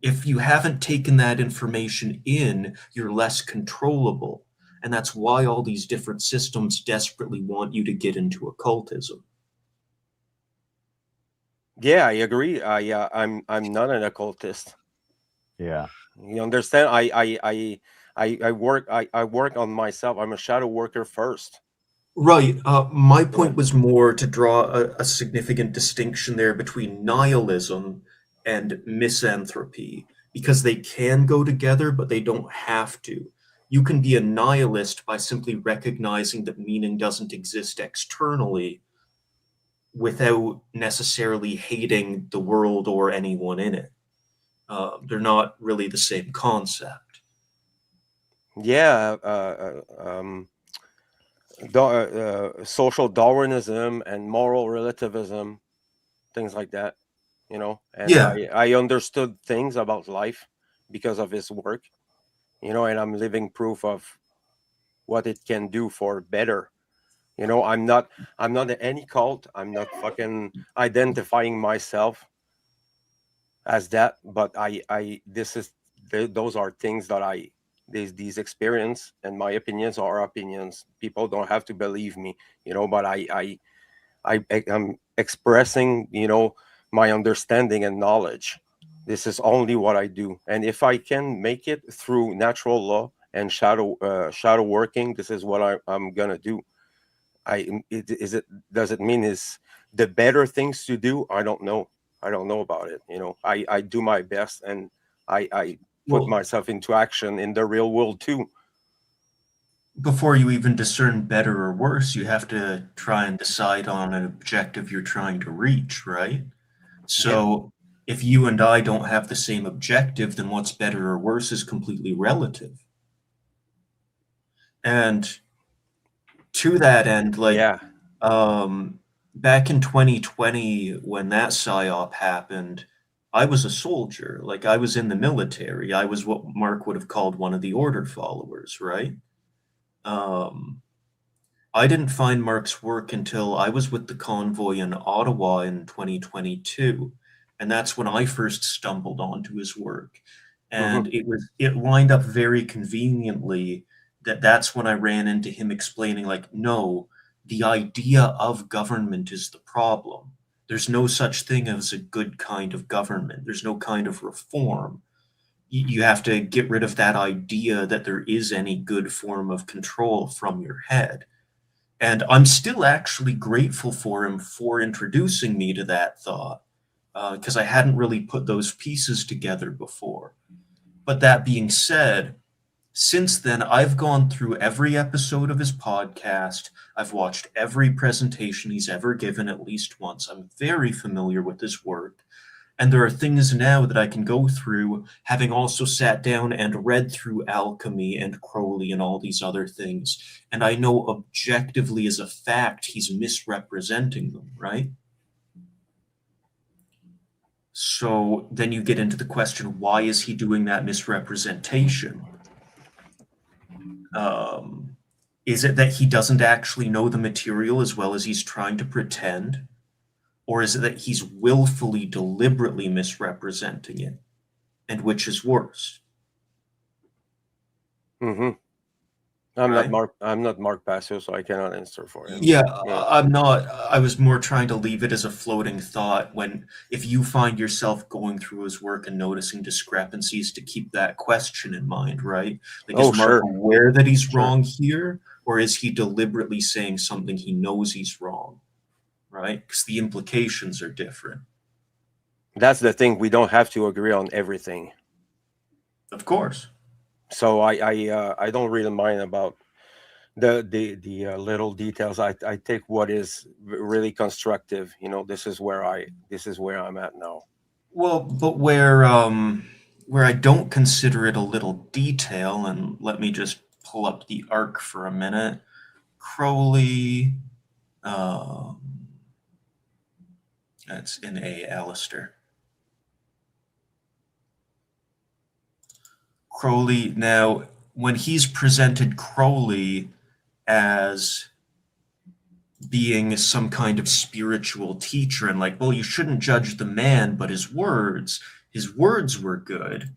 Speaker 1: If you haven't taken that information in, you're less controllable. And that's why all these different systems desperately want you to get into occultism.
Speaker 21: Yeah, I agree. I'm not an occultist.
Speaker 2: Yeah.
Speaker 21: You understand? I work on myself. I'm a shadow worker first.
Speaker 1: Right. My point was more to draw a significant distinction there between nihilism and misanthropy, because they can go together, but they don't have to. You can be a nihilist by simply recognizing that meaning doesn't exist externally without necessarily hating the world or anyone in it. They're not really the same concept.
Speaker 21: Yeah. Social Darwinism and moral relativism, things like that, you know. And
Speaker 1: yeah.
Speaker 21: I understood things about life because of his work, you know, and I'm living proof of what it can do for better. You know, I'm not in any cult. I'm not fucking identifying myself as that, but those are things that these experience, and my opinions are opinions. People don't have to believe me, you know, but I'm expressing, you know, my understanding and knowledge. This is only what I do. And if I can make it through natural law and shadow working, this is what I'm gonna do. Does it mean is the better things to do? I don't know. I don't know about it. You know, I do my best, and I put myself into action in the real world too.
Speaker 1: Before you even discern better or worse, you have to try and decide on an objective you're trying to reach, right? So if you and I don't have the same objective, then what's better or worse is completely relative. And to that end, like, back in 2020, when that psy-op happened, I was a soldier. Like, I was in the military. I was what Mark would have called one of the order followers, right? I didn't find Mark's work until I was with the convoy in Ottawa in 2022. And that's when I first stumbled onto his work. And it lined up very conveniently that's when I ran into him explaining, like, no, the idea of government is the problem. There's no such thing as a good kind of government. There's no kind of reform. You have to get rid of that idea that there is any good form of control from your head. And I'm still actually grateful for him for introducing me to that thought, because I hadn't really put those pieces together before. But that being said, since then, I've gone through every episode of his podcast. I've watched every presentation he's ever given at least once. I'm very familiar with his work. And there are things now that I can go through, having also sat down and read through Alchemy and Crowley and all these other things. And I know objectively as a fact he's misrepresenting them, right? So then you get into the question, why is he doing that misrepresentation? Is it that he doesn't actually know the material as well as he's trying to pretend? Or is it that he's willfully, deliberately misrepresenting it? And which is worse?
Speaker 21: I'm not Mark Passio, so I cannot answer for him.
Speaker 1: Yeah, I'm not. I was more trying to leave it as a floating thought if you find yourself going through his work and noticing discrepancies, to keep that question in mind, right? Like, is Mark aware that he's wrong here, or is he deliberately saying something he knows he's wrong? Right? Because the implications are different.
Speaker 21: That's the thing. We don't have to agree on everything.
Speaker 1: Of course.
Speaker 21: So I don't really mind about the little details. I take what is really constructive. You know, this is where I'm at now.
Speaker 1: Well, but where I don't consider it a little detail, and let me just pull up the arc for a minute. Crowley. That's in Alistair. Crowley, now, when he's presented Crowley as being some kind of spiritual teacher, and like, well, you shouldn't judge the man, but his words were good.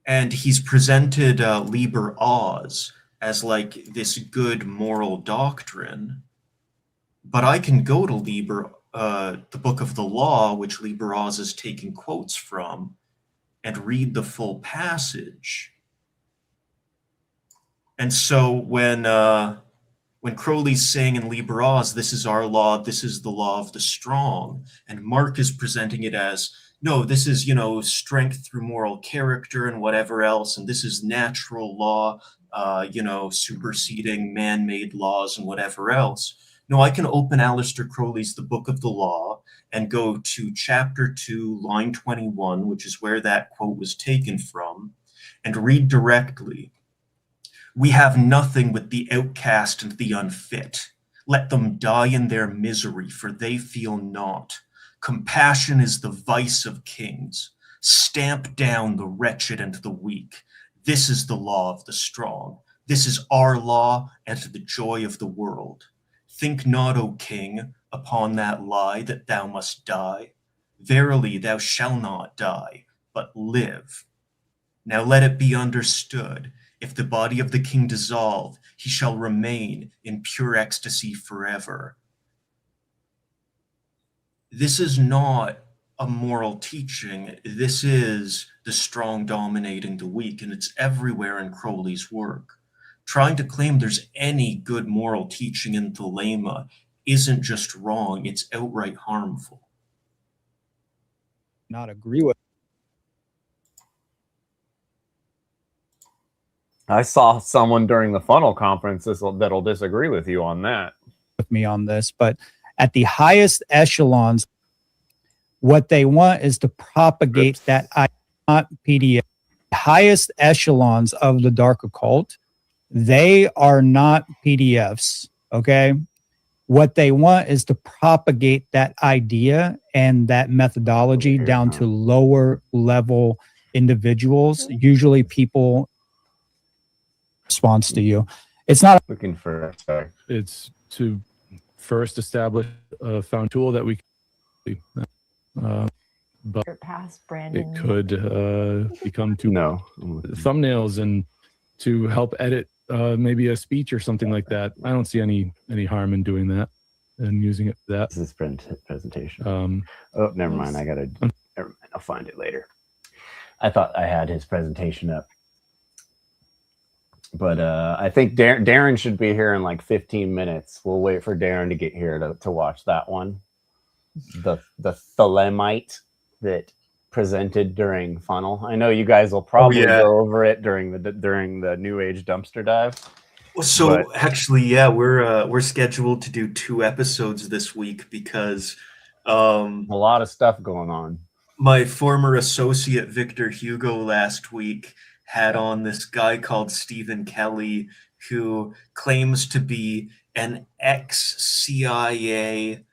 Speaker 1: And he's presented Liber Oz as like this good moral doctrine. But I can go to the Book of the Law, which Liber Oz is taking quotes from, and read the full passage. And so when Crowley's saying in Liber Oz, this is our law, this is the law of the strong, and Mark is presenting it as, no, this is, strength through moral character and whatever else, and this is natural law, superseding man-made laws and whatever else. No, I can open Aleister Crowley's The Book of the Law and go to chapter 2, line 21, which is where that quote was taken from, and read directly. We have nothing with the outcast and the unfit. Let them die in their misery, for they feel not. Compassion is the vice of kings. Stamp down the wretched and the weak. This is the law of the strong. This is our law and the joy of the world. Think not, O king, upon that lie that thou must die. Verily, thou shalt not die, but live. Now let it be understood, if the body of the king dissolve, he shall remain in pure ecstasy forever. This is not a moral teaching. This is the strong dominating the weak, and it's everywhere in Crowley's work. Trying to claim there's any good moral teaching in Thelema isn't just wrong, it's outright harmful.
Speaker 6: Not agree with.
Speaker 9: I saw someone during the funnel conference that'll disagree with you on that.
Speaker 6: With me on this, but at the highest echelons, what they want is to propagate that not PDF. Highest echelons of the dark occult, they are not PDFs. Okay. What they want is to propagate that idea and that methodology down to lower level individuals, usually people response to you. It's not
Speaker 9: looking for, sorry.
Speaker 22: It's to first establish a found tool that we but
Speaker 3: past Brandon.
Speaker 22: it could become too thumbnails and to help edit maybe a speech or something like that. I don't see any harm in doing that and using it for that.
Speaker 9: This is presentation. Oh, never mind. Never mind. I'll find it later. I thought I had his presentation up. But I think Darren should be here in like 15 minutes. We'll wait for Darren to get here to watch that one. The Thelemite that presented during Funnel. I know you guys will probably go over it during the New Age dumpster dive.
Speaker 1: So actually, yeah, we're scheduled to do 2 episodes this week because
Speaker 9: a lot of stuff going on.
Speaker 1: My former associate Victor Hugo last week had on this guy called Stephen Kelly, who claims to be an ex-CIA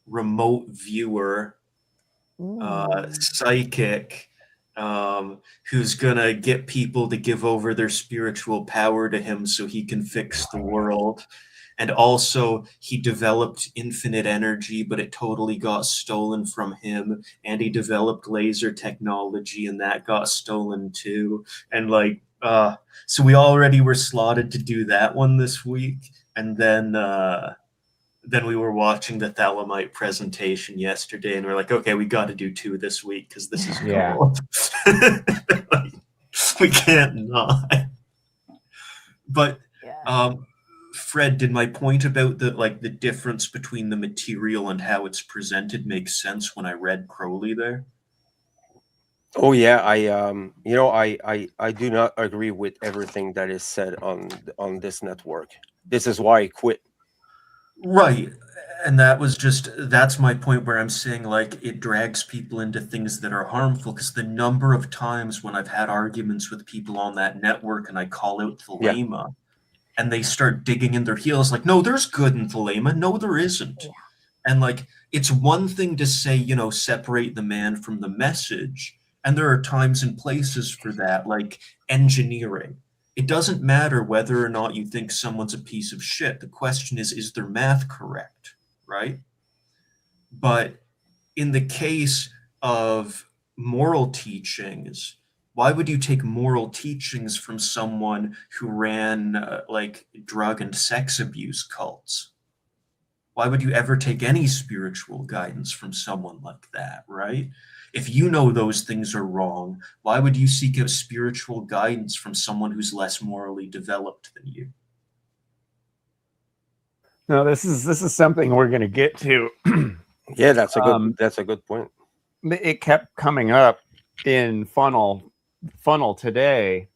Speaker 1: remote viewer, psychic, who's gonna get people to give over their spiritual power to him so he can fix the world. And also, he developed infinite energy, but it totally got stolen from him. And he developed laser technology, and that got stolen too. And like, so we already were slotted to do that one this week. And then we were watching the Thelemite presentation yesterday, and we're like, okay, we got to do 2 this week because this is cool. Like, we can't not. But Fred, did my point about the difference between the material and how it's presented make sense when I read Crowley there?
Speaker 21: Oh yeah, I do not agree with everything that is said on this network. This is why I quit.
Speaker 1: Right. And that's my point where I'm saying like it drags people into things that are harmful, because the number of times when I've had arguments with people on that network and I call out Thelema and they start digging in their heels like, no, there's good in Thelema. No, there isn't. Yeah. And like, it's one thing to say, separate the man from the message. And there are times and places for that, like engineering. It doesn't matter whether or not you think someone's a piece of shit. The question is their math correct, right? But in the case of moral teachings, why would you take moral teachings from someone who ran like drug and sex abuse cults? Why would you ever take any spiritual guidance from someone like that, right? If you know those things are wrong, why would you seek out spiritual guidance from someone who's less morally developed than you?
Speaker 9: No, this is something we're going to get to.
Speaker 21: Yeah, that's a good point.
Speaker 9: It kept coming up in Funnel today.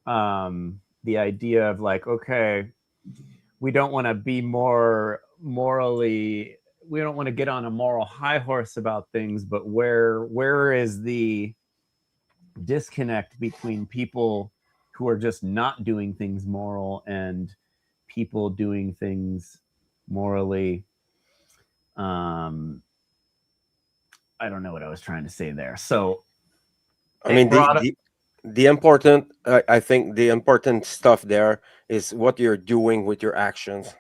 Speaker 9: The idea of like, okay, we don't want to be more morally. We don't want to get on a moral high horse about things, but where is the disconnect between people who are just not doing things moral and people doing things morally? I don't know what I was trying to say there. So,
Speaker 21: I mean, the important, I think the important stuff there is what you're doing with your actions.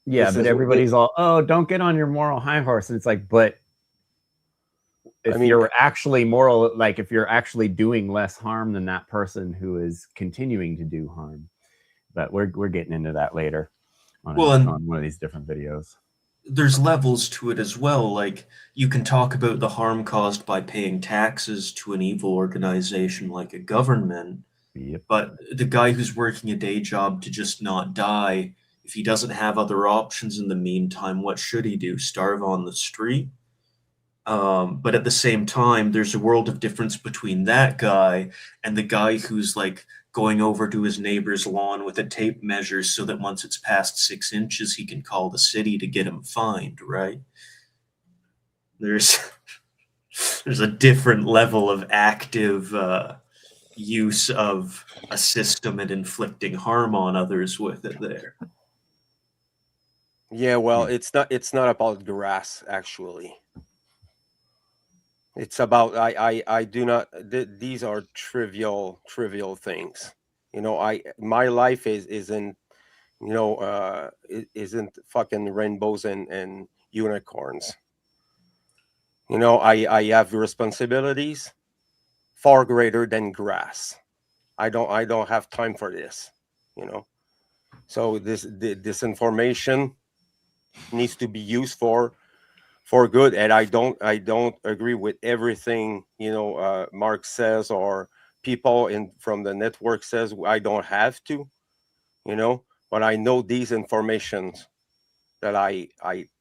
Speaker 9: Yeah, but everybody's all, oh, don't get on your moral high horse. And it's like, but if you're actually moral, like if you're actually doing less harm than that person who is continuing to do harm. But we're getting into that later on one of these different videos.
Speaker 1: there's levels to it as well. Like, you can talk about the harm caused by paying taxes to an evil organization like a government, but the guy who's working a day job to just not die, if he doesn't have other options in the meantime, what should he do? Starve on the street? But at the same time, there's a world of difference between that guy and the guy who's like going over to his neighbor's lawn with a tape measure so that once it's past 6 inches, he can call the city to get him fined, right? There's a different level of active use of a system and inflicting harm on others with it there.
Speaker 21: Yeah, well, it's not about grass actually. It's about I do not these are trivial things. You know, my life isn't, you know, it isn't fucking rainbows and unicorns. You know, I have responsibilities far greater than grass. I don't have time for this, you know. So this information needs to be used for good, and I don't agree with everything, you know, Mark says or people from the network says. I don't have to, you know, but I know these informations that I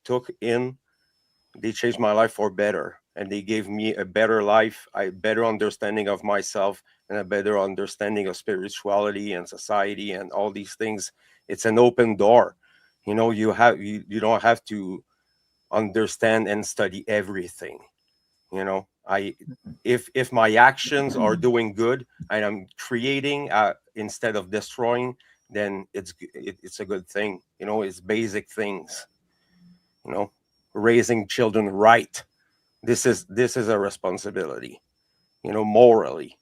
Speaker 21: took in, they changed my life for better, and they gave me a better life, a better understanding of myself, and a better understanding of spirituality and society and all these things. It's an open door, you know. You don't have to understand and study everything, you know. If my actions are doing good and I'm creating instead of destroying, then it's a good thing, you know. It's basic things, you know. Raising children right, this is a responsibility, you know, morally.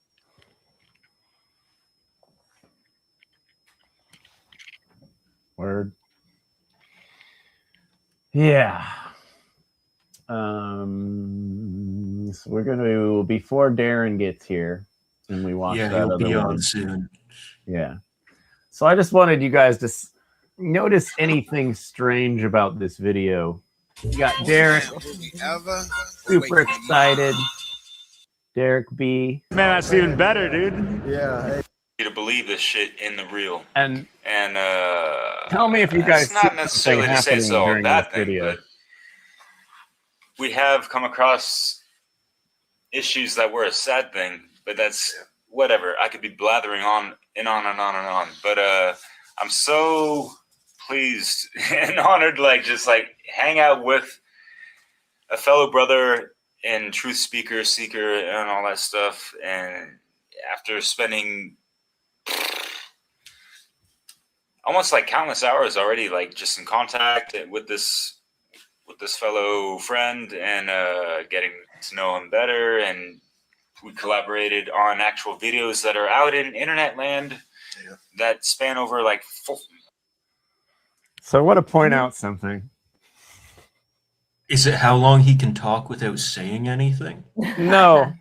Speaker 9: Word. Yeah. So we're gonna, before Darren gets here and we watch that
Speaker 1: he'll
Speaker 9: other
Speaker 1: be
Speaker 9: one
Speaker 1: on soon.
Speaker 9: Yeah. So I just wanted you guys to notice anything strange about this video. You got Derek, super excited. Derek B.
Speaker 14: Man, that's even better, dude.
Speaker 5: Yeah.
Speaker 14: To believe this shit in the real.
Speaker 9: And
Speaker 14: Tell
Speaker 9: me if you guys
Speaker 14: it's not necessarily to say it's all a bad thing,
Speaker 9: video.
Speaker 14: but we have come across issues that were a sad thing, but that's whatever. I could be blathering on and on and on and on, but I'm so pleased and honored, like, just like hang out with a fellow brother and truth speaker, seeker, and all that stuff. And after spending almost like countless hours already, like just in contact with this fellow friend and getting to know him better, and we collaborated on actual videos that are out in internet land that span over like
Speaker 9: So I want to point out something.
Speaker 1: Is it how long he can talk without saying anything?
Speaker 9: No.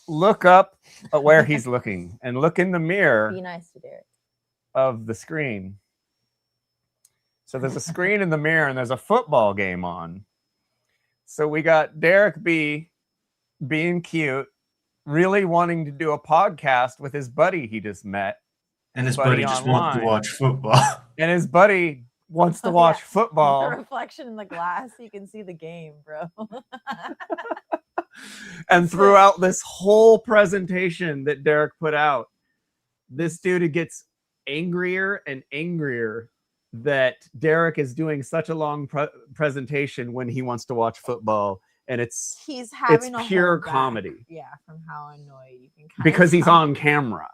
Speaker 9: Look up at where he's looking and look in the mirror.
Speaker 3: Be nice to Derek.
Speaker 9: Of the screen. So there's a screen in the mirror and there's a football game on. So we got Derek B being cute, really wanting to do a podcast with his buddy he just met.
Speaker 1: And his buddy just wants to watch football.
Speaker 9: And his buddy wants to watch football.
Speaker 3: The reflection in the glass, you can see the game, bro.
Speaker 9: And throughout this whole presentation that Derek put out, this dude gets angrier and angrier that Derek is doing such a long presentation when he wants to watch football, and it's
Speaker 3: having a
Speaker 9: pure
Speaker 3: hold back.
Speaker 9: comedy.
Speaker 3: Yeah, from how annoyed you can
Speaker 9: Because he's on camera.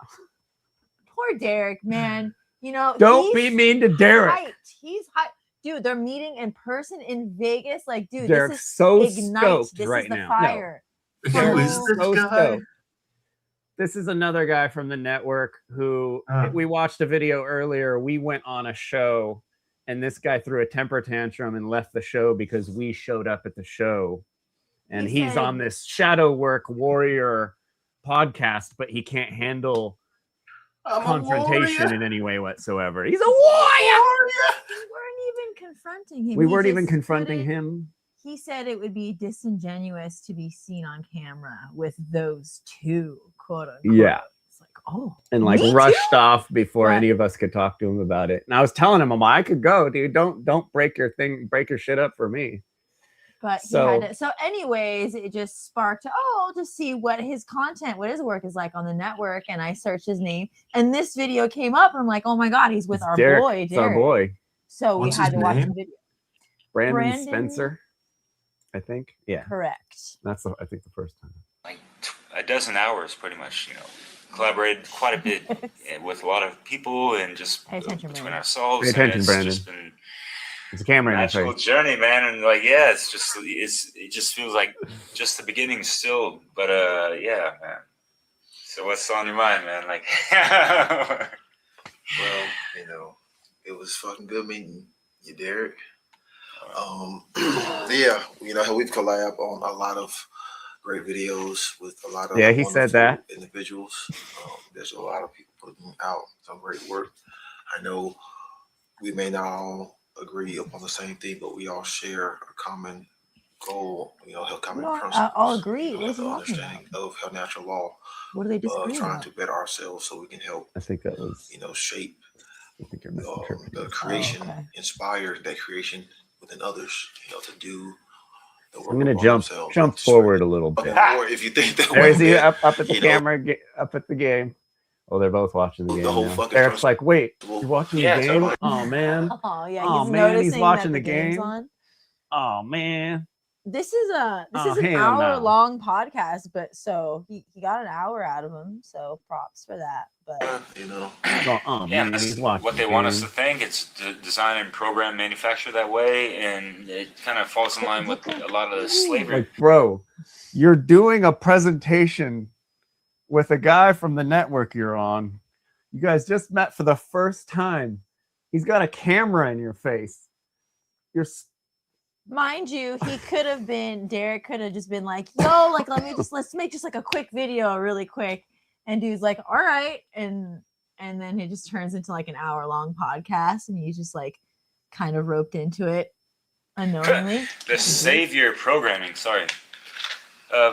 Speaker 3: Poor Derek, man. You know,
Speaker 9: Don't be mean to Derek.
Speaker 3: He's hyped. Dude, they're meeting in person in Vegas. Like, dude,
Speaker 9: Derek's
Speaker 3: this is
Speaker 9: so
Speaker 3: Ignite.
Speaker 9: stoked
Speaker 3: This
Speaker 9: right
Speaker 3: is the
Speaker 9: now.
Speaker 3: fire.
Speaker 1: Who is this guy?
Speaker 9: Stoked. This is another guy from the network who we watched a video earlier. We went on a show and this guy threw a temper tantrum and left the show because we showed up at the show. And he's on this shadow work warrior podcast, but he can't handle confrontation in any way whatsoever. He's a warrior.
Speaker 3: We weren't even confronting him.
Speaker 9: We
Speaker 3: He
Speaker 9: weren't even
Speaker 3: just
Speaker 9: confronting
Speaker 3: couldn't-
Speaker 9: him.
Speaker 3: He said it would be disingenuous to be seen on camera with those two, quote unquote.
Speaker 9: Yeah.
Speaker 3: It's like, oh,
Speaker 9: And like
Speaker 3: me
Speaker 9: rushed
Speaker 3: too?
Speaker 9: off before
Speaker 3: But-
Speaker 9: any of us could talk to him about it. And I was telling him, I could go, dude. Don't break your shit up for me.
Speaker 3: But
Speaker 9: So-
Speaker 3: he had to, so anyways, it just sparked, I'll just see what his work is like on the network. And I searched his name and this video came up. And I'm like, oh my God, he's with our
Speaker 9: Derek.
Speaker 3: boy,
Speaker 9: It's our
Speaker 3: Derek.
Speaker 9: boy.
Speaker 3: So
Speaker 1: What's
Speaker 3: we had to
Speaker 1: his
Speaker 3: watch
Speaker 1: name?
Speaker 3: the video.
Speaker 9: Brandon Spencer, I think. Yeah.
Speaker 3: Correct.
Speaker 9: That's I think the first time.
Speaker 14: Like a dozen hours, pretty much. Collaborated quite a bit with a lot of people and just
Speaker 3: Pay attention,
Speaker 14: between
Speaker 3: Brandon.
Speaker 14: ourselves.
Speaker 9: Pay attention,
Speaker 14: and it's
Speaker 9: Brandon.
Speaker 14: just been
Speaker 9: It's a camera in your
Speaker 14: natural
Speaker 9: face.
Speaker 14: journey, man, and it just feels like just the beginning still. But yeah, man. So what's on your mind, man? Like,
Speaker 5: Well, it was fucking good meeting you, Derek. Yeah, we've collabed on a lot of great videos with a lot of
Speaker 9: Yeah, he said that.
Speaker 5: individuals. There's a lot of people putting out some great work. I know we may not all agree upon the same thing, but we all share a common goal, common principles.
Speaker 3: I'll agree. What is he
Speaker 5: the
Speaker 3: talking about?
Speaker 5: understanding of how natural law,
Speaker 3: What do they disagree
Speaker 5: trying
Speaker 3: about?
Speaker 5: to better ourselves so we can help,
Speaker 9: I think that was,
Speaker 5: shape
Speaker 9: I think you're misinterpreting.
Speaker 5: the creation,
Speaker 3: okay.
Speaker 5: inspire that creation within others, to do the work
Speaker 9: I'm gonna
Speaker 5: upon
Speaker 9: jump
Speaker 5: themselves.
Speaker 9: forward a little bit.
Speaker 5: Or if you think that
Speaker 9: There's
Speaker 5: way,
Speaker 9: he
Speaker 5: man,
Speaker 9: up at the camera, up at the game. Oh, they're both watching the game.
Speaker 5: whole
Speaker 9: now.
Speaker 5: fucking
Speaker 9: Eric's like, wait, you're watching
Speaker 14: Yeah,
Speaker 9: the game?
Speaker 14: totally.
Speaker 9: Oh man.
Speaker 3: Oh yeah,
Speaker 9: Oh,
Speaker 3: he's
Speaker 9: man,
Speaker 3: noticing
Speaker 9: he's watching
Speaker 3: that
Speaker 9: the
Speaker 3: game's
Speaker 9: game.
Speaker 3: on.
Speaker 9: Oh man.
Speaker 3: This is an
Speaker 9: Oh, hell no.
Speaker 3: hour-long podcast, but so he got an hour out of him. So props for that. But
Speaker 9: Oh
Speaker 14: yeah,
Speaker 9: man,
Speaker 14: that's
Speaker 9: he's watching
Speaker 14: what
Speaker 9: the
Speaker 14: they want us
Speaker 9: game.
Speaker 14: to think. It's design and program manufacture that way, and it kind of falls in line with a lot of the slavery.
Speaker 9: Like, bro, you're doing a presentation with a guy from the network you're on. You guys just met for the first time. He's got a camera in your face. You're
Speaker 3: mind you, Derek could have just been like, yo, like let's make just like a quick video really quick. And dude's like, all right. And then it just turns into like an hour-long podcast and he's just like kind of roped into it unknowingly.
Speaker 14: The savior programming, sorry.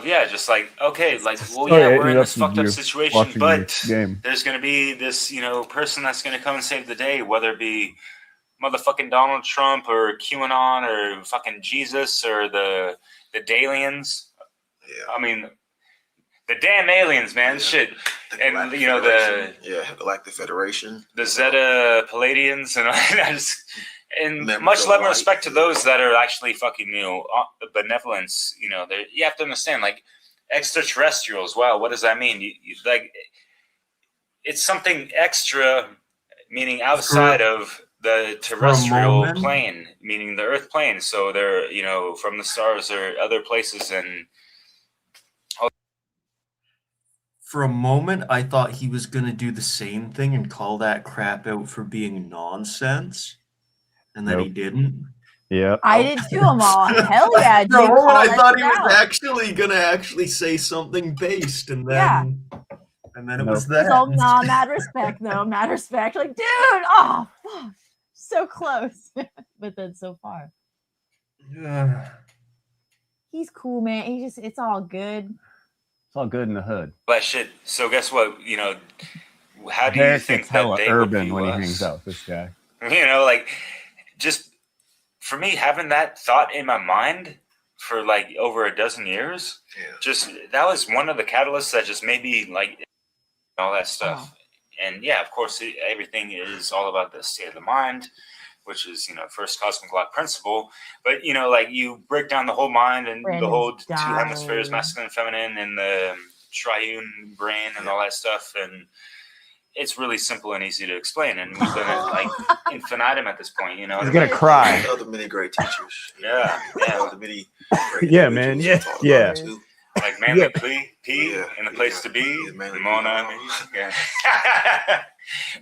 Speaker 14: Yeah, just like, okay, like, well,
Speaker 9: Sorry,
Speaker 14: yeah,
Speaker 9: I
Speaker 14: we're in this
Speaker 9: interrupted
Speaker 14: fucked up
Speaker 9: you
Speaker 14: situation,
Speaker 9: watching
Speaker 14: but
Speaker 9: the game.
Speaker 14: there's going to be this, person that's going to come and save the day, whether it be motherfucking Donald Trump or QAnon or fucking Jesus or the Dalians.
Speaker 5: Yeah.
Speaker 14: I mean, the damn aliens, man, shit. And,
Speaker 5: the Galactic Federation,
Speaker 14: the Zeta Palladians, and I just, and
Speaker 5: Members
Speaker 14: much
Speaker 5: of
Speaker 14: love and
Speaker 5: light.
Speaker 14: respect to those that are actually fucking, benevolence. You have to understand, like, extraterrestrials. Wow, what does that mean? Like, it's something extra, meaning outside of the terrestrial
Speaker 1: moment.
Speaker 14: plane, meaning the Earth plane. So they're, from the stars or other places, and
Speaker 1: For a moment, I thought he was going to do the same thing and call that crap out for being nonsense. And then he
Speaker 9: Nope.
Speaker 1: didn't.
Speaker 9: Yeah.
Speaker 3: I did too. I'm all, hell yeah, dude.
Speaker 1: For a moment,
Speaker 3: call
Speaker 1: I
Speaker 3: that
Speaker 1: thought he
Speaker 3: shit
Speaker 1: was
Speaker 3: out.
Speaker 1: actually going to say something based, and then,
Speaker 3: Yeah.
Speaker 1: and then it
Speaker 9: Nope.
Speaker 1: was that.
Speaker 3: So, nah, mad respect though. Mad respect. Like, dude, oh, fuck. So close. But then so far. He's cool, man. It's all good.
Speaker 9: It's all good in the hood.
Speaker 14: but shit. So guess what? How do you
Speaker 9: Derek
Speaker 14: think
Speaker 9: gets
Speaker 14: that
Speaker 9: hella
Speaker 14: they would
Speaker 9: urban
Speaker 14: view
Speaker 9: when he
Speaker 14: us?
Speaker 9: hangs out with this guy.
Speaker 14: Like, just for me, having that thought in my mind for like over a dozen years, just that was one of the catalysts that just made me like all that stuff. And yeah, of course, everything is all about the state of the mind, which is first cosmic law principle. But like you break down the whole mind and the whole two hemispheres, masculine, feminine, and the triune brain and all that stuff, and it's really simple and easy to explain, and we've done it like infinitum at this point.
Speaker 9: He's gonna cry.
Speaker 5: Other many great teachers.
Speaker 14: Yeah.
Speaker 5: Other many great
Speaker 9: Yeah, man. Yeah,
Speaker 5: individuals
Speaker 9: yeah.
Speaker 5: too.
Speaker 14: Like manly
Speaker 9: Yeah.
Speaker 14: P and the place to be.
Speaker 5: Manly
Speaker 14: Mona.
Speaker 5: P.
Speaker 14: Yeah.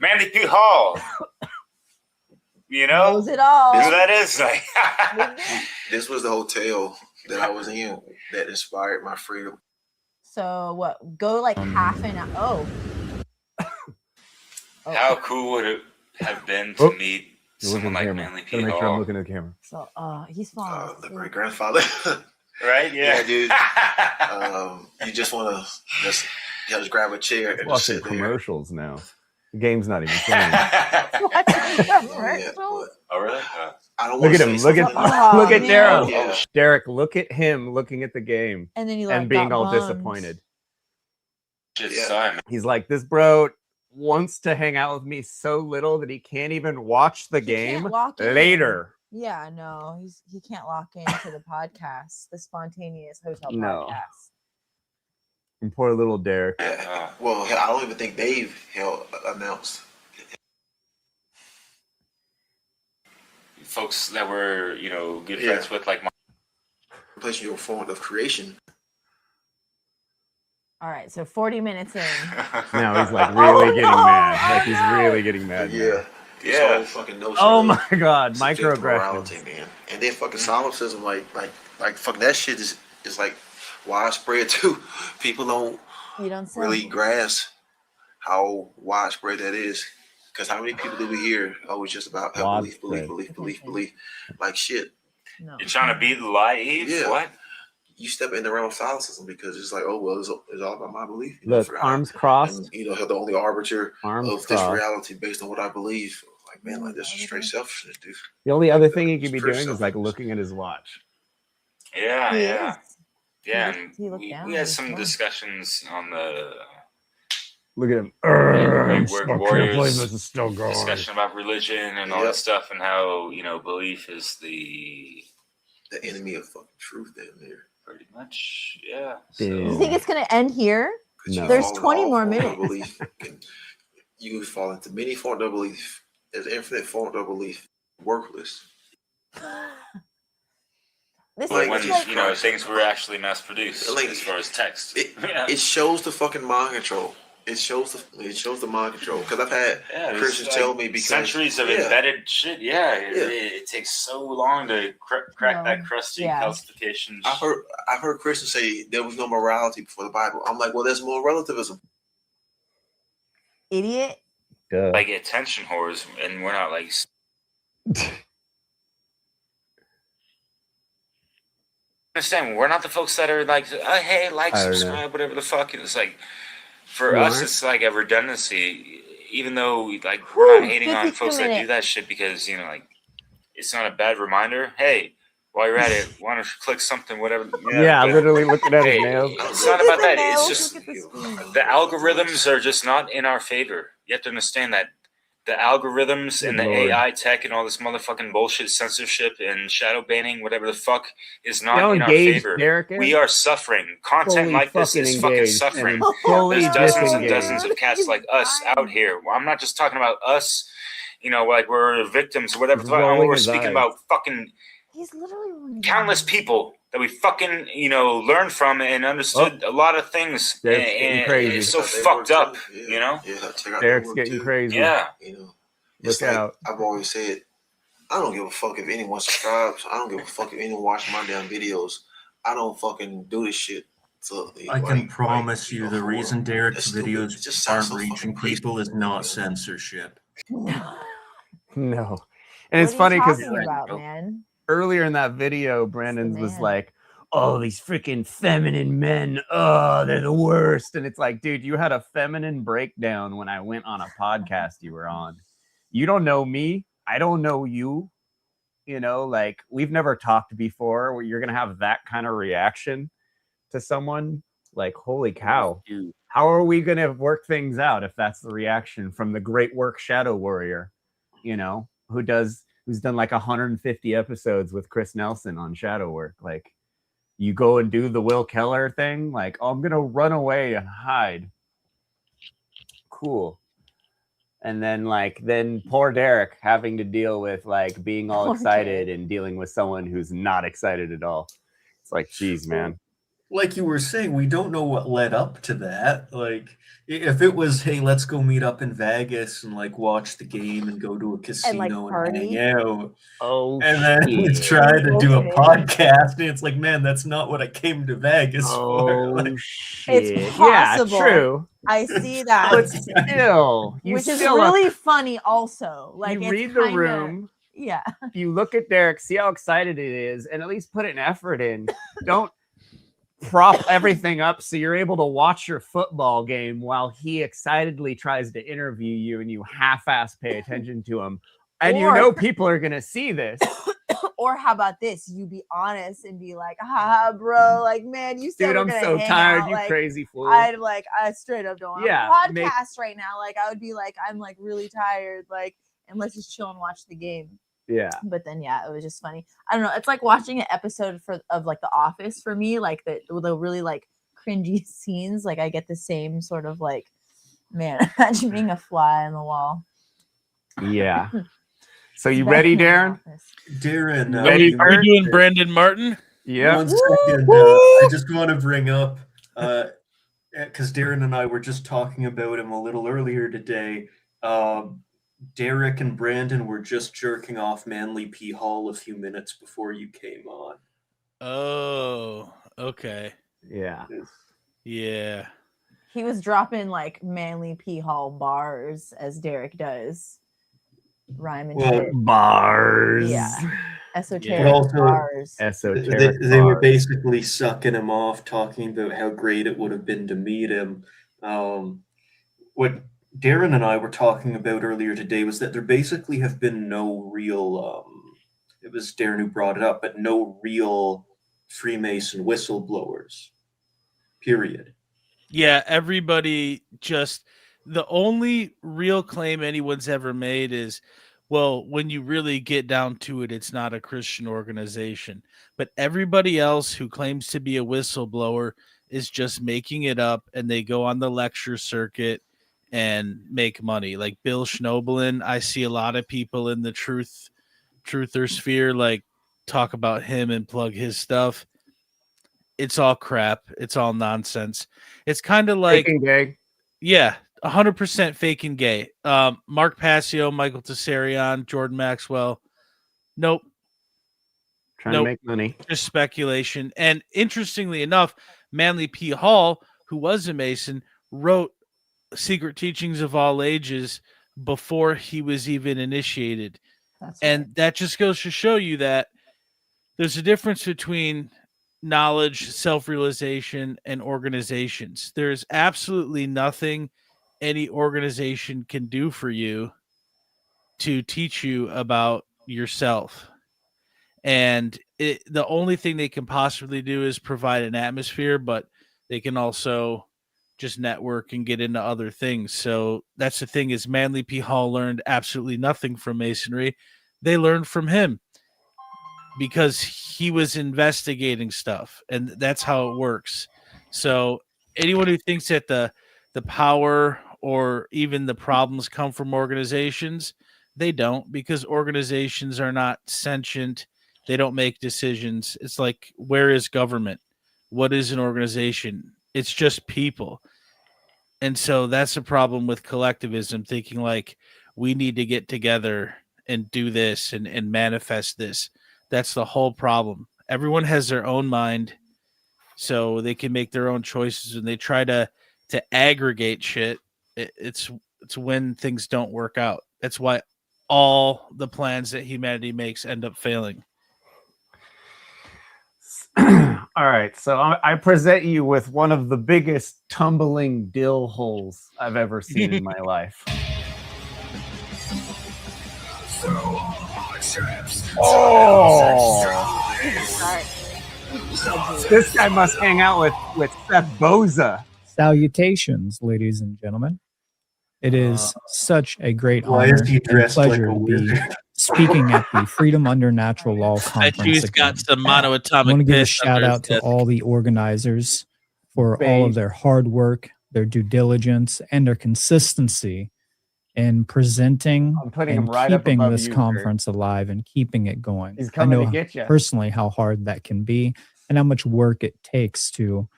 Speaker 14: Manly P Hall.
Speaker 3: Knows it all.
Speaker 14: Who that is? Like,
Speaker 5: This was the hotel that I was in that inspired my freedom.
Speaker 3: So what? Go like half an hour. Oh.
Speaker 14: how cool would it have been to meet
Speaker 9: Someone like manly P. Gotta make sure I'm looking at the camera.
Speaker 3: So he's falling.
Speaker 5: The great grandfather.
Speaker 14: Right? Yeah,
Speaker 5: dude. You just want to just grab a chair and just
Speaker 9: Watching
Speaker 5: sit there.
Speaker 9: commercials now. The game's not even playing.
Speaker 14: Oh, really?
Speaker 5: I don't
Speaker 9: Look
Speaker 5: want
Speaker 9: at
Speaker 5: to
Speaker 9: him.
Speaker 5: say
Speaker 9: Look at
Speaker 5: something.
Speaker 9: look at Derek.
Speaker 5: Yeah.
Speaker 9: Derek, look at him looking at the game
Speaker 3: And then he like
Speaker 9: being
Speaker 3: got
Speaker 9: all
Speaker 3: bummed.
Speaker 9: disappointed.
Speaker 14: Yeah.
Speaker 9: He's like, this bro wants to hang out with me so little that he can't even watch the game
Speaker 3: lock in.
Speaker 9: later.
Speaker 3: Yeah, no, he can't lock into the podcast, the spontaneous hotel
Speaker 9: No.
Speaker 3: podcast.
Speaker 9: And poor little Derek.
Speaker 5: Well, I don't even think Dave announced.
Speaker 14: Folks that were, you know, good
Speaker 5: Yeah.
Speaker 14: friends with, like,
Speaker 5: Replacing your form of creation.
Speaker 3: All right, so 40 minutes in.
Speaker 9: Now he's like really getting mad. Like he's really getting mad.
Speaker 5: Yeah.
Speaker 9: now.
Speaker 5: This whole fucking notion
Speaker 9: Oh
Speaker 5: of
Speaker 9: my god,
Speaker 5: subjective
Speaker 9: microaggressions.
Speaker 5: morality, man. And then fucking solipsism, like fucking that shit is like widespread too. People don't
Speaker 3: You don't say.
Speaker 5: really grasp how widespread that is. Because how many people do we hear? Oh, it's just about belief. Like shit.
Speaker 3: No.
Speaker 14: You're trying to beat the lie, Eve?
Speaker 5: Yeah.
Speaker 14: What?
Speaker 5: You step in the realm of solipsism because it's like, oh well, it's all about my belief. You
Speaker 9: Look,
Speaker 5: know,
Speaker 9: arms crossed.
Speaker 5: And, you know, the only arbiter
Speaker 9: Arms
Speaker 5: of this
Speaker 9: crossed.
Speaker 5: reality based on what I believe. Like, man, like this is straight selfishness, dude.
Speaker 9: The only other thing he could be
Speaker 5: Pure
Speaker 9: doing is like looking at his watch.
Speaker 14: Yeah,
Speaker 3: He
Speaker 14: yeah.
Speaker 3: is.
Speaker 14: Yeah,
Speaker 3: He
Speaker 14: and
Speaker 3: looked down
Speaker 14: we
Speaker 3: at
Speaker 14: had
Speaker 3: his
Speaker 14: some
Speaker 3: phone.
Speaker 14: discussions on the
Speaker 9: Look at him.
Speaker 14: Great
Speaker 9: I
Speaker 14: Word
Speaker 9: can't
Speaker 14: Warriors
Speaker 9: believe this is still going.
Speaker 14: discussion about religion and all
Speaker 5: Yep.
Speaker 14: that stuff, and how, you know, belief is the
Speaker 5: enemy of fucking truth down there.
Speaker 14: Pretty much, yeah.
Speaker 3: You think it's gonna end here?
Speaker 9: No.
Speaker 3: There's
Speaker 5: All
Speaker 3: 20 more
Speaker 5: forms of
Speaker 3: minutes.
Speaker 5: belief you can fall into many forms of belief. There's infinite forms of belief. Worthless.
Speaker 3: This
Speaker 14: Like
Speaker 3: is
Speaker 14: when,
Speaker 3: like,
Speaker 14: you know, things were actually mass produced
Speaker 5: Like,
Speaker 14: as far as text.
Speaker 5: It shows the fucking mind control. It shows the mind control. Because I've had
Speaker 14: Yeah,
Speaker 5: Christians
Speaker 14: it's
Speaker 5: tell
Speaker 14: like
Speaker 5: me because
Speaker 14: centuries of embedded shit. Yeah, it takes so long to crack that crusty calcification.
Speaker 5: I've heard Christians say there was no morality before the Bible. I'm like, well, there's more relativism.
Speaker 3: idiot.
Speaker 14: Like attention whores, and we're not like. Understand? We're not the folks that are like, oh, hey, like,
Speaker 9: I don't know.
Speaker 14: subscribe, whatever the fuck. It's like, for
Speaker 9: You
Speaker 14: us,
Speaker 9: aren't?
Speaker 14: it's like a redundancy. Even though like we're not hating on
Speaker 3: 52
Speaker 14: folks that do
Speaker 3: minutes.
Speaker 14: that shit because, you know, like, it's not a bad reminder. Hey, while you're at it, why don't you click something, whatever.
Speaker 9: Yeah,
Speaker 14: but-
Speaker 9: literally looking at his
Speaker 14: Hey,
Speaker 9: nails.
Speaker 14: it's not about that. It's
Speaker 3: nails,
Speaker 14: just
Speaker 3: look at the screen.
Speaker 14: the algorithms are just not in our favor. You have to understand that the algorithms and the
Speaker 9: Good Lord.
Speaker 14: AI tech and all this motherfucking bullshit, censorship and shadow banning, whatever the fuck, is
Speaker 9: You know
Speaker 14: not
Speaker 9: how
Speaker 14: in our
Speaker 9: engaged
Speaker 14: favor.
Speaker 9: Derek is?
Speaker 14: We are suffering. Content
Speaker 9: Fully
Speaker 14: like this
Speaker 9: fucking
Speaker 14: is fucking
Speaker 9: engaged
Speaker 14: suffering.
Speaker 9: and fully
Speaker 14: There's dozens and
Speaker 9: disengaged.
Speaker 14: dozens of cats like us out here. Well, I'm not just talking about us, you know, like we're victims or whatever.
Speaker 9: He's rolling
Speaker 14: We're
Speaker 9: his
Speaker 14: speaking
Speaker 9: eyes.
Speaker 14: about fucking
Speaker 3: He's literally
Speaker 14: countless people that we fucking, you know, learned from and understood a lot of things.
Speaker 9: Derek's
Speaker 14: and
Speaker 9: getting crazy.
Speaker 14: It's so
Speaker 5: They
Speaker 14: fucked
Speaker 5: work
Speaker 14: up,
Speaker 5: too.
Speaker 14: you know?
Speaker 5: Yeah, check out
Speaker 9: Derek's
Speaker 5: their work
Speaker 9: getting
Speaker 5: too.
Speaker 9: crazy.
Speaker 14: Yeah.
Speaker 5: You know,
Speaker 9: Look
Speaker 5: it's like
Speaker 9: out.
Speaker 5: I've always said, I don't give a fuck if anyone subscribes. I don't give a fuck if anyone watches my damn videos. I don't fucking do this shit. So,
Speaker 1: I can promise you the reason Derek's videos
Speaker 5: just
Speaker 1: aren't
Speaker 5: sounds so
Speaker 1: reaching people is not censorship.
Speaker 9: No. And it's
Speaker 3: What are
Speaker 9: funny
Speaker 3: you
Speaker 9: because
Speaker 3: talking about, man?
Speaker 9: earlier in that video, Brandon was
Speaker 3: man.
Speaker 9: like, oh, these freaking feminine men. Oh, they're the worst. And it's like, dude, you had a feminine breakdown when I went on a podcast you were on. You don't know me. I don't know you. You know, like we've never talked before where you're going to have that kind of reaction to someone. Like, holy cow. How are we going to work things out if that's the reaction from the great work Shadow Warrior, you know, who's done like 150 episodes with Chris Nelson on Shadow Work. Like, you go and do the Will Keller thing, like, oh, I'm gonna run away and hide. Cool. And then poor Derek having to deal with like being all
Speaker 3: Poor
Speaker 9: excited and dealing with someone who's not excited at all. It's like, geez, man.
Speaker 1: like you were saying, we don't know what led up to that. Like, if it was, hey, let's go meet up in Vegas and like watch the game and go to a casino and hang out,
Speaker 2: Oh,
Speaker 1: and then he's
Speaker 2: shit.
Speaker 1: trying to do a
Speaker 3: Okay.
Speaker 1: podcast, and it's like, man, that's not what I came to Vegas for.
Speaker 2: Oh,
Speaker 1: Like,
Speaker 2: shit.
Speaker 3: It's
Speaker 2: Yeah,
Speaker 3: possible.
Speaker 2: true.
Speaker 3: I see that.
Speaker 2: But still, you
Speaker 3: Which is
Speaker 2: still
Speaker 3: really funny also. Like,
Speaker 2: you
Speaker 3: it's
Speaker 2: read the
Speaker 3: kinda-
Speaker 2: room.
Speaker 3: Yeah.
Speaker 2: You look at Derek, see how excited it is, and at least put an effort in. Don't prop everything up so you're able to watch your football game while he excitedly tries to interview you and you half-ass pay attention to him. And you
Speaker 3: Or-
Speaker 2: know people are gonna see this.
Speaker 3: Or how about this? You be honest and be like, bro, like, man, you said
Speaker 2: Dude,
Speaker 3: we're
Speaker 2: I'm
Speaker 3: gonna
Speaker 2: so
Speaker 3: hang
Speaker 2: tired,
Speaker 3: out.
Speaker 2: you
Speaker 3: Like,
Speaker 2: crazy fool.
Speaker 3: I'd like, I straight up don't want
Speaker 2: Yeah,
Speaker 3: a podcast
Speaker 2: make-
Speaker 3: right now. Like, I would be like, I'm like really tired, like, and let's just chill and watch the game.
Speaker 2: Yeah.
Speaker 3: But then, yeah, it was just funny. I don't know. It's like watching an episode of like The Office for me, like the really like cringy scenes. Like, I get the same sort of like, man, imagine being a fly on the wall.
Speaker 2: Yeah. So you ready, Darren?
Speaker 1: Darren,
Speaker 8: Are we doing Brandon Martin?
Speaker 2: Yeah.
Speaker 1: One second, I just want to bring up, because Darren and I were just talking about him a little earlier today. Derek and Brandon were just jerking off Manly P. Hall a few minutes before you came on.
Speaker 8: Oh, okay.
Speaker 2: Yeah.
Speaker 8: Yeah.
Speaker 3: He was dropping like Manly P. Hall bars as Derek does. Rhyme and shit.
Speaker 2: Bars.
Speaker 3: Yeah.
Speaker 1: But
Speaker 3: Esoteric
Speaker 1: also,
Speaker 3: bars.
Speaker 2: Esoteric
Speaker 1: they were
Speaker 2: bars.
Speaker 1: basically sucking him off, talking about how great it would have been to meet him. What Darren and I were talking about earlier today was that there basically have been no real, it was Darren who brought it up, but no real Freemason whistleblowers, period.
Speaker 8: Yeah, everybody just the only real claim anyone's ever made is, well, when you really get down to it, it's not a Christian organization. But everybody else who claims to be a whistleblower is just making it up, and they go on the lecture circuit and make money. Like Bill Schnoebelen, I see a lot of people in the truther sphere like talk about him and plug his stuff. It's all crap. It's all nonsense. It's kind of like
Speaker 2: Faking gay.
Speaker 8: Yeah, 100% fake and gay. Mark Passio, Michael Tessarion, Jordan Maxwell. Nope.
Speaker 2: Trying to make money.
Speaker 8: Just speculation. And interestingly enough, Manly P. Hall, who was a Mason, wrote Secret Teachings of All Ages before he was even initiated. That just goes to show you that there's a difference between knowledge, self-realization, and organizations. There's absolutely nothing any organization can do for you to teach you about yourself. And the only thing they can possibly do is provide an atmosphere, but they can also just network and get into other things. So that's the thing is Manly P. Hall learned absolutely nothing from Masonry. They learned from him because he was investigating stuff, and that's how it works. So anyone who thinks that the power or even the problems come from organizations, they don't, because organizations are not sentient. They don't make decisions. It's like, where is government? What is an organization? It's just people. And so that's a problem with collectivism, thinking like we need to get together and do this and manifest this. That's the whole problem. Everyone has their own mind, so they can make their own choices, and they try to aggregate shit. It's when things don't work out. That's why all the plans that humanity makes end up failing.
Speaker 2: All right, so I present you with one of the biggest tumbling dill holes I've ever seen in my life. This guy must hang out with Seth Boza.
Speaker 6: Salutations, ladies and gentlemen. It is such a great
Speaker 1: Why
Speaker 6: honor
Speaker 1: is he
Speaker 6: and
Speaker 1: dressed like
Speaker 6: pleasure
Speaker 1: a
Speaker 6: to be
Speaker 1: wizard?
Speaker 6: speaking at the Freedom Under Natural Law Conference.
Speaker 8: He's
Speaker 6: again.
Speaker 8: got some
Speaker 6: I
Speaker 8: monoatomic
Speaker 6: want to give a
Speaker 8: piss
Speaker 6: shout
Speaker 8: under his
Speaker 6: out to
Speaker 8: desk.
Speaker 6: all the organizers for all of their hard work, their due diligence, and their consistency in presenting
Speaker 2: I'm putting
Speaker 6: and
Speaker 2: him right up
Speaker 6: keeping
Speaker 2: above
Speaker 6: this
Speaker 2: you, Kurt.
Speaker 6: conference alive and keeping it going.
Speaker 2: He's
Speaker 6: I
Speaker 2: coming
Speaker 6: know
Speaker 2: to get ya.
Speaker 6: personally how hard that can be. and how much work it takes to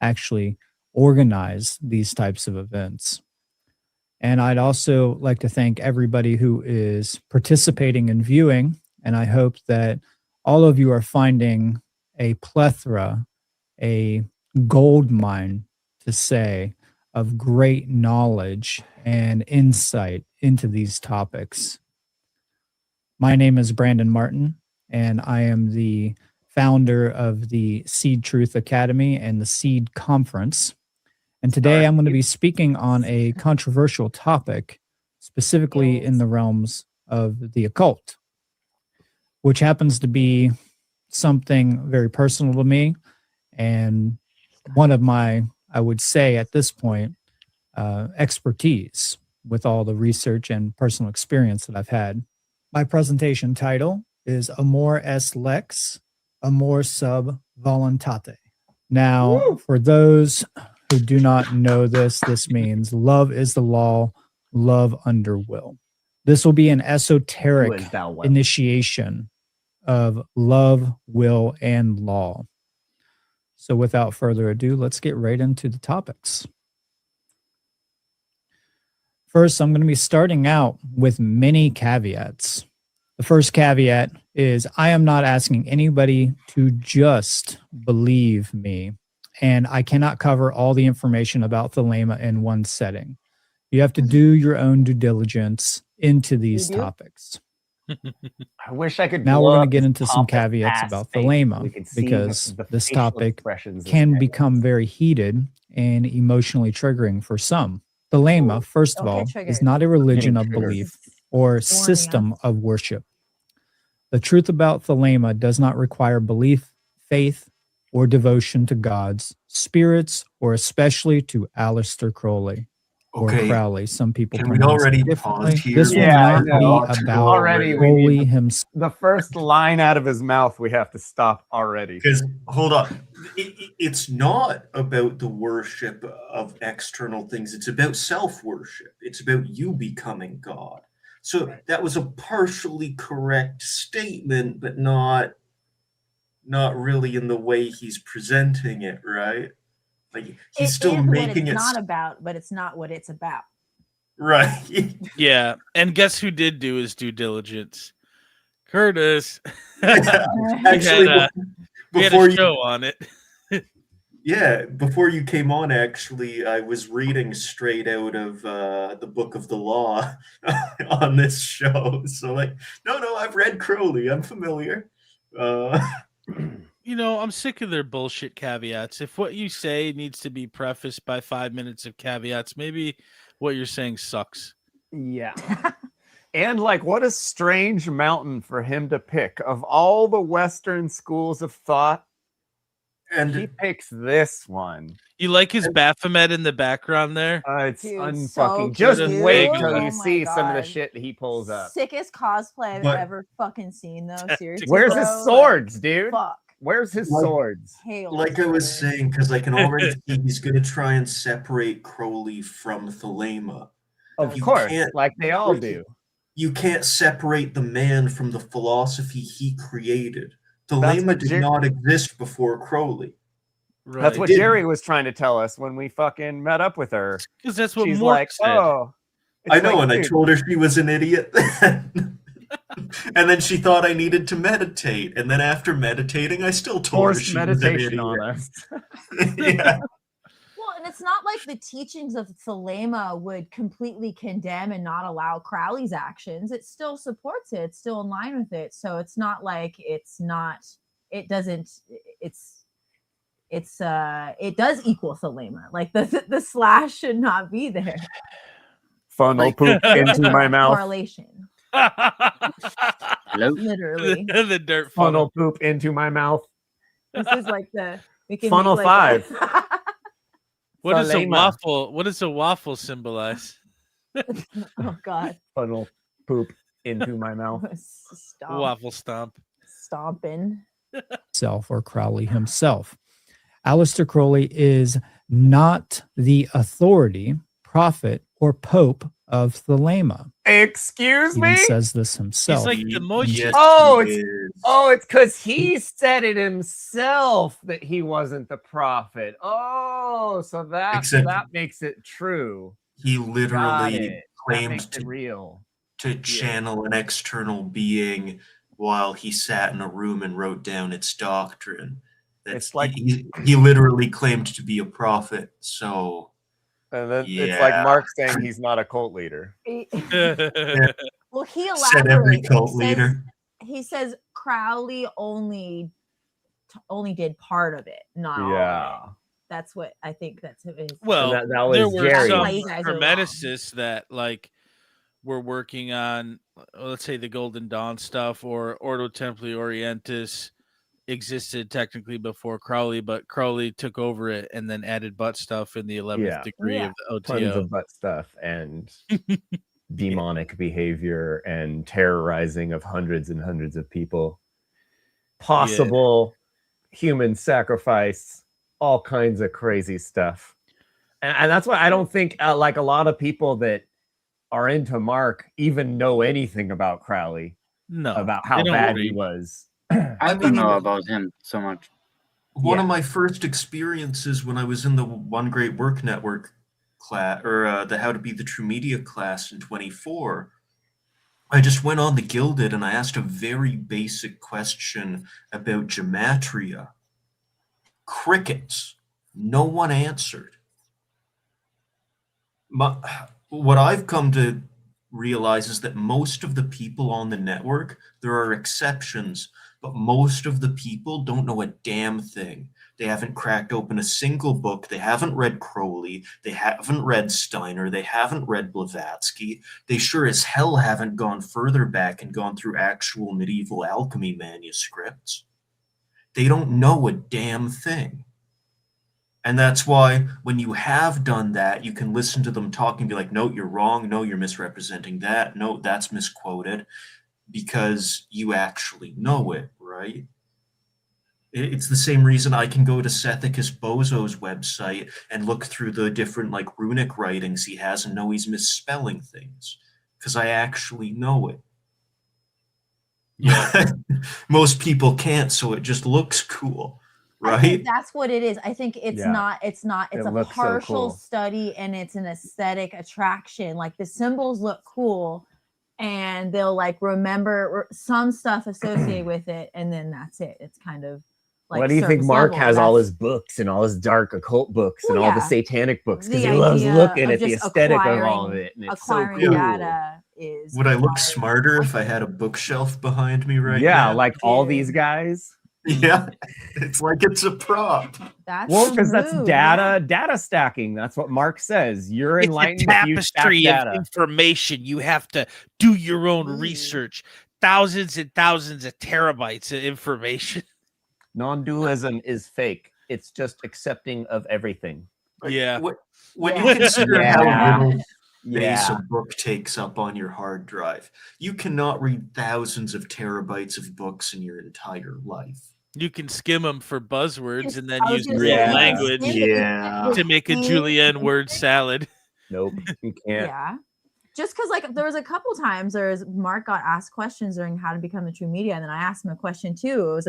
Speaker 6: actually organize these types of events. And I'd also like to thank everybody who is participating and viewing. And I hope that all of you are finding a plethora, a gold mine to say, of great knowledge and insight into these topics. My name is Brandon Martin, and I am the founder of the Seed Truth Academy and the Seed Conference. And today I'm going to be speaking on a controversial topic, specifically in the realms of the occult, which happens to be something very personal to me and one of my, I would say at this point, expertise with all the research and personal experience that I've had. My presentation title is Amor est lex, amor sub voluntate. Now, for those who do not know this, this means love is the law, love under will. This will be an esoteric initiation of love, will, and law. So without further ado, let's get right into the topics. First, I'm going to be starting out with many caveats. The first caveat is I am not asking anybody to just believe me, and I cannot cover all the information about thelema in one setting. You have to do your own due diligence into these topics.
Speaker 9: I wish I could.
Speaker 6: Now we're
Speaker 9: blow
Speaker 6: going
Speaker 9: up
Speaker 6: to get
Speaker 9: this
Speaker 6: into some
Speaker 9: pompous
Speaker 6: caveats
Speaker 9: ass
Speaker 6: about
Speaker 9: face.
Speaker 6: thelema
Speaker 9: We could see
Speaker 6: because
Speaker 9: the
Speaker 6: this
Speaker 9: facial
Speaker 6: topic
Speaker 9: expressions this
Speaker 6: can
Speaker 9: guy
Speaker 6: become very heated and emotionally triggering for some. Thelema, first of
Speaker 3: don't get
Speaker 6: all, is
Speaker 3: triggered.
Speaker 6: not a religion
Speaker 9: Getting
Speaker 6: of
Speaker 9: triggered.
Speaker 6: belief or system of worship. The truth about thelema does not require belief, faith, or devotion to gods, spirits, or especially to Aleister Crowley. Or
Speaker 1: Okay.
Speaker 6: Crowley. Some people
Speaker 1: Can we
Speaker 6: pronounce
Speaker 1: already
Speaker 6: it differently.
Speaker 1: pause here?
Speaker 6: This will
Speaker 9: Yeah, I
Speaker 6: not
Speaker 9: know.
Speaker 6: be about
Speaker 9: Already we
Speaker 6: Crowley
Speaker 9: need
Speaker 6: himself.
Speaker 9: the first line out of his mouth. We have to stop already.
Speaker 1: Because, hold on, it's not about the worship of external things. It's about self-worship. It's about you becoming God. So that was a partially correct statement, but not really in the way he's presenting it, right? Like he's still
Speaker 3: is
Speaker 1: making
Speaker 3: what
Speaker 1: it
Speaker 3: it's not about, but it's not what it's about.
Speaker 1: right.
Speaker 8: Yeah, and guess who did do his due diligence? Curtis.
Speaker 1: Actually,
Speaker 8: we had
Speaker 1: before
Speaker 8: a show on it.
Speaker 1: Yeah, before you came on, actually, I was reading straight out of the Book of the Law on this show. So, like, no, I've read Crowley. I'm familiar.
Speaker 8: You know, I'm sick of their bullshit caveats. If what you say needs to be prefaced by 5 minutes of caveats, maybe what you're saying sucks.
Speaker 9: Yeah. And like, what a strange mountain for him to pick. Of all the Western schools of thought,
Speaker 1: and
Speaker 9: he picks this one.
Speaker 8: You like his Baphomet in the background there?
Speaker 9: It's
Speaker 3: Dude,
Speaker 9: unfucking.
Speaker 3: so
Speaker 9: Just
Speaker 3: cute.
Speaker 9: wait till
Speaker 3: Oh
Speaker 9: you
Speaker 3: my
Speaker 9: see some of the
Speaker 3: God.
Speaker 9: shit that he pulls up.
Speaker 3: Sickest cosplay I've
Speaker 1: But-
Speaker 3: ever fucking seen, though. Seriously.
Speaker 9: Where's his
Speaker 3: bro,
Speaker 9: swords, dude?
Speaker 3: Fuck.
Speaker 9: Where's his
Speaker 1: Like-
Speaker 9: swords?
Speaker 3: Hail.
Speaker 1: Like I was saying, because I can already see he's going to try and separate Crowley from thelema.
Speaker 9: Of
Speaker 1: You
Speaker 9: course,
Speaker 1: can't-
Speaker 9: like they all do.
Speaker 1: You can't separate the man from the philosophy he created.
Speaker 9: That's
Speaker 1: Thelema
Speaker 9: what
Speaker 1: did
Speaker 9: Jer-
Speaker 1: not exist before Crowley.
Speaker 8: Right.
Speaker 9: That's what
Speaker 1: Did-
Speaker 9: Jerry was trying to tell us when we fucking met up with her.
Speaker 8: Because that's what
Speaker 9: She's
Speaker 8: Mork
Speaker 9: like,
Speaker 8: said.
Speaker 9: oh.
Speaker 1: I
Speaker 9: It's
Speaker 1: know,
Speaker 9: like,
Speaker 1: and I
Speaker 9: dude,
Speaker 1: told her she was an idiot. And then she thought I needed to meditate. And then after meditating, I still told her
Speaker 9: forced
Speaker 1: she was an
Speaker 9: meditation
Speaker 1: idiot.
Speaker 9: on us.
Speaker 1: Yeah.
Speaker 3: Well, and it's not like the teachings of Thelema would completely condemn and not allow Crowley's actions. It still supports it. It's still in line with it. So it's not like it does equal Thelema. Like the slash should not be there.
Speaker 9: Funnel poop into my mouth.
Speaker 3: Correlation.
Speaker 12: Hello?
Speaker 3: Literally.
Speaker 8: The dirt
Speaker 9: Funnel
Speaker 8: funnel.
Speaker 9: poop into my mouth.
Speaker 3: This is like we can
Speaker 9: Funnel
Speaker 3: make like
Speaker 9: 5.
Speaker 8: What does a
Speaker 9: Thelema.
Speaker 8: waffle? What does a waffle symbolize?
Speaker 3: Oh God.
Speaker 9: Funnel poop into my mouth.
Speaker 3: Stomp.
Speaker 8: Waffle stomp.
Speaker 3: Stomping.
Speaker 6: Himself or Crowley himself. Aleister Crowley is not the authority, prophet, or pope of Thelema.
Speaker 2: Excuse
Speaker 6: Even
Speaker 2: me?
Speaker 6: says this himself.
Speaker 8: He's like the mochi.
Speaker 2: It's because he said it himself that he wasn't the prophet. Oh, so
Speaker 1: Except
Speaker 2: that makes it true.
Speaker 1: He
Speaker 2: Got
Speaker 1: literally
Speaker 2: it. That
Speaker 1: claimed
Speaker 2: makes it real.
Speaker 1: to channel an external being while he sat in a room and wrote down its doctrine. That's
Speaker 2: It's like-
Speaker 1: he literally claimed to be a prophet. So,
Speaker 2: And then
Speaker 1: yeah.
Speaker 2: it's like Mark saying he's not a cult leader.
Speaker 3: Well, he
Speaker 1: Said every
Speaker 3: elaborates.
Speaker 1: cult leader.
Speaker 3: He says Crowley only did part of it, not all of it. That's what I think. That's who it is.
Speaker 8: Well,
Speaker 2: that was
Speaker 8: there were
Speaker 2: Jerry.
Speaker 8: some
Speaker 3: Why you guys are wrong.
Speaker 8: hermeticists that like were working on, let's say, the Golden Dawn stuff, or Ordo Templi Orientis existed technically before Crowley, but Crowley took over it and then added butt stuff in the 11th degree of the OTO.
Speaker 2: Tons of butt stuff and demonic behavior and terrorizing of hundreds and hundreds of people. Possible human sacrifice, all kinds of crazy stuff. And that's why I don't think like a lot of people that are into Mark even know anything about Crowley.
Speaker 8: No,
Speaker 2: about how bad he was.
Speaker 12: I don't know about him so much.
Speaker 1: One of my first experiences when I was in the One Great Work Network class, or the How to Be the True Media class in 24, I just went on the Gilded and I asked a very basic question about gematria. Crickets. No one answered. What I've come to realize is that most of the people on the network, there are exceptions, but most of the people don't know a damn thing. They haven't cracked open a single book. They haven't read Crowley. They haven't read Steiner. They haven't read Blavatsky. They sure as hell haven't gone further back and gone through actual medieval alchemy manuscripts. They don't know a damn thing. And that's why when you have done that, you can listen to them talk and be like, no, you're wrong. No, you're misrepresenting that. No, that's misquoted, because you actually know it, right? It's the same reason I can go to Sethicus Bozo's website and look through the different like runic writings he has and know he's misspelling things, because I actually know it. Yeah. Most people can't, so it just looks cool.
Speaker 3: I think
Speaker 1: Right?
Speaker 3: that's what it is. I think it's
Speaker 1: Yeah.
Speaker 3: it's
Speaker 1: It
Speaker 3: a
Speaker 1: looks so
Speaker 3: partial
Speaker 1: cool.
Speaker 3: study and it's an aesthetic attraction. Like the symbols look cool and they'll like remember some stuff associated with it, and then that's it. It's kind of like
Speaker 2: What do you think
Speaker 3: surface
Speaker 2: Mark
Speaker 3: level.
Speaker 2: has all
Speaker 3: That's-
Speaker 2: his books and all his dark occult books and
Speaker 3: Well,
Speaker 2: all the
Speaker 3: yeah.
Speaker 2: satanic books because
Speaker 3: The
Speaker 2: he loves
Speaker 3: idea
Speaker 2: looking
Speaker 3: of
Speaker 2: at the
Speaker 3: just
Speaker 2: aesthetic of all of
Speaker 3: acquiring-
Speaker 2: it, and it's so
Speaker 3: acquiring
Speaker 2: cool.
Speaker 3: data is
Speaker 1: Would I look smarter if I had a bookshelf behind me right
Speaker 2: Yeah,
Speaker 1: now?
Speaker 2: like all these guys.
Speaker 1: Yeah, it's like it's a prop.
Speaker 3: That's
Speaker 2: Well, because that's
Speaker 3: move,
Speaker 2: data stacking. That's what Mark says. You're
Speaker 8: It's
Speaker 2: enlightened
Speaker 8: a
Speaker 2: if you stack
Speaker 8: tapestry of
Speaker 2: data.
Speaker 8: information. You have to do your own research. Thousands and thousands of terabytes of information.
Speaker 2: Non-dualism is fake. It's just accepting of everything.
Speaker 8: Yeah.
Speaker 1: When you consider how little space
Speaker 2: Yeah.
Speaker 1: a book takes up on your hard drive, you cannot read thousands of terabytes of books in your entire life.
Speaker 8: You can skim them for buzzwords and then
Speaker 1: I was
Speaker 8: use
Speaker 1: gonna
Speaker 8: real
Speaker 1: say,
Speaker 8: language
Speaker 1: yeah.
Speaker 8: to make a julienne word salad.
Speaker 2: Nope, you can't.
Speaker 3: Yeah. Just because like there was a couple times Mark got asked questions during How to Become the True Media, and then I asked him a question too. It was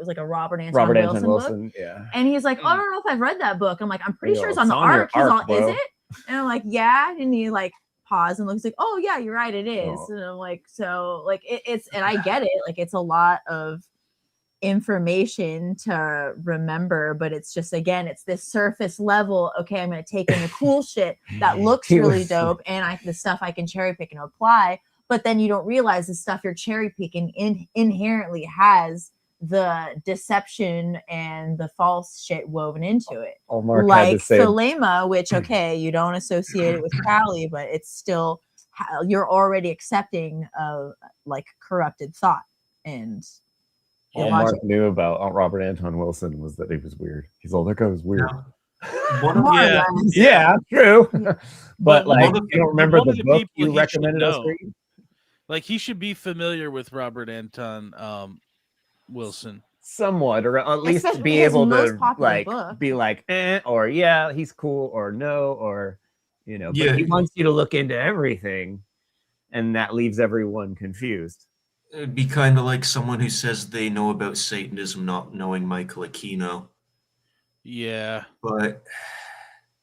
Speaker 3: like a Robert Anton Wilson book.
Speaker 2: Yeah.
Speaker 3: And he's like, oh, I don't know if I've read that book. I'm like, I'm pretty
Speaker 2: Yo,
Speaker 3: sure it's on
Speaker 2: it's
Speaker 3: the
Speaker 2: on your
Speaker 3: arc. He's
Speaker 2: arc,
Speaker 3: all, is
Speaker 2: bro.
Speaker 3: it? And I'm like, yeah. And he like paused and looks like, oh yeah, you're right, it is.
Speaker 2: Oh.
Speaker 3: And I'm like, so like it's and I get it. Like it's a lot of information to remember, but it's just again, it's this surface level. Okay, I'm gonna take in the cool shit that looks
Speaker 2: He
Speaker 3: really
Speaker 2: was-
Speaker 3: dope, and the stuff I can cherry pick and apply. But then you don't realize the stuff you're cherry picking inherently has the deception and the false shit woven into it.
Speaker 2: Oh, Mark had
Speaker 3: like
Speaker 2: to say-
Speaker 3: Thelema, which okay, you don't associate it with Crowley, but it's still you're already accepting of like corrupted thought. And
Speaker 2: All Mark knew about Robert Anton Wilson was that he was weird. He's all, that guy was weird. Yeah, true. But
Speaker 8: one
Speaker 2: like,
Speaker 8: of the-
Speaker 2: you don't remember
Speaker 8: one of
Speaker 2: the
Speaker 8: the
Speaker 2: book
Speaker 8: people
Speaker 2: you
Speaker 8: he should
Speaker 2: recommended us
Speaker 8: know.
Speaker 2: read?
Speaker 8: Like he should be familiar with Robert Anton Wilson.
Speaker 2: Somewhat, or at least
Speaker 3: Especially
Speaker 2: be
Speaker 3: his
Speaker 2: able
Speaker 3: most
Speaker 2: to
Speaker 3: popular
Speaker 2: like
Speaker 3: book.
Speaker 2: be like, or yeah, he's cool, or no, or you know,
Speaker 1: Yeah.
Speaker 2: but he wants you to look into everything, and that leaves everyone confused.
Speaker 1: It'd be kind of like someone who says they know about Satanism not knowing Michael Aquino.
Speaker 8: Yeah.
Speaker 1: But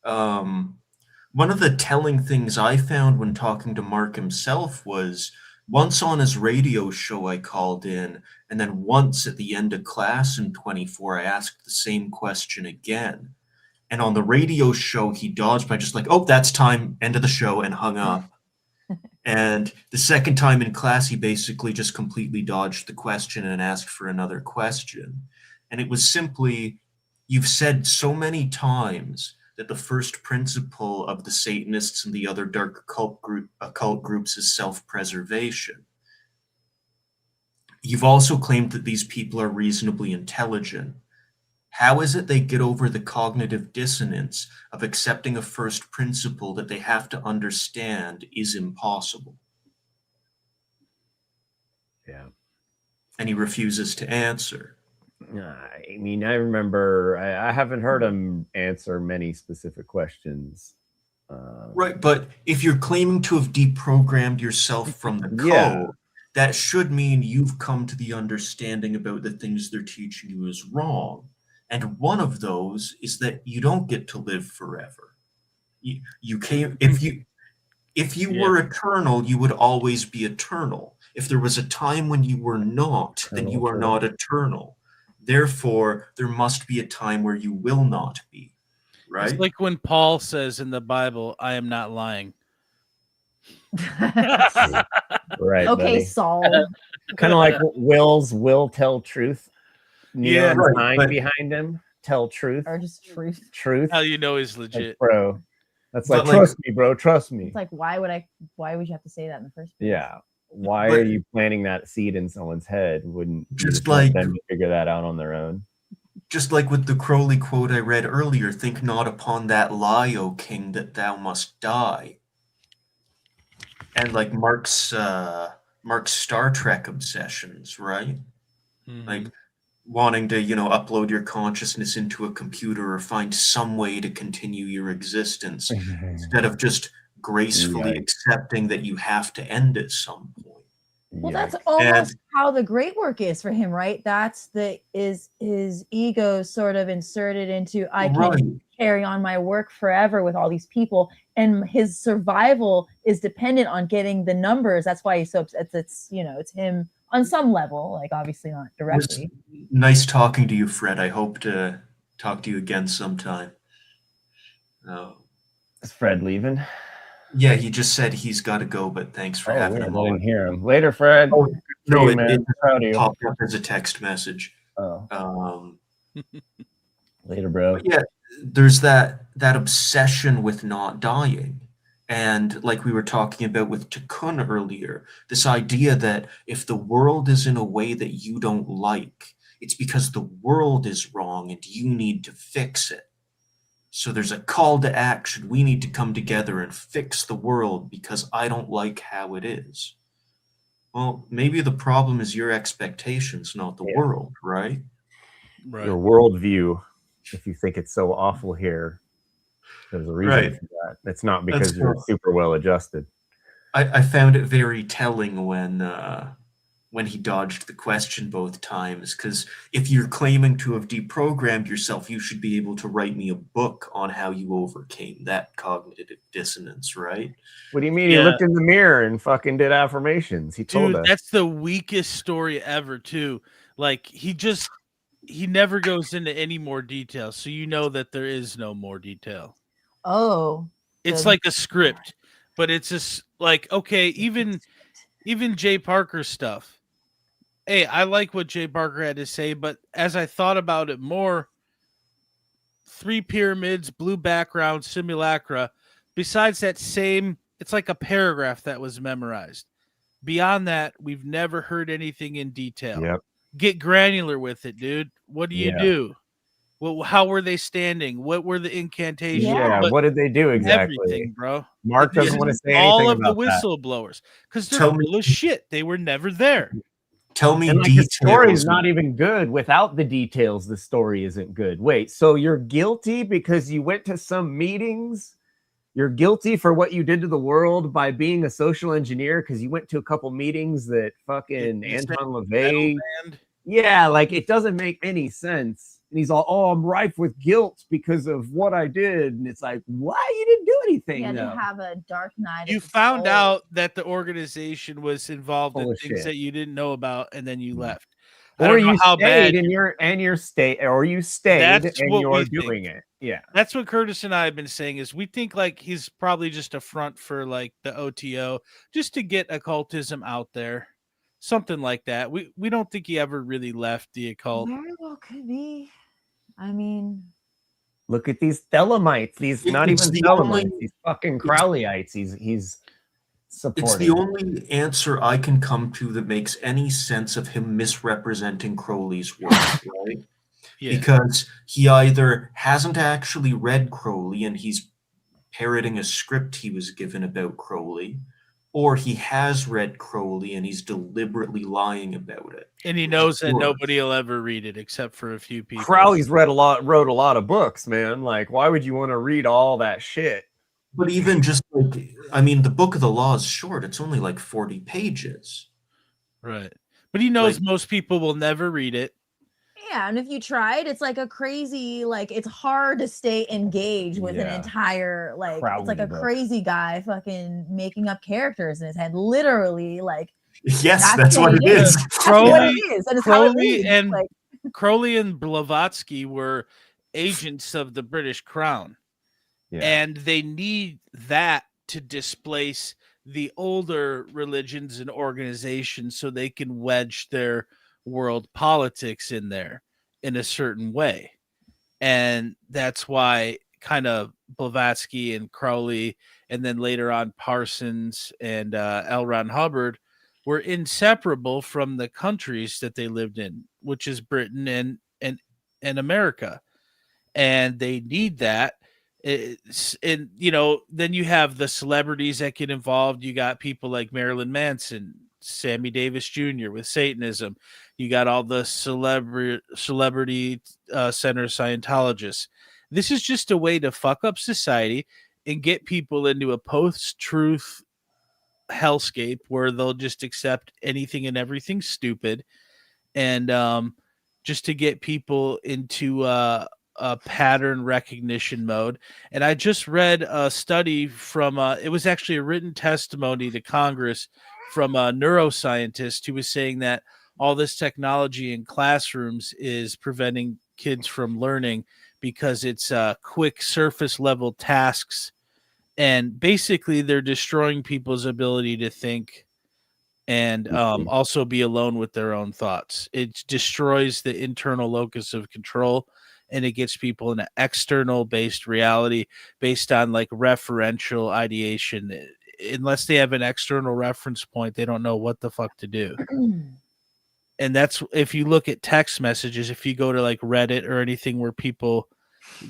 Speaker 1: one of the telling things I found when talking to Mark himself was once on his radio show I called in, and then once at the end of class in 24, I asked the same question again. And on the radio show, he dodged by just like, oh, that's time, end of the show, and hung up. And the second time in class, he basically just completely dodged the question and asked for another question. And it was simply, you've said so many times that the first principle of the Satanists and the other dark occult groups is self-preservation. You've also claimed that these people are reasonably intelligent. How is it they get over the cognitive dissonance of accepting a first principle that they have to understand is impossible?
Speaker 9: Yeah.
Speaker 2: And
Speaker 1: he refuses to answer.
Speaker 9: I mean, I remember, I haven't heard him answer many specific questions.
Speaker 1: Right, but if you're claiming to have deprogrammed yourself from the code,
Speaker 9: Yeah.
Speaker 1: that should mean you've come to the understanding about the things they're teaching you is wrong. And one of those is that you don't get to live forever. You came, if you were eternal, you would always be eternal. If there was a time when you were not, then you are not eternal. Therefore, there must be a time where you will not be. Right?
Speaker 8: It's like when Paul says in the Bible, I am not lying.
Speaker 9: Right.
Speaker 3: Okay,
Speaker 9: buddy.
Speaker 3: Saul.
Speaker 9: Kind of like Will's will tell truth.
Speaker 8: Yeah,
Speaker 9: Neon
Speaker 8: right,
Speaker 9: sign
Speaker 8: but-
Speaker 9: behind him. Tell truth.
Speaker 3: Or just truth.
Speaker 9: Truth.
Speaker 8: How you know he's
Speaker 9: Like,
Speaker 8: legit.
Speaker 9: bro. That's
Speaker 1: But
Speaker 9: like,
Speaker 1: like-
Speaker 9: trust me, bro. Trust me.
Speaker 3: It's like, why would you have to say that in the first place?
Speaker 9: Yeah. Why
Speaker 1: But-
Speaker 9: are you planting that seed in someone's head? Wouldn't you
Speaker 1: Just
Speaker 9: let
Speaker 1: like-
Speaker 9: them to figure that out on their own?
Speaker 1: Just like with the Crowley quote I read earlier, think not upon that lie, O king, that thou must die. And like Mark's Star Trek obsessions, right? Like wanting to, upload your consciousness into a computer or find some way to continue your existence instead of just gracefully
Speaker 9: Yikes.
Speaker 1: accepting that you have to end at some point.
Speaker 3: Well, that's
Speaker 9: Yikes.
Speaker 3: almost how the great work is for him, right? That's his ego sort of inserted into I can
Speaker 1: Right.
Speaker 3: carry on my work forever with all these people, and his survival is dependent on getting the numbers. That's why he's so upset. It's him on some level, like obviously not
Speaker 1: It was
Speaker 3: directly.
Speaker 1: nice talking to you, Fred. I hope to talk to you again sometime.
Speaker 9: Is Fred leaving?
Speaker 1: Yeah, he just said he's got to go, but thanks for having
Speaker 9: weird.
Speaker 1: him
Speaker 9: I
Speaker 1: on.
Speaker 9: didn't hear him. Later, Fred.
Speaker 1: Oh, no,
Speaker 9: See you,
Speaker 1: it
Speaker 9: man. Proud of you.
Speaker 1: popped up as a text message.
Speaker 9: Oh. Later, bro.
Speaker 1: But yeah, there's that obsession with not dying. And like we were talking about with Tikkun earlier, this idea that if the world is in a way that you don't like, it's because the world is wrong and you need to fix it. So there's a call to action. We need to come together and fix the world because I don't like how it is. Well, maybe the problem is your expectations, not the world, right?
Speaker 8: Right.
Speaker 9: Your worldview, if you think it's so awful here, there's a reason
Speaker 1: Right.
Speaker 9: for that. It's not because
Speaker 1: That's
Speaker 9: you're
Speaker 1: cool.
Speaker 9: super well adjusted.
Speaker 1: I found it very telling when he dodged the question both times, because if you're claiming to have deprogrammed yourself, you should be able to write me a book on how you overcame that cognitive dissonance, right?
Speaker 9: What do you mean? He
Speaker 8: Yeah.
Speaker 9: looked in the mirror and fucking did affirmations. He told
Speaker 8: Dude,
Speaker 9: us.
Speaker 8: that's the weakest story ever, too. Like, he never goes into any more detail, so you know that there is no more detail.
Speaker 3: Oh,
Speaker 8: It's
Speaker 3: the-
Speaker 8: like a script, but it's just like, okay, even Jay Parker's stuff. Hey, I like what Jay Parker had to say, but as I thought about it more, 3 pyramids, blue background, simulacra, besides that same, it's like a paragraph that was memorized. Beyond that, we've never heard anything in detail.
Speaker 9: Yep.
Speaker 8: Get granular with it, dude. What do you
Speaker 9: Yeah.
Speaker 8: do? Well, how were they standing? What were the incantations?
Speaker 9: Yeah, what did they do exactly?
Speaker 8: Everything, bro.
Speaker 9: Mark
Speaker 8: This
Speaker 9: doesn't want to
Speaker 8: is
Speaker 9: say
Speaker 8: all
Speaker 9: anything
Speaker 8: of the
Speaker 9: about that.
Speaker 8: whistleblowers because they're
Speaker 1: Tell me-
Speaker 8: full of shit. They were never there.
Speaker 1: Tell me
Speaker 9: And like the story is
Speaker 1: details.
Speaker 9: not even good without the details. The story isn't good. Wait, so you're guilty because you went to some meetings you're guilty for what you did to the world by being a social engineer because you went to a couple meetings that fucking Anton LaVey. Yeah, like it doesn't make any sense. And he's all, "Oh, I'm rife with guilt because of what I did." And it's like, why? You didn't do anything.
Speaker 3: You had
Speaker 9: though.
Speaker 3: to have a dark night.
Speaker 8: You found out that the organization was involved in
Speaker 9: Full of
Speaker 8: things
Speaker 9: shit.
Speaker 8: that you didn't know about, and then you left. I
Speaker 9: Or
Speaker 8: don't know
Speaker 9: you
Speaker 8: how
Speaker 9: stayed
Speaker 8: bad.
Speaker 9: and you're stayed, or you stayed
Speaker 8: That's
Speaker 9: and
Speaker 8: what
Speaker 9: you're
Speaker 8: we
Speaker 9: doing
Speaker 8: think.
Speaker 9: it. Yeah.
Speaker 8: That's what Curtis and I have been saying is we think like he's probably just a front for like the OTO just to get occultism out there. Something like that. We don't think he ever really left the occult.
Speaker 3: Very well could be. I mean,
Speaker 9: Look at these Thelemites. These not
Speaker 1: It's
Speaker 9: even
Speaker 1: the
Speaker 9: Thelemites.
Speaker 1: only-
Speaker 9: These fucking Crowleyites. He's supporting.
Speaker 1: It's the only answer I can come to that makes any sense of him misrepresenting Crowley's work, right?
Speaker 8: Yeah.
Speaker 1: Because he either hasn't actually read Crowley and he's parroting a script he was given about Crowley, or he has read Crowley and he's deliberately lying about it.
Speaker 8: And he knows that
Speaker 1: Sure.
Speaker 8: nobody will ever read it except for a few people.
Speaker 9: Crowley's wrote a lot of books, man. Like, why would you want to read all that shit?
Speaker 1: But even just like, I mean, the Book of the Law is short. It's only like 40 pages.
Speaker 8: Right. But he knows most people will never read it.
Speaker 3: yeah, and if you tried, it's like a crazy, like it's hard to stay engaged with an
Speaker 9: Yeah.
Speaker 3: entire, like it's like
Speaker 9: Crowley
Speaker 3: a
Speaker 9: book.
Speaker 3: crazy guy fucking making up characters in his head, literally. Like
Speaker 1: Yes, that's what it is.
Speaker 3: That's what it is, and it's how it
Speaker 8: Crowley
Speaker 3: reads.
Speaker 8: and
Speaker 3: Like,
Speaker 8: Crowley and Blavatsky were agents of the British Crown. And they need that to displace the older religions and organizations so they can wedge their world politics in there in a certain way. And that's why kind of Blavatsky and Crowley, and then later on Parsons and L. Ron Hubbard were inseparable from the countries that they lived in, which is Britain and America. And they need that. And you know, then you have the celebrities that get involved. You got people like Marilyn Manson, Sammy Davis Jr. with Satanism. You got all the celebrity center Scientologists. This is just a way to fuck up society and get people into a post-truth hellscape where they'll just accept anything and everything stupid, and just to get people into a pattern recognition mode. And I just read a study from it was actually a written testimony to Congress from a neuroscientist who was saying that all this technology in classrooms is preventing kids from learning because it's quick surface level tasks, and basically they're destroying people's ability to think and also be alone with their own thoughts. It destroys the internal locus of control, and it gets people in an external based reality based on like referential ideation. Unless they have an external reference point, they don't know what the fuck to do. And that's, if you look at text messages, if you go to like Reddit or anything where people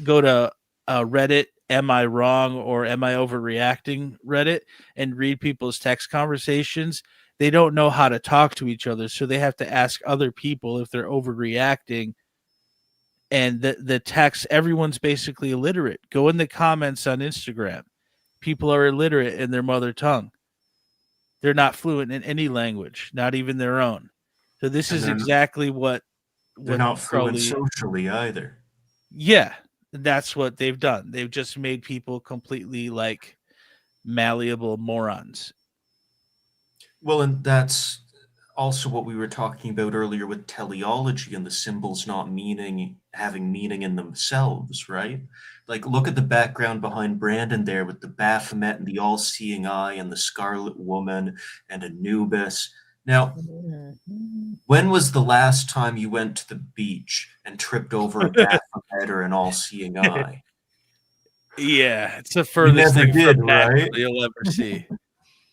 Speaker 8: go to Reddit, am I wrong or am I overreacting Reddit, and read people's text conversations, they don't know how to talk to each other. So they have to ask other people if they're overreacting. And the text, everyone's basically illiterate. Go in the comments on Instagram. People are illiterate in their mother tongue. They're not fluent in any language, not even their own. So this
Speaker 1: And
Speaker 8: is
Speaker 1: they're-
Speaker 8: exactly what
Speaker 1: They're not fluent
Speaker 8: Crowley-
Speaker 1: socially either.
Speaker 8: Yeah, that's what they've done. They've just made people completely like malleable morons.
Speaker 1: Well, and that's also what we were talking about earlier with teleology and the symbols not having meaning in themselves, right? Like, look at the background behind Brandon there with the Baphomet and the all-seeing eye and the Scarlet Woman and Anubis. Now, when was the last time you went to the beach and tripped over a Baphomet or an all-seeing eye?
Speaker 8: Yeah, it's the furthest
Speaker 1: never
Speaker 8: thing
Speaker 1: did,
Speaker 8: from
Speaker 1: right?
Speaker 8: natural you'll ever see.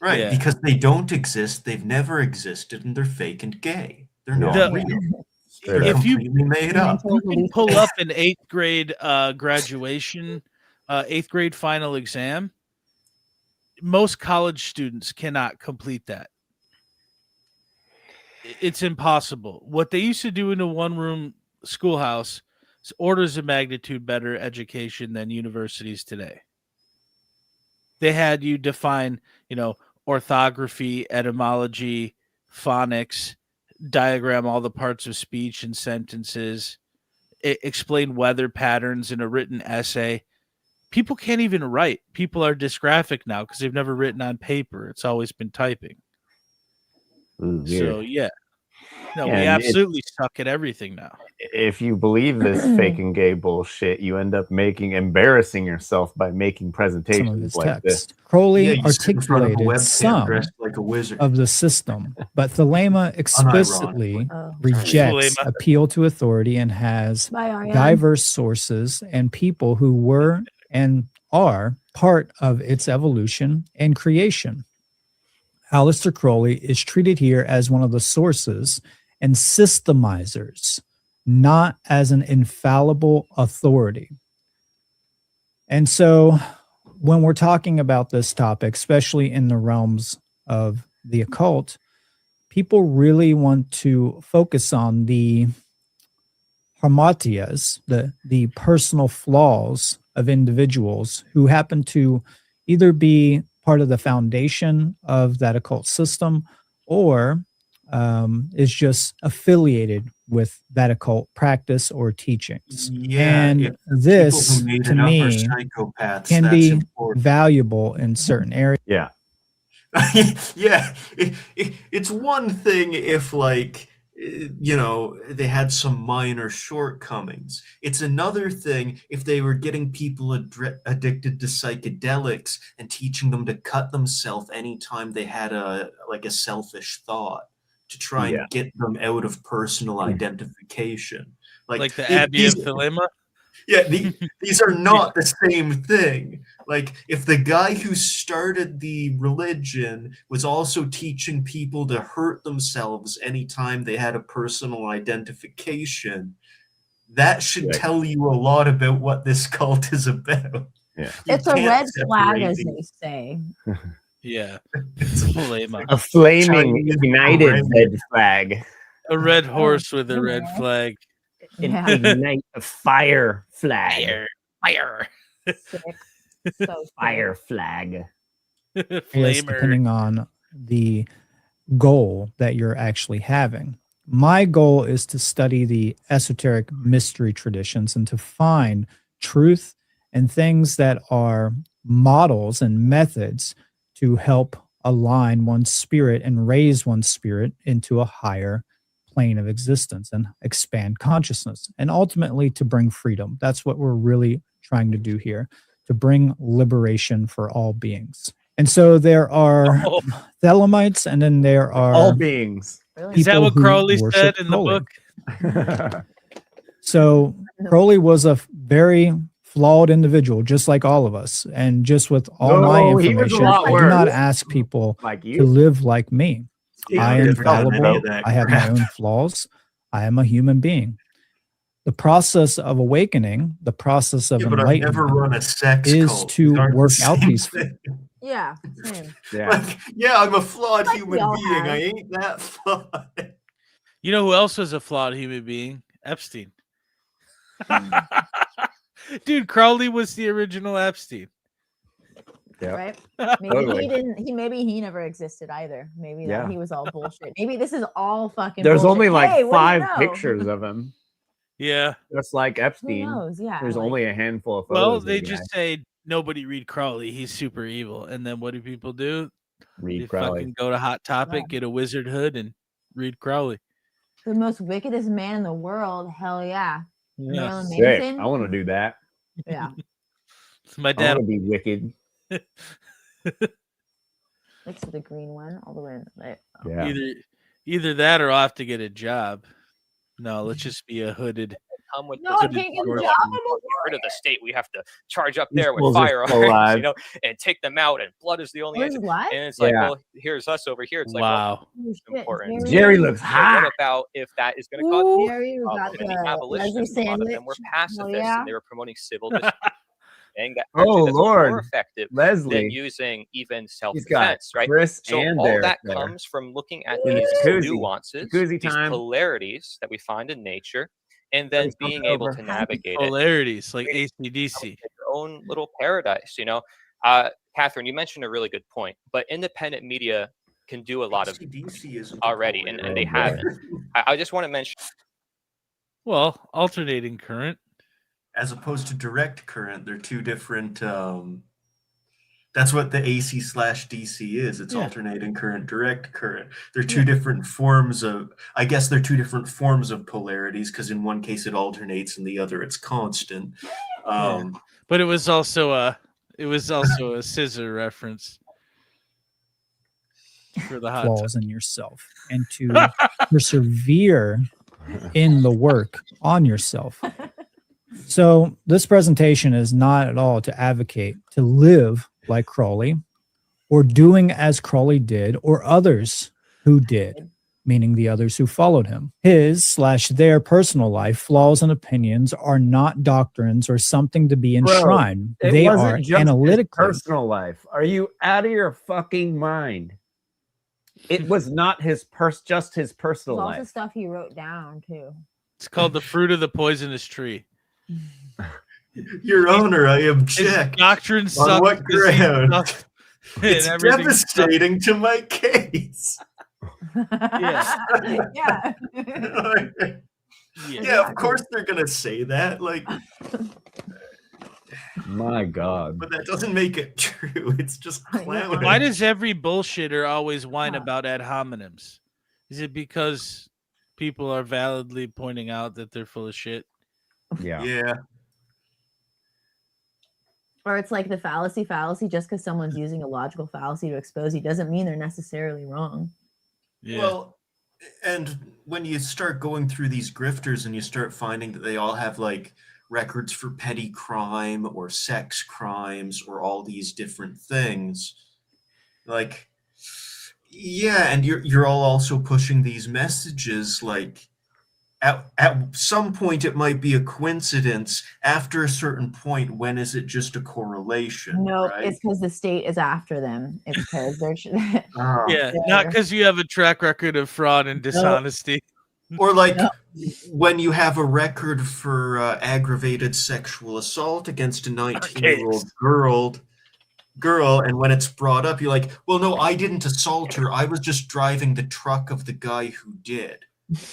Speaker 1: Right,
Speaker 8: Yeah.
Speaker 1: because they don't exist, they've never existed, and they're fake and gay. They're not
Speaker 8: The-
Speaker 1: real. They're
Speaker 8: If you
Speaker 1: completely made up.
Speaker 8: you can pull up an 8th grade graduation, 8th grade final exam, most college students cannot complete that. It's impossible. What they used to do in a one-room schoolhouse is orders of magnitude better education than universities today. they had you define, orthography, etymology, phonics, diagram all the parts of speech and sentences, explain weather patterns in a written essay. People can't even write. People are dysgraphic now because they've never written on paper. It's always been typing.
Speaker 9: Ooh,
Speaker 8: So
Speaker 9: weird.
Speaker 8: yeah. No,
Speaker 9: Yeah,
Speaker 8: we
Speaker 9: and
Speaker 8: absolutely suck at everything now.
Speaker 9: if you believe this fake and gay bullshit, you end up embarrassing yourself by making
Speaker 6: Some of
Speaker 9: presentations
Speaker 6: his
Speaker 9: like this.
Speaker 6: text. Crowley
Speaker 1: Yeah, you sit in front of a
Speaker 6: articulated
Speaker 1: webcam
Speaker 6: some
Speaker 1: dressed like a wizard.
Speaker 6: of the system, but Thelema explicitly rejects
Speaker 8: Thelema.
Speaker 6: appeal to authority and has
Speaker 3: Bye, Ariane.
Speaker 6: diverse sources and people who were and are part of its evolution and creation. Aleister Crowley is treated here as one of the sources and systemizers, not as an infallible authority. And so when we're talking about this topic, especially in the realms of the occult, people really want to focus on the hamartias, the personal flaws of individuals who happen to either be part of the foundation of that occult system or is just affiliated with that occult practice or teachings.
Speaker 1: Yeah,
Speaker 6: And
Speaker 1: if
Speaker 6: this,
Speaker 1: people who made
Speaker 6: to
Speaker 1: it up are
Speaker 6: me,
Speaker 1: psychopaths,
Speaker 6: can
Speaker 1: that's
Speaker 6: be
Speaker 1: important.
Speaker 6: valuable in certain areas.
Speaker 9: Yeah.
Speaker 1: Yeah, it's one thing if, like, they had some minor shortcomings. It's another thing if they were getting people addicted to psychedelics and teaching them to cut themselves anytime they had a selfish thought to try
Speaker 9: Yeah.
Speaker 1: and get them out of personal identification.
Speaker 8: Like the Abbey of Thelema?
Speaker 1: Yeah, these are not the same thing. Like, if the guy who started the religion was also teaching people to hurt themselves anytime they had a personal identification, that should
Speaker 9: Right.
Speaker 1: tell you a lot about what this cult is about.
Speaker 9: Yeah.
Speaker 1: You
Speaker 3: It's a
Speaker 1: can't
Speaker 3: red flag,
Speaker 1: separate
Speaker 3: as
Speaker 1: these.
Speaker 3: they say.
Speaker 8: Yeah. Thelema.
Speaker 9: A flaming,
Speaker 1: Chinese
Speaker 9: ignited
Speaker 1: red.
Speaker 9: red flag.
Speaker 8: A red horse with a red
Speaker 3: yeah.
Speaker 8: flag.
Speaker 3: Yeah.
Speaker 9: Ignite a fire flag.
Speaker 8: Fire.
Speaker 3: Sick. So
Speaker 9: Fire flag.
Speaker 6: Yes,
Speaker 8: Flamer.
Speaker 6: depending on the goal that you're actually having. My goal is to study the esoteric mystery traditions and to find truth and things that are models and methods to help align one's spirit and raise one's spirit into a higher plane of existence and expand consciousness, and ultimately to bring freedom. That's what we're really trying to do here, to bring liberation for all beings. And so there are Thelemites, and then there are
Speaker 9: All beings.
Speaker 8: Is that
Speaker 6: people
Speaker 8: what
Speaker 6: who
Speaker 8: Crowley
Speaker 6: worship
Speaker 8: said in the
Speaker 6: Crowley.
Speaker 8: book?
Speaker 6: So Crowley was a very flawed individual, just like all of us. And just with all my
Speaker 9: No, he was a
Speaker 6: information,
Speaker 9: lot
Speaker 6: I do not
Speaker 9: worse.
Speaker 6: ask people
Speaker 9: Like
Speaker 6: to
Speaker 9: you.
Speaker 6: live like me.
Speaker 1: Yeah,
Speaker 6: I
Speaker 1: I've
Speaker 6: am
Speaker 1: never done any
Speaker 6: fallible.
Speaker 1: of that
Speaker 6: I have my
Speaker 1: crap.
Speaker 6: own flaws. I am a human being. The process of awakening, the process of
Speaker 1: Yeah, but I've never
Speaker 6: enlightenment
Speaker 1: run a sex
Speaker 6: is
Speaker 1: cult.
Speaker 6: to
Speaker 1: These aren't the
Speaker 6: work out
Speaker 1: same
Speaker 6: these
Speaker 1: thing.
Speaker 3: Yeah, same.
Speaker 9: Yeah.
Speaker 1: Like, yeah, I'm a flawed
Speaker 3: Like we
Speaker 1: human
Speaker 3: all
Speaker 1: being.
Speaker 3: have.
Speaker 1: I ain't that flawed.
Speaker 8: You know who else was a flawed human being? Epstein. Dude, Crowley was the original Epstein.
Speaker 9: Yeah.
Speaker 3: Right? Maybe
Speaker 9: Totally.
Speaker 3: he didn't. Maybe he never existed either. Maybe
Speaker 9: Yeah.
Speaker 3: that he was all bullshit. Maybe this is all fucking.
Speaker 9: There's
Speaker 3: bullshit.
Speaker 9: only like
Speaker 3: Hey, what do you
Speaker 9: 5
Speaker 3: know?
Speaker 9: pictures of him.
Speaker 8: Yeah.
Speaker 9: Just like
Speaker 3: Who
Speaker 9: Epstein.
Speaker 3: knows? Yeah.
Speaker 9: There's
Speaker 3: like-
Speaker 9: only a handful of
Speaker 8: Well,
Speaker 9: photos.
Speaker 8: they
Speaker 9: of the
Speaker 8: just
Speaker 9: guy.
Speaker 8: say nobody read Crowley. He's super evil. And then what do people do?
Speaker 9: Read
Speaker 8: They
Speaker 9: Crowley.
Speaker 8: fucking go to Hot Topic, get a wizard hood, and read Crowley.
Speaker 3: the most wickedest man in the world. Hell yeah.
Speaker 8: Yeah.
Speaker 3: Marilyn
Speaker 9: Sick.
Speaker 3: Manson.
Speaker 9: I want to do that.
Speaker 3: Yeah.
Speaker 8: My
Speaker 9: I
Speaker 8: dad.
Speaker 9: want to be wicked.
Speaker 3: Next to the green one, all the way in there. Oh.
Speaker 9: Yeah.
Speaker 8: Either that or I'll have to get a job. No, let's just be a hooded.
Speaker 10: Come with
Speaker 3: No, I can't get a
Speaker 10: we're
Speaker 3: job.
Speaker 10: like,
Speaker 3: I'm a
Speaker 10: "Oh, get rid of the state. We have to charge up
Speaker 9: These
Speaker 10: there with
Speaker 9: fools are
Speaker 10: firearms,
Speaker 9: still alive.
Speaker 10: and take them out. And blood is the only
Speaker 3: What is
Speaker 10: answer.
Speaker 3: what?
Speaker 10: And it's like,
Speaker 9: Yeah.
Speaker 10: well, here's us over here. It's like,
Speaker 8: Wow.
Speaker 3: Oh, shit,
Speaker 10: important.
Speaker 9: Jerry looks
Speaker 10: So
Speaker 9: hot.
Speaker 10: what about if that is going to
Speaker 3: Ooh,
Speaker 10: cause
Speaker 3: Jerry, we got
Speaker 10: and the
Speaker 3: the
Speaker 10: abolitionists?
Speaker 3: Leslie
Speaker 10: A lot of them were
Speaker 3: sandwich.
Speaker 10: pacifists,
Speaker 3: yeah.
Speaker 10: and they were promoting civil disobedience. And that
Speaker 9: Oh,
Speaker 10: that's
Speaker 9: Lord.
Speaker 10: more effective
Speaker 9: Leslie.
Speaker 10: than using even
Speaker 9: He's got
Speaker 10: self-defense, right?
Speaker 9: Chris
Speaker 10: So
Speaker 9: and
Speaker 10: all
Speaker 9: Derek
Speaker 10: that
Speaker 9: there.
Speaker 10: comes from looking at
Speaker 9: In the
Speaker 10: these
Speaker 9: jacuzzi.
Speaker 10: nuances,
Speaker 9: Jacuzzi
Speaker 10: these
Speaker 9: time.
Speaker 10: polarities that we find in nature, and then
Speaker 9: Let's
Speaker 10: being
Speaker 9: come
Speaker 10: able
Speaker 9: over.
Speaker 10: to navigate it.
Speaker 8: Polarities like
Speaker 10: Create
Speaker 8: ACDC.
Speaker 10: your own little paradise, Catherine, you mentioned a really good point, but independent media can do a lot of
Speaker 1: DC is
Speaker 10: already, and they haven't. I just want to mention.
Speaker 8: Well, alternating current.
Speaker 1: As opposed to direct current, they're two different. That's what the AC/DC is. It's alternating current, direct current. They're two different forms of. I guess they're two different forms of polarities because in one case it alternates, and the other it's constant.
Speaker 8: But it was also a scissor reference for the hot
Speaker 6: flaws in yourself and to persevere in the work on yourself. So this presentation is not at all to advocate to live like Crowley or doing as Crowley did or others who did, meaning the others who followed him. His/their personal life, flaws and opinions are not doctrines or something to be enshrined.
Speaker 9: Bro,
Speaker 6: they
Speaker 9: wasn't
Speaker 6: are
Speaker 9: just his
Speaker 6: analytically.
Speaker 9: personal life. Are you out of your fucking mind? It was not just his personal
Speaker 3: There's also
Speaker 9: life.
Speaker 3: stuff he wrote down too.
Speaker 8: It's called The Fruit of the Poisonous Tree.
Speaker 1: Your Honor, I object.
Speaker 8: His doctrine
Speaker 1: On
Speaker 8: sucks.
Speaker 1: what ground? It's
Speaker 8: everything
Speaker 1: devastating to my case.
Speaker 3: Yeah.
Speaker 1: Yeah, of course they're gonna say that. Like,
Speaker 9: My God.
Speaker 1: but that doesn't make it true. It's just clowning.
Speaker 8: Why does every bullshitter always whine about ad hominems? Is it because people are validly pointing out that they're full of shit?
Speaker 1: Yeah.
Speaker 3: Or it's like the fallacy. Just because someone's using a logical fallacy to expose you doesn't mean they're necessarily wrong.
Speaker 1: Well, and when you start going through these grifters and you start finding that they all have like records for petty crime or sex crimes or all these different things, like, yeah, and you're all also pushing these messages like at some point it might be a coincidence. After a certain point, when is it just a correlation?
Speaker 3: No,
Speaker 1: right?
Speaker 3: it's because the state is after them. It's because they're
Speaker 8: Not because you have a track record of fraud and dishonesty.
Speaker 1: Or like when you have a record for aggravated sexual assault against a 19-year-old girl, and when it's brought up, you're like, well, no, I didn't assault her. I was just driving the truck of the guy who did.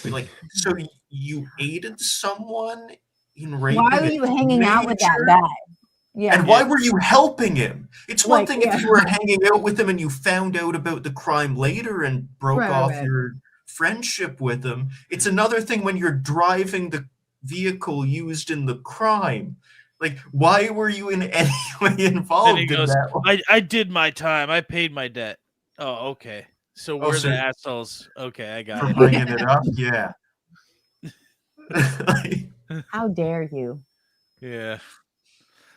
Speaker 1: You're like, so you aided someone in raping?
Speaker 3: Why were you hanging out with that guy? Yeah.
Speaker 1: And why were you helping him? It's one
Speaker 3: Like,
Speaker 1: thing if you were hanging out with him and you found out about the crime later and broke off your friendship with him. It's another thing when you're driving the vehicle used in the crime. Like, why were you in any way involved
Speaker 8: Then he
Speaker 1: in
Speaker 8: goes,
Speaker 1: that?
Speaker 8: I did my time. I paid my debt. Oh, okay. So we're
Speaker 1: so
Speaker 8: the assholes. Okay, I got
Speaker 1: for
Speaker 8: it.
Speaker 1: bringing it up, yeah.
Speaker 3: How dare you?
Speaker 8: Yeah.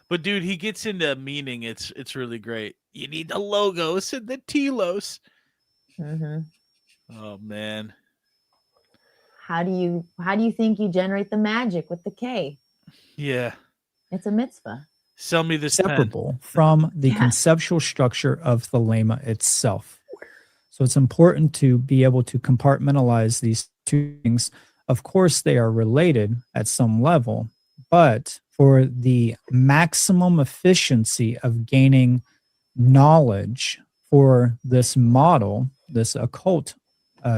Speaker 8: But dude, he gets into meaning. It's really great. You need the logos and the telos. Oh man.
Speaker 3: How do you think you generate the magic with the K?
Speaker 8: Yeah.
Speaker 3: It's a mitzvah.
Speaker 8: Sell me this pen.
Speaker 6: Separable from the conceptual structure of the lema itself. So it's important to be able to compartmentalize these two things. Of course, they are related at some level, but for the maximum efficiency of gaining knowledge for this model, this occult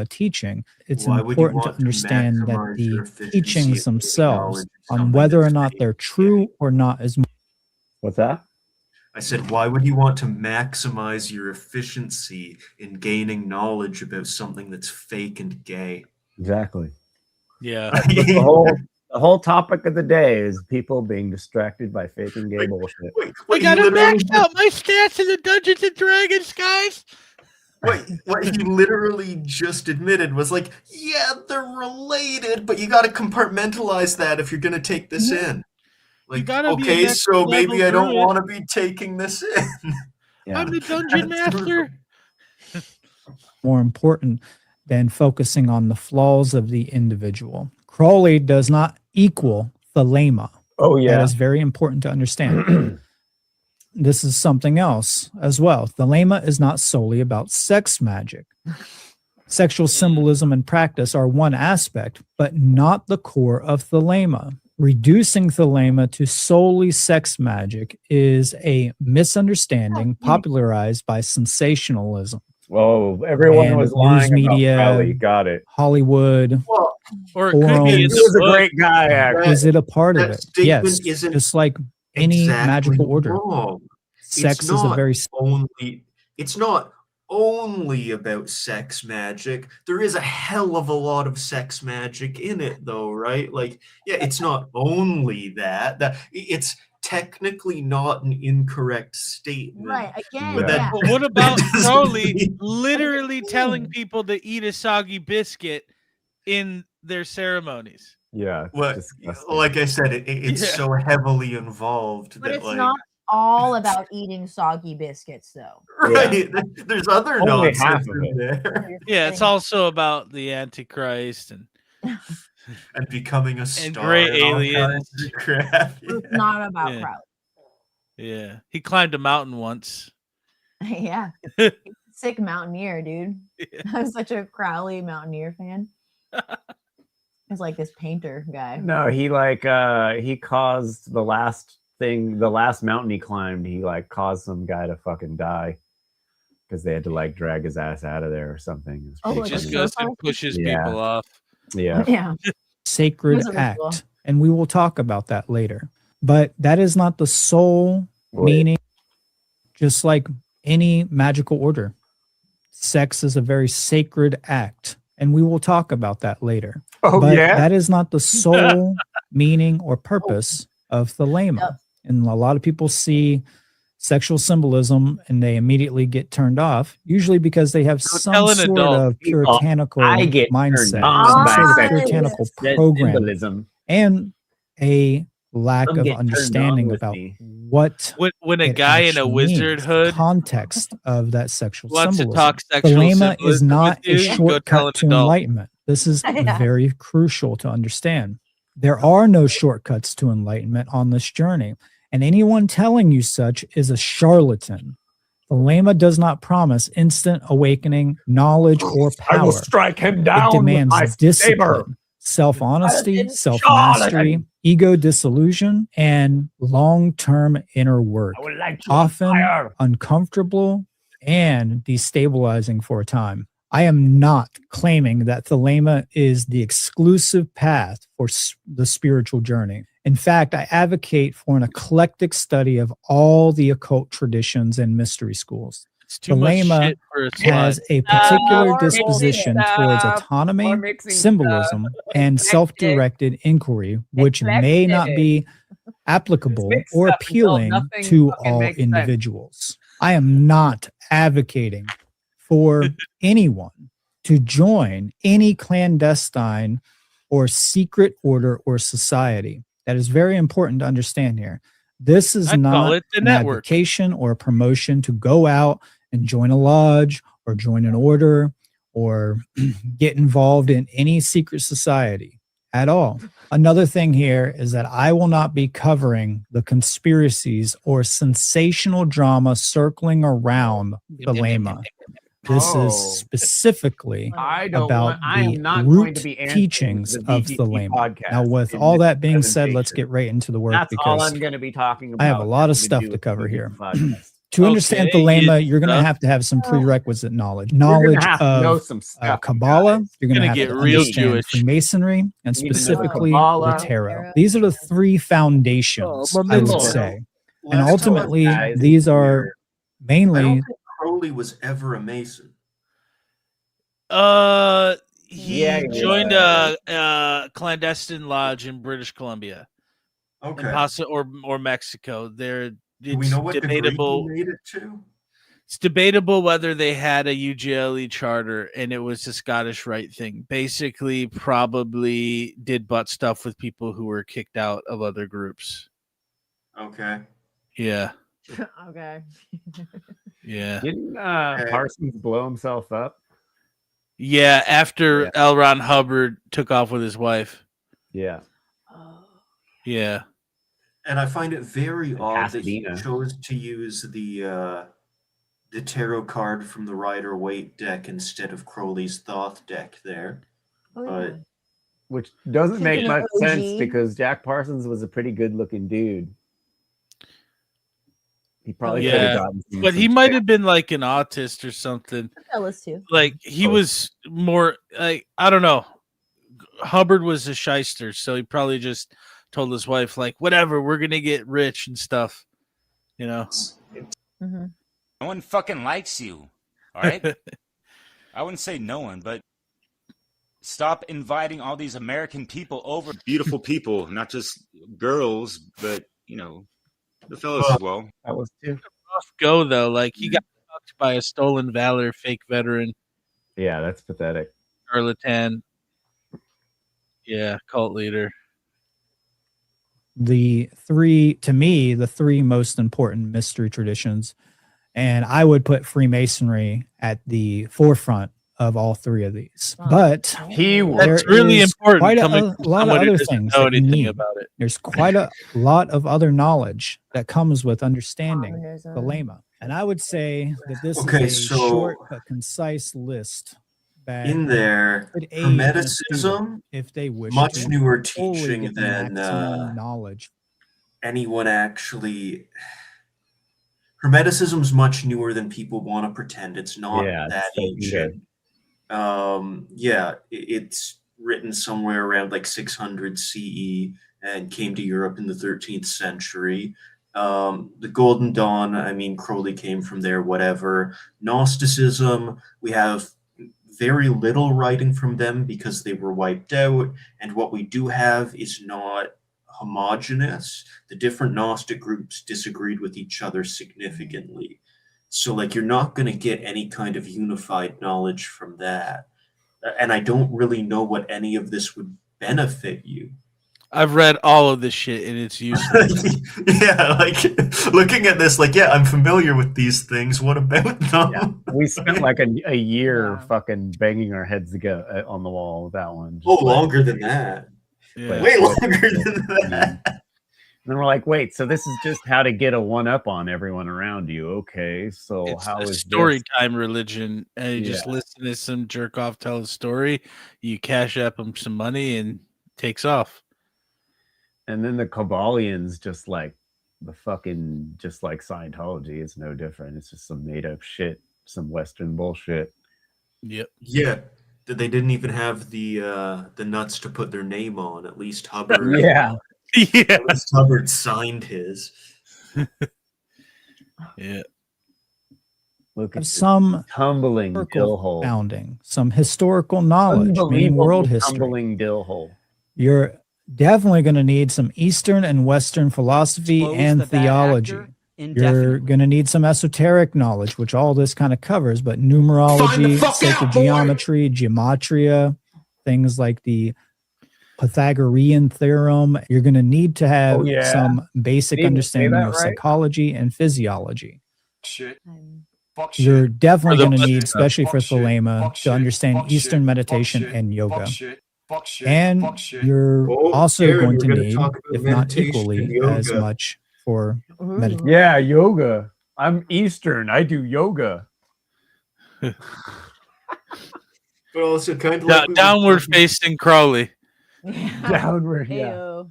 Speaker 6: teaching, it's important to understand that the teachings themselves, on whether or not they're true or not, is.
Speaker 9: What's that?
Speaker 1: I said, why would you want to maximize your efficiency in gaining knowledge about something that's fake and gay?
Speaker 9: Exactly.
Speaker 8: Yeah.
Speaker 9: the whole topic of the day is people being distracted by fake and gay bullshit.
Speaker 8: I gotta max out my stats in the Dungeons and Dragons, guys.
Speaker 1: What he literally just admitted was like, yeah, they're related, but you got to compartmentalize that if you're going to take this in. Like, okay, so maybe I don't want to be taking this in.
Speaker 8: I'm the dungeon master.
Speaker 6: More important than focusing on the flaws of the individual. Crowley does not equal thelema.
Speaker 9: Oh, yeah.
Speaker 6: That is very important to understand. This is something else as well. Thelema is not solely about sex magic. Sexual symbolism and practice are one aspect, but not the core of thelema. Reducing thelema to solely sex magic is a misunderstanding popularized by sensationalism.
Speaker 9: Whoa, everyone
Speaker 6: and
Speaker 9: was
Speaker 6: news
Speaker 9: lying
Speaker 6: media,
Speaker 9: about Crowley. Got it.
Speaker 6: Hollywood,
Speaker 1: Well,
Speaker 8: or it could be in
Speaker 6: forums.
Speaker 8: the
Speaker 9: He was a
Speaker 8: book.
Speaker 9: great guy, actually.
Speaker 6: Is it a part of
Speaker 1: That
Speaker 6: it?
Speaker 1: statement
Speaker 6: Yes,
Speaker 1: isn't
Speaker 6: just like any
Speaker 1: exactly
Speaker 6: magical order.
Speaker 1: wrong.
Speaker 6: Sex is a very
Speaker 1: It's not only about sex magic. There is a hell of a lot of sex magic in it, though, right? Like, yeah, it's not only that. That it's technically not an incorrect statement.
Speaker 3: Right. Again,
Speaker 1: But that-
Speaker 3: yeah.
Speaker 8: But what about
Speaker 1: that doesn't
Speaker 8: Crowley
Speaker 1: mean-
Speaker 8: literally telling people to eat a soggy biscuit in their ceremonies?
Speaker 9: Yeah.
Speaker 1: Well, like I said, it's
Speaker 8: Yeah.
Speaker 1: so heavily involved
Speaker 3: But
Speaker 1: that,
Speaker 3: it's
Speaker 1: like,
Speaker 3: not all about eating soggy biscuits, though.
Speaker 1: right. There's other
Speaker 9: Only
Speaker 1: nonsense
Speaker 9: half of
Speaker 1: in
Speaker 9: it.
Speaker 1: there.
Speaker 8: Yeah, it's also about the Antichrist and
Speaker 1: becoming a
Speaker 8: and
Speaker 1: star
Speaker 8: gray
Speaker 1: and all
Speaker 8: aliens.
Speaker 1: kinds of crap.
Speaker 3: It's not about
Speaker 8: Yeah.
Speaker 3: Crowley.
Speaker 8: Yeah, he climbed a mountain once.
Speaker 3: Yeah. Sick mountaineer, dude. I'm such a Crowley mountaineer fan. He's like this painter guy.
Speaker 9: No, he caused the last mountain he climbed, he like caused some guy to fucking die because they had to like drag his ass out of there or something. It was
Speaker 3: Oh,
Speaker 9: pretty
Speaker 3: like
Speaker 8: He just
Speaker 9: funny.
Speaker 8: goes and pushes people off.
Speaker 9: Yeah.
Speaker 3: Yeah.
Speaker 6: sacred
Speaker 3: Here's a ritual.
Speaker 6: act, and we will talk about that later. But that is not the sole
Speaker 9: Wait.
Speaker 6: meaning. Just like any magical order, sex is a very sacred act, and we will talk about that later.
Speaker 9: Oh,
Speaker 6: but
Speaker 9: yeah?
Speaker 6: that is not the sole meaning or purpose of thelema.
Speaker 3: Yep.
Speaker 6: And a lot of people see sexual symbolism and they immediately get turned off, usually because they have
Speaker 8: tell
Speaker 6: some
Speaker 8: an
Speaker 6: sort
Speaker 8: adult.
Speaker 6: of puritanical
Speaker 9: I get turned
Speaker 6: mindset,
Speaker 9: on
Speaker 6: some
Speaker 9: by
Speaker 6: sort of
Speaker 9: sexual
Speaker 6: puritanical
Speaker 9: That
Speaker 6: program,
Speaker 9: symbolism.
Speaker 6: and a lack
Speaker 9: Some
Speaker 6: of
Speaker 9: get turned on
Speaker 6: understanding
Speaker 9: with
Speaker 6: about
Speaker 9: me.
Speaker 6: what
Speaker 8: When a
Speaker 6: it
Speaker 8: guy in a
Speaker 6: actually
Speaker 8: wizard
Speaker 6: means,
Speaker 8: hood
Speaker 6: the context of that sexual
Speaker 8: wants to
Speaker 6: symbolism.
Speaker 8: talk sexual
Speaker 6: Thelema is
Speaker 8: symbolism
Speaker 6: not
Speaker 8: with you,
Speaker 6: a
Speaker 8: you go tell an
Speaker 6: shortcut to
Speaker 8: adult.
Speaker 6: enlightenment. This is
Speaker 3: Yeah.
Speaker 6: very crucial to understand. There are no shortcuts to enlightenment on this journey, and anyone telling you such is a charlatan. Thelema does not promise instant awakening, knowledge, or
Speaker 9: I will
Speaker 6: power.
Speaker 9: strike him
Speaker 6: It
Speaker 9: down with
Speaker 6: demands
Speaker 9: my
Speaker 6: discipline,
Speaker 9: saber.
Speaker 6: self-honesty,
Speaker 9: Charlatan,
Speaker 6: self-mastery,
Speaker 9: charlatan.
Speaker 6: ego disillusion, and long-term inner work,
Speaker 9: I will light you on
Speaker 6: often
Speaker 9: fire.
Speaker 6: uncomfortable and destabilizing for a time. I am not claiming that thelema is the exclusive path for the spiritual journey. In fact, I advocate for an eclectic study of all the occult traditions and mystery schools.
Speaker 8: It's too much
Speaker 6: Thelema
Speaker 8: shit for a
Speaker 6: has
Speaker 8: slut.
Speaker 6: a particular
Speaker 3: More
Speaker 6: disposition
Speaker 3: mixing
Speaker 6: towards
Speaker 3: stuff.
Speaker 6: autonomy,
Speaker 3: More mixing
Speaker 6: symbolism, and
Speaker 3: Eclectic.
Speaker 6: self-directed inquiry, which may not be applicable
Speaker 3: Mixed
Speaker 6: or
Speaker 3: up until
Speaker 6: appealing
Speaker 3: nothing
Speaker 6: to
Speaker 3: fucking
Speaker 6: all
Speaker 3: makes sense.
Speaker 6: individuals. I am not advocating for anyone to join any clandestine or secret order or society. That is very important to understand here. This is
Speaker 8: I call
Speaker 6: not
Speaker 8: it the
Speaker 6: an
Speaker 8: network.
Speaker 6: advocation or a promotion to go out and join a lodge or join an order or get involved in any secret society at all. Another thing here is that I will not be covering the conspiracies or sensational drama circling around thelema. This
Speaker 9: Oh.
Speaker 6: is specifically
Speaker 9: I don't
Speaker 6: about
Speaker 9: want, I
Speaker 6: the
Speaker 9: am not going
Speaker 6: root
Speaker 9: to be answering
Speaker 6: teachings
Speaker 9: the
Speaker 6: of
Speaker 9: VGT
Speaker 6: thelema.
Speaker 9: podcast
Speaker 6: Now, with
Speaker 9: in
Speaker 6: all
Speaker 9: this
Speaker 6: that being said, let's
Speaker 9: presentation.
Speaker 6: get right into the work
Speaker 9: That's all
Speaker 6: because
Speaker 9: I'm going to be talking about.
Speaker 6: I have a lot of
Speaker 9: having to
Speaker 6: stuff
Speaker 9: do
Speaker 6: to
Speaker 9: with
Speaker 6: cover
Speaker 9: the
Speaker 6: here.
Speaker 9: podcast.
Speaker 6: To understand
Speaker 8: Okay,
Speaker 6: thelema,
Speaker 8: you
Speaker 6: you're going to
Speaker 8: stuff.
Speaker 6: have to have some prerequisite knowledge.
Speaker 9: You're gonna
Speaker 6: Knowledge
Speaker 9: have to know
Speaker 6: of
Speaker 9: some stuff, you
Speaker 6: Kabbalah.
Speaker 9: guys.
Speaker 6: You're going to
Speaker 8: Gonna
Speaker 6: have
Speaker 8: get
Speaker 6: to
Speaker 8: real
Speaker 6: understand
Speaker 8: Jewish.
Speaker 6: Freemasonry and
Speaker 9: You need to know
Speaker 6: specifically
Speaker 9: Kabbalah.
Speaker 6: the tarot. These are the three foundations,
Speaker 8: Oh,
Speaker 6: I would
Speaker 8: Lord.
Speaker 6: say.
Speaker 1: Let's
Speaker 6: And ultimately,
Speaker 9: guys,
Speaker 6: these are
Speaker 1: I don't
Speaker 6: mainly
Speaker 1: think Crowley was ever a Mason.
Speaker 8: He
Speaker 9: Yeah,
Speaker 8: joined a clandestine lodge in British Columbia,
Speaker 1: Okay.
Speaker 8: or Mexico. There,
Speaker 1: Do we
Speaker 8: it's
Speaker 1: know what degree
Speaker 8: debatable.
Speaker 1: he made it to?
Speaker 8: It's debatable whether they had a UGLE charter and it was a Scottish Rite thing. Basically, probably did butt stuff with people who were kicked out of other groups.
Speaker 1: Okay.
Speaker 8: Yeah,
Speaker 3: Okay.
Speaker 8: yeah,
Speaker 9: Didn't
Speaker 1: Okay.
Speaker 9: Parsons blow himself up?
Speaker 8: yeah. After
Speaker 9: Yeah.
Speaker 8: L. Ron Hubbard took off with his wife.
Speaker 9: Yeah.
Speaker 8: Yeah.
Speaker 1: And I find it very odd that he
Speaker 9: Pasadena.
Speaker 1: chose to use the tarot card from the Rider-Waite deck instead of Crowley's Thoth deck there.
Speaker 3: Oh,
Speaker 1: But
Speaker 9: which doesn't make
Speaker 3: An
Speaker 9: much sense
Speaker 3: OG.
Speaker 9: because Jack Parsons was a pretty good-looking dude. He probably could
Speaker 8: Yeah,
Speaker 9: have gotten
Speaker 8: but he
Speaker 9: some
Speaker 8: might
Speaker 9: shit.
Speaker 8: have been like an autist or something.
Speaker 3: Fellas too.
Speaker 8: Like he was more like, I don't know. Hubbard was a shyster, so he probably just told his wife like, whatever, we're gonna get rich and stuff. You know.
Speaker 3: Mm-hmm.
Speaker 14: No one fucking likes you. All right. I wouldn't say no one, but stop inviting all these American people over. Beautiful people, not just girls, but you know, the fellas as well.
Speaker 9: That was too.
Speaker 8: Rough go though. Like he got fucked by a stolen valor fake veteran.
Speaker 9: Yeah, that's pathetic.
Speaker 8: Charlatan. Yeah, cult leader.
Speaker 6: The three most important mystery traditions, and I would put Freemasonry at the forefront of all three of these. But
Speaker 8: That's really important.
Speaker 6: quite
Speaker 8: Coming
Speaker 6: a
Speaker 8: from
Speaker 6: lot of
Speaker 8: someone who
Speaker 6: other
Speaker 8: doesn't
Speaker 6: things
Speaker 8: know
Speaker 6: that you
Speaker 8: anything
Speaker 6: need.
Speaker 8: about it.
Speaker 6: There's quite a lot of other knowledge that comes with understanding
Speaker 3: Communism.
Speaker 6: the lema. And I would say that this
Speaker 1: Okay,
Speaker 6: is a
Speaker 1: so
Speaker 6: short but concise list that
Speaker 1: in there,
Speaker 6: could aid in a
Speaker 1: Hermeticism,
Speaker 6: student if they wish
Speaker 1: much
Speaker 6: to
Speaker 1: newer
Speaker 6: fully
Speaker 1: teaching
Speaker 6: get the
Speaker 1: than
Speaker 6: maximum knowledge.
Speaker 1: anyone actually. Hermeticism's much newer than people want to pretend. It's not
Speaker 9: Yeah,
Speaker 1: that
Speaker 9: it's so
Speaker 1: ancient. It's written somewhere around like 600 CE and came to Europe in the 13th century. The Golden Dawn, I mean, Crowley came from there, whatever. Gnosticism, we have very little writing from them because they were wiped out, and what we do have is not homogeneous. The different Gnostic groups disagreed with each other significantly. So, like, you're not going to get any kind of unified knowledge from that. And I don't really know what any of this would benefit you.
Speaker 8: I've read all of this shit and it's useless.
Speaker 1: Yeah, like looking at this, like, yeah, I'm familiar with these things. What about them?
Speaker 9: Yeah. We spent like a year fucking banging our heads together on the wall with that one.
Speaker 1: Oh, longer than that.
Speaker 8: Yeah.
Speaker 1: Way longer than that.
Speaker 9: And then we're like, wait, so this is just how to get a one up on everyone around you. Okay, so
Speaker 8: It's
Speaker 9: how
Speaker 8: a
Speaker 9: is
Speaker 8: story
Speaker 9: this?
Speaker 8: time religion, and you just listen to some jerk off tell a story. You cash up him some money and takes off.
Speaker 9: And then the Kabbalians just like just like Scientology. It's no different. It's just some made up shit, some Western bullshit.
Speaker 8: Yep.
Speaker 1: Yeah. They didn't even have the nuts to put their name on. At least Hubbard.
Speaker 9: Yeah.
Speaker 8: Yeah.
Speaker 1: At least Hubbard signed his.
Speaker 8: Yeah.
Speaker 9: Look at
Speaker 6: Some
Speaker 9: tumbling dill
Speaker 6: historical
Speaker 9: hole.
Speaker 6: founding, some historical knowledge, meaning world history.
Speaker 9: Tumbling dill hole.
Speaker 6: You're definitely going to need some Eastern and Western philosophy
Speaker 7: Expose
Speaker 6: and
Speaker 7: the bad
Speaker 6: theology.
Speaker 7: actor
Speaker 6: You're
Speaker 7: indefinitely.
Speaker 6: going to need some esoteric knowledge, which all this kind of covers, but numerology, sacred geometry, gematria, things like the Pythagorean theorem. You're going to need to have some basic
Speaker 9: Did you say
Speaker 6: understanding
Speaker 9: that
Speaker 6: of
Speaker 9: right?
Speaker 6: psychology and physiology.
Speaker 16: Shit.
Speaker 6: You're definitely
Speaker 8: For the
Speaker 6: going to need,
Speaker 8: Western-
Speaker 6: especially for
Speaker 16: Fuck shit.
Speaker 6: Thelema,
Speaker 16: Fuck
Speaker 6: to
Speaker 16: shit.
Speaker 6: understand
Speaker 16: Fuck
Speaker 6: Eastern
Speaker 16: shit.
Speaker 6: meditation
Speaker 16: Fuck shit.
Speaker 6: and yoga.
Speaker 16: Fuck shit. Fuck shit.
Speaker 6: And
Speaker 16: Fuck shit.
Speaker 6: you're
Speaker 1: Oh,
Speaker 6: also
Speaker 1: Aaron,
Speaker 6: going
Speaker 1: we're
Speaker 6: to
Speaker 1: gonna
Speaker 6: need,
Speaker 1: talk about
Speaker 6: if not
Speaker 1: meditation
Speaker 6: equally,
Speaker 1: and
Speaker 6: as
Speaker 1: yoga.
Speaker 6: much for meditation.
Speaker 9: Yeah, yoga. I'm Eastern. I do yoga.
Speaker 1: But also kind of like we were
Speaker 8: downward
Speaker 1: talking-
Speaker 8: facing Crowley.
Speaker 9: Downward, yeah.
Speaker 3: Ayo.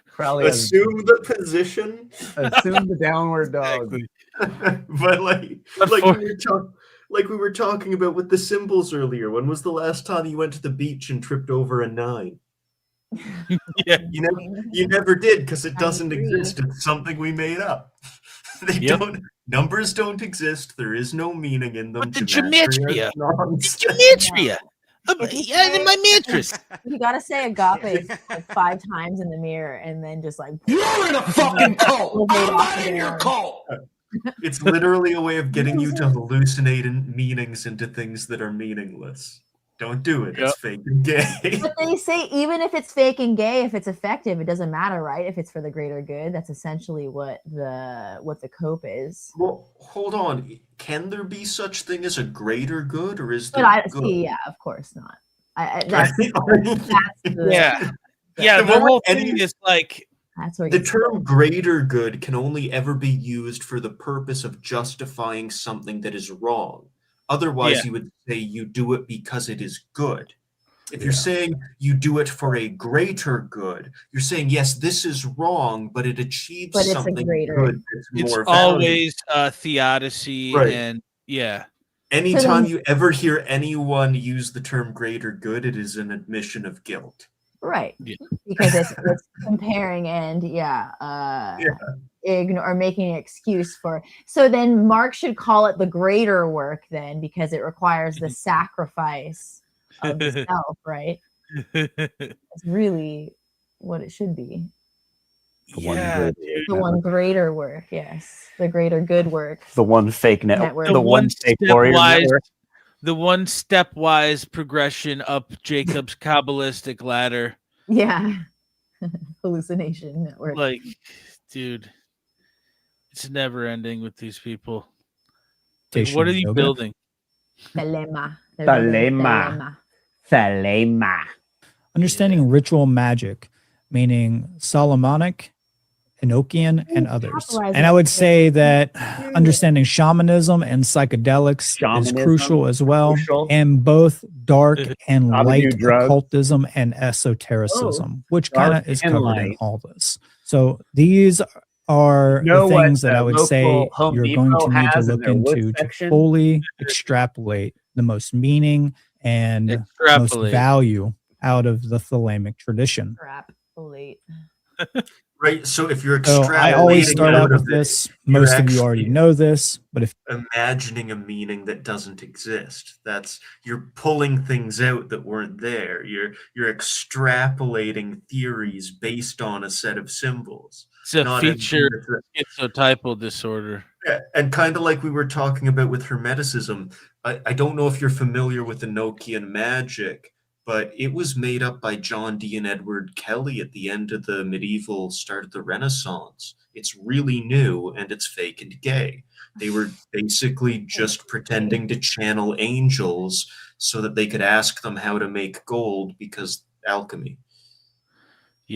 Speaker 9: Probably has-
Speaker 1: assume the position.
Speaker 9: assume the downward dog.
Speaker 1: But like we were talking about with the symbols earlier. When was the last time you went to the beach and tripped over a 9?
Speaker 8: Yeah.
Speaker 1: You never did because it
Speaker 3: I
Speaker 1: doesn't
Speaker 3: agree.
Speaker 1: exist. It's something we made up. They
Speaker 8: Yep.
Speaker 1: don't. Numbers don't exist. There is no meaning in them.
Speaker 8: But the
Speaker 1: Gematria is
Speaker 8: gematria.
Speaker 1: nonsense.
Speaker 8: Gematria.
Speaker 3: If you
Speaker 8: Yeah, my mattress.
Speaker 3: You gotta say agape like 5 times in the mirror and then just like
Speaker 16: You're in a fucking cult.
Speaker 3: Elevate
Speaker 16: I'm
Speaker 3: off
Speaker 16: not in
Speaker 3: the
Speaker 16: your
Speaker 3: ground.
Speaker 16: cult.
Speaker 1: It's literally a way of getting you to hallucinate meanings into things that are meaningless. Don't do it. It's fake and gay.
Speaker 3: But they say even if it's fake and gay, if it's effective, it doesn't matter, right? If it's for the greater good, that's essentially what the cope is.
Speaker 1: Well, hold on. Can there be such thing as a greater good, or is
Speaker 3: But
Speaker 1: there
Speaker 3: I
Speaker 1: good?
Speaker 3: see, yeah, of course not. That's the,
Speaker 8: Yeah. Yeah,
Speaker 1: And
Speaker 8: the
Speaker 1: what
Speaker 8: whole
Speaker 1: any-
Speaker 8: thing is like
Speaker 3: that's where it
Speaker 1: The
Speaker 3: gets
Speaker 1: term greater good can only ever be used for the purpose of justifying something that is wrong. Otherwise,
Speaker 8: Yeah.
Speaker 1: you would say you do it because it is good. If you're saying you do it for a greater good, you're saying, yes, this is wrong, but it achieves
Speaker 3: But it's a
Speaker 1: something
Speaker 3: greater-
Speaker 1: good that's
Speaker 8: It's
Speaker 1: more valuable.
Speaker 8: always theodicy
Speaker 1: Right.
Speaker 8: and yeah.
Speaker 1: Anytime you ever hear anyone use the term greater good, it is an admission of guilt.
Speaker 3: Right.
Speaker 8: Yeah.
Speaker 3: Because it's comparing and ignore or making an excuse for. So then Mark should call it the greater work then, because it requires the sacrifice of the self, right? That's really what it should be.
Speaker 8: Yeah,
Speaker 3: The one greater work, yes. The greater good work.
Speaker 9: The one fake
Speaker 3: Network.
Speaker 9: The one fake warrior network.
Speaker 8: The one stepwise progression up Jacob's Kabbalistic ladder.
Speaker 3: Yeah. Hallucination network.
Speaker 8: Like, dude, it's never ending with these people. Like, what are you
Speaker 6: Yoga.
Speaker 8: building?
Speaker 3: Thelema. They're building
Speaker 9: Thelema.
Speaker 6: Understanding ritual magic, meaning Solomonic, Enochian, and others. And I would say that understanding shamanism and psychedelics is
Speaker 9: Shamanism,
Speaker 6: crucial as well,
Speaker 9: crucial.
Speaker 6: and both dark and
Speaker 9: How to
Speaker 6: light
Speaker 9: do drugs.
Speaker 6: occultism and esotericism, which kind
Speaker 9: Dark
Speaker 6: of is
Speaker 9: and
Speaker 6: covered in
Speaker 9: light.
Speaker 6: all this. So these are
Speaker 9: Know
Speaker 6: the
Speaker 9: what
Speaker 6: things that
Speaker 9: the
Speaker 6: I would say
Speaker 9: local Home
Speaker 6: you're going
Speaker 9: Depot
Speaker 6: to need to
Speaker 9: has in
Speaker 6: look
Speaker 9: their wood
Speaker 6: into to
Speaker 9: section?
Speaker 6: fully extrapolate the most meaning and most
Speaker 8: Extrapolate.
Speaker 6: value out of the thalamic tradition.
Speaker 3: Extrapolate.
Speaker 1: Right. So if you're
Speaker 6: So
Speaker 1: extrapolating
Speaker 6: I always start out with
Speaker 1: of it,
Speaker 6: this.
Speaker 1: you're
Speaker 6: Most of you already
Speaker 1: actually
Speaker 6: know this, but if
Speaker 1: imagining a meaning that doesn't exist, you're pulling things out that weren't there. You're extrapolating theories based on a set of symbols.
Speaker 8: It's a
Speaker 1: not
Speaker 8: feature
Speaker 1: anything
Speaker 8: schizotypal disorder.
Speaker 1: Yeah, and kind of like we were talking about with Hermeticism, I don't know if you're familiar with Enochian magic, but it was made up by John Dee and Edward Kelly at the end of the medieval, start of the Renaissance. It's really new and it's fake and gay. They were basically just pretending to channel angels so that they could ask them how to make gold because alchemy,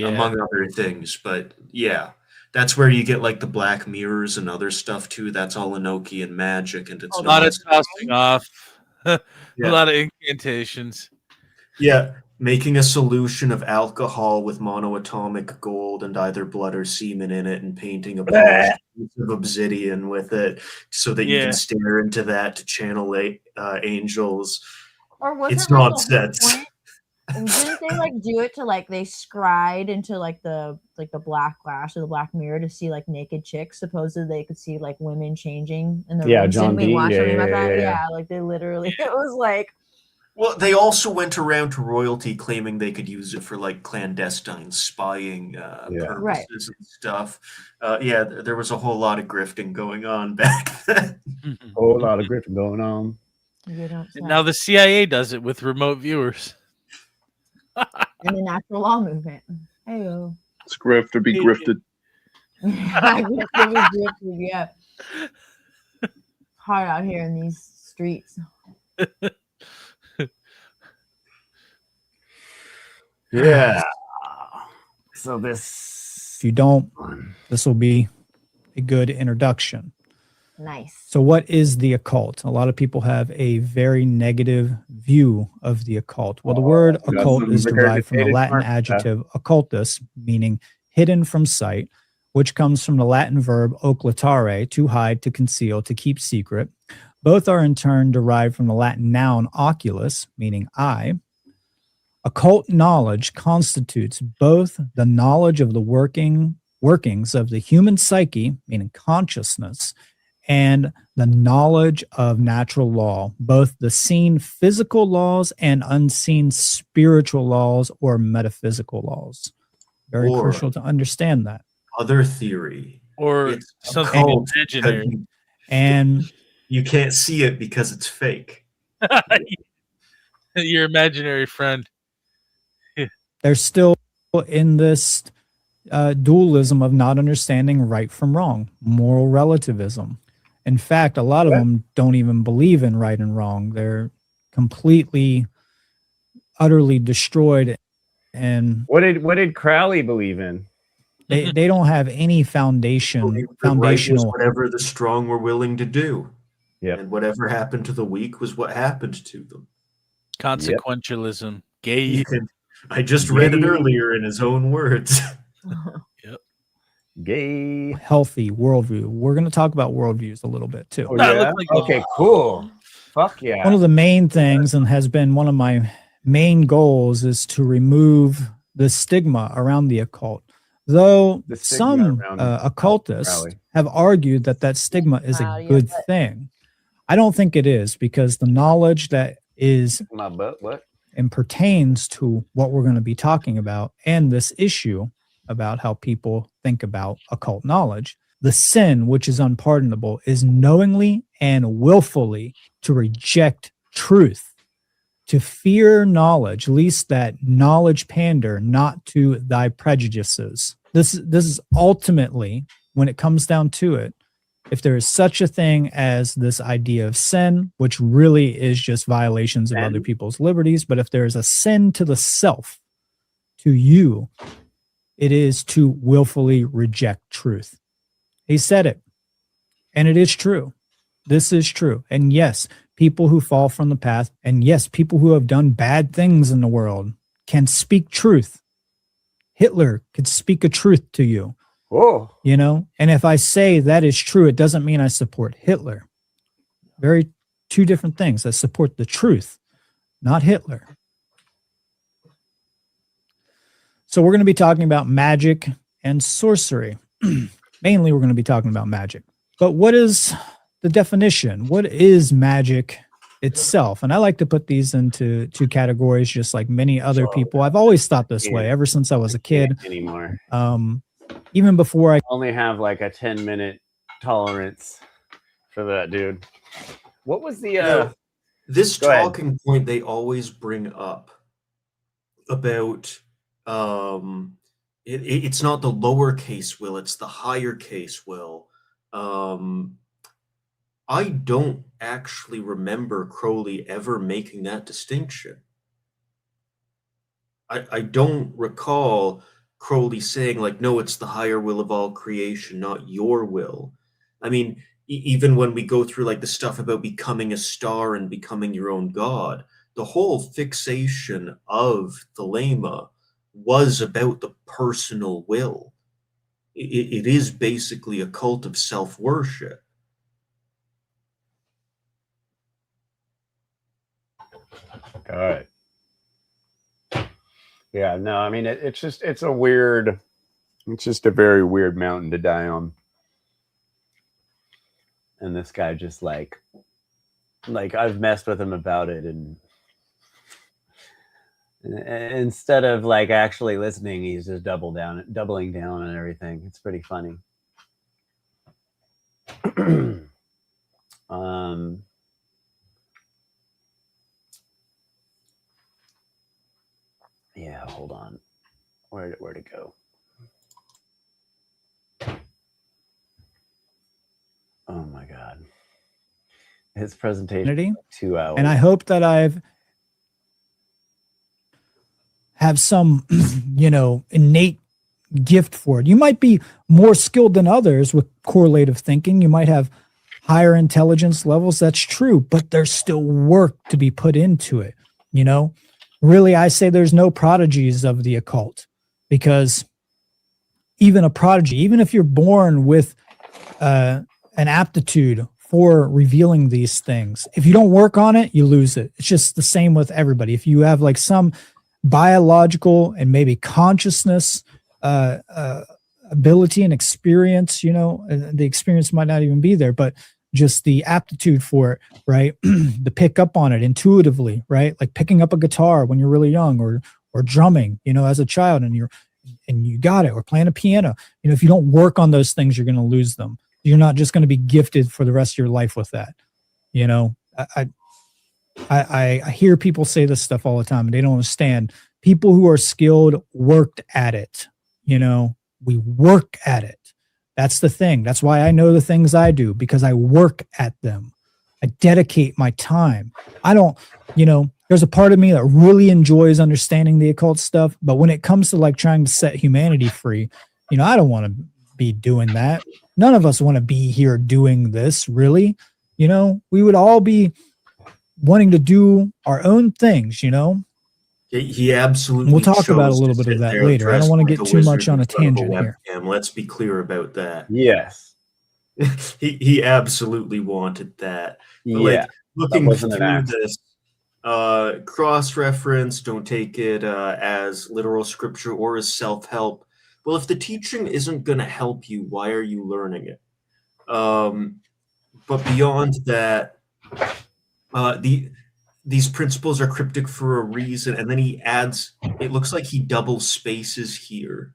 Speaker 1: among other things. But yeah, that's where you get like the black mirrors and other stuff too. That's all Enochian magic, and it's
Speaker 8: A lot of
Speaker 1: nonsense.
Speaker 8: tossing off. A
Speaker 1: Yeah.
Speaker 8: lot of incantations.
Speaker 1: Yeah, making a solution of alcohol with monoatomic gold and either blood or semen in it, and painting a polished piece of obsidian with it, so that you
Speaker 8: Yeah.
Speaker 1: can stare into that to channel angels.
Speaker 3: Or was
Speaker 1: It's
Speaker 3: it like
Speaker 1: nonsense.
Speaker 3: didn't they like do it to like they scried into like the black glass or the black mirror to see like naked chicks? Supposedly they could see like women changing in the
Speaker 9: Yeah,
Speaker 3: rooms.
Speaker 9: John
Speaker 3: Didn't we
Speaker 9: Dee,
Speaker 3: watch
Speaker 9: yeah,
Speaker 3: something about
Speaker 9: yeah,
Speaker 3: that?
Speaker 9: yeah.
Speaker 3: Yeah, like they literally it was like
Speaker 1: Well, they also went around to royalty claiming they could use it for like clandestine spying purposes
Speaker 3: Right.
Speaker 1: and stuff. Yeah, there was a whole lot of grifting going on back then.
Speaker 9: Whole lot of grifting going on.
Speaker 3: you don't
Speaker 8: And now the CIA does it with remote viewers.
Speaker 3: and the natural law movement. Hey,
Speaker 17: It's grift or be grifted.
Speaker 3: yeah. Hard out here in these streets.
Speaker 9: Yeah. So
Speaker 6: if you don't, this will be a good introduction.
Speaker 3: Nice.
Speaker 6: So what is the occult? A lot of people have a very negative view of the occult. Well, the word
Speaker 9: got
Speaker 6: occult
Speaker 9: some
Speaker 6: is derived from the
Speaker 9: regurgitated
Speaker 6: Latin
Speaker 9: parts,
Speaker 6: adjective occultus, meaning hidden from sight, which comes from the Latin verb occultare, to hide, to conceal, to keep secret. Both are in turn derived from the Latin noun oculus, meaning eye. Occult knowledge constitutes both the knowledge of the workings of the human psyche, meaning consciousness, and the knowledge of natural law, both the seen physical laws and unseen spiritual laws or metaphysical laws. Very
Speaker 1: Or-
Speaker 6: crucial to understand that.
Speaker 1: Other theory.
Speaker 8: Or
Speaker 1: It's
Speaker 8: something
Speaker 1: occult
Speaker 8: imaginary.
Speaker 1: because
Speaker 6: And
Speaker 1: you can't see it because it's fake.
Speaker 8: Your imaginary friend.
Speaker 6: they're still in this dualism of not understanding right from wrong, moral relativism. In fact, a lot of them don't even believe in right and wrong. They're completely, utterly destroyed, and
Speaker 9: what did Crowley believe in?
Speaker 6: they don't have any foundational.
Speaker 1: Right was whatever the strong were willing to do.
Speaker 9: Yep.
Speaker 1: And whatever happened to the weak was what happened to them.
Speaker 8: Consequentialism. Gay.
Speaker 1: I just read it earlier in his own words.
Speaker 9: Gay.
Speaker 6: Healthy worldview. We're going to talk about worldviews a little bit too.
Speaker 9: Oh, yeah? Okay, cool. Fuck yeah.
Speaker 6: One of the main things, and has been one of my main goals, is to remove the stigma around the occult. Though
Speaker 9: The stigma
Speaker 6: some
Speaker 9: around
Speaker 6: occultists
Speaker 9: Rally.
Speaker 6: have argued that that stigma is a good thing. I don't think it is, because the knowledge that is
Speaker 9: My butt, what?
Speaker 6: and pertains to what we're going to be talking about and this issue about how people think about occult knowledge, the sin which is unpardonable is knowingly and willfully to reject truth, to fear knowledge, lest that knowledge pander not to thy prejudices. This is ultimately, when it comes down to it, if there is such a thing as this idea of sin, which really is just violations of other people's liberties, but if there is a sin to the self, to you, it is to willfully reject truth. He said it, and it is true. This is true. And yes, people who fall from the path, and yes, people who have done bad things in the world can speak truth. Hitler could speak a truth to you.
Speaker 9: Whoa.
Speaker 6: You know, and if I say that is true, it doesn't mean I support Hitler. Very two different things. I support the truth, not Hitler. So we're going to be talking about magic and sorcery. Mainly, we're going to be talking about magic. But what is the definition? What is magic itself? And I like to put these into two categories, just like many other people. I've always thought this way ever since I was a kid.
Speaker 9: Anymore.
Speaker 6: Even before I
Speaker 9: only have like a 10-minute tolerance for that, dude. What was the
Speaker 1: this
Speaker 9: Go ahead.
Speaker 1: talking point they always bring up about it's not the lowercase will, it's the higher case will. I don't actually remember Crowley ever making that distinction. I don't recall Crowley saying, like, no, it's the higher will of all creation, not your will. I mean, even when we go through like the stuff about becoming a star and becoming your own god, the whole fixation of Thelema was about the personal will. It is basically a cult of self-worship.
Speaker 9: All right. Yeah, no, I mean, it's just a very weird mountain to die on. And this guy just like I've messed with him about it, and instead of like actually listening, he's just doubling down on everything. It's pretty funny. Yeah, hold on. Where to go? Oh my God. His presentation 2 hours.
Speaker 6: And I hope that have some, innate gift for it. You might be more skilled than others with correlative thinking. You might have higher intelligence levels. That's true, but there's still work to be put into it. Really, I say there's no prodigies of the occult, because even a prodigy, even if you're born with an aptitude for revealing these things, if you don't work on it, you lose it. It's just the same with everybody. If you have like some biological and maybe consciousness ability and experience, the experience might not even be there, but just the aptitude for it, right? To pick up on it intuitively, right? Like picking up a guitar when you're really young, or drumming, as a child, and you got it, or playing a piano. If you don't work on those things, you're going to lose them. You're not just going to be gifted for the rest of your life with that. I hear people say this stuff all the time, and they don't understand. People who are skilled worked at it. We work at it. That's the thing. That's why I know the things I do, because I work at them. I dedicate my time. I don't, there's a part of me that really enjoys understanding the occult stuff, but when it comes to like trying to set humanity free, I don't want to be doing that. None of us want to be here doing this, really. We would all be wanting to do our own things,
Speaker 1: Yeah, He absolutely.
Speaker 6: We'll talk about a
Speaker 1: chose
Speaker 6: little
Speaker 1: to
Speaker 6: bit of
Speaker 1: sit
Speaker 6: that
Speaker 1: there
Speaker 6: later. I don't
Speaker 1: dressed
Speaker 6: want to
Speaker 1: like
Speaker 6: get
Speaker 1: a
Speaker 6: too much
Speaker 1: wizard
Speaker 6: on a
Speaker 1: in front of
Speaker 6: tangent here.
Speaker 1: webcam. Let's be clear about that.
Speaker 9: Yes.
Speaker 1: He absolutely wanted that. But
Speaker 9: Yeah.
Speaker 1: like looking
Speaker 9: wasn't an
Speaker 1: through
Speaker 9: act.
Speaker 1: this, cross-reference, don't take it as literal scripture or as self-help. Well, if the teaching isn't going to help you, why are you learning it? But beyond that, these principles are cryptic for a reason, and then he adds. It looks like he double spaces here.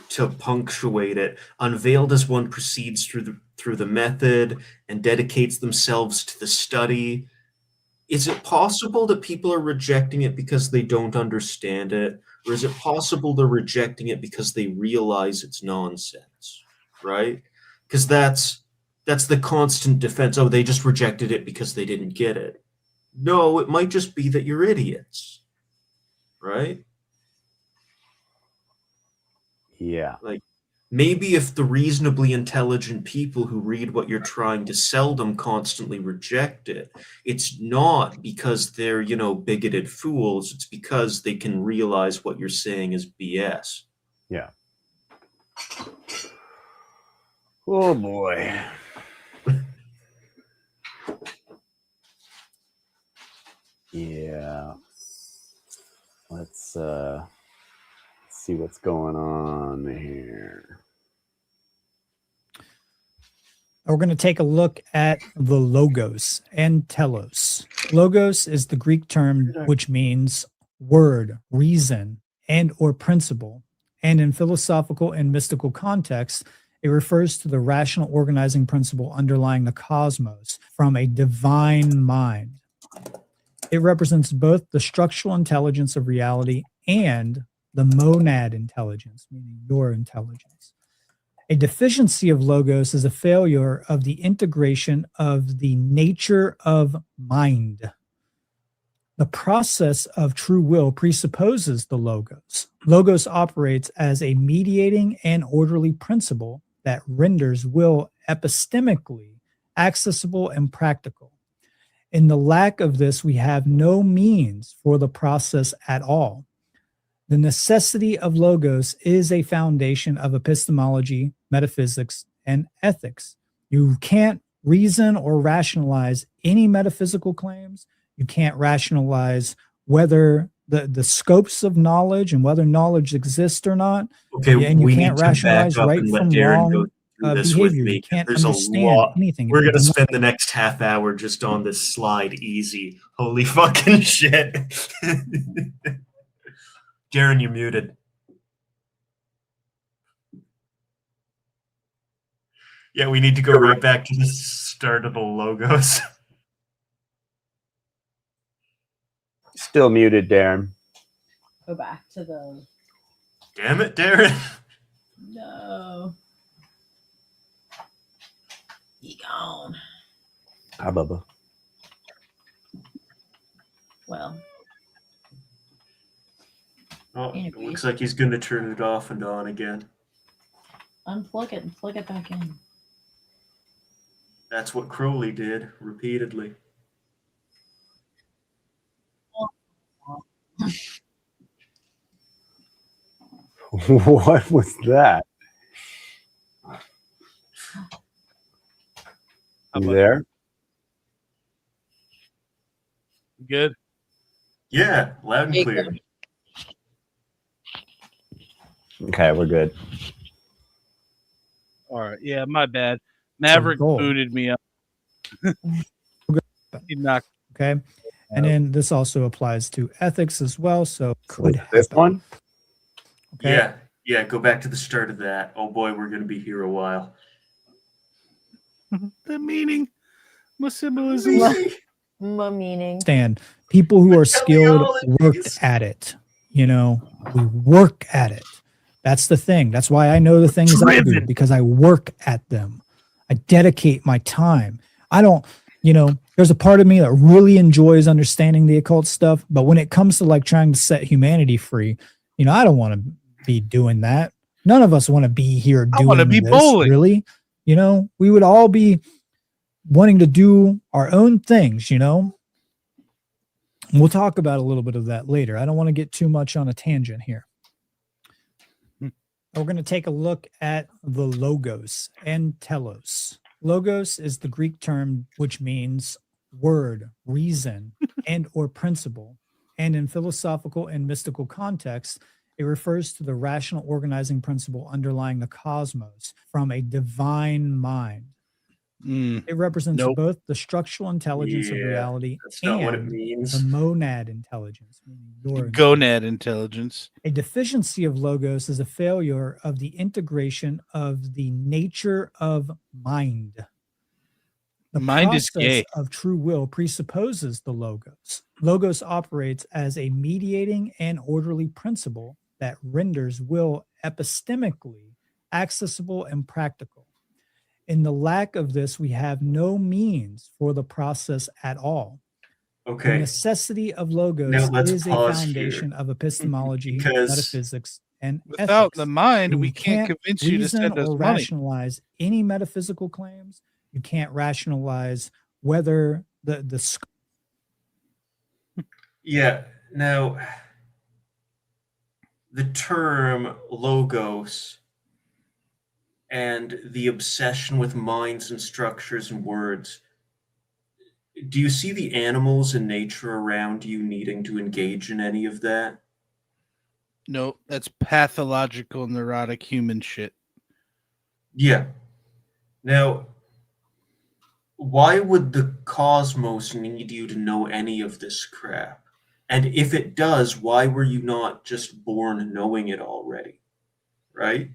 Speaker 1: To punctuate it, unveiled as one proceeds through the method and dedicates themselves to the study. Is it possible that people are rejecting it because they don't understand it, or is it possible they're rejecting it because they realize it's nonsense, right? Because that's the constant defense. Oh, they just rejected it because they didn't get it. No, it might just be that you're idiots, right?
Speaker 9: Yeah.
Speaker 1: Like, maybe if the reasonably intelligent people who read what you're trying to sell them constantly reject it, it's not because they're, bigoted fools. It's because they can realize what you're saying is BS.
Speaker 9: Yeah. Oh boy. Yeah. Let's see what's going on here.
Speaker 6: We're going to take a look at the logos and telos. Logos is the Greek term which means word, reason, and or principle. And in philosophical and mystical context, it refers to the rational organizing principle underlying the cosmos from a divine mind. It represents both the structural intelligence of reality and the monad intelligence, meaning your intelligence. A deficiency of logos is a failure of the integration of the nature of mind. The process of true will presupposes the logos. Logos operates as a mediating and orderly principle that renders will epistemically accessible and practical. In the lack of this, we have no means for the process at all. The necessity of logos is a foundation of epistemology, metaphysics, and ethics. You can't reason or rationalize any metaphysical claims. You can't rationalize whether the scopes of knowledge and whether knowledge exists or not.
Speaker 1: Okay,
Speaker 6: and you
Speaker 1: we
Speaker 6: can't
Speaker 1: need to
Speaker 6: rationalize
Speaker 1: back up
Speaker 6: right
Speaker 1: and let
Speaker 6: from
Speaker 1: Darren go
Speaker 6: wrong
Speaker 1: through this with
Speaker 6: behavior.
Speaker 1: me.
Speaker 6: You can't
Speaker 1: There's a
Speaker 6: understand
Speaker 1: lot.
Speaker 6: anything.
Speaker 1: We're
Speaker 6: if you
Speaker 1: gonna
Speaker 6: do not-
Speaker 1: spend the next half hour just on this slide. Easy. Holy fucking shit. Darren, you're muted. Yeah, we need to go right back to the start of the logos.
Speaker 9: Still muted, Darren.
Speaker 3: Go back to the.
Speaker 1: Damn it, Darren.
Speaker 3: No. He gone.
Speaker 9: Hi, Bubba.
Speaker 3: Well.
Speaker 1: Oh, it looks like he's going to turn it off and on again.
Speaker 3: Unplug it and plug it back in.
Speaker 1: That's what Crowley did repeatedly.
Speaker 9: What was that? You there?
Speaker 8: Good.
Speaker 1: Yeah, loud and clear.
Speaker 9: Okay, we're good.
Speaker 8: All right. Yeah, my bad. Maverick booted me up. He knocked.
Speaker 6: Okay. And then this also applies to ethics as well. So could
Speaker 9: this one?
Speaker 6: Okay.
Speaker 1: Yeah, go back to the start of that. Oh boy, we're going to be here a while.
Speaker 8: The meaning. My symbolism.
Speaker 3: My meaning.
Speaker 6: Understand. People who are skilled worked at it. We work at it. That's the thing. That's why I know the things I do, because I work at them. I dedicate my time. I don't, there's a part of me that really enjoys understanding the occult stuff, but when it comes to like trying to set humanity free, I don't want to be doing that. None of us want to be here doing
Speaker 8: I want to be
Speaker 6: this,
Speaker 8: bowling.
Speaker 6: really. We would all be wanting to do our own things, We'll talk about a little bit of that later. I don't want to get too much on a tangent here. We're going to take a look at the logos and telos. Logos is the Greek term which means word, reason, and or principle. And in philosophical and mystical contexts, it refers to the rational organizing principle underlying the cosmos from a divine mind. It represents both the structural intelligence of reality
Speaker 1: that's not what it
Speaker 6: and
Speaker 1: means.
Speaker 6: the monad intelligence, meaning your
Speaker 8: Gonad intelligence.
Speaker 6: A deficiency of logos is a failure of the integration of the nature of mind. The
Speaker 8: Mind is
Speaker 6: process
Speaker 8: gay.
Speaker 6: of true will presupposes the logos. Logos operates as a mediating and orderly principle that renders will epistemically accessible and practical. In the lack of this, we have no means for the process at all.
Speaker 1: Okay.
Speaker 6: The necessity of logos
Speaker 1: Now let's
Speaker 6: is a
Speaker 1: pause
Speaker 6: foundation
Speaker 1: here.
Speaker 6: of epistemology,
Speaker 1: Because
Speaker 6: metaphysics, and
Speaker 8: without
Speaker 6: ethics.
Speaker 8: the mind,
Speaker 6: You
Speaker 8: we can't convince you to
Speaker 6: reason
Speaker 8: send us
Speaker 6: or
Speaker 8: money.
Speaker 6: rationalize any metaphysical claims. You can't rationalize whether the
Speaker 1: Yeah. Now, the term logos and the obsession with minds and structures and words, do you see the animals in nature around you needing to engage in any of that?
Speaker 8: No, that's pathological, neurotic human shit.
Speaker 1: Yeah. Now, why would the cosmos need you to know any of this crap? And if it does, why were you not just born knowing it already? Right?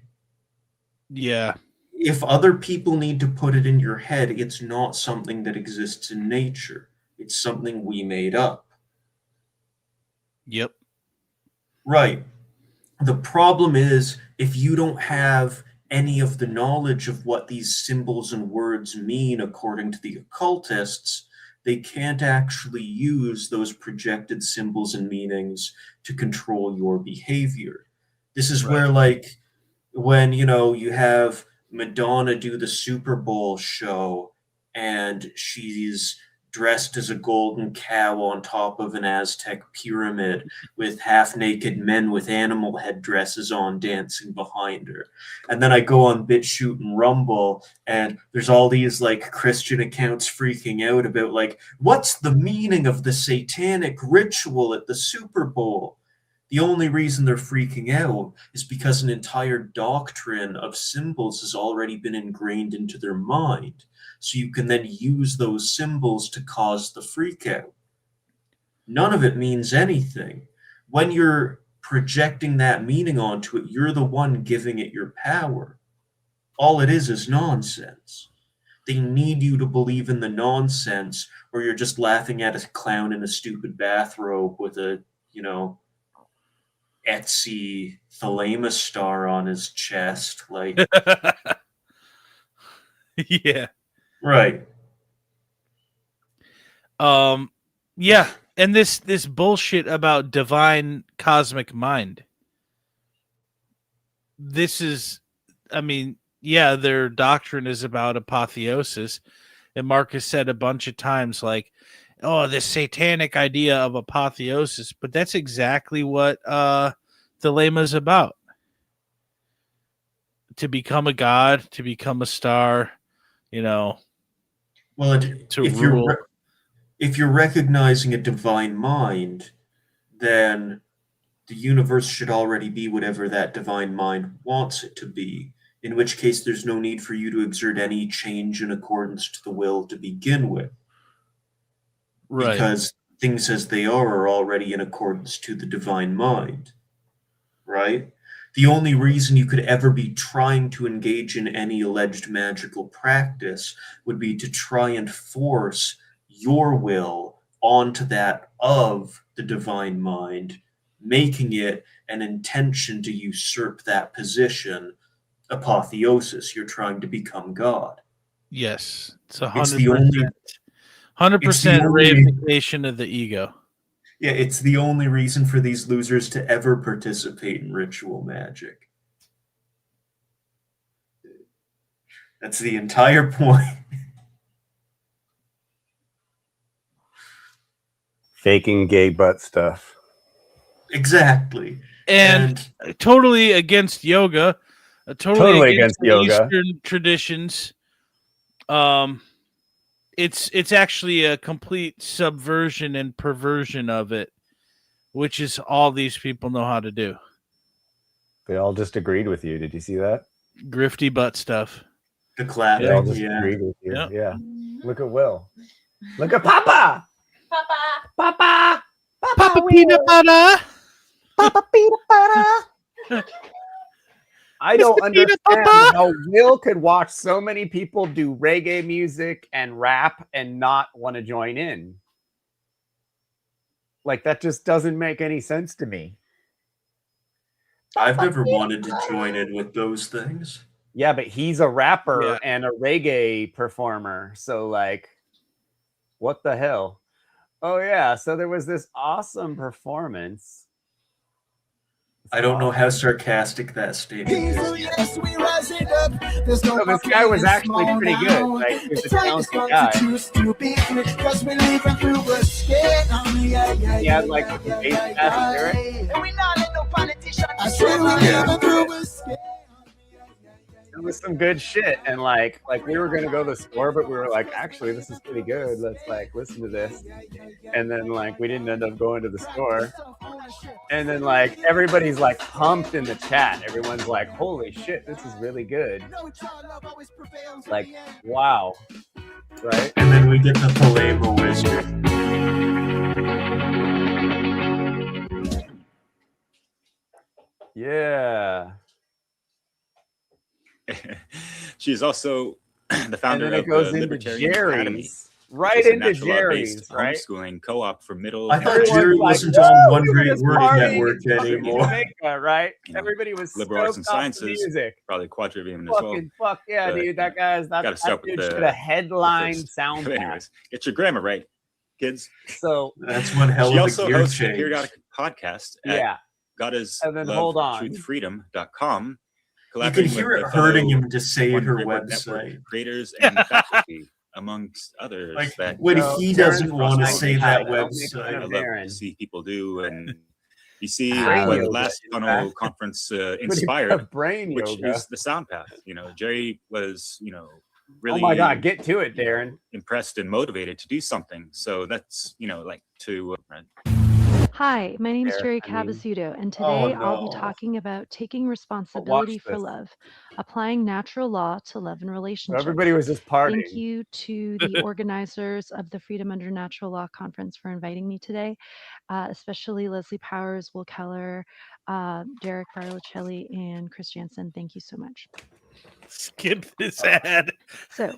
Speaker 8: Yeah.
Speaker 1: If other people need to put it in your head, it's not something that exists in nature. It's something we made up.
Speaker 8: Yep.
Speaker 1: Right. The problem is, if you don't have any of the knowledge of what these symbols and words mean according to the occultists, they can't actually use those projected symbols and meanings to control your behavior. This is where, like, when, you have Madonna do the Super Bowl show and she's dressed as a golden cow on top of an Aztec pyramid with half-naked men with animal headdresses on dancing behind her. And then I go on BitChute and Rumble, and there's all these, like, Christian accounts freaking out about, like, what's the meaning of the satanic ritual at the Super Bowl? The only reason they're freaking out is because an entire doctrine of symbols has already been ingrained into their mind. So you can then use those symbols to cause the freak out. None of it means anything. When you're projecting that meaning onto it, you're the one giving it your power. All it is nonsense. They need you to believe in the nonsense, or you're just laughing at a clown in a stupid bathrobe with a, Etsy Thelema star on his chest. Like,
Speaker 8: Yeah.
Speaker 1: Right.
Speaker 8: Yeah, and this bullshit about divine cosmic mind. This is, I mean, yeah, their doctrine is about apotheosis, and Marcus said a bunch of times, like, oh, this satanic idea of apotheosis, but that's exactly what Thelema's about. To become a god, to become a star,
Speaker 1: Well,
Speaker 8: to rule.
Speaker 1: If you're recognizing a divine mind, then the universe should already be whatever that divine mind wants it to be, in which case there's no need for you to exert any change in accordance to the will to begin with.
Speaker 8: Right.
Speaker 1: Because things as they are already in accordance to the divine mind. Right? The only reason you could ever be trying to engage in any alleged magical practice would be to try and force your will onto that of the divine mind, making it an intention to usurp that position. Apotheosis, you're trying to become God.
Speaker 8: Yes, it's
Speaker 1: It's the only
Speaker 8: 100% reification of the ego.
Speaker 1: Yeah, it's the only reason for these losers to ever participate in ritual magic. That's the entire point.
Speaker 9: Faking gay butt stuff.
Speaker 1: Exactly.
Speaker 8: And totally against yoga, totally against the
Speaker 9: yoga.
Speaker 8: Eastern traditions. It's actually a complete subversion and perversion of it, which is all these people know how to do.
Speaker 9: They all just agreed with you. Did you see that?
Speaker 8: Grifty butt stuff.
Speaker 1: The clapping,
Speaker 9: They all just
Speaker 1: yeah.
Speaker 9: agreed with you.
Speaker 8: Yep.
Speaker 9: Yeah. Look at Will. Look at Papa.
Speaker 3: Papa.
Speaker 8: Papa peanut butter.
Speaker 3: Papa peanut butter.
Speaker 9: I don't
Speaker 8: Mr. Peanut
Speaker 9: understand
Speaker 8: Papa.
Speaker 9: how Will could watch so many people do reggae music and rap and not want to join in. Like, that just doesn't make any sense to me.
Speaker 1: I've never wanted to join in with those things.
Speaker 9: Yeah, but he's a rapper and a reggae performer. So, like, what the hell? Oh, yeah. So there was this awesome performance.
Speaker 1: I don't know how sarcastic that statement is.
Speaker 9: So this guy was actually pretty good. Like, he was a talented guy. He had like a bass lyric. It was some good shit, and like we were gonna go to the store, but we were like, actually, this is pretty good. Let's like listen to this, and then like we didn't end up going to the store, and then like everybody's like pumped in the chat. Everyone's like, holy shit, this is really good. Like, wow, right?
Speaker 1: And then we get the Palema wizard.
Speaker 9: Yeah.
Speaker 14: She's also the founder
Speaker 9: And then
Speaker 14: of
Speaker 9: it goes
Speaker 14: the
Speaker 9: into
Speaker 14: Libertarian Academy.
Speaker 9: Jerry's. Right
Speaker 14: which is a
Speaker 9: into
Speaker 14: natural-law-based
Speaker 9: Jerry's, right?
Speaker 14: homeschooling co-op for middle.
Speaker 1: I thought
Speaker 14: and
Speaker 1: Jerry
Speaker 9: like,
Speaker 1: wasn't on One
Speaker 9: look at
Speaker 1: Great
Speaker 9: this
Speaker 1: Wording
Speaker 9: party
Speaker 1: Network
Speaker 9: in fucking
Speaker 1: anymore.
Speaker 9: Jamaica, right? Everybody was
Speaker 14: liberal arts and
Speaker 9: stoked off the
Speaker 14: sciences,
Speaker 9: music.
Speaker 14: probably quadrivium as well.
Speaker 9: Fucking fuck yeah,
Speaker 14: But,
Speaker 9: dude. That guy's
Speaker 14: gotta
Speaker 9: that
Speaker 14: start with
Speaker 9: dude
Speaker 14: the-
Speaker 9: should have headlined
Speaker 14: first.
Speaker 9: sound.
Speaker 14: Anyways, get your grammar right, kids.
Speaker 9: So
Speaker 1: That's one hell
Speaker 14: She
Speaker 1: of a
Speaker 14: also
Speaker 1: gear
Speaker 14: hosts a
Speaker 1: change.
Speaker 14: periodic podcast at
Speaker 9: yeah.
Speaker 14: Goddess
Speaker 9: And then hold on.
Speaker 14: truthfreedom.com.
Speaker 1: You can hear it hurting him to say
Speaker 14: One
Speaker 1: her
Speaker 14: Great Word
Speaker 1: website.
Speaker 14: Network creators and faculty, amongst others.
Speaker 1: Like,
Speaker 14: that
Speaker 1: when
Speaker 9: So,
Speaker 1: he
Speaker 9: Darren's
Speaker 1: doesn't want to
Speaker 9: like,
Speaker 1: say
Speaker 9: "Hey,
Speaker 1: that
Speaker 9: don't make fun
Speaker 14: I
Speaker 9: of
Speaker 14: love
Speaker 9: Darren."
Speaker 14: to see people do, and you see
Speaker 9: Brain
Speaker 14: what
Speaker 9: yoga,
Speaker 14: the last
Speaker 9: in
Speaker 14: funnel
Speaker 9: fact.
Speaker 14: conference
Speaker 9: What do you
Speaker 14: inspired,
Speaker 9: have, brain
Speaker 14: which
Speaker 9: yoga?
Speaker 14: is the sound path. You know, Jerry was, really
Speaker 9: Oh my god, get to it, Darren.
Speaker 14: impressed and motivated to do something. So that's, like to
Speaker 11: Hi, my name is Jerry
Speaker 9: I mean-
Speaker 11: Cabasudo, and
Speaker 1: Oh,
Speaker 11: today I'll be
Speaker 1: no.
Speaker 11: talking about taking responsibility for
Speaker 9: this.
Speaker 11: love, applying natural law to love and
Speaker 9: So
Speaker 11: relationships.
Speaker 9: everybody was just partying.
Speaker 11: Thank you to the organizers of the Freedom Under Natural Law Conference for inviting me today, especially Leslie Powers, Will Keller, Derek Barlocelli, and Chris Jansen. Thank you so much.
Speaker 8: Skip this ad.
Speaker 11: So,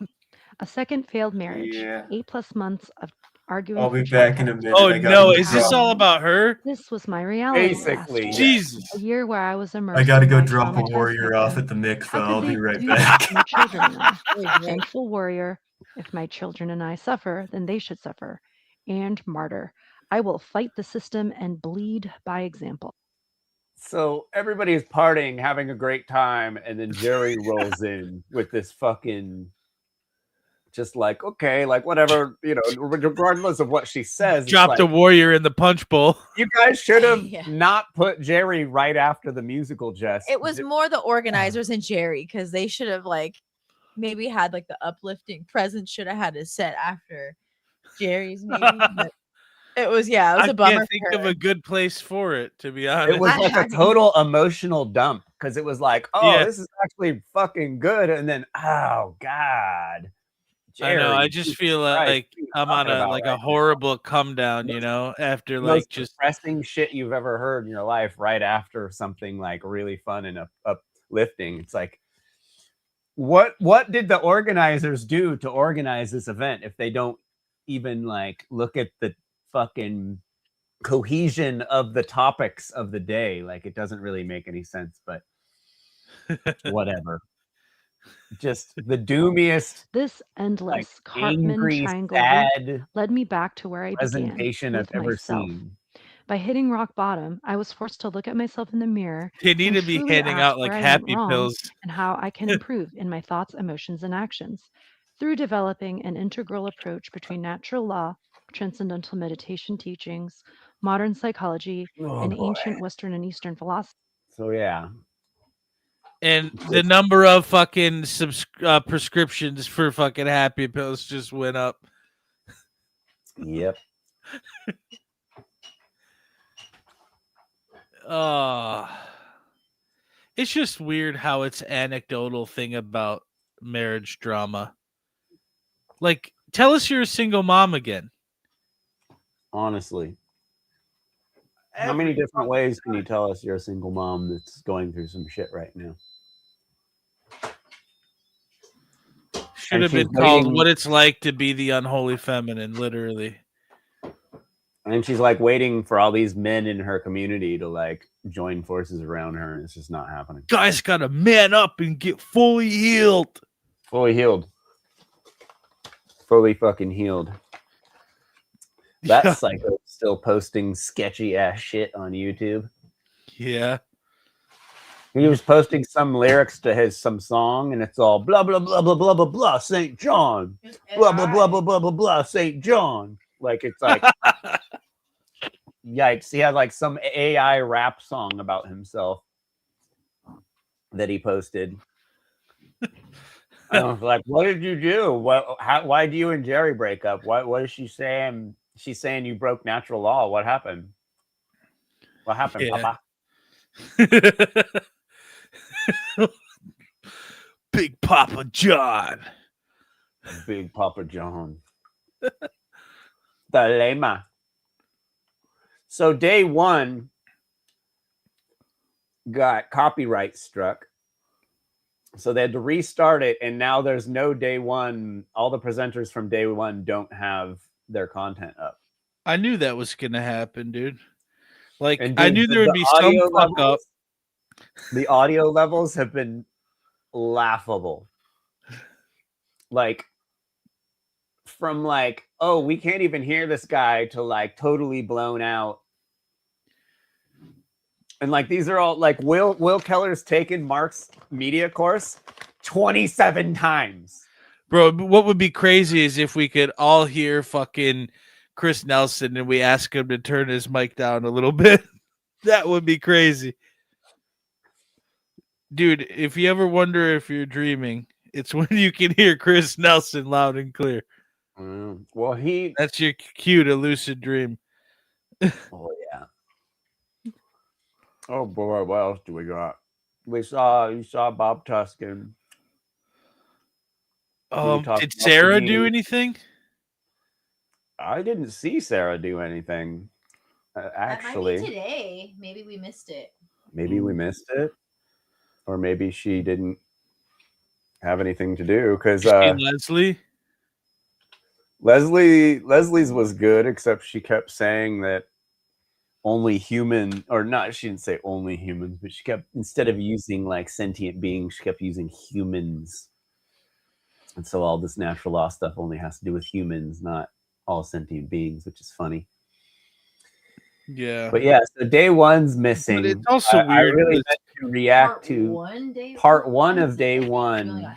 Speaker 11: a second failed marriage,
Speaker 1: Yeah.
Speaker 11: 8+ months of arguing.
Speaker 1: I'll
Speaker 11: for
Speaker 1: be back in a
Speaker 11: childcare.
Speaker 1: minute.
Speaker 8: Oh
Speaker 1: I gotta
Speaker 8: no,
Speaker 1: go
Speaker 8: is this
Speaker 1: drop-
Speaker 8: all about her?
Speaker 11: This was my reality.
Speaker 9: Basically,
Speaker 11: last year.
Speaker 8: Jesus.
Speaker 11: A year where I was immersed.
Speaker 1: I gotta
Speaker 11: in
Speaker 1: go
Speaker 11: my
Speaker 1: drop a
Speaker 11: traumatized
Speaker 1: warrior off
Speaker 11: victim.
Speaker 1: at the mikveh.
Speaker 11: How
Speaker 1: I'll
Speaker 11: could
Speaker 1: be
Speaker 11: they
Speaker 1: right
Speaker 11: do
Speaker 1: back.
Speaker 11: that to my children and I? Thankful warrior. If my children and I suffer, then they should suffer. And martyr. I will fight the system and bleed by example.
Speaker 9: So everybody is partying, having a great time, and then Jerry rolls in with this fucking just like, okay, like whatever, regardless of what she says. it's
Speaker 8: Dropped
Speaker 9: like,
Speaker 8: a warrior in the punch bowl.
Speaker 9: You guys should have
Speaker 3: Yeah.
Speaker 9: not put Jerry right after the musical jest.
Speaker 3: It was more the organizers and Jerry because they should have maybe had the uplifting presence should have had a set after Jerry's maybe. But it was a bummer.
Speaker 8: I can't think
Speaker 3: for
Speaker 8: of
Speaker 3: her.
Speaker 8: a good place for it, to be honest.
Speaker 9: It was like a total emotional dump because it was like, oh,
Speaker 8: Yeah.
Speaker 9: this is actually fucking good, and then oh god,
Speaker 8: I know. I
Speaker 9: Jerry,
Speaker 8: just
Speaker 9: Jesus
Speaker 8: feel
Speaker 9: Christ,
Speaker 8: like
Speaker 9: what are you
Speaker 8: I'm on
Speaker 9: talking
Speaker 8: a
Speaker 9: about
Speaker 8: like
Speaker 9: right
Speaker 8: a
Speaker 9: now?
Speaker 8: horrible come down, after
Speaker 9: Most
Speaker 8: just
Speaker 9: depressing shit you've ever heard in your life right after something like really fun and uplifting. It's like, what did the organizers do to organize this event if they don't even look at the fucking cohesion of the topics of the day? It doesn't really make any sense, but whatever. Just the doomiest,
Speaker 11: This endless
Speaker 9: angry,
Speaker 11: Cartman triangle
Speaker 9: sad
Speaker 11: led me back to where I began
Speaker 9: presentation I've
Speaker 11: with
Speaker 9: ever
Speaker 11: myself.
Speaker 9: seen.
Speaker 11: By hitting rock bottom, I was forced to look at myself in the mirror.
Speaker 8: They need
Speaker 11: and
Speaker 8: to be
Speaker 11: truly
Speaker 8: handing
Speaker 11: ask
Speaker 8: out like
Speaker 11: where I went
Speaker 8: happy
Speaker 11: wrong
Speaker 8: pills.
Speaker 11: and how I can improve in my thoughts, emotions, and actions. Through developing an integral approach between natural law, transcendental meditation teachings, modern psychology,
Speaker 9: Oh,
Speaker 11: and
Speaker 9: boy.
Speaker 11: ancient Western and Eastern philosophy.
Speaker 9: So yeah,
Speaker 8: And the number of fucking prescriptions for fucking happy pills just went up.
Speaker 9: Yep.
Speaker 8: It's just weird how it's anecdotal thing about marriage drama. Like, tell us you're a single mom again.
Speaker 9: Honestly, how many different ways can you tell us you're a single mom that's going through some shit right now?
Speaker 8: Should have been called What It's Like to Be the Unholy Feminine, literally.
Speaker 9: And she's like waiting for all these men in her community to like join forces around her, and it's just not happening.
Speaker 8: Guys gotta man up and get fully healed.
Speaker 9: Fully healed. Fully fucking healed. That psycho's still posting sketchy ass shit on YouTube.
Speaker 8: Yeah.
Speaker 9: He was posting some lyrics to some song, and it's all blah blah blah blah blah blah blah St. John. Blah blah blah blah blah blah blah St. John. Like it's like yikes. He had like some AI rap song about himself that he posted. I was like, what did you do? Why do you and Jerry break up? What is she saying? She's saying you broke natural law. What happened? What happened, Papa?
Speaker 8: Big Papa John.
Speaker 9: Big Papa John. Dilemma. So day one got copyright struck. So they had to restart it, and now there's no day one. All the presenters from day one don't have their content up.
Speaker 8: I knew that was gonna happen, dude. Like,
Speaker 9: And
Speaker 8: I
Speaker 9: dude,
Speaker 8: knew there would be some
Speaker 9: audio
Speaker 8: fuck up.
Speaker 9: levels- The audio levels have been laughable. Like, from like, oh, we can't even hear this guy, to like totally blown out. And like, these are all like Will Keller's taken Mark's media course 27 times.
Speaker 8: Bro, what would be crazy is if we could all hear fucking Chris Nelson and we ask him to turn his mic down a little bit. That would be crazy. Dude, if you ever wonder if you're dreaming, it's when you can hear Chris Nelson loud and clear.
Speaker 9: Well,
Speaker 8: that's your cue to lucid dream.
Speaker 9: Oh yeah. Oh boy, what else do we got? You saw Bob Tuskin.
Speaker 8: Did Sarah do anything?
Speaker 9: I didn't see Sarah do anything. Actually,
Speaker 3: that might be today. Maybe we missed it.
Speaker 9: Maybe we missed it, or maybe she didn't have anything to do because Leslie's was good, except she kept saying that only human, or not, she didn't say only humans, but she kept, instead of using like sentient beings, she kept using humans. And so all this natural law stuff only has to do with humans, not all sentient beings, which is funny.
Speaker 8: Yeah.
Speaker 9: But yeah, so day one's missing.
Speaker 8: But it's also weird.
Speaker 9: I really meant to react to part one of day one.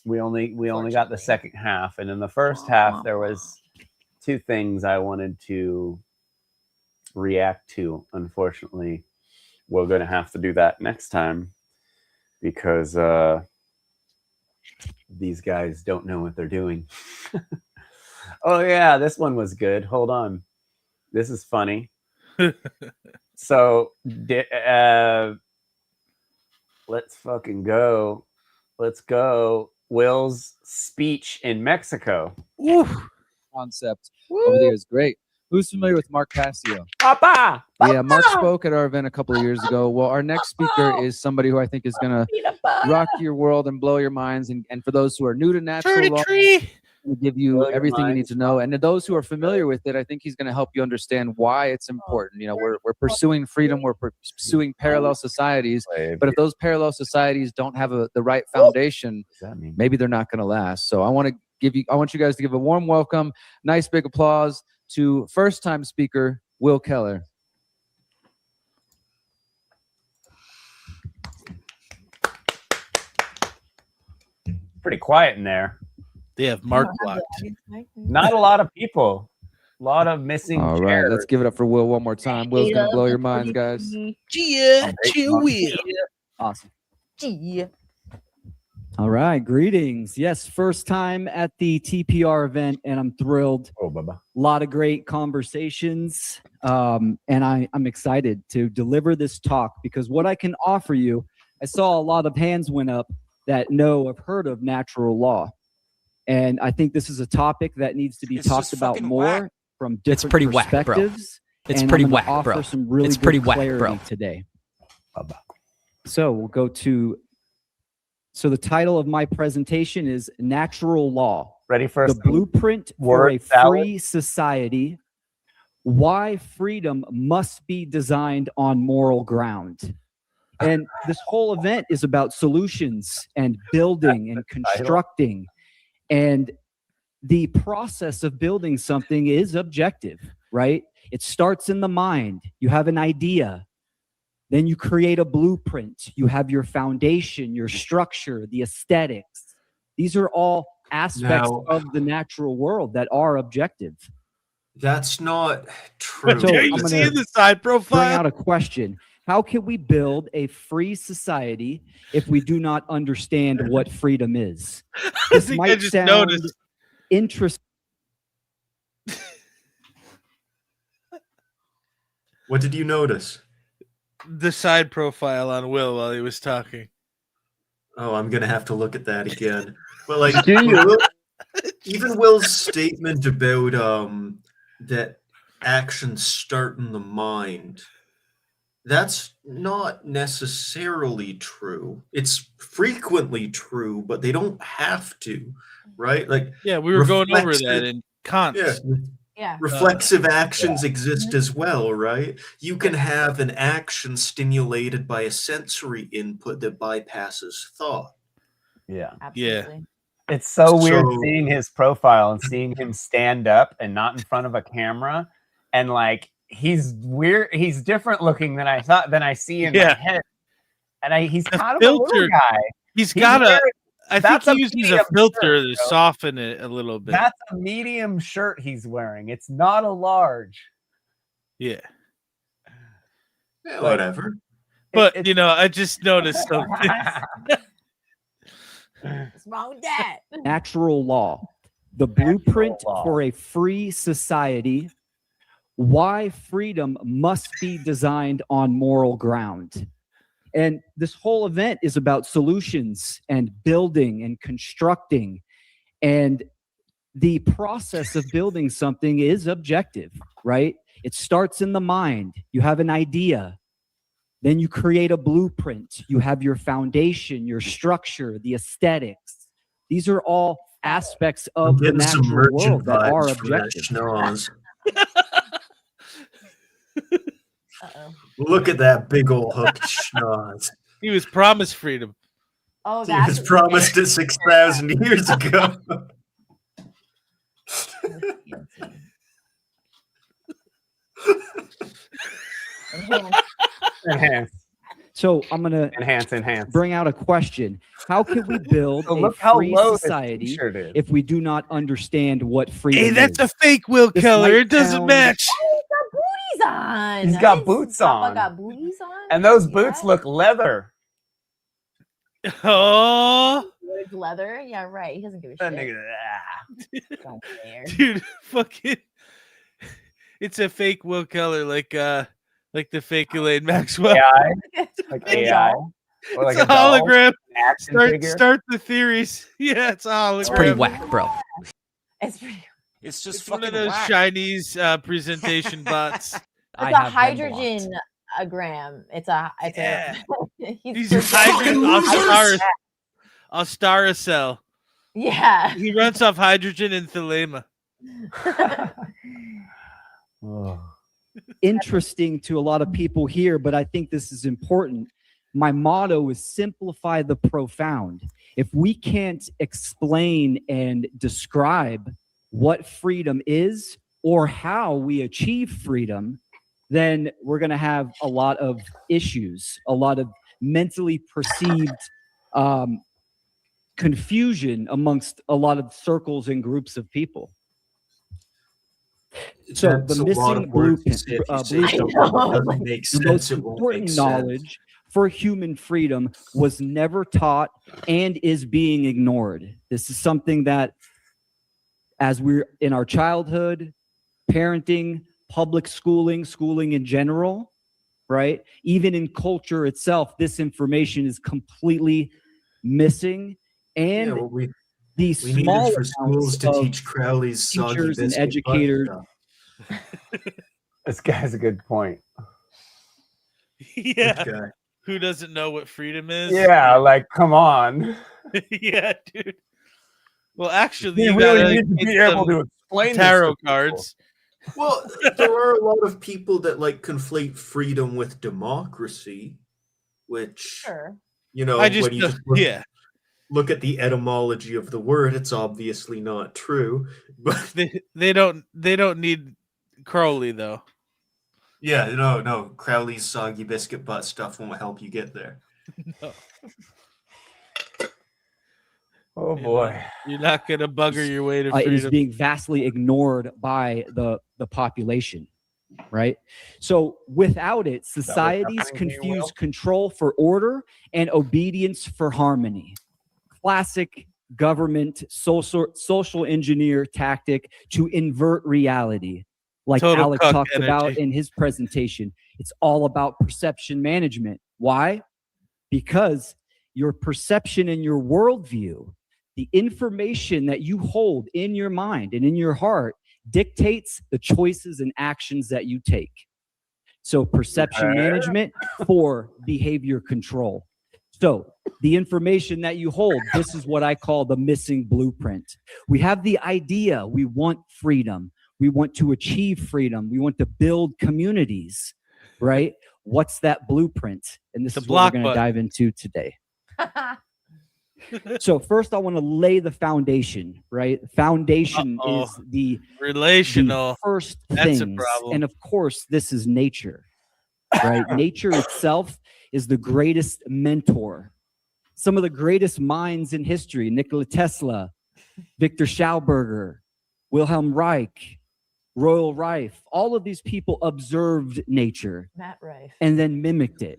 Speaker 9: We only got the second half, and in the first half there was two things I wanted to react to. Unfortunately, we're going to have to do that next time because these guys don't know what they're doing. Oh yeah, this one was good. Hold on, this is funny. So let's fucking go. Let's go. Will's speech in Mexico.
Speaker 13: Concept over there is great. Who's familiar with Mark Passio?
Speaker 9: Papa!
Speaker 13: Yeah, Mark spoke at our event a couple of years ago. Well, our next speaker is somebody who I think is going to rock your world and blow your minds. And for those who are new to natural law, we give you everything you need to know. And to those who are familiar with it, I think he's going to help you understand why it's important. You know, we're pursuing freedom. We're pursuing parallel societies. But if those parallel societies don't have the right foundation, maybe they're not going to last. So I want you guys to give a warm welcome, nice big applause to first-time speaker Will Keller.
Speaker 9: Pretty quiet in there.
Speaker 8: They have Mark blocked.
Speaker 9: Not a lot of people.
Speaker 2: A lot of missing
Speaker 13: All right,
Speaker 2: chairs.
Speaker 13: let's give it up for Will one more time. Will's gonna blow your minds, guys.
Speaker 8: Chia, Will.
Speaker 13: Awesome.
Speaker 3: Gee.
Speaker 7: All right, greetings. Yes, first time at the TPR event, and I'm thrilled.
Speaker 9: Oh, Baba.
Speaker 7: A lot of great conversations, and I'm excited to deliver this talk because what I can offer you, I saw a lot of hands went up that have heard of natural law, and I think this is a topic that needs to be talked about more from different
Speaker 15: pretty whack, bro.
Speaker 7: perspectives.
Speaker 15: It's
Speaker 7: and
Speaker 15: pretty
Speaker 7: I'm gonna
Speaker 15: whack,
Speaker 7: offer
Speaker 15: bro.
Speaker 7: Some really
Speaker 15: It's
Speaker 7: good
Speaker 15: pretty whack,
Speaker 7: clarity
Speaker 15: bro.
Speaker 7: today. So we'll go to. So the title of my presentation is Natural Law.
Speaker 2: Ready for
Speaker 7: the blueprint for a
Speaker 2: word salad?
Speaker 7: free society. Why freedom must be designed on moral ground. And this whole event is about solutions and building and constructing. And the process of building something is objective, right? It starts in the mind. You have an idea. Then you create a blueprint. You have your foundation, your structure, the aesthetics. These are all aspects of the natural world that are objective.
Speaker 1: That's not true.
Speaker 7: So
Speaker 8: Are
Speaker 7: I'm
Speaker 8: you
Speaker 7: gonna
Speaker 8: seeing the side
Speaker 7: bring
Speaker 8: profile?
Speaker 7: out a question. How can we build a free society if we do not understand what freedom is?
Speaker 8: I
Speaker 7: This
Speaker 8: think
Speaker 7: might
Speaker 8: I just
Speaker 7: sound
Speaker 8: noticed.
Speaker 7: interesting.
Speaker 1: What did you notice?
Speaker 8: The side profile on Will while he was talking.
Speaker 1: Oh, I'm gonna have to look at that again. But like,
Speaker 8: Do you?
Speaker 1: even Will's statement about that actions start in the mind, that's not necessarily true. It's frequently true, but they don't have to, right? Like,
Speaker 8: Yeah, we were going over
Speaker 1: reflexive-
Speaker 8: that in Kant.
Speaker 3: Yeah.
Speaker 1: Reflexive actions exist as well, right? You can have an action stimulated by a sensory input that bypasses thought.
Speaker 2: Yeah.
Speaker 3: Absolutely.
Speaker 2: It's so weird
Speaker 1: So-
Speaker 2: seeing his profile and seeing him stand up and not in front of a camera. And like, he's weird. He's different looking than I see in my
Speaker 8: Yeah.
Speaker 2: head. And he's kind of a
Speaker 8: filter.
Speaker 2: little guy.
Speaker 8: He's got a.
Speaker 2: wearing-
Speaker 8: I think
Speaker 2: that's
Speaker 8: he
Speaker 2: a
Speaker 8: uses
Speaker 2: medium
Speaker 8: a filter
Speaker 2: shirt,
Speaker 8: to
Speaker 2: bro.
Speaker 8: soften it a little bit.
Speaker 2: That's a medium shirt he's wearing. It's not a large.
Speaker 8: Yeah.
Speaker 1: Yeah, whatever.
Speaker 8: But you know, I just noticed something.
Speaker 3: What's wrong with that?
Speaker 7: Natural law, the blueprint
Speaker 2: law.
Speaker 7: for a free society. Why freedom must be designed on moral ground. And this whole event is about solutions and building and constructing. And the process of building something is objective, right? It starts in the mind. You have an idea. Then you create a blueprint. You have your foundation, your structure, the aesthetics. These are all aspects
Speaker 1: I'm
Speaker 7: of the
Speaker 1: getting some
Speaker 7: natural
Speaker 1: merchant
Speaker 7: world that are
Speaker 1: vibes from that
Speaker 7: objective.
Speaker 1: schnoz.
Speaker 3: Uh-oh.
Speaker 1: Look at that big old hooked schnoz.
Speaker 8: He was promised freedom.
Speaker 3: Oh,
Speaker 1: He
Speaker 3: that's
Speaker 1: was promised it 6,000 years ago.
Speaker 2: Enhance.
Speaker 7: So I'm gonna
Speaker 2: Enhance.
Speaker 7: bring out a question. How can we build
Speaker 2: So
Speaker 7: a
Speaker 2: look how
Speaker 7: free
Speaker 2: low this
Speaker 7: society
Speaker 2: t-shirt is.
Speaker 7: if we do not understand what freedom
Speaker 8: Hey, that's
Speaker 7: is?
Speaker 8: a fake Will
Speaker 7: This
Speaker 8: Keller.
Speaker 7: might
Speaker 8: It doesn't
Speaker 7: sound-
Speaker 8: match.
Speaker 3: Booties on.
Speaker 2: He's
Speaker 3: I
Speaker 2: got
Speaker 3: didn't
Speaker 2: boots
Speaker 3: see Papa
Speaker 2: on.
Speaker 3: got booties on.
Speaker 2: And those
Speaker 3: Yeah.
Speaker 2: boots look leather.
Speaker 8: Oh,
Speaker 3: It's leather. Yeah, right. He doesn't give a
Speaker 2: That
Speaker 3: shit.
Speaker 2: nigga,
Speaker 3: Don't care.
Speaker 8: dude, fucking. It's a fake Will Keller, like the fake Elaine Maxwell.
Speaker 2: AI, like AI, or like
Speaker 8: It's a
Speaker 2: doll,
Speaker 8: hologram.
Speaker 2: an action figure.
Speaker 8: Start the theories. Yeah, it's a hologram.
Speaker 15: It's pretty whack, bro.
Speaker 3: It's pretty.
Speaker 14: It's just
Speaker 8: It's one
Speaker 14: fucking
Speaker 8: of those
Speaker 14: whack.
Speaker 8: Chinese presentation bots.
Speaker 3: It's
Speaker 15: I
Speaker 3: a
Speaker 15: have been
Speaker 3: hydrogen gram. It's a.
Speaker 8: Yeah.
Speaker 3: He's
Speaker 8: He's hydrogen Ostaracell.
Speaker 3: Yeah.
Speaker 8: He runs off hydrogen and thelema.
Speaker 7: Interesting to a lot of people here, but I think this is important. My motto is simplify the profound. If we can't explain and describe what freedom is or how we achieve freedom, then we're going to have a lot of issues, a lot of mentally perceived confusion amongst a lot of circles and groups of people. So
Speaker 1: That's
Speaker 7: the
Speaker 1: a lot
Speaker 7: missing
Speaker 1: of words to
Speaker 7: blueprint,
Speaker 1: say if you say
Speaker 7: blueprint,
Speaker 1: something that doesn't make
Speaker 7: the most
Speaker 1: sense, it won't
Speaker 7: important
Speaker 1: make sense.
Speaker 7: knowledge for human freedom was never taught and is being ignored. This is something that, as we're in our childhood, parenting, public schooling in general, right? Even in culture itself, this information is completely missing. And
Speaker 1: Yeah, well, we
Speaker 7: the
Speaker 1: need it
Speaker 7: small
Speaker 1: for schools to
Speaker 7: amounts of
Speaker 1: teach Crowley's soggy
Speaker 7: teachers and
Speaker 1: biscuit butt
Speaker 7: educators.
Speaker 1: stuff.
Speaker 9: This guy's a good point.
Speaker 8: Yeah.
Speaker 1: Which guy?
Speaker 8: Who doesn't know what freedom is?
Speaker 9: Yeah, like come on.
Speaker 8: Yeah, dude. Well, actually,
Speaker 9: You
Speaker 8: you
Speaker 9: really
Speaker 8: gotta
Speaker 9: need to
Speaker 8: get
Speaker 9: be able
Speaker 8: some
Speaker 9: to explain this to
Speaker 8: tarot
Speaker 9: people.
Speaker 8: cards.
Speaker 1: Well, there are a lot of people that like conflate freedom with democracy, which
Speaker 3: Sure.
Speaker 1: you know,
Speaker 8: I just
Speaker 1: when you
Speaker 8: don't-
Speaker 1: just look,
Speaker 8: yeah.
Speaker 1: look at the etymology of the word, it's obviously not true. But
Speaker 8: They don't need Crowley though.
Speaker 1: yeah, no, Crowley's soggy biscuit butt stuff won't help you get there.
Speaker 8: No.
Speaker 9: Oh boy.
Speaker 8: You're not gonna bugger your way to
Speaker 7: It is
Speaker 8: freedom.
Speaker 7: being vastly ignored by the population, right? So without it, societies
Speaker 9: happening, Will?
Speaker 7: confuse control for order and obedience for harmony. Classic government social engineer tactic to invert reality. Like
Speaker 8: Total
Speaker 7: Alec
Speaker 8: cuck
Speaker 7: talked about
Speaker 8: energy.
Speaker 7: in his presentation. It's all about perception management. Why? Because your perception and your worldview, the information that you hold in your mind and in your heart, dictates the choices and actions that you take. So perception management for behavior control. So the information that you hold, this is what I call the missing blueprint. We have the idea, we want freedom. We want to achieve freedom. We want to build communities, right? What's that blueprint? And this
Speaker 8: The
Speaker 7: is what we're
Speaker 8: block
Speaker 7: going to
Speaker 8: button.
Speaker 7: dive into today. So first, I want to lay the foundation, right? Foundation is the
Speaker 8: relational.
Speaker 7: first
Speaker 8: That's a
Speaker 7: things.
Speaker 8: problem.
Speaker 7: And of course, this is nature, right? Nature itself is the greatest mentor. Some of the greatest minds in history, Nikola Tesla, Victor Schauberger, Wilhelm Reich, Royal Rife, all of these people observed nature
Speaker 3: Matt Rife.
Speaker 7: and then mimicked it,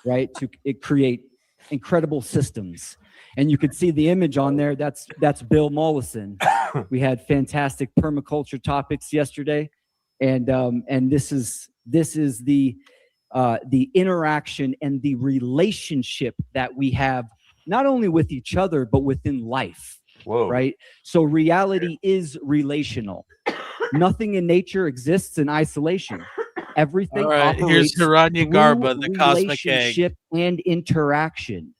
Speaker 7: right? To create incredible systems. And you could see the image on there. That's Bill Mollison. We had fantastic permaculture topics yesterday, and this is the interaction and the relationship that we have not only with each other but within life.
Speaker 9: Whoa.
Speaker 7: Right? So reality is relational. Nothing in nature exists in isolation. Everything
Speaker 8: All right, here's
Speaker 7: operates
Speaker 8: Hiranya
Speaker 7: through
Speaker 8: Garba, the cosmic egg.
Speaker 7: relationship and interaction.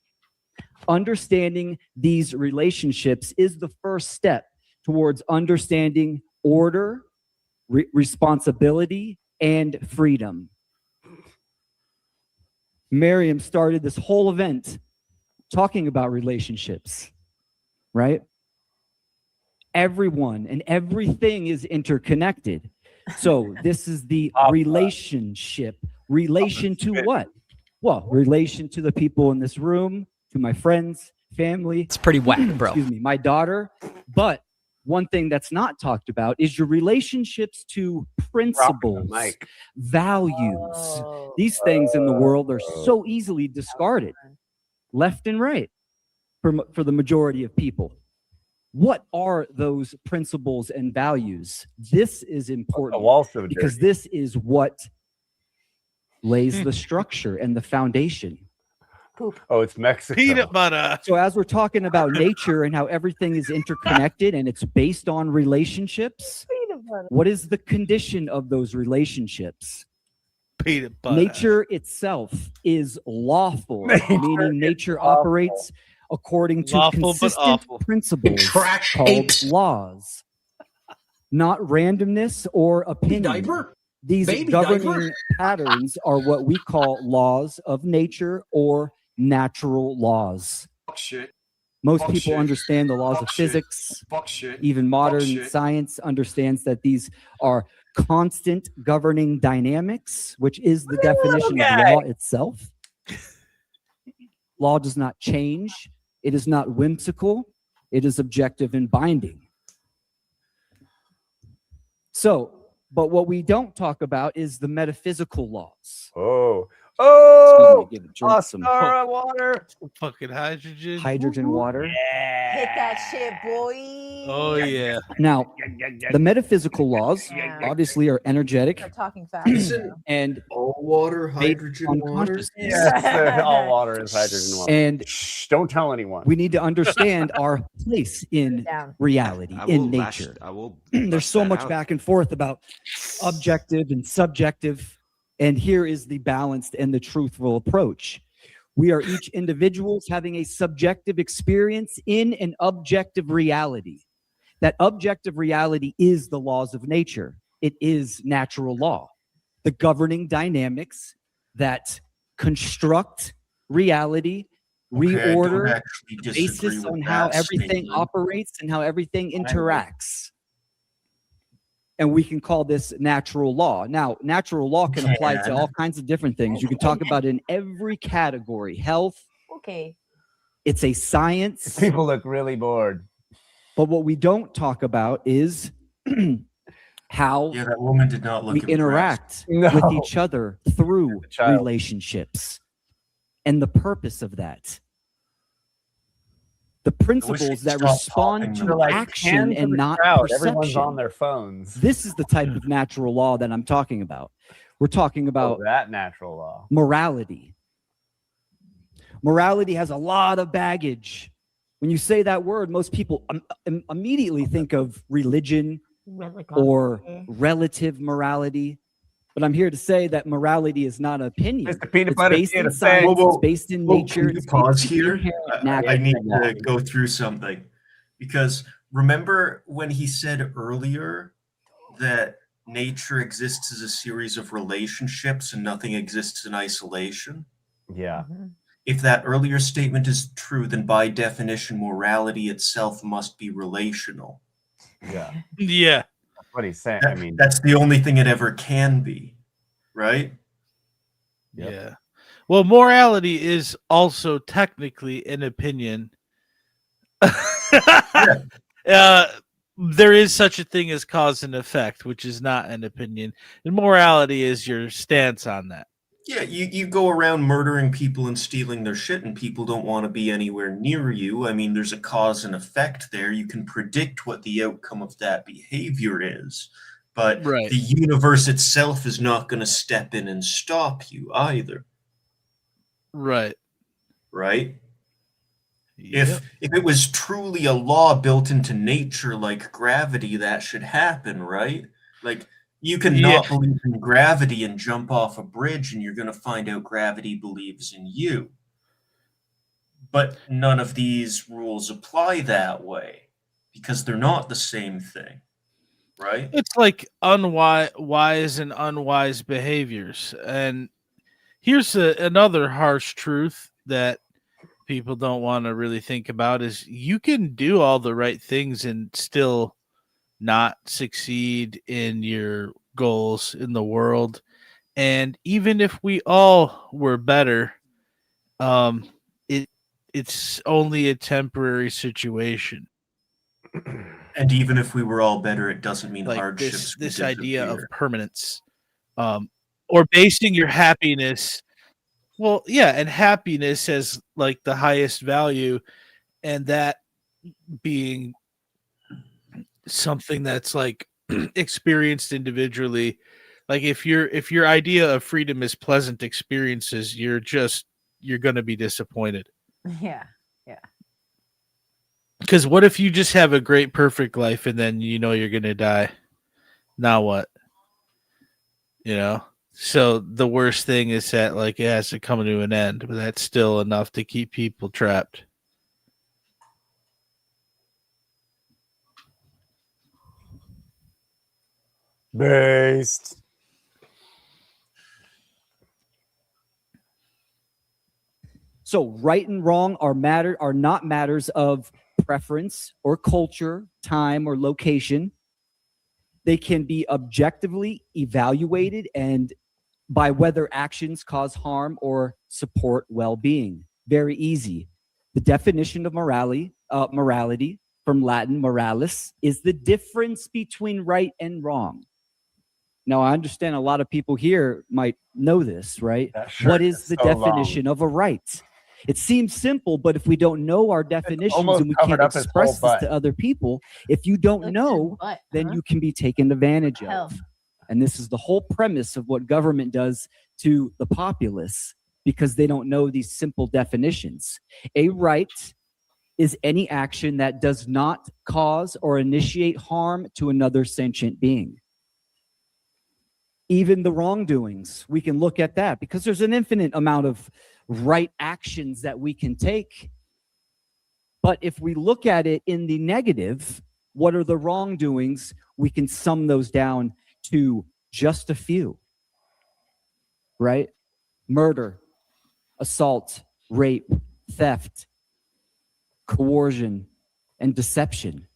Speaker 7: Understanding these relationships is the first step towards understanding order, responsibility, and freedom. Miriam started this whole event talking about relationships, right? Everyone and everything is interconnected. So this is the relationship. Relation to what? Well, relation to the people in this room, to my friends, family.
Speaker 15: It's pretty whack, bro.
Speaker 7: Excuse me, my daughter. But one thing that's not talked about is your relationships to principles, values. These things in the world are so easily discarded, left and right, for the majority of people. What are those principles and values? This is important because this is what lays the structure and the foundation.
Speaker 9: Oh, it's Mexico.
Speaker 8: Peanut butter.
Speaker 7: So as we're talking about nature and how everything is interconnected and it's based on relationships, what is the condition of those relationships?
Speaker 8: Peanut butter.
Speaker 7: Nature itself is lawful, meaning nature operates according to
Speaker 8: Lawful but
Speaker 7: consistent
Speaker 8: awful.
Speaker 7: principles called laws, not randomness or opinion. These
Speaker 16: Baby
Speaker 7: governing
Speaker 16: diaper.
Speaker 7: patterns are what we call laws of nature or natural laws.
Speaker 16: Fuck shit.
Speaker 7: Most
Speaker 16: Fuck
Speaker 7: people
Speaker 16: shit.
Speaker 7: understand the laws
Speaker 16: Fuck
Speaker 7: of
Speaker 16: shit.
Speaker 7: physics.
Speaker 16: Fuck shit.
Speaker 7: Even modern
Speaker 16: shit.
Speaker 7: science understands that these are constant governing dynamics, which is the definition of law itself. Law does not change. It is not whimsical. It is objective and binding. So
Speaker 13: But what we don't talk about is the metaphysical laws.
Speaker 9: Oh,
Speaker 13: Excuse me, give a drink some
Speaker 9: Astara water.
Speaker 8: Fucking hydrogen.
Speaker 13: hydrogen water.
Speaker 3: Hit that shit, boy.
Speaker 8: Oh yeah.
Speaker 13: Now, the metaphysical laws
Speaker 3: Yeah.
Speaker 13: obviously are energetic
Speaker 3: Start talking fast.
Speaker 13: and
Speaker 1: all water
Speaker 13: based
Speaker 1: hydrogen
Speaker 13: on
Speaker 1: water?
Speaker 13: consciousness.
Speaker 9: Yes, all water is hydrogen water.
Speaker 13: And
Speaker 9: shh, don't tell anyone.
Speaker 13: we need to understand our place in
Speaker 3: Down.
Speaker 13: reality,
Speaker 15: I
Speaker 13: in
Speaker 15: will lash-
Speaker 13: nature.
Speaker 15: I will
Speaker 13: There's
Speaker 15: bust
Speaker 13: so
Speaker 15: that
Speaker 13: much
Speaker 15: out.
Speaker 13: back and forth about objective and subjective. And here is the balanced and the truthful approach. We are each individuals having a subjective experience in an objective reality. That objective reality is the laws of nature. It is natural law. The governing dynamics that construct reality,
Speaker 1: Okay, I don't
Speaker 13: reorder
Speaker 1: actually
Speaker 13: the
Speaker 1: disagree
Speaker 13: basis
Speaker 1: with
Speaker 13: on how
Speaker 1: that
Speaker 13: everything
Speaker 1: statement.
Speaker 13: operates and how everything interacts. And we can call this natural law. Now, natural law can apply to all kinds of different things. You can talk about it in every category. Health,
Speaker 3: Okay.
Speaker 13: it's a science.
Speaker 9: People look really bored.
Speaker 13: But what we don't talk about is how
Speaker 1: Yeah, that woman did not look
Speaker 13: we interact
Speaker 9: No.
Speaker 13: with each other through
Speaker 9: child.
Speaker 13: relationships and the purpose of that. The principles
Speaker 1: she'd
Speaker 13: that
Speaker 1: stop
Speaker 13: respond
Speaker 1: talking
Speaker 13: to
Speaker 1: to like
Speaker 13: action
Speaker 9: Hands in
Speaker 13: and
Speaker 9: the
Speaker 13: not
Speaker 9: crowd. Everyone's
Speaker 13: perception.
Speaker 9: on their phones.
Speaker 13: This is the type of natural law that I'm talking about. We're talking about
Speaker 9: that natural law.
Speaker 13: morality. Morality has a lot of baggage. When you say that word, most people immediately think of religion or relative morality. But I'm here to say that morality is not an opinion.
Speaker 9: Mr. Peanut
Speaker 13: It's
Speaker 9: Butter
Speaker 13: based in
Speaker 9: Peter
Speaker 13: science,
Speaker 9: Pan.
Speaker 13: it's based in nature.
Speaker 1: Can you
Speaker 13: it's
Speaker 1: pause
Speaker 13: based in
Speaker 1: here?
Speaker 13: inherent
Speaker 1: I
Speaker 13: natural
Speaker 1: need
Speaker 13: law.
Speaker 1: to go through something because remember when he said earlier that nature exists as a series of relationships and nothing exists in isolation?
Speaker 9: Yeah.
Speaker 1: If that earlier statement is true, then by definition, morality itself must be relational.
Speaker 9: Yeah.
Speaker 8: Yeah.
Speaker 9: That's what he's saying. I mean,
Speaker 1: That's the only thing it ever can be, right?
Speaker 8: Yeah. Well, morality is also technically an opinion. There is such a thing as cause and effect, which is not an opinion. And morality is your stance on that.
Speaker 1: Yeah, you go around murdering people and stealing their shit, and people don't want to be anywhere near you. I mean, there's a cause and effect there. You can predict what the outcome of that behavior is, but
Speaker 8: Right.
Speaker 1: the universe itself is not going to step in and stop you either.
Speaker 8: Right.
Speaker 1: Right? If it was truly a law built into nature like gravity, that should happen, right? Like you can not believe in gravity and jump off a bridge and you're going to find out gravity believes in you. But none of these rules apply that way because they're not the same thing, right?
Speaker 8: It's like wise and unwise behaviors. And here's another harsh truth that people don't want to really think about is you can do all the right things and still not succeed in your goals in the world. And even if we all were better, it's only a temporary situation.
Speaker 1: And even if we were all better, it doesn't mean
Speaker 8: Like
Speaker 1: hardships would
Speaker 8: this idea of
Speaker 1: disappear.
Speaker 8: permanence, or basing your happiness. Well, yeah, and happiness as like the highest value, and that being something that's like experienced individually. Like if your idea of freedom is pleasant experiences, you're going to be disappointed.
Speaker 3: Yeah. Yeah.
Speaker 8: Because what if you just have a great, perfect life and then you know you're going to die? Now what? You know? So the worst thing is that like it has to come to an end, but that's still enough to keep people trapped.
Speaker 9: Based.
Speaker 13: So right and wrong are not matters of preference or culture, time or location. They can be objectively evaluated and by whether actions cause harm or support well-being. Very easy. The definition of morality from Latin moralis is the difference between right and wrong.
Speaker 15: Now, I understand a lot of people here might know this, right?
Speaker 9: That shirt
Speaker 15: What is
Speaker 9: is
Speaker 15: the
Speaker 9: so long.
Speaker 15: definition of a right? It seems simple, but if we don't know our definitions
Speaker 9: almost
Speaker 15: and we
Speaker 9: covered
Speaker 15: can't
Speaker 9: up his whole
Speaker 15: express this
Speaker 9: butt.
Speaker 15: to other people, if you don't know,
Speaker 3: butt,
Speaker 15: then
Speaker 3: huh?
Speaker 15: you can be taken advantage
Speaker 3: Hell.
Speaker 15: of. And this is the whole premise of what government does to the populace, because they don't know these simple definitions. A right is any action that does not cause or initiate harm to another sentient being. Even the wrongdoings, we can look at that because there's an infinite amount of right actions that we can take. But if we look at it in the negative, what are the wrongdoings? We can sum those down to just a few, right? Murder, assault, rape, theft, coercion, and deception.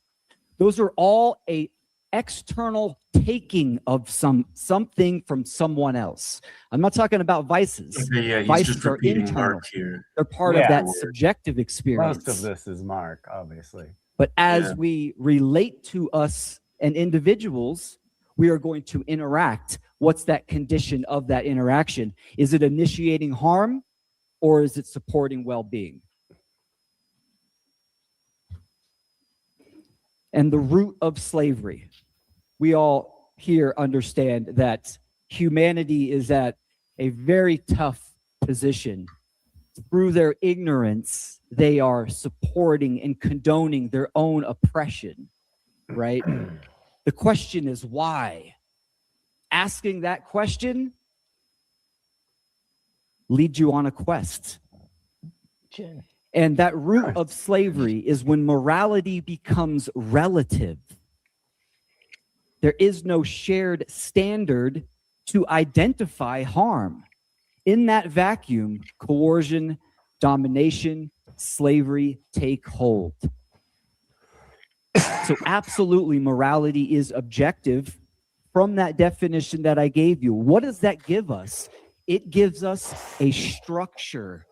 Speaker 15: Those are all a external taking of something from someone else. I'm not talking about vices.
Speaker 1: Okay, yeah, he's
Speaker 15: Vices
Speaker 1: just
Speaker 15: are
Speaker 1: repeating
Speaker 15: internal.
Speaker 1: Mark here.
Speaker 15: They're part of
Speaker 9: Yeah.
Speaker 15: that subjective experience.
Speaker 9: Most of this is Mark, obviously.
Speaker 15: But as we relate to us and individuals, we are going to interact. What's that condition of that interaction? Is it initiating harm or is it supporting well-being? And the root of slavery. We all here understand that humanity is at a very tough position. Through their ignorance, they are supporting and condoning their own oppression, right? The question is why? Asking that question leads you on a quest. And that root of slavery is when morality becomes relative. There is no shared standard to identify harm. In that vacuum, coercion, domination, slavery take hold. So absolutely, morality is objective from that definition that I gave you. What does that give us? It gives us a structure,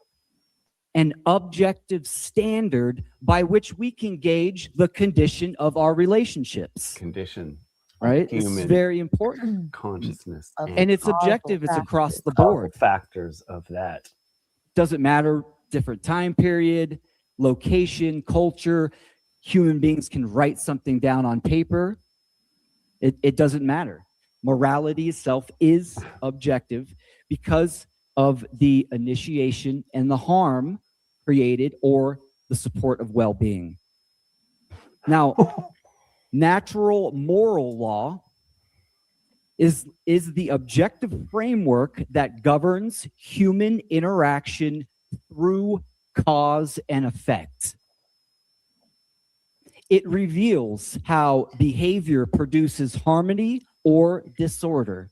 Speaker 15: an objective standard by which we can gauge the condition of our relationships.
Speaker 9: Condition.
Speaker 15: Right? It's
Speaker 9: Human
Speaker 15: very important.
Speaker 9: consciousness.
Speaker 15: And it's objective, it's across the board.
Speaker 9: Factors of that.
Speaker 15: Doesn't matter, different time period, location, culture. Human beings can write something down on paper. It doesn't matter. Morality itself is objective because of the initiation and the harm created or the support of well-being. Now, natural moral law is the objective framework that governs human interaction through cause and effect. It reveals how behavior produces harmony or disorder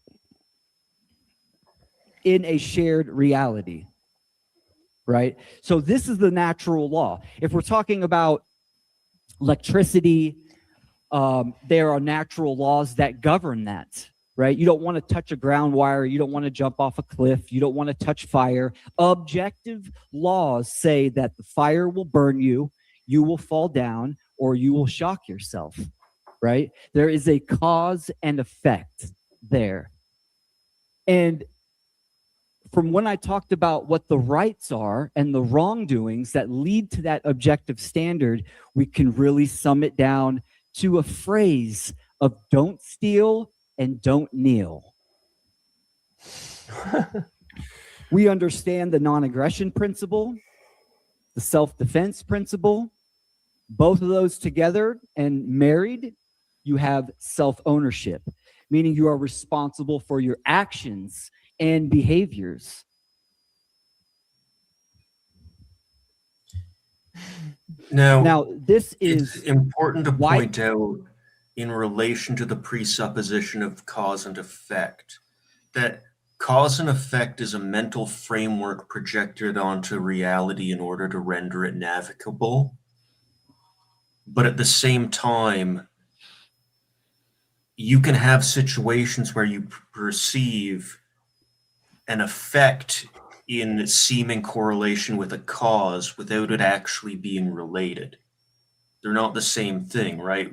Speaker 15: in a shared reality, right? So this is the natural law. If we're talking about electricity, there are natural laws that govern that, right? You don't want to touch a ground wire. You don't want to jump off a cliff. You don't want to touch fire. Objective laws say that the fire will burn you, you will fall down, or you will shock yourself, right? There is a cause and effect there. And from when I talked about what the rights are and the wrongdoings that lead to that objective standard, we can really sum it down to a phrase of don't steal and don't kneel. We understand the non-aggression principle, the self-defense principle. Both of those together and married, you have self-ownership, meaning you are responsible for your actions and behaviors.
Speaker 1: Now,
Speaker 15: this
Speaker 1: is
Speaker 15: is
Speaker 1: important to
Speaker 15: why-
Speaker 1: point out in relation to the presupposition of cause and effect, that cause and effect is a mental framework projected onto reality in order to render it navigable. But at the same time, you can have situations where you perceive an effect in seeming correlation with a cause without it actually being related. They're not the same thing, right?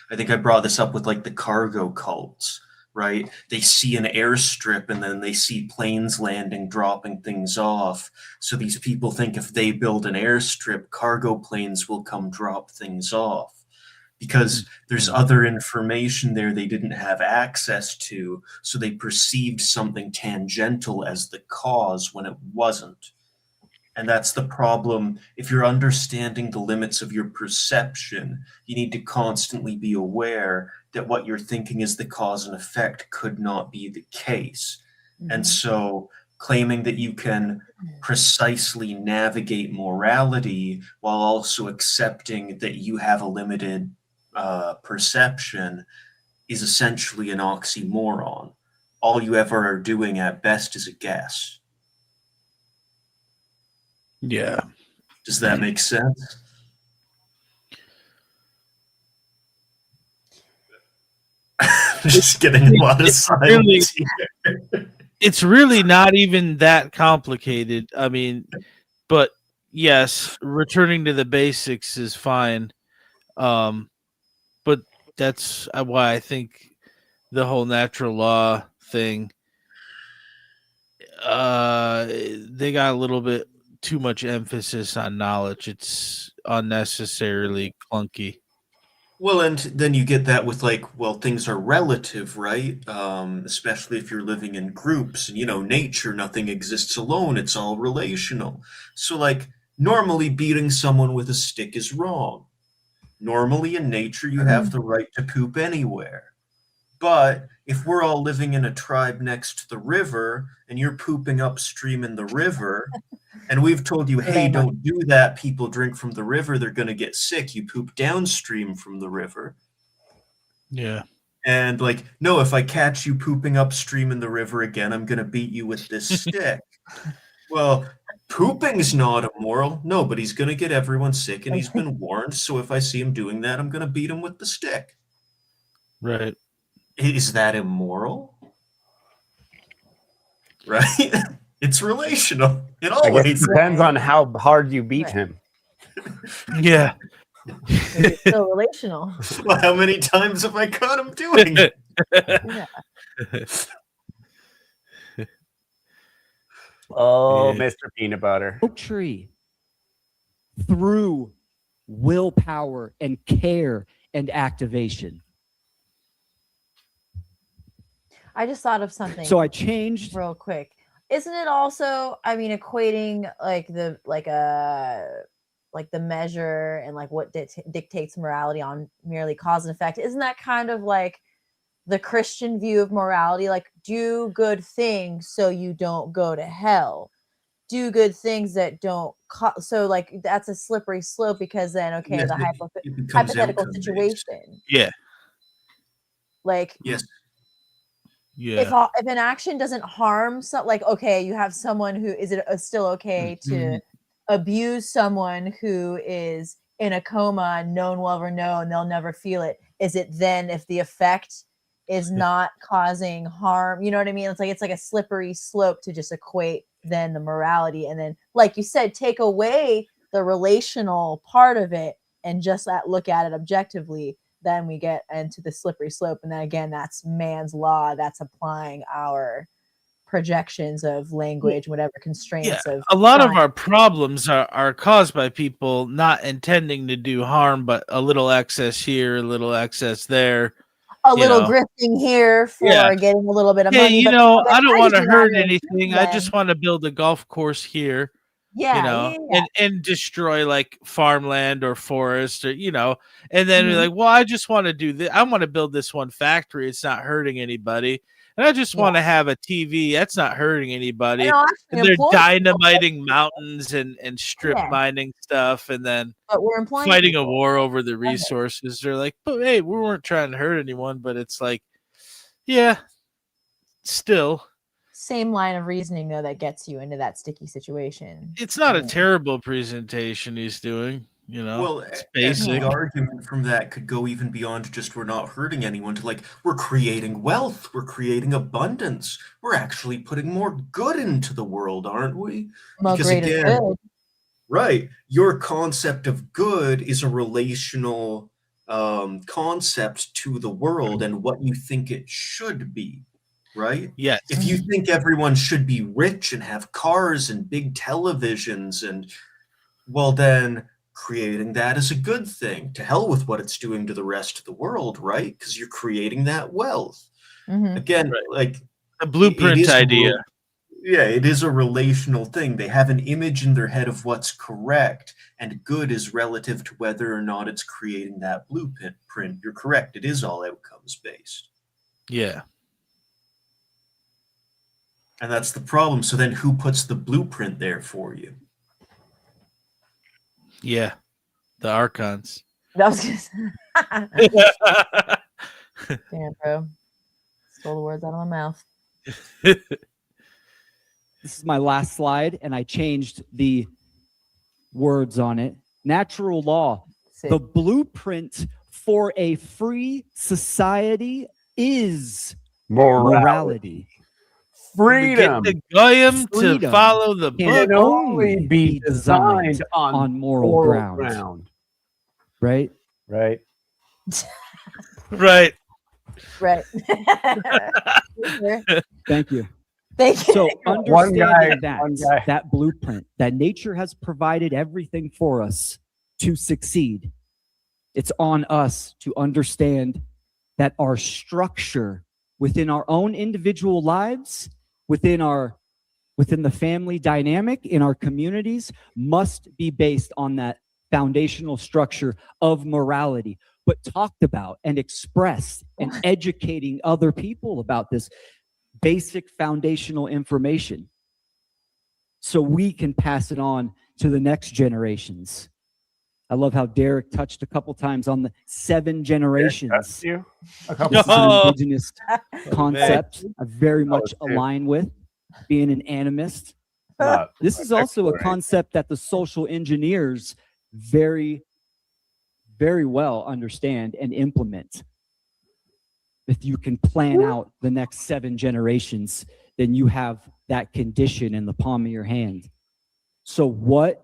Speaker 1: I think I brought this up with like the cargo cults, right? They see an airstrip and then they see planes landing, dropping things off. So these people think if they build an airstrip, cargo planes will come drop things off, because there's other information there they didn't have access to. So they perceived something tangential as the cause when it wasn't. And that's the problem. If you're understanding the limits of your perception, you need to constantly be aware that what you're thinking is the cause and effect could not be the case. And so claiming that you can precisely navigate morality while also accepting that you have a limited perception is essentially an oxymoron. All you ever are doing at best is a guess.
Speaker 8: Yeah.
Speaker 1: Does that make sense? Just getting a lot of silence here.
Speaker 8: It's really not even that complicated. I mean, but yes, returning to the basics is fine. But that's why I think the whole natural law thing, they got a little bit too much emphasis on knowledge. It's unnecessarily clunky.
Speaker 1: Well, and then you get that with like, well, things are relative, right? Especially if you're living in groups and, you know, nature, nothing exists alone. It's all relational. So like normally beating someone with a stick is wrong. Normally in nature, you have the right to poop anywhere. But if we're all living in a tribe next to the river and you're pooping upstream in the river, and we've told you, hey, don't do that. People drink from the river. They're going to get sick. You poop downstream from the river.
Speaker 8: Yeah.
Speaker 1: And like, no, if I catch you pooping upstream in the river again, I'm going to beat you with this stick. Well, pooping's not immoral. No, but he's going to get everyone sick and he's been warned. So if I see him doing that, I'm going to beat him with the stick.
Speaker 8: Right.
Speaker 1: Is that immoral? Right? It's relational. It
Speaker 9: I guess
Speaker 1: always
Speaker 9: it depends on how hard you beat him.
Speaker 8: Yeah.
Speaker 3: It's still relational.
Speaker 1: Well, how many times have I caught him doing it?
Speaker 9: Oh,
Speaker 8: Yeah.
Speaker 9: Mr. Peanut Butter.
Speaker 15: Oak tree through willpower and care and activation.
Speaker 3: I just thought of something.
Speaker 15: So I changed
Speaker 3: real quick. Isn't it also, I mean, equating like the measure and like what dictates morality on merely cause and effect? Isn't that kind of like the Christian view of morality? Like, do good things so you don't go to hell. Do good things that don't. So like that's a slippery slope, because then okay,
Speaker 1: Yes,
Speaker 3: the
Speaker 1: it becomes
Speaker 3: hypothetical
Speaker 1: outcome-based.
Speaker 3: situation.
Speaker 8: Yeah.
Speaker 3: Like,
Speaker 1: yes.
Speaker 8: Yeah.
Speaker 3: If an action doesn't harm, like, okay, you have someone who is it still okay to abuse someone who is in a coma, no one will ever know and they'll never feel it? Is it then, if the effect is not causing harm, you know what I mean? It's like a slippery slope to just equate then the morality, and then like you said, take away the relational part of it and just look at it objectively. Then we get into the slippery slope, and then again, that's man's law. That's applying our projections of language, whatever constraints of
Speaker 8: a lot of
Speaker 3: time.
Speaker 8: our problems are caused by people not intending to do harm, but a little excess here, a little excess there.
Speaker 3: A little grifting here for getting a little bit of money.
Speaker 8: You
Speaker 3: but
Speaker 8: know, I don't want to
Speaker 3: do
Speaker 8: hurt
Speaker 3: that,
Speaker 8: anything. I just want to build a golf course here.
Speaker 3: Yeah,
Speaker 8: you know,
Speaker 3: yeah.
Speaker 8: and destroy like farmland or forest, or and then we're like, well, I just want to do this. I want to build this one factory. It's not hurting anybody. And I just want to have a TV. That's not hurting anybody. And they're dynamiting mountains and strip mining stuff, and then fighting a war over the resources. They're like, but hey, we weren't trying to hurt anyone. But it's like, yeah, still.
Speaker 3: Same line of reasoning, though, that gets you into that sticky situation.
Speaker 8: It's not a terrible presentation he's doing,
Speaker 1: Well,
Speaker 8: it's
Speaker 1: and
Speaker 8: basic.
Speaker 1: the argument from that could go even beyond just we're not hurting anyone to like, we're creating wealth, we're creating abundance, we're actually putting more good into the world, aren't we?
Speaker 3: More greater good.
Speaker 1: Right, your concept of good is a relational concept to the world and what you think it should be, right?
Speaker 8: Yes.
Speaker 1: If you think everyone should be rich and have cars and big televisions, and well, then creating that is a good thing. To hell with what it's doing to the rest of the world, right? Because you're creating that wealth. Again, like
Speaker 8: a blueprint idea.
Speaker 1: Yeah, it is a relational thing. They have an image in their head of what's correct, and good is relative to whether or not it's creating that blueprint. You're correct. It is all outcomes based.
Speaker 8: Yeah.
Speaker 1: And that's the problem. So then who puts the blueprint there for you?
Speaker 8: Yeah. The Archons.
Speaker 3: That was just damn, bro. Stole the words out of my mouth.
Speaker 15: This is my last slide, and I changed the words on it. Natural law. The blueprint for a free society is morality.
Speaker 9: Freedom.
Speaker 8: To get the goyim to follow the book.
Speaker 9: Can only be designed on
Speaker 15: moral ground. Right?
Speaker 9: Right.
Speaker 8: Right.
Speaker 3: Right.
Speaker 15: Thank you.
Speaker 3: Thank you.
Speaker 15: So understanding that blueprint, that nature has provided everything for us to succeed. It's on us to understand that our structure within our own individual lives, within the family dynamic, in our communities, must be based on that foundational structure of morality, but talked about and expressed and educating other people about this basic foundational information so we can pass it on to the next generations. I love how Derek touched a couple times on the 7 generations.
Speaker 9: This is
Speaker 15: an indigenous concept I very much align with, being an animist. This is also a concept that the social engineers very, very well understand and implement. If you can plan out the next 7 generations, then you have that condition in the palm of your hand. So what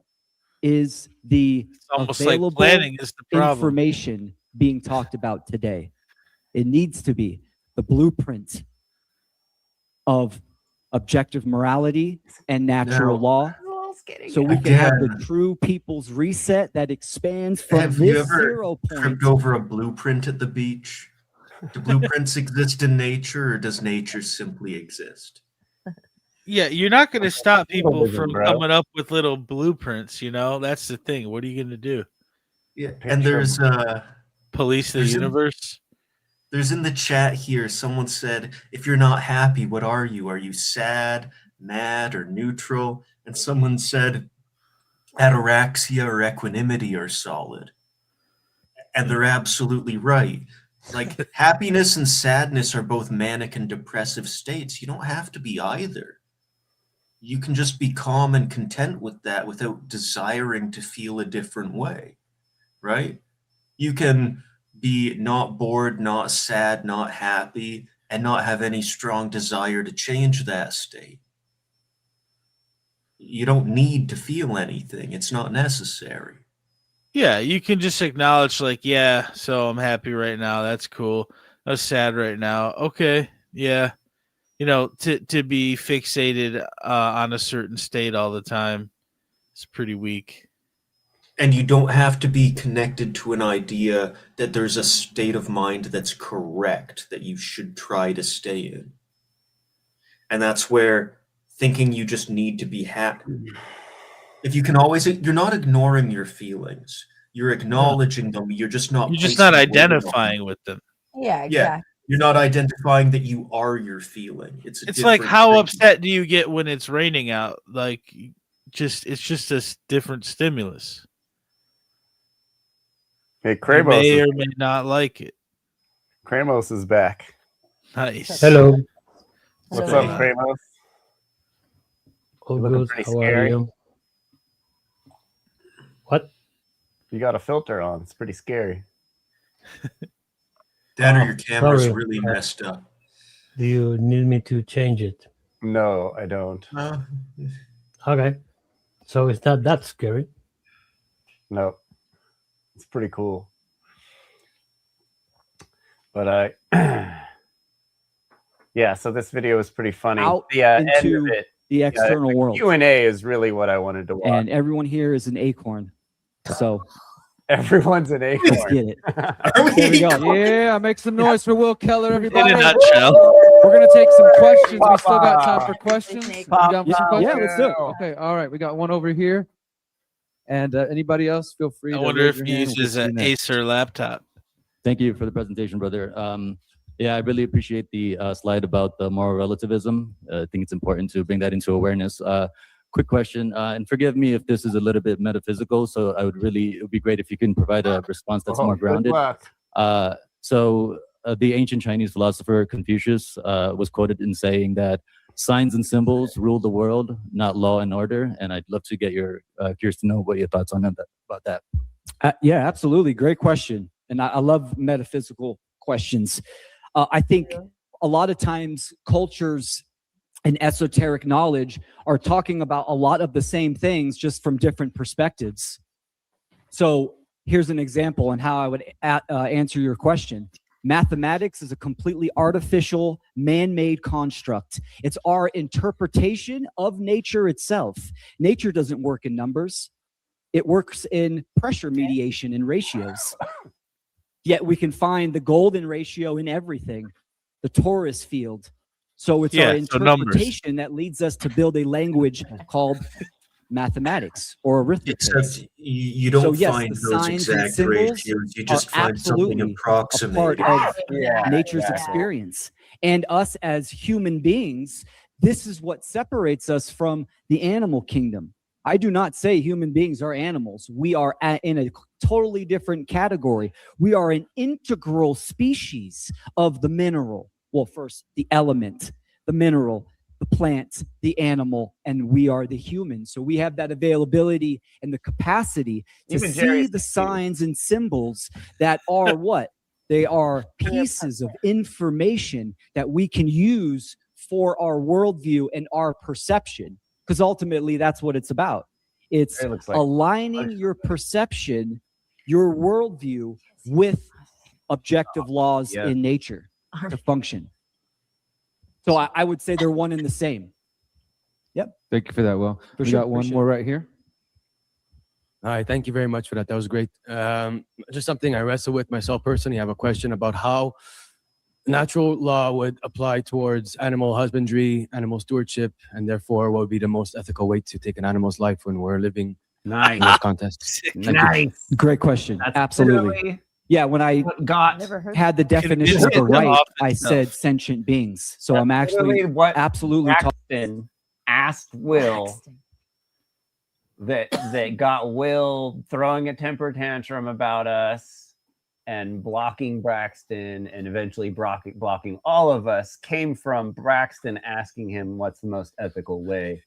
Speaker 15: is the available
Speaker 8: like planning is the problem.
Speaker 15: Information being talked about today? It needs to be the blueprint of objective morality and natural law. So we can have the true people's reset that expands from
Speaker 1: Have you
Speaker 15: this
Speaker 1: ever
Speaker 15: 0 point.
Speaker 1: tripped over a blueprint at the beach? Do blueprints exist in nature, or does nature simply exist?
Speaker 8: Yeah, you're not going to stop people
Speaker 1: Dualism,
Speaker 8: from
Speaker 1: bro.
Speaker 8: coming up with little blueprints, you know? That's the thing. What are you going to do?
Speaker 1: Yeah, and there's
Speaker 8: police the
Speaker 1: there's
Speaker 8: universe.
Speaker 1: There's in the chat here, someone said, if you're not happy, what are you? Are you sad, mad, or neutral? And someone said, ataraxia or equanimity are solid. And they're absolutely right. Like, happiness and sadness are both manic and depressive states. You don't have to be either. You can just be calm and content with that without desiring to feel a different way, right? You can be not bored, not sad, not happy, and not have any strong desire to change that state. You don't need to feel anything. It's not necessary.
Speaker 8: Yeah, you can just acknowledge, like, yeah, so I'm happy right now. That's cool. I'm sad right now. Okay, yeah. You know, to be fixated on a certain state all the time is pretty weak.
Speaker 1: And you don't have to be connected to an idea that there's a state of mind that's correct, that you should try to stay in. And that's where thinking you just need to be happy. If you can always, you're not ignoring your feelings. You're acknowledging them. You're just not.
Speaker 8: You're just not
Speaker 1: placing a label on
Speaker 8: identifying
Speaker 1: them.
Speaker 8: with them.
Speaker 3: Yeah, exactly.
Speaker 1: Yeah, you're not identifying that you are your feeling. It's
Speaker 8: like,
Speaker 1: different
Speaker 8: how
Speaker 1: thing.
Speaker 8: upset do you get when it's raining out? Like, it's just a different stimulus.
Speaker 9: Hey,
Speaker 8: You
Speaker 9: Kramos
Speaker 8: may
Speaker 9: is,
Speaker 8: or may not like it.
Speaker 9: Kramos is back.
Speaker 8: Nice.
Speaker 19: Hello.
Speaker 9: What's
Speaker 8: Hello.
Speaker 9: up, Kramos?
Speaker 19: All
Speaker 9: Looking
Speaker 19: good.
Speaker 9: pretty
Speaker 19: How are
Speaker 9: scary.
Speaker 19: you? What?
Speaker 9: You got a filter on. It's pretty scary.
Speaker 1: Danner, your camera's
Speaker 19: Sorry.
Speaker 1: really messed up.
Speaker 19: Do you need me to change it?
Speaker 9: No, I don't.
Speaker 19: Okay. So it's not that scary.
Speaker 9: No. It's pretty cool. But yeah, so this video was pretty funny.
Speaker 15: Out
Speaker 9: The end
Speaker 15: into
Speaker 9: of it,
Speaker 15: the external
Speaker 9: the
Speaker 15: world.
Speaker 9: Q&A is really what I wanted to watch.
Speaker 15: And everyone here is an acorn. So
Speaker 9: everyone's an acorn.
Speaker 15: let's get it.
Speaker 6: There we go. Yeah, make some noise for Will Keller, everybody.
Speaker 8: In a nutshell.
Speaker 6: We're gonna take some questions. We still got time for questions. You down for some questions?
Speaker 15: Yeah, let's do it.
Speaker 6: Okay, all right. We got one over here. And anybody else, feel free
Speaker 8: I
Speaker 6: to
Speaker 8: wonder
Speaker 6: raise
Speaker 8: if
Speaker 6: your
Speaker 8: he
Speaker 6: hand.
Speaker 8: uses an Acer laptop.
Speaker 18: Thank you for the presentation, brother. Yeah, I really appreciate the slide about the moral relativism. I think it's important to bring that into awareness. Quick question, and forgive me if this is a little bit metaphysical, so it would be great if you can provide a response that's more grounded. So the ancient Chinese philosopher Confucius was quoted in saying that signs and symbols rule the world, not law and order. And I'd love to get curious to know what your thoughts on that about that.
Speaker 15: Yeah, absolutely. Great question. And I love metaphysical questions. I think a lot of times cultures and esoteric knowledge are talking about a lot of the same things just from different perspectives. So here's an example on how I would answer your question. Mathematics is a completely artificial, man-made construct. It's our interpretation of nature itself. Nature doesn't work in numbers. It works in pressure mediation and ratios. Yet we can find the golden ratio in everything, the torus field. So it's our interpretation that leads us to build a language called mathematics or arithmetic.
Speaker 1: Except you don't find those exact ratios. You just find something approximated.
Speaker 15: A part of nature's experience. And us as human beings, this is what separates us from the animal kingdom. I do not say human beings are animals. We are in a totally different category. We are an integral species of the mineral. Well, first, the element, the mineral, the plant, the animal, and we are the human. So we have that availability and the capacity to see the signs and symbols that are what? They are pieces of information that we can use for our worldview and our perception. Because ultimately, that's what it's about. It's aligning your perception, your worldview with objective laws in nature to function. So I would say they're one and the same. Yep.
Speaker 6: Thank you for that, Will. We got one more right here.
Speaker 20: All right, thank you very much for that. That was great. Just something I wrestle with myself personally. I have a question about how natural law would apply towards animal husbandry, animal stewardship, and therefore what would be the most ethical way to take an animal's life when we're living in this context.
Speaker 15: Nice. Great question. Absolutely. Yeah, when I had the definition of a right, I said sentient beings. So I'm actually absolutely
Speaker 2: talking. Asked Will that got Will throwing a temper tantrum about us and blocking Braxton and eventually blocking all of us came from Braxton asking him what's the most ethical way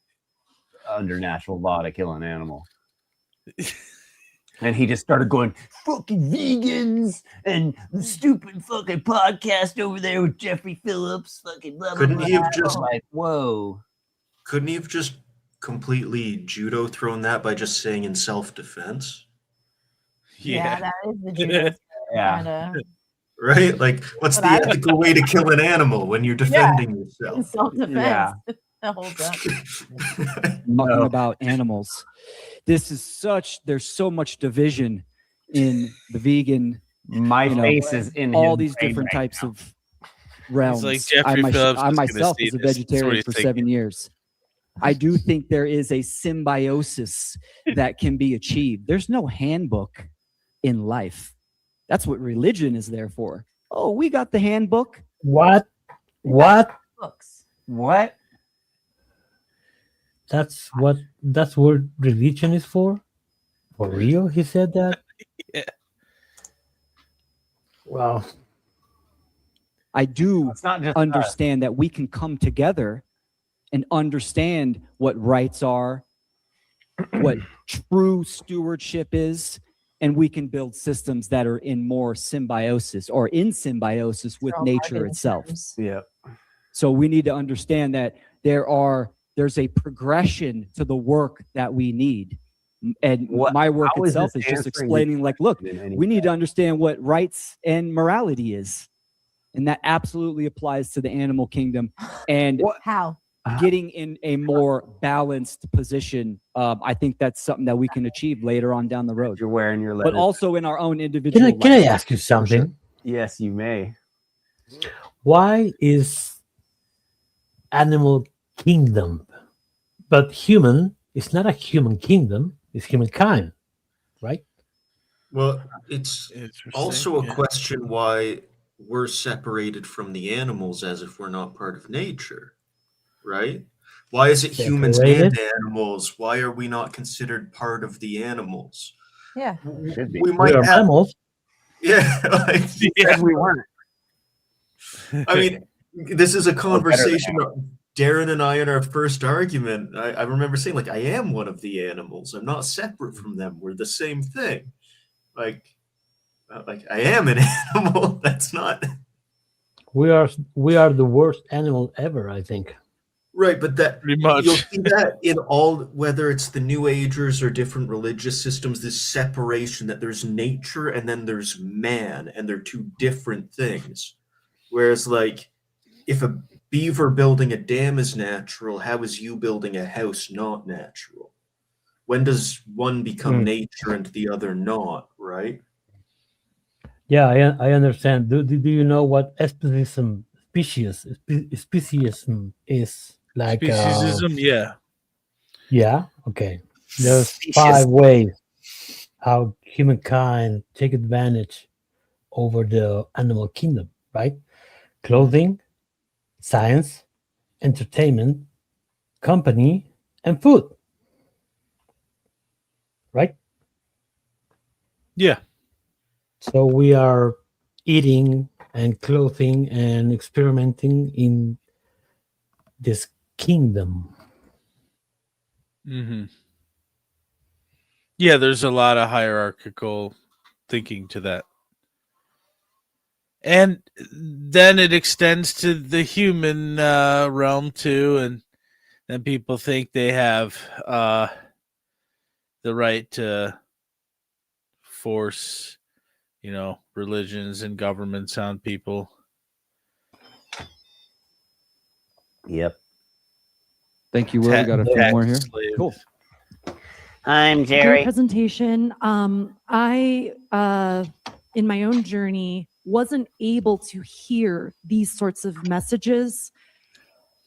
Speaker 2: under natural law to kill an animal. And he just started going, fucking vegans and the stupid fucking podcast over there with Jeffrey Phillips. Fucking blah, blah,
Speaker 1: Couldn't
Speaker 2: blah.
Speaker 1: he have just
Speaker 2: like, whoa?
Speaker 1: Couldn't he have just completely judo thrown that by just saying in self-defense?
Speaker 3: Yeah, that is the judo.
Speaker 1: Right? Like, what's the ethical way to kill an animal when you're defending yourself?
Speaker 3: In self-defense.
Speaker 15: Yeah.
Speaker 3: That holds up.
Speaker 15: Talking about animals. There's so much division in the vegan.
Speaker 2: My face is in
Speaker 15: all
Speaker 2: his
Speaker 15: these
Speaker 2: brain
Speaker 15: different
Speaker 2: right
Speaker 15: types
Speaker 2: now.
Speaker 15: of realms.
Speaker 8: Like Jeffrey Phillips
Speaker 15: I
Speaker 8: is gonna
Speaker 15: myself
Speaker 8: see
Speaker 15: was a
Speaker 8: this. That's what
Speaker 15: vegetarian
Speaker 8: he's
Speaker 15: for
Speaker 8: thinking.
Speaker 15: 7 years. I do think there is a symbiosis that can be achieved. There's no handbook in life. That's what religion is there for. Oh, we got the handbook.
Speaker 19: What?
Speaker 3: Books.
Speaker 2: What?
Speaker 19: That's what religion is for? For real? He said that?
Speaker 8: Yeah.
Speaker 19: Wow.
Speaker 15: I do
Speaker 2: not just
Speaker 15: understand that we can come together and understand what rights are, what true stewardship is, and we can build systems that are in more symbiosis or in symbiosis with nature itself.
Speaker 9: Yeah.
Speaker 15: So we need to understand that there's a progression to the work that we need. And my work itself is just explaining, like, look, we need to understand what rights and morality is. And that absolutely applies to the animal kingdom. And
Speaker 3: how?
Speaker 15: Getting in a more balanced position, I think that's something that we can achieve later on down the road.
Speaker 9: You're wearing your
Speaker 15: but
Speaker 9: leather.
Speaker 15: also in our own individual
Speaker 19: Can I
Speaker 15: lives.
Speaker 19: ask you something?
Speaker 9: Yes, you may.
Speaker 19: Why is animal kingdom, but human is not a human kingdom, it's humankind, right?
Speaker 1: Well, it's also a question why we're separated from the animals as if we're not part of nature, right? Why is it humans and
Speaker 19: Separated?
Speaker 1: animals? Why are we not considered part of the animals?
Speaker 3: Yeah.
Speaker 1: We might
Speaker 19: are
Speaker 1: have
Speaker 19: mammals.
Speaker 1: Yeah, like,
Speaker 9: Said we weren't.
Speaker 1: I mean, this is a
Speaker 9: better than
Speaker 1: conversation. Darren and I in our first argument, I remember saying, like, I am one of the animals. I'm not separate from them. We're the same thing. Like I am an animal. That's not
Speaker 19: We are the worst animal ever, I think.
Speaker 1: right. But that
Speaker 8: Pretty much.
Speaker 1: you'll see that in all, whether it's the New Agers or different religious systems, this separation that there's nature and then there's man, and they're two different things. Whereas, like, if a beaver building a dam is natural, how is you building a house not natural? When does one become nature and the other not, right?
Speaker 19: Yeah, I understand. Do you know what speciesism is? Like
Speaker 8: Speciesism, yeah.
Speaker 19: Yeah, okay. There's
Speaker 8: Specious.
Speaker 19: 5 ways how humankind take advantage over the animal kingdom, right? Clothing, science, entertainment, company, and food. Right?
Speaker 8: Yeah.
Speaker 19: So we are eating and clothing and experimenting in this kingdom.
Speaker 8: Mm-hmm. Yeah, there's a lot of hierarchical thinking to that. And then it extends to the human realm too, and then people think they have the right to force, religions and governments on people.
Speaker 9: Yep.
Speaker 13: Thank you, Will. We got a few more here.
Speaker 15: Cool.
Speaker 4: I'm
Speaker 11: Great
Speaker 4: Jerry.
Speaker 11: presentation. I, in my own journey, wasn't able to hear these sorts of messages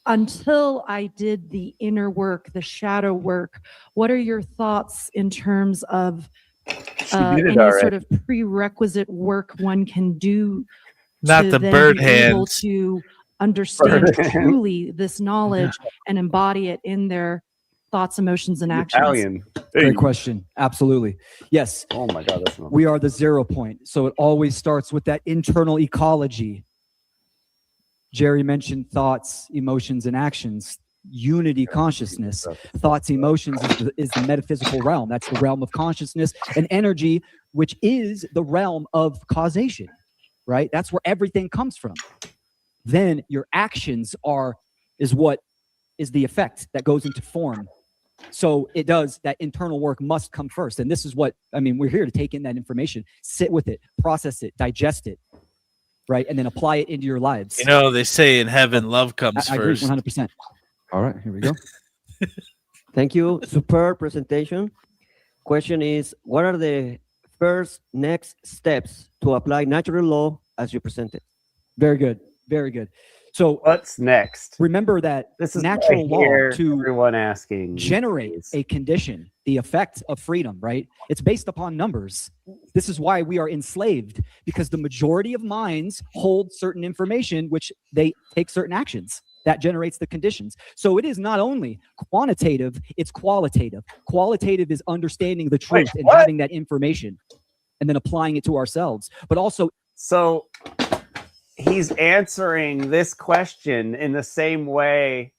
Speaker 11: until I did the inner work, the shadow work. What are your thoughts in terms of any sort of prerequisite work one can do
Speaker 8: Not
Speaker 11: to
Speaker 8: the
Speaker 11: then
Speaker 8: bird
Speaker 11: be able
Speaker 8: hands.
Speaker 11: to understand
Speaker 9: Bird
Speaker 11: truly this knowledge and embody it in their thoughts, emotions, and actions?
Speaker 9: Italian.
Speaker 15: Great question. Absolutely. Yes.
Speaker 9: Oh my God, that's not.
Speaker 15: We are the 0 point. So it always starts with that internal ecology. Jerry mentioned thoughts, emotions, and actions. Unity consciousness. Thoughts, emotions is the metaphysical realm. That's the realm of consciousness and energy, which is the realm of causation, right? That's where everything comes from. Then your actions is what is the effect that goes into form. So it does, that internal work must come first. And this is what, we're here to take in that information, sit with it, process it, digest it, right? And then apply it into your lives.
Speaker 8: They say in heaven, love comes
Speaker 15: I agree,
Speaker 8: first.
Speaker 15: 100%.
Speaker 13: All right, here we go.
Speaker 4: Thank you. Super presentation. Question is, what are the first next steps to apply natural law as you presented?
Speaker 15: Very good. Very good. So
Speaker 9: what's next?
Speaker 15: Remember that
Speaker 9: This is
Speaker 15: natural
Speaker 9: what I hear
Speaker 15: law to
Speaker 9: everyone asking
Speaker 15: generate a condition, the effect of freedom, right? It's based upon numbers. This is why we are enslaved, because the majority of minds hold certain information, which they take certain actions. That generates the conditions. So it is not only quantitative, it's qualitative. Qualitative is understanding the truth and having that information and then applying it to ourselves. But also,
Speaker 9: so he's answering this question in the same way,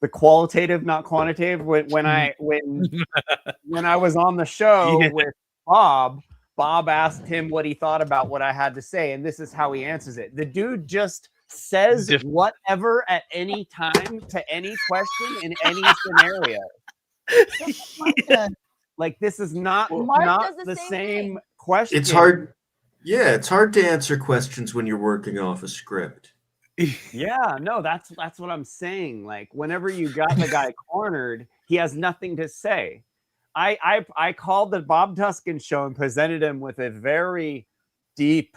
Speaker 9: the qualitative, not quantitative. When I was on the show with Bob asked him what he thought about what I had to say, and this is how he answers it. The dude just says whatever at any time to any question in any scenario. Like, this is not the same question.
Speaker 1: It's hard. Yeah, it's hard to answer questions when you're working off a script.
Speaker 2: Yeah, no, that's what I'm saying. Like, whenever you got the guy cornered, he has nothing to say. I called the Bob Tuskin show and presented him with a very deep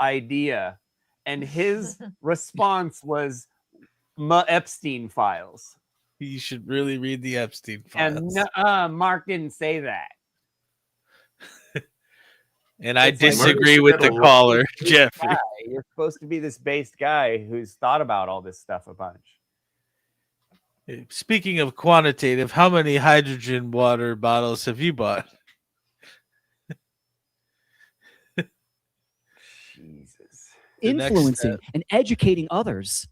Speaker 2: idea, and his response was Epstein files.
Speaker 8: You should really read the Epstein files.
Speaker 2: And Mark didn't say that.
Speaker 8: And I
Speaker 2: It's like,
Speaker 8: disagree
Speaker 2: you're
Speaker 8: with the
Speaker 2: supposed to be
Speaker 8: caller,
Speaker 2: this based
Speaker 8: Jeffrey.
Speaker 2: guy. You're supposed to be this based guy who's thought about all this stuff a bunch.
Speaker 8: Speaking of quantitative, how many hydrogen water bottles have you bought?
Speaker 2: Jesus.
Speaker 15: Influencing and educating others,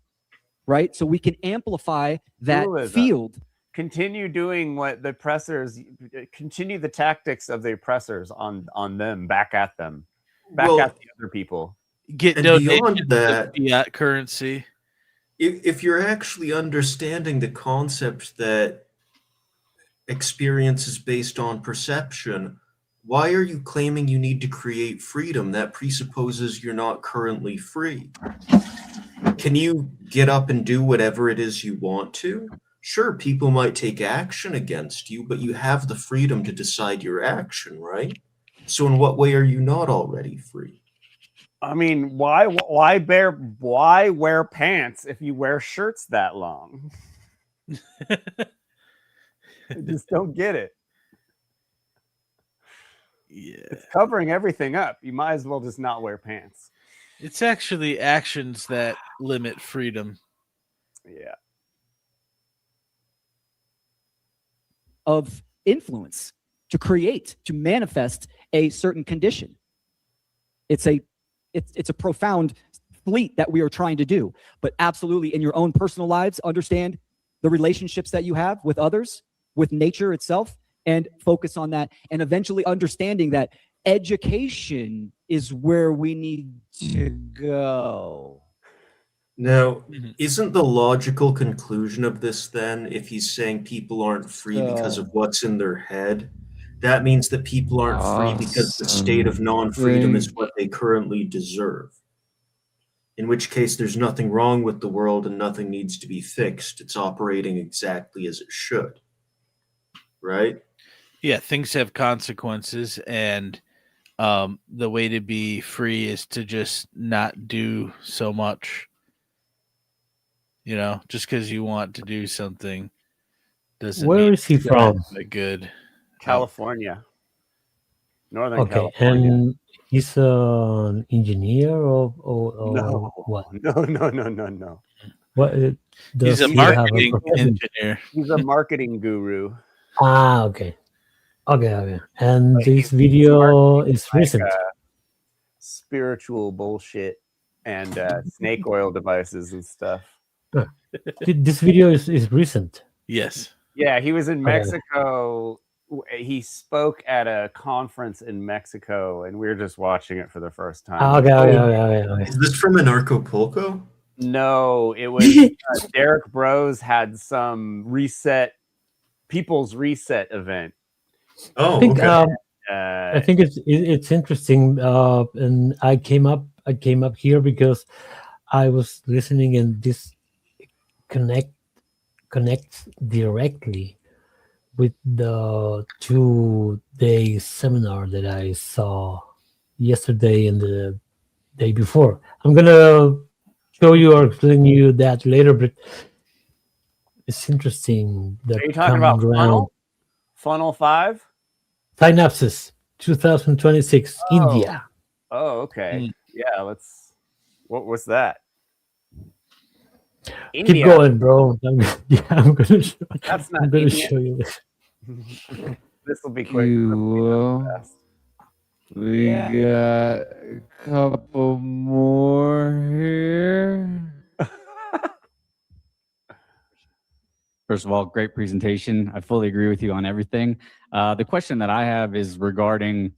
Speaker 15: right? So we can amplify that
Speaker 2: Dualism.
Speaker 15: field.
Speaker 2: Continue doing what the oppressors, continue the tactics of the oppressors on them, back at them, back
Speaker 1: Well,
Speaker 2: at the other people.
Speaker 8: Get
Speaker 1: And
Speaker 8: donations
Speaker 1: beyond
Speaker 8: of
Speaker 1: that,
Speaker 8: fiat currency.
Speaker 1: if you're actually understanding the concept that experience is based on perception, why are you claiming you need to create freedom? That presupposes you're not currently free. Can you get up and do whatever it is you want to? Sure, people might take action against you, but you have the freedom to decide your action, right? So in what way are you not already free?
Speaker 2: I mean, why wear pants if you wear shirts that long? I just don't get it.
Speaker 8: Yeah.
Speaker 2: It's covering everything up. You might as well just not wear pants.
Speaker 8: It's actually actions that limit freedom.
Speaker 2: Yeah.
Speaker 15: Of influence to create, to manifest a certain condition. It's a profound fleet that we are trying to do, but absolutely in your own personal lives, understand the relationships that you have with others, with nature itself, and focus on that. And eventually understanding that education is where we need to go.
Speaker 1: Now, isn't the logical conclusion of this then, if he's saying people aren't free because of what's in their head, that means that people aren't free because the state of non-freedom is what they currently deserve? In which case, there's nothing wrong with the world and nothing needs to be fixed. It's operating exactly as it should. Right?
Speaker 8: Yeah, things have consequences, and the way to be free is to just not do so much. You know, just because you want to do something doesn't
Speaker 19: Where
Speaker 8: mean
Speaker 19: is he
Speaker 8: it's gonna
Speaker 19: from?
Speaker 8: have a good
Speaker 2: California. Northern
Speaker 19: Okay,
Speaker 2: California.
Speaker 19: and he's an engineer or
Speaker 2: No.
Speaker 19: what?
Speaker 2: No.
Speaker 19: What
Speaker 8: He's
Speaker 19: does
Speaker 8: a
Speaker 19: he have
Speaker 8: marketing
Speaker 19: profession?
Speaker 8: engineer.
Speaker 2: He's a marketing guru.
Speaker 19: Ah, okay. And
Speaker 2: Like,
Speaker 19: this
Speaker 2: he's
Speaker 19: video
Speaker 2: marketing
Speaker 19: is recent.
Speaker 2: Spiritual bullshit and snake oil devices and stuff.
Speaker 19: Huh. This video is recent.
Speaker 8: Yes.
Speaker 2: Yeah, he was in
Speaker 19: Okay.
Speaker 2: Mexico. He spoke at a conference in Mexico, and we were just watching it for the first time.
Speaker 19: Okay.
Speaker 1: Is this from Anarchapulco?
Speaker 2: No, it was Derek Bros had some People's Reset event.
Speaker 1: Oh,
Speaker 19: I think
Speaker 1: okay.
Speaker 19: I think it's interesting, and I came up here because I was listening, and this connects directly with the 2-day seminar that I saw yesterday and the day before. I'm gonna show you or explain you that later, but it's interesting. The
Speaker 2: Are you talking about
Speaker 19: ground.
Speaker 2: Funnel 5?
Speaker 19: Synapses 2026, India.
Speaker 2: Oh, okay. Yeah, what was that?
Speaker 19: Keep
Speaker 2: India.
Speaker 19: going, bro. I'm gonna show,
Speaker 2: That's not
Speaker 19: I'm gonna
Speaker 2: India.
Speaker 19: show you this.
Speaker 2: This will be quick.
Speaker 13: We got a couple more here.
Speaker 21: First of all, great presentation. I fully agree with you on everything. The question that I have is regarding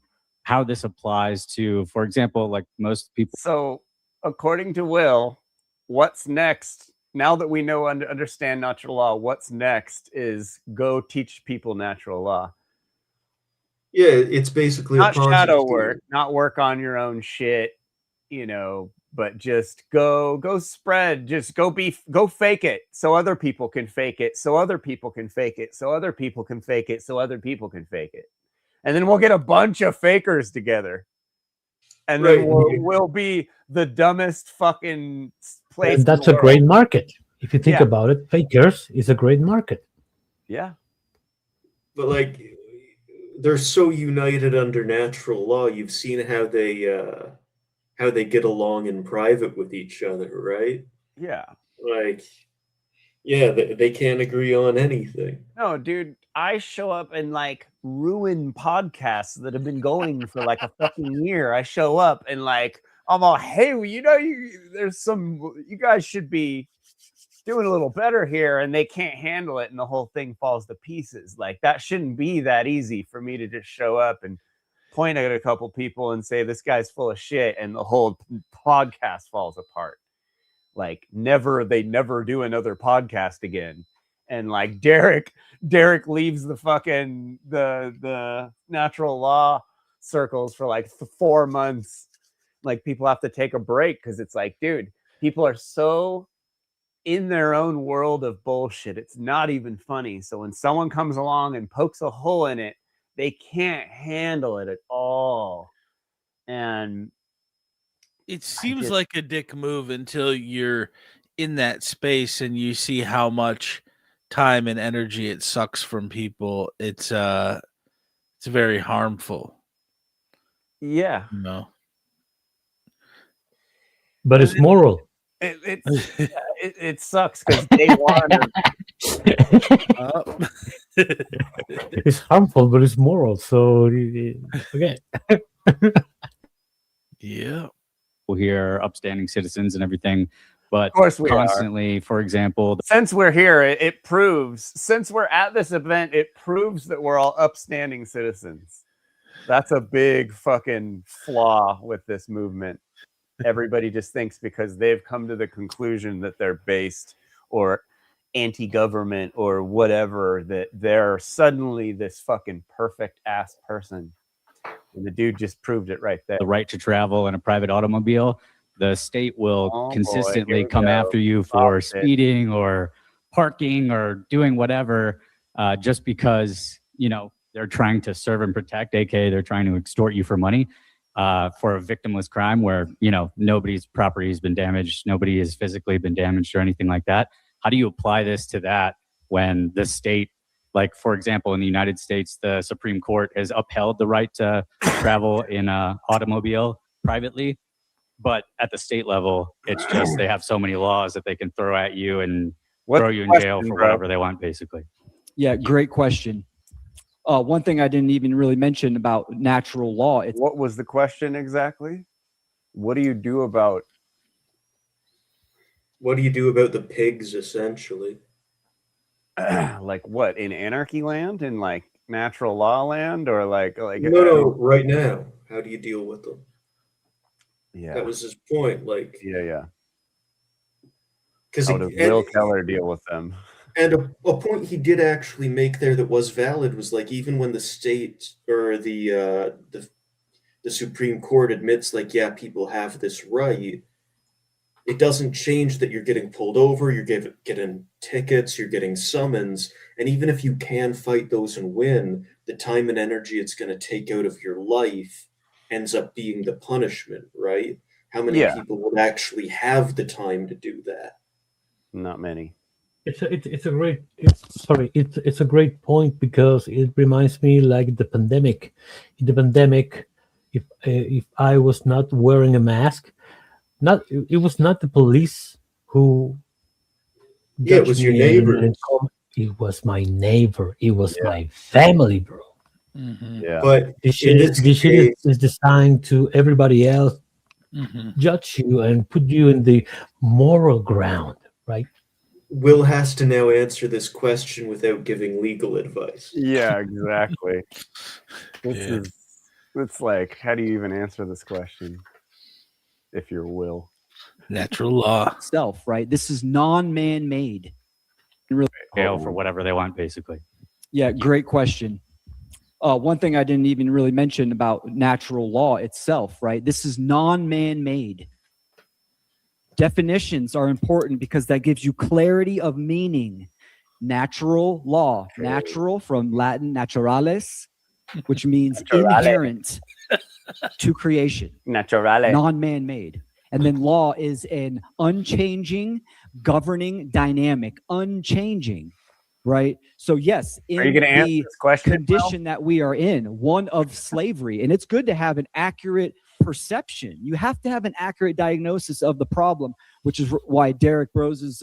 Speaker 21: how this applies to, for example, like most people.
Speaker 2: So, according to Will, what's next? Now that we know and understand natural law, what's next is go teach people natural law.
Speaker 1: Yeah, it's basically
Speaker 2: not
Speaker 1: a Ponzi
Speaker 2: shadow
Speaker 1: scheme.
Speaker 2: work, not work on your own shit, but just go spread, just go fake it so other people can fake it, so other people can fake it, so other people can fake it, so other people can fake it. And then we'll get a bunch of fakers together. And then we'll be the dumbest fucking place.
Speaker 19: And that's a great market. If you think about it, fakers is a great market.
Speaker 2: Yeah.
Speaker 1: But like, they're so united under natural law. You've seen how they get along in private with each other, right?
Speaker 2: Yeah.
Speaker 1: Like, yeah, they can't agree on anything.
Speaker 2: No, dude, I show up and like ruin podcasts that have been going for like a fucking year. I show up and like, I'm all, hey, you guys should be doing a little better here, and they can't handle it, and the whole thing falls to pieces. Like, that shouldn't be that easy for me to just show up and point at a couple people and say this guy's full of shit, and the whole podcast falls apart. Like, they never do another podcast again. And like Derek leaves the fucking the natural law circles for like 4 months. Like, people have to take a break because it's like, dude, people are so in their own world of bullshit, it's not even funny. So when someone comes along and pokes a hole in it, they can't handle it at all. And
Speaker 8: it seems like a dick move until you're in that space and you see how much time and energy it sucks from people. It's very harmful.
Speaker 2: Yeah.
Speaker 8: No.
Speaker 19: But it's moral.
Speaker 2: It sucks because day one.
Speaker 19: It's harmful, but it's moral. So okay.
Speaker 8: Yeah.
Speaker 21: Here are upstanding citizens and everything, but
Speaker 2: Of course we
Speaker 21: constantly, for example,
Speaker 2: since we're here, it proves, since we're at this event, it proves that we're all upstanding citizens. That's a big fucking flaw with this movement. Everybody just thinks because they've come to the conclusion that they're based or anti-government or whatever, that they're suddenly this fucking perfect ass person. And the dude just proved it right there.
Speaker 21: the right to travel in a private automobile, the state will consistently
Speaker 2: here we
Speaker 21: come
Speaker 2: go.
Speaker 21: after you for
Speaker 2: Stop it.
Speaker 21: speeding or parking or doing whatever, just because, they're trying to serve and protect, aka they're trying to extort you for money, for a victimless crime where, nobody's property has been damaged, nobody has physically been damaged or anything like that. How do you apply this to that when the state, like, for example, in the United States, the Supreme Court has upheld the right to travel in an automobile privately, but at the state level, it's just they have so many laws that they can throw at you and throw you in jail for whatever they want, basically.
Speaker 15: Yeah, great question. One thing I didn't even really mention about natural law.
Speaker 2: What was the question exactly? What do you do about
Speaker 1: the pigs, essentially?
Speaker 2: Like what, in anarchy land, in like natural law land, or like
Speaker 1: no, right now, how do you deal with them?
Speaker 2: Yeah,
Speaker 1: that was his point. Like,
Speaker 2: yeah.
Speaker 1: Because
Speaker 2: how does Will Keller deal with them?
Speaker 1: And a point he did actually make there that was valid was like, even when the state or the Supreme Court admits, like, yeah, people have this right, it doesn't change that you're getting pulled over, you're getting tickets, you're getting summons, and even if you can fight those and win, the time and energy it's going to take out of your life ends up being the punishment, right? How many people would actually have the time to do that?
Speaker 2: Not many.
Speaker 19: It's a great point, because it reminds me like the pandemic. In the pandemic, if I was not wearing a mask, it was not the police who
Speaker 1: it was your neighbor.
Speaker 19: It was my neighbor. It was my family, bro.
Speaker 8: Mm-hmm.
Speaker 2: Yeah,
Speaker 19: but this shit is designed to everybody else judge you and put you in the moral ground, right?
Speaker 1: Will has to now answer this question without giving legal advice.
Speaker 2: Yeah, exactly. It's like, how do you even answer this question if you're Will?
Speaker 8: Natural law
Speaker 15: itself, right? This is non-man-made.
Speaker 21: Really, jail for whatever they want, basically.
Speaker 15: Yeah, great question. One thing I didn't even really mention about natural law itself, right? This is non-man-made. Definitions are important because that gives you clarity of meaning. Natural law, natural from Latin naturalis, which means inherent to creation.
Speaker 9: Naturale.
Speaker 15: Non-man-made. And then law is an unchanging, governing dynamic, unchanging, right? So yes, in
Speaker 9: Are you gonna answer
Speaker 15: the
Speaker 9: this question,
Speaker 15: condition that we are in, one of slavery, and it's good to have an accurate perception. You have to have an accurate diagnosis of the problem, which is why Derek Rose's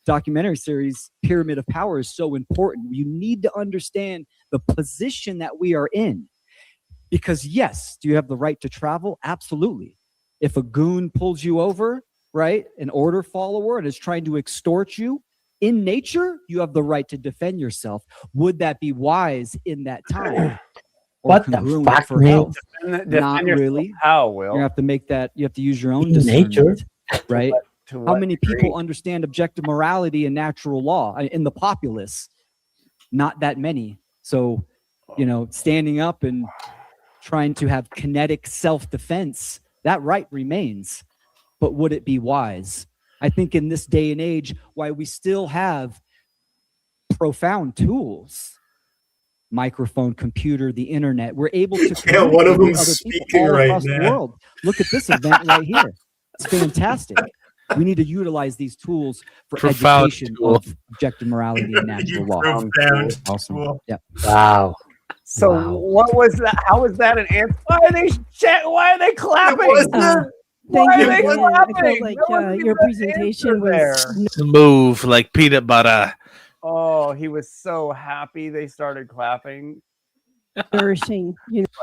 Speaker 15: documentary series, Pyramid of Power, is so important. You need to understand the position that we are in. Because yes, do you have the right to travel? Absolutely. If a goon pulls you over, right, an order follower, and is trying to extort you, in nature, you have the right to defend yourself. Would that be wise in that time? Or
Speaker 19: What the
Speaker 15: congruent
Speaker 19: fuck,
Speaker 15: for
Speaker 19: man?
Speaker 15: health?
Speaker 9: Defend
Speaker 15: Not
Speaker 9: yourself
Speaker 15: really.
Speaker 9: how, Will?
Speaker 15: You have to make that. You have to use your own
Speaker 19: In
Speaker 15: discernment,
Speaker 19: nature.
Speaker 15: right?
Speaker 9: To
Speaker 15: How
Speaker 9: what
Speaker 15: many
Speaker 9: degree?
Speaker 15: people understand objective morality and natural law in the populace? Not that many. So, standing up and trying to have kinetic self-defense, that right remains. But would it be wise? I think in this day and age, why we still have profound tools, microphone, computer, the internet, we're able to
Speaker 1: Yeah, one of
Speaker 15: communicate with
Speaker 1: them's
Speaker 15: other
Speaker 1: speaking
Speaker 15: people all
Speaker 1: right
Speaker 15: across
Speaker 1: now.
Speaker 15: the world. Look at this event right here. It's fantastic. We need to utilize these tools for
Speaker 8: Profound
Speaker 15: education
Speaker 8: tool.
Speaker 15: of objective morality and natural law.
Speaker 1: Profound
Speaker 15: Awesome.
Speaker 1: tool.
Speaker 15: Yeah.
Speaker 19: Wow.
Speaker 9: So
Speaker 19: Wow.
Speaker 9: what was that? How was that an answer? Why are they clapping?
Speaker 5: Thank
Speaker 9: Why
Speaker 5: you
Speaker 9: are they
Speaker 5: again. I
Speaker 9: clapping?
Speaker 5: felt like
Speaker 9: There wasn't
Speaker 5: your
Speaker 9: even an
Speaker 5: presentation
Speaker 9: answer
Speaker 5: was
Speaker 9: there.
Speaker 8: Move like peanut butter.
Speaker 9: Oh, he was so happy they started clapping.
Speaker 5: nourishing.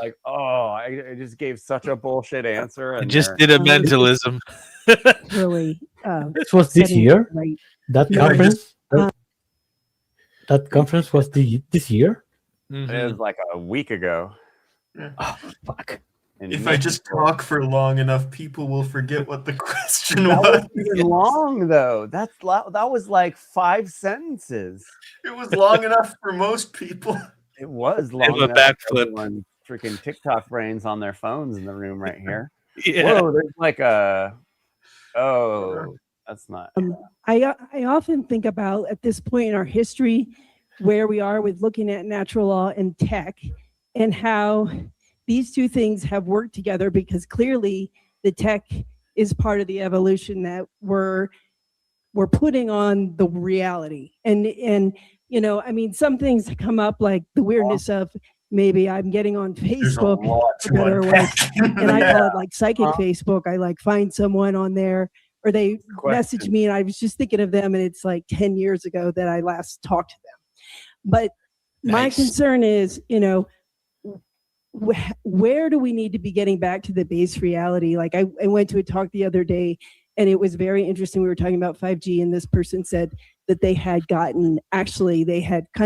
Speaker 9: Like, oh, I just gave such a bullshit answer.
Speaker 8: I
Speaker 9: And
Speaker 8: just
Speaker 9: they're-
Speaker 8: did a mentalism.
Speaker 5: really.
Speaker 19: This was this
Speaker 5: setting
Speaker 19: year.
Speaker 5: right.
Speaker 19: That
Speaker 1: Yeah, I
Speaker 19: conference. That conference was this year.
Speaker 9: It was like a week ago.
Speaker 19: Oh fuck!
Speaker 9: in
Speaker 1: If I just
Speaker 9: Mexico.
Speaker 1: talk for long enough, people will forget what the question
Speaker 9: That
Speaker 1: was.
Speaker 9: wasn't even long though. That was like 5 sentences.
Speaker 1: It was long enough for most people.
Speaker 9: It was
Speaker 8: Give
Speaker 9: long
Speaker 8: a
Speaker 9: enough. for
Speaker 8: backflip.
Speaker 9: everyone freaking TikTok brains on their phones in the room right here.
Speaker 8: Yeah.
Speaker 9: Whoa, there's like a. Oh, that's not.
Speaker 5: I often think about at this point in our history where we are with looking at natural law and tech and how these two things have worked together, because clearly the tech is part of the evolution that we're putting on the reality. And I mean, some things come up like the weirdness of maybe I'm getting on
Speaker 1: There's a
Speaker 5: Facebook
Speaker 1: lot
Speaker 5: for
Speaker 1: to
Speaker 5: better or worse,
Speaker 1: unpack.
Speaker 5: and I call it like psychic Facebook. I like find someone on there, or they message
Speaker 9: Question.
Speaker 5: me and I was just thinking of them, and it's like 10 years ago that I last talked to them. But my
Speaker 1: Nice.
Speaker 5: concern is, where do we need to be getting back to the base reality? Like I went to a talk the other day, and it was very interesting. We were talking about 5G, and this person said that they had kind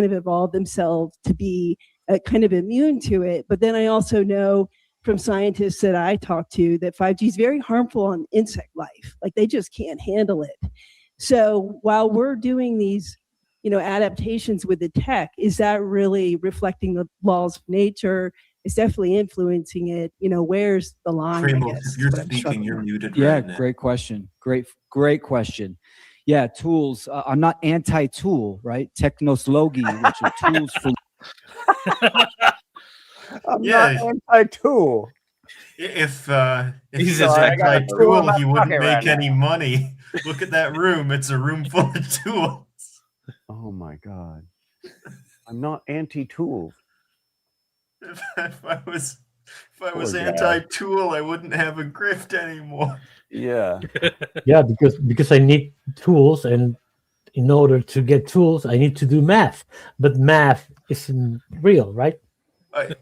Speaker 5: of evolved themselves to be kind of immune to it. But then I also know from scientists that I talk to that 5G is very harmful on insect life. Like they just can't handle it. So while we're doing these, adaptations with the tech, is that really reflecting the laws of nature? It's definitely influencing it. Where's the line? I
Speaker 1: Primo,
Speaker 5: guess,
Speaker 1: if you're
Speaker 5: is what I'm
Speaker 1: speaking,
Speaker 5: struggling
Speaker 1: you're
Speaker 5: with.
Speaker 1: muted
Speaker 15: Yeah,
Speaker 1: right now.
Speaker 15: great question. Great question. Yeah, tools. I'm not anti-tool, right? Technoslogi, which are tools for.
Speaker 9: I'm
Speaker 1: Yeah.
Speaker 9: not anti-tool.
Speaker 1: If
Speaker 8: He's
Speaker 1: he's
Speaker 8: a
Speaker 1: a
Speaker 8: jack-
Speaker 1: anti-tool, he wouldn't
Speaker 9: pocket right
Speaker 1: make any
Speaker 9: now.
Speaker 1: money. Look at that room; it's a room full of tools.
Speaker 9: Oh my god. I'm not anti-tool.
Speaker 1: If I was
Speaker 9: Poor guy.
Speaker 1: anti-tool, I wouldn't have a grift anymore.
Speaker 9: Yeah.
Speaker 19: Yeah, because I need tools, and in order to get tools, I need to do math. But math isn't real, right?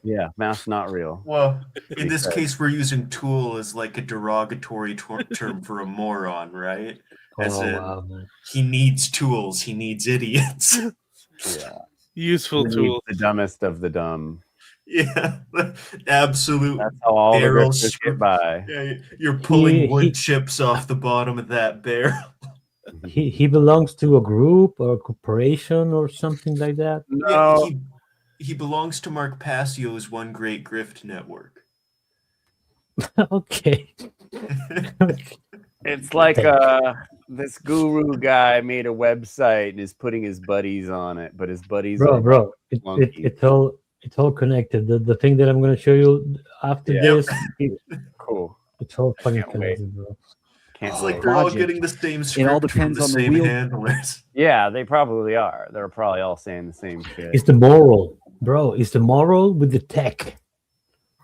Speaker 9: Yeah, math's not real.
Speaker 1: Well, in this
Speaker 9: Because-
Speaker 1: case, we're using tool as like a derogatory term for a moron, right? As in,
Speaker 19: Man.
Speaker 1: he needs tools, he needs idiots.
Speaker 9: Yeah.
Speaker 8: Useful
Speaker 9: We need
Speaker 8: tool.
Speaker 9: the dumbest of the dumb.
Speaker 1: Yeah, absolute.
Speaker 9: That's how all the
Speaker 1: barrel
Speaker 9: grifters get by.
Speaker 1: Yeah, you're pulling wood
Speaker 19: He-
Speaker 1: chips off the bottom of that barrel.
Speaker 19: He belongs to a group or a corporation or something like that.
Speaker 9: No,
Speaker 1: He belongs to Mark Passio's One Great Grift network.
Speaker 19: Okay.
Speaker 9: It's like this guru guy made a website and is putting his buddies on it, but his buddies are
Speaker 19: Bro,
Speaker 9: flunkies.
Speaker 19: it's all connected. The thing that I'm gonna show you after this,
Speaker 9: cool.
Speaker 19: It's all fucking connected, bro.
Speaker 1: It's like they're all getting the same script
Speaker 9: It all
Speaker 1: from
Speaker 9: depends
Speaker 1: the
Speaker 9: on the
Speaker 1: same
Speaker 9: wheel.
Speaker 1: handlers.
Speaker 9: Yeah, they probably are. They're probably all saying the same shit.
Speaker 19: It's the moral, bro. It's the moral with the tech.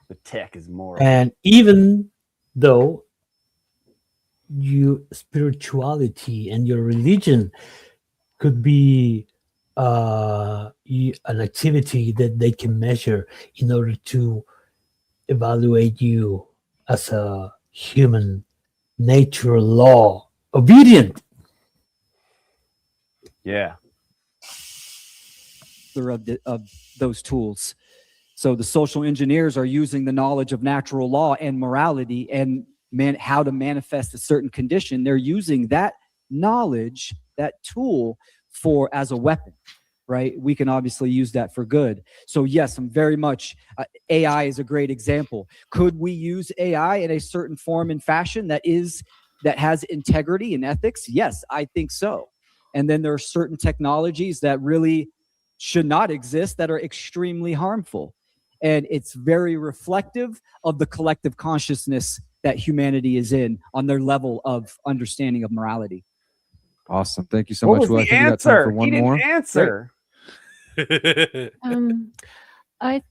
Speaker 9: The tech is moral.
Speaker 19: And even though your spirituality and your religion could be an activity that they can measure in order to evaluate you as a human, nature law obedient.
Speaker 9: Yeah.
Speaker 15: Of those tools. So the social engineers are using the knowledge of natural law and morality and how to manifest a certain condition. They're using that knowledge, that tool, as a weapon, right? We can obviously use that for good. So yes, I'm very much, AI is a great example. Could we use AI in a certain form and fashion that has integrity and ethics? Yes, I think so. And then there are certain technologies that really should not exist that are extremely harmful. And it's very reflective of the collective consciousness that humanity is in on their level of understanding of morality.
Speaker 13: Awesome. Thank you so
Speaker 9: What
Speaker 13: much.
Speaker 9: was
Speaker 13: Will. I
Speaker 9: the
Speaker 13: think we got time
Speaker 9: answer?
Speaker 13: for one
Speaker 9: He didn't
Speaker 13: more.
Speaker 9: answer.
Speaker 11: I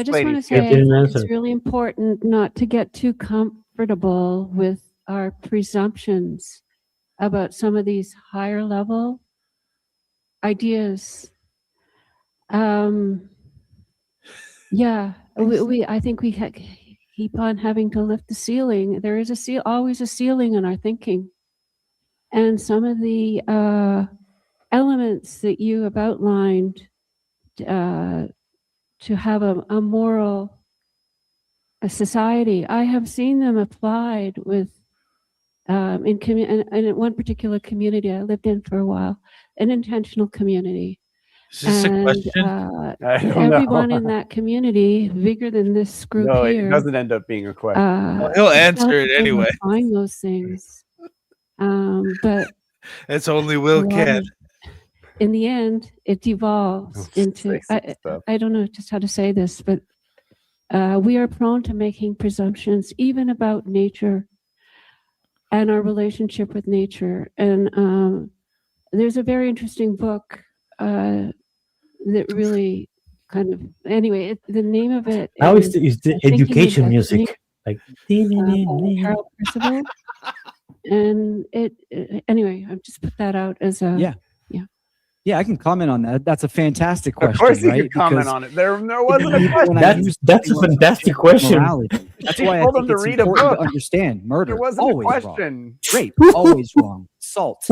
Speaker 11: just
Speaker 9: lady
Speaker 11: want to
Speaker 9: skipped
Speaker 11: say I
Speaker 19: didn't
Speaker 11: think
Speaker 19: answer.
Speaker 11: it's really important not to get too comfortable with our presumptions about some of these higher level ideas. I think we keep on having to lift the ceiling. There is always a ceiling in our thinking, and some of the elements that you have outlined to have a moral society, I have seen them applied with in one particular community I lived in for a while, an intentional community.
Speaker 8: Is this a question?
Speaker 9: I don't
Speaker 11: Everyone
Speaker 9: know.
Speaker 11: in that community, bigger than this group
Speaker 9: No,
Speaker 11: here,
Speaker 9: it doesn't end up being a question.
Speaker 8: He'll
Speaker 11: felt
Speaker 8: answer
Speaker 11: that
Speaker 8: it
Speaker 11: they were
Speaker 8: anyway.
Speaker 11: applying those things, but
Speaker 8: That's only Will can.
Speaker 11: in the end, it devolves into. I don't know just how to say this, but we are prone to making presumptions, even about nature and our relationship with nature. And there's a very interesting book that really kind of, anyway, the name of it
Speaker 19: Now
Speaker 11: is
Speaker 19: it's the
Speaker 11: Thinking in
Speaker 19: education
Speaker 11: Destiny,
Speaker 19: music. Like
Speaker 11: Harold Percival. And anyway, I've just put that out as a
Speaker 15: Yeah, I can comment on that. That's a fantastic question.
Speaker 9: Of course you
Speaker 15: right?
Speaker 9: could comment
Speaker 15: Because
Speaker 9: on it. There wasn't a question.
Speaker 19: That's a fantastic question.
Speaker 15: morality. That's why I
Speaker 9: told
Speaker 15: think
Speaker 9: him to
Speaker 15: it's
Speaker 9: read a
Speaker 15: important
Speaker 9: book.
Speaker 15: to understand murder.
Speaker 9: There wasn't a
Speaker 15: always
Speaker 9: question.
Speaker 15: wrong. Rape, always wrong. Assault,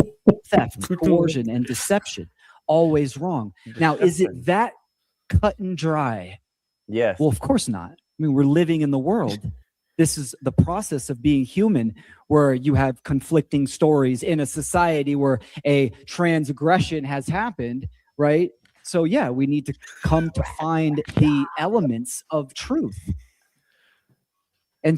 Speaker 15: theft, coercion, and deception, always wrong. Now, is it that cut and dry?
Speaker 9: Yes.
Speaker 15: Well, of course not. I mean, we're living in the world. This is the process of being human, where you have conflicting stories in a society where a transgression has happened, right? So yeah, we need to come to find the elements of truth. And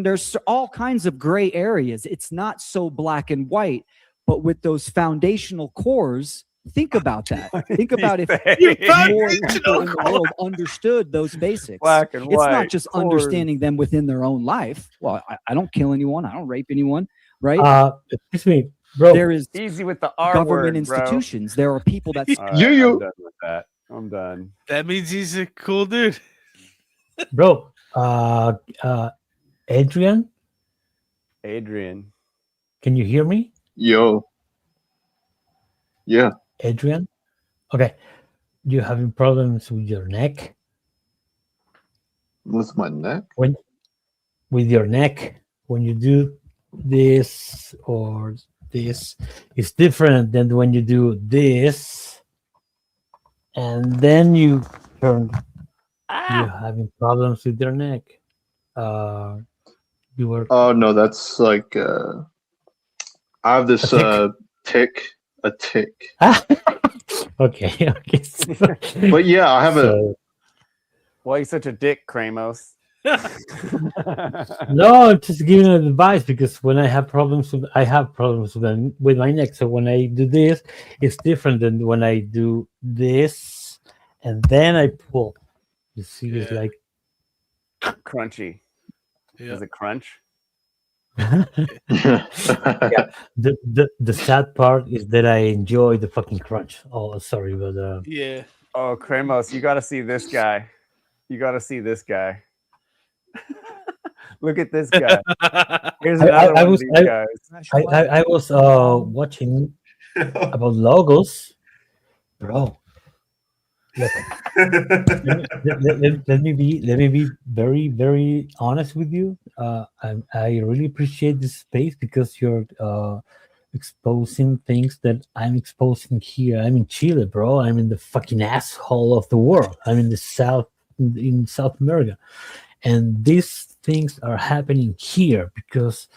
Speaker 15: there's all kinds of gray areas. It's not so black and white, but with those foundational cores, think about that. Think about if more people in the world understood those basics.
Speaker 9: Black and
Speaker 15: It's
Speaker 9: white
Speaker 15: not just
Speaker 9: cores.
Speaker 15: understanding them within their own life. Well, I don't kill anyone. I don't rape anyone, right?
Speaker 19: Excuse me, bro.
Speaker 15: There is
Speaker 9: Easy with the R
Speaker 15: government
Speaker 9: word, bro.
Speaker 15: institutions. There are people that
Speaker 9: All right, I'm done with that. I'm done.
Speaker 8: That means he's a cool dude.
Speaker 19: Bro, Adrian, can you hear me?
Speaker 17: Yo. Yeah.
Speaker 19: Adrian? Okay. You having problems with your neck?
Speaker 17: With my neck?
Speaker 19: With your neck, when you do this or this, it's different than when you do this, and then you turn. You're having problems with your neck. You were.
Speaker 17: Oh no, that's like I have this
Speaker 19: A
Speaker 17: tick a tick.
Speaker 19: Okay.
Speaker 17: But yeah, I have a.
Speaker 2: Why are you such a dick, Kramos?
Speaker 19: No, I'm just giving advice because when I have problems with with my neck. So when I do this, it's different than when I do this and then I pull. You see, it's like
Speaker 2: crunchy.
Speaker 8: Yeah.
Speaker 2: Does it crunch?
Speaker 19: Yeah. The sad part is that I enjoy the fucking crunch. Oh, sorry, but
Speaker 8: Yeah.
Speaker 2: Oh, Kramos, you got to see this guy. You got to see this guy. Look at this guy. Here's another one of these guys.
Speaker 19: I was watching about logos, bro. Look, let me be very, very honest with you. I really appreciate this space because you're exposing things that I'm exposing here. I'm in Chile, bro. I'm in the fucking asshole of the world. I'm in South America, and these things are happening here because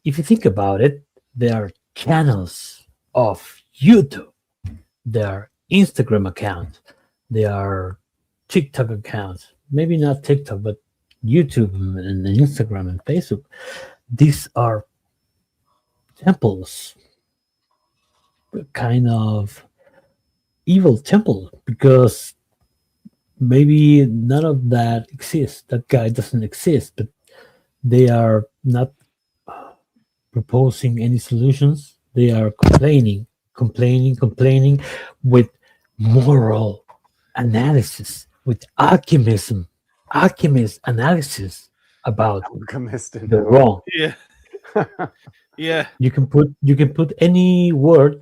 Speaker 19: if you think about it, there are channels of YouTube, there are Instagram accounts, there are TikTok accounts, maybe not TikTok, but YouTube and Instagram and Facebook. These are temples, kind of evil temple, because maybe none of that exists. That guy doesn't exist, but they are not proposing any solutions. They are complaining with moral analysis, with alchemist analysis about the wrong.
Speaker 8: Yeah. Yeah.
Speaker 19: You can put any word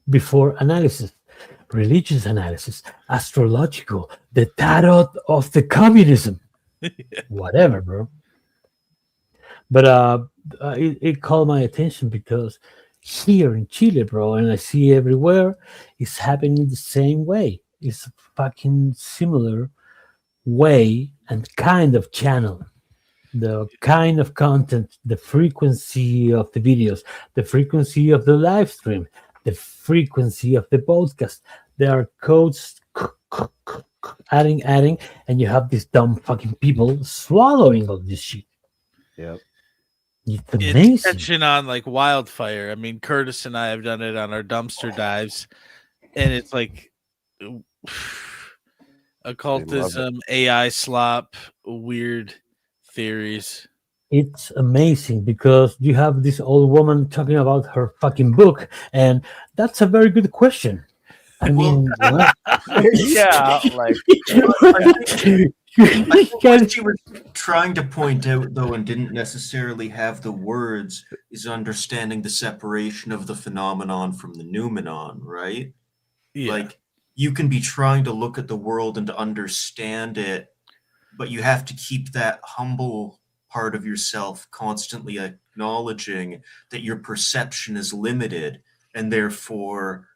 Speaker 19: before analysis. Religious analysis, astrological, the tarot of the communism, whatever, bro. But it called my attention because here in Chile, bro, and I see everywhere, it's happening the same way. It's a fucking similar way and kind of channel. The kind of content, the frequency of the videos, the frequency of the live stream, the frequency of the podcast. There are codes adding, and you have these dumb fucking people swallowing all this shit.
Speaker 2: Yep.
Speaker 19: It's amazing.
Speaker 8: It's catching on like wildfire. I mean, Curtis and I have done it on our dumpster dives, and it's like occultism, AI slop, weird theories.
Speaker 19: It's amazing because you have this old woman talking about her fucking book, and that's a very good question. I mean, what?
Speaker 2: Yeah, like
Speaker 1: I think what she was trying to point out, though, and didn't necessarily have the words, is understanding the separation of the phenomenon from the noumenon, right?
Speaker 8: Yeah.
Speaker 1: Like, you can be trying to look at the world and to understand it, but you have to keep that humble part of yourself constantly acknowledging that your perception is limited, and therefore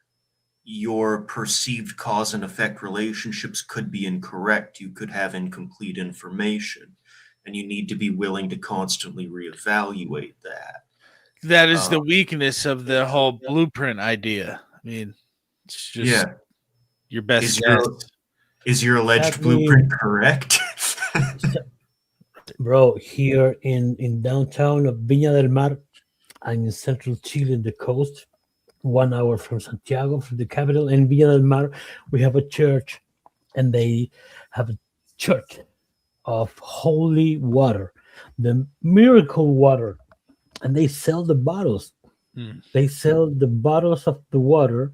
Speaker 1: your perceived cause and effect relationships could be incorrect. You could have incomplete information, and you need to be willing to constantly reevaluate that.
Speaker 8: That is the weakness of the whole blueprint idea. I mean, it's just your best guess.
Speaker 1: Is your alleged blueprint correct?
Speaker 19: Bro, here in downtown of Viña del Mar, I'm in central Chile, in the coast, 1 hour from Santiago, from the capital. In Viña del Mar, we have a church, and they have a church of holy water, the miracle water, and they sell the bottles. They sell the bottles of the water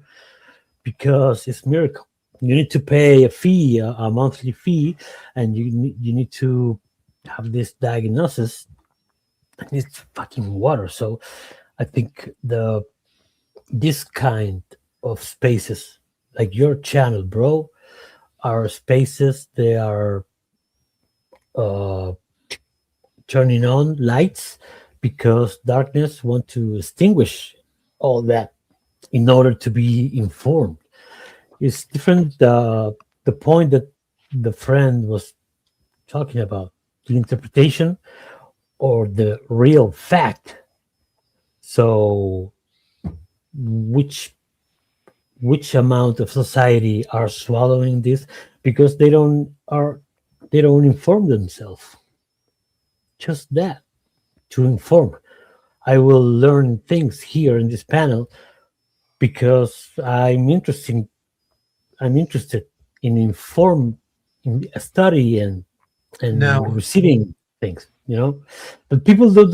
Speaker 19: because it's miracle. You need to pay a fee, a monthly fee, and you need to have this diagnosis, and it's fucking water. So I think this kind of spaces, like your channel, bro, are spaces. They are turning on lights because darkness want to extinguish all that in order to be informed. It's different. The point that the friend was talking about, the interpretation or the real fact. So which which amount of society are swallowing this because they don't inform themselves. Just that, to inform. I will learn things here in this panel because I'm interested in in study and
Speaker 1: Now-
Speaker 19: receiving things, but people they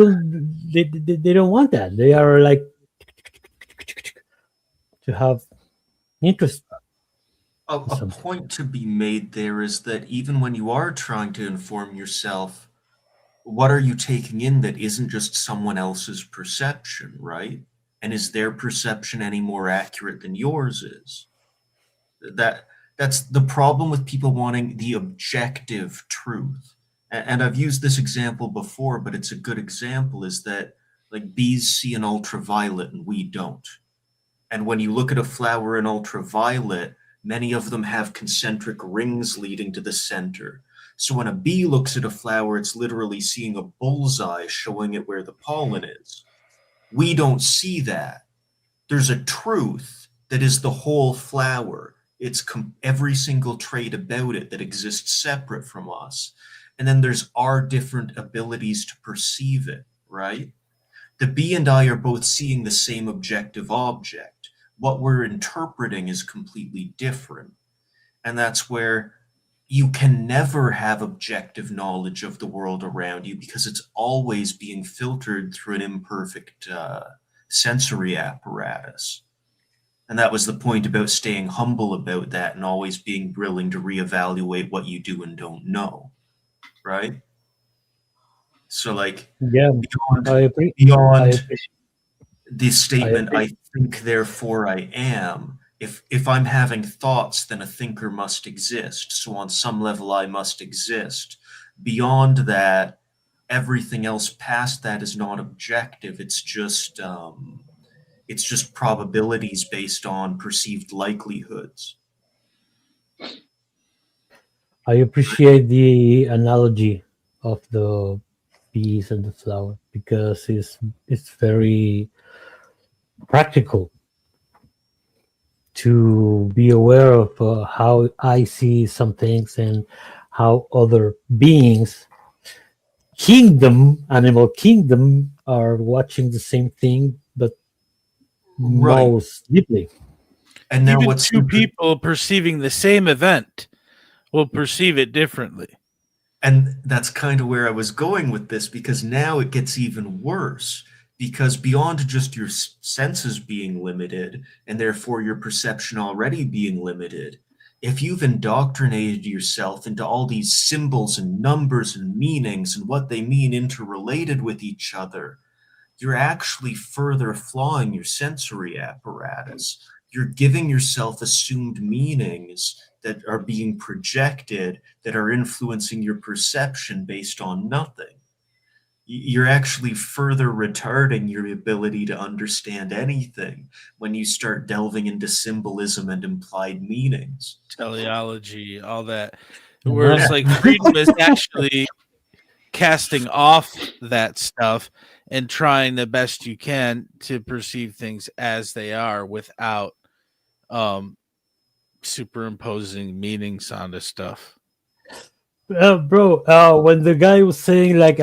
Speaker 19: don't want that. They are like to have interest.
Speaker 1: A point to be made there is that even when you are trying to inform yourself, what are you taking in that isn't just someone else's perception, right? And is their perception any more accurate than yours is? That's the problem with people wanting the objective truth. And I've used this example before, but it's a good example, is that like bees see in ultraviolet and we don't. And when you look at a flower in ultraviolet, many of them have concentric rings leading to the center. So when a bee looks at a flower, it's literally seeing a bullseye showing it where the pollen is. We don't see that. There's a truth that is the whole flower. It's every single trait about it that exists separate from us. And then there's our different abilities to perceive it, right? The bee and I are both seeing the same objective object. What we're interpreting is completely different. And that's where you can never have objective knowledge of the world around you because it's always being filtered through an imperfect sensory apparatus. And that was the point about staying humble about that and always being willing to reevaluate what you do and don't know, right? So like beyond the statement, I think, therefore I am, if I'm having thoughts, then a thinker must exist. So on some level, I must exist. Beyond that, everything else past that is not objective. It's just probabilities based on perceived likelihoods.
Speaker 19: I appreciate the analogy of the bees and the flower because it's very practical to be aware of how I see some things and how other beings, animal kingdom, are watching the same thing, but most deeply.
Speaker 8: And now even two people perceiving the same event will perceive it differently.
Speaker 1: And that's kind of where I was going with this, because now it gets even worse. Because beyond just your senses being limited, and therefore your perception already being limited, if you've indoctrinated yourself into all these symbols and numbers and meanings and what they mean interrelated with each other, you're actually further flawing your sensory apparatus. You're giving yourself assumed meanings that are being projected, that are influencing your perception based on nothing. You're actually further retarding your ability to understand anything when you start delving into symbolism and implied meanings.
Speaker 8: Teleology, all that. Whereas like freedom is actually casting off that stuff and trying the best you can to perceive things as they are without superimposing meanings onto stuff.
Speaker 19: Bro, when the guy was saying like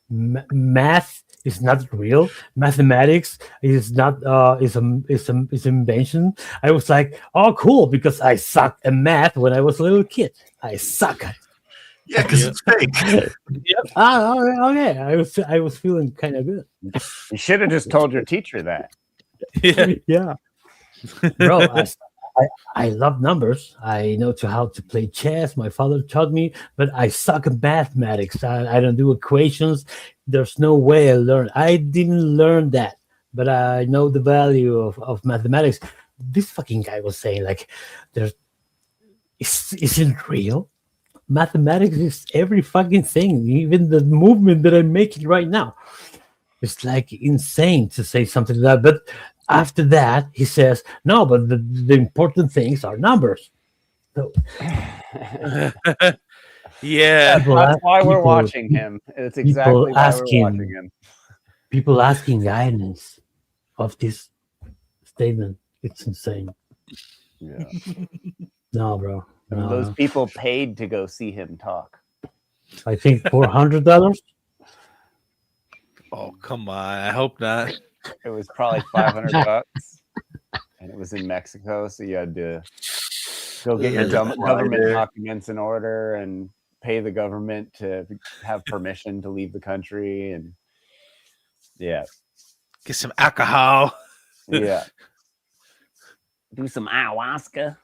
Speaker 19: math is not real, mathematics is not is invention, I was like, oh cool, because I sucked at math when I was a little kid. I suck.
Speaker 1: Yeah, because it's fake.
Speaker 19: Okay. I was feeling kind of good.
Speaker 9: You should have just told your teacher that.
Speaker 19: Yeah. Bro, I love numbers. I know how to play chess. My father taught me, but I suck at mathematics. I don't do equations. There's no way I learn. I didn't learn that, but I know the value of mathematics. This fucking guy was saying like, isn't real. Mathematics is every fucking thing, even the movement that I'm making right now. It's like insane to say something like that, but after that, he says, no, but the important things are numbers. So,
Speaker 8: yeah.
Speaker 9: That's why we're watching him. It's exactly why we're watching him.
Speaker 19: People asking guidance of this statement. It's insane.
Speaker 9: Yeah.
Speaker 19: No, bro. No,
Speaker 9: Those
Speaker 19: no.
Speaker 9: people paid to go see him talk.
Speaker 19: I think $400.
Speaker 8: Oh, come on. I hope not.
Speaker 9: It was probably $500, and it was in Mexico, so you had to go get your government documents in order and pay the government to have permission to leave the country, and yeah,
Speaker 8: get some alcohol.
Speaker 9: Yeah, do some ayahuasca.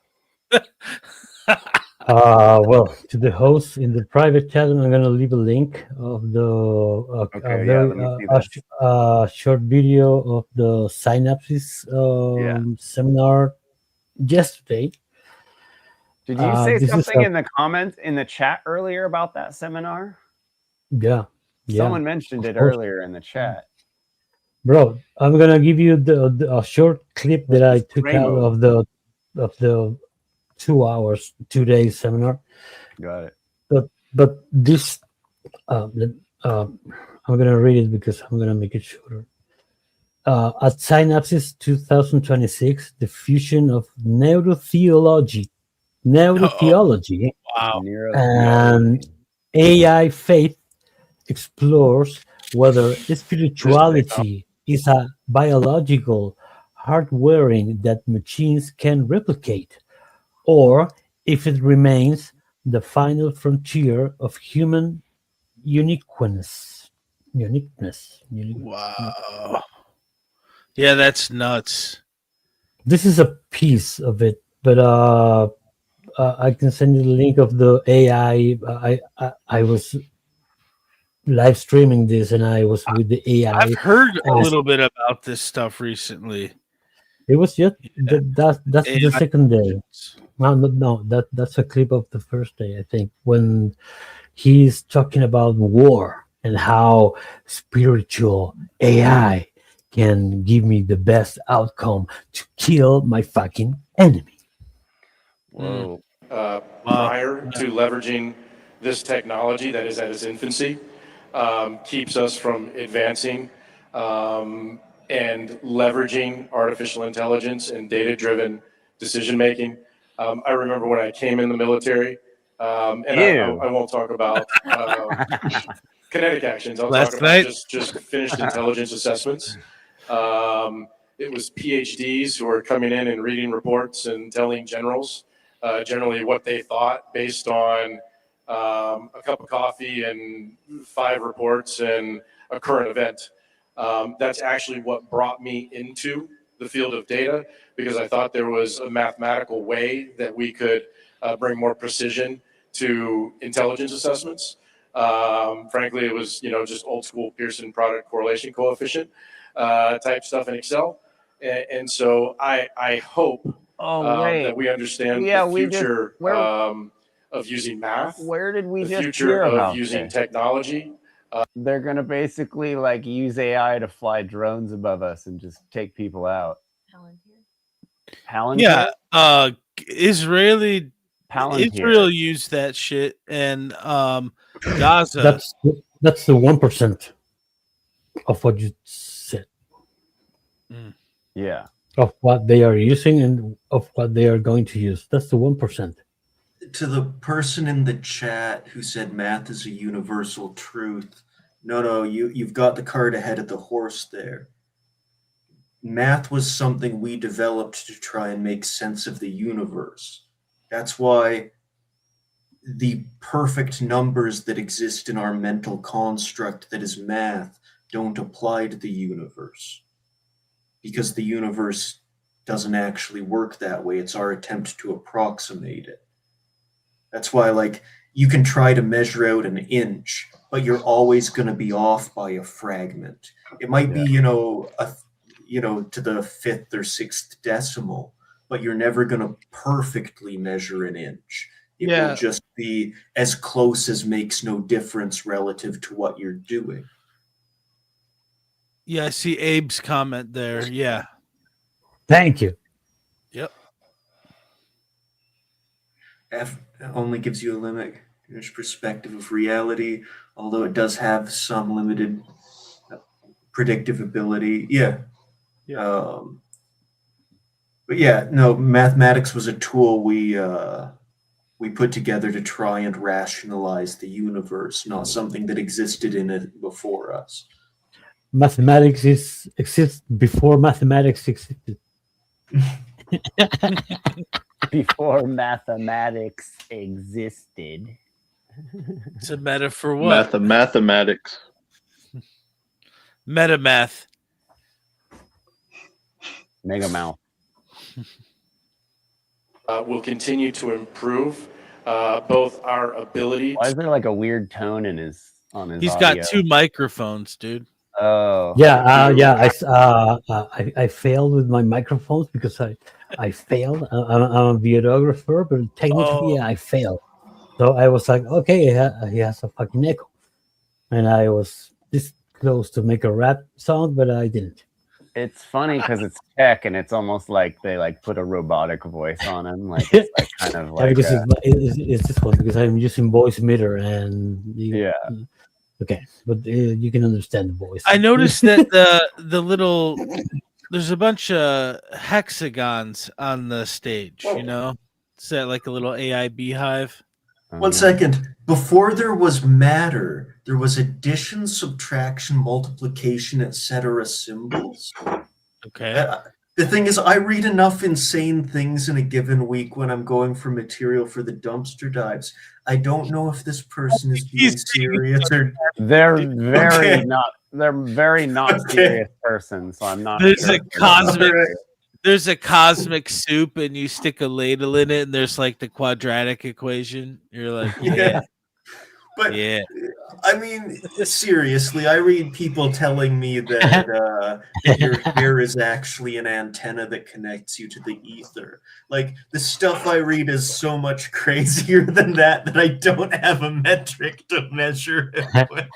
Speaker 19: Well, to the host in the private chat, I'm going to leave a link of the short video of the synapses seminar yesterday.
Speaker 9: Did you say something in the comments in the chat earlier about that seminar?
Speaker 19: Yeah.
Speaker 9: Someone mentioned it earlier in the chat.
Speaker 19: Bro, I'm gonna give you a short clip that I took out of the 2 hours, 2 days seminar.
Speaker 9: Got it.
Speaker 19: But this, I'm gonna read it because I'm gonna make it shorter. At Synapses 2026, the fusion of neurotheology, and AI faith explores whether spirituality is a biological hardwiring that machines can replicate, or if it remains the final frontier of human uniqueness.
Speaker 8: Wow. Yeah, that's nuts.
Speaker 19: This is a piece of it, but I can send you the link of the AI. I was live streaming this, and I was with the AI.
Speaker 8: I've heard a little bit about this stuff recently.
Speaker 19: It was just that's the second day. No, that's a clip of the first day, I think, when he's talking about war and how spiritual AI can give me the best outcome to kill my fucking enemy.
Speaker 9: Whoa.
Speaker 12: Prior to leveraging this technology that is at its infancy, keeps us from advancing and leveraging artificial intelligence and data-driven decision making. I remember when I came in the military, and I won't talk about kinetic actions. I'll talk about just finished intelligence assessments. It was PhDs who were coming in and reading reports and telling generals generally what they thought based on a cup of coffee and 5 reports and a current event. That's actually what brought me into the field of data, because I thought there was a mathematical way that we could bring more precision to intelligence assessments. Frankly, it was just old school Pearson product correlation coefficient type stuff in Excel. And so I hope that we understand the future of using math.
Speaker 9: Where did we
Speaker 12: the
Speaker 9: just
Speaker 12: future
Speaker 9: hear
Speaker 12: of
Speaker 9: about
Speaker 12: using
Speaker 9: this?
Speaker 12: technology?
Speaker 9: They're gonna basically like use AI to fly drones above us and just take people out. Palantir?
Speaker 8: Yeah, Israel
Speaker 9: Palantir.
Speaker 8: used that shit, and Gaza.
Speaker 19: That's the 1% of what you said.
Speaker 9: Yeah.
Speaker 19: Of what they are using and of what they are going to use. That's the 1%.
Speaker 1: To the person in the chat who said math is a universal truth, no, you've got the cart ahead of the horse there. Math was something we developed to try and make sense of the universe. That's why the perfect numbers that exist in our mental construct that is math don't apply to the universe, because the universe doesn't actually work that way. It's our attempt to approximate it. That's why, like, you can try to measure out an inch, but you're always going to be off by a fragment. It might be, to the 5th or 6th decimal, but you're never going to perfectly measure an inch. It will just be as close as makes no difference relative to what you're doing.
Speaker 8: Yeah, I see Abe's comment there. Yeah.
Speaker 19: Thank you.
Speaker 8: Yep.
Speaker 1: F only gives you a limit perspective of reality, although it does have some limited predictive ability. But yeah, no, mathematics was a tool we put together to try and rationalize the universe, not something that existed in it before us.
Speaker 19: Mathematics exists before mathematics existed.
Speaker 2: Before mathematics existed.
Speaker 8: It's a meta for what?
Speaker 17: Mathematics.
Speaker 8: Metamath.
Speaker 2: Mega mouth.
Speaker 12: Will continue to improve both our ability.
Speaker 2: Why is there like a weird tone in his on his?
Speaker 8: He's
Speaker 2: audio?
Speaker 8: got 2 microphones, dude.
Speaker 2: Oh.
Speaker 19: Yeah, I failed with my microphones because I failed. I'm a videographer, but technically I failed. So I was like, okay, he has a fucking echo, and I was this close to make a rap sound, but I didn't.
Speaker 2: It's funny because it's tech, and it's almost like they like put a robotic voice on him, like it's like kind of like.
Speaker 19: Because it's this one because I'm using voice emitter and okay, but you can understand the voice.
Speaker 8: I noticed that the little there's a bunch of hexagons on the stage. You know, it's that like a little AI beehive.
Speaker 1: 1 second. Before there was matter, there was addition, subtraction, multiplication, etc. symbols.
Speaker 8: Okay.
Speaker 1: The thing is, I read enough insane things in a given week when I'm going for material for the dumpster dives. I don't know if this person is being serious or
Speaker 2: they're very not serious person, so I'm not.
Speaker 8: There's a cosmic soup, and you stick a ladle in it, and there's like the quadratic equation. You're like, yeah.
Speaker 1: But I mean, seriously, I read people telling me that your hair is actually an antenna that connects you to the ether. Like, the stuff I read is so much crazier than that I don't have a metric to measure it with.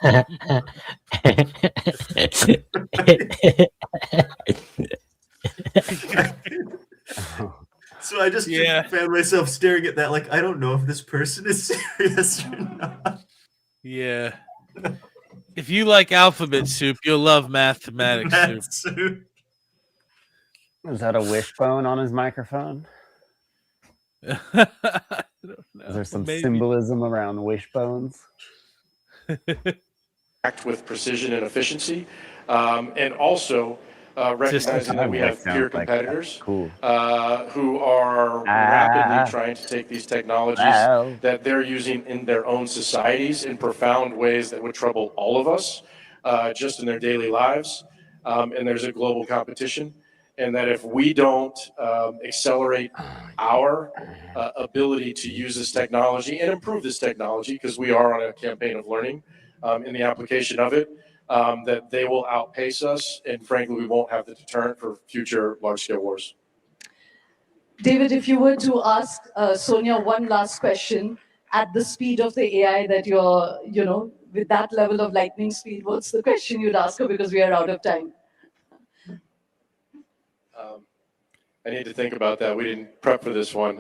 Speaker 1: So I just found myself staring at that like, I don't know if this person is serious or not.
Speaker 8: Yeah. If you like alphabet soup, you'll love mathematics soup.
Speaker 2: Is that a wishbone on his microphone? Is there some symbolism around wishbones?
Speaker 12: Act with precision and efficiency, and also recognizing that we have peer competitors who are rapidly trying to take these technologies that they're using in their own societies in profound ways that would trouble all of us just in their daily lives. And there's a global competition. And that if we don't accelerate our ability to use this technology and improve this technology, because we are on a campaign of learning in the application of it, that they will outpace us, and frankly, we won't have the deterrent for future large-scale wars.
Speaker 10: David, if you were to ask Sonia one last question at the speed of the AI that you're, with that level of lightning speed, what's the question you'd ask her, because we are out of time?
Speaker 12: I need to think about that. We didn't prep for this one.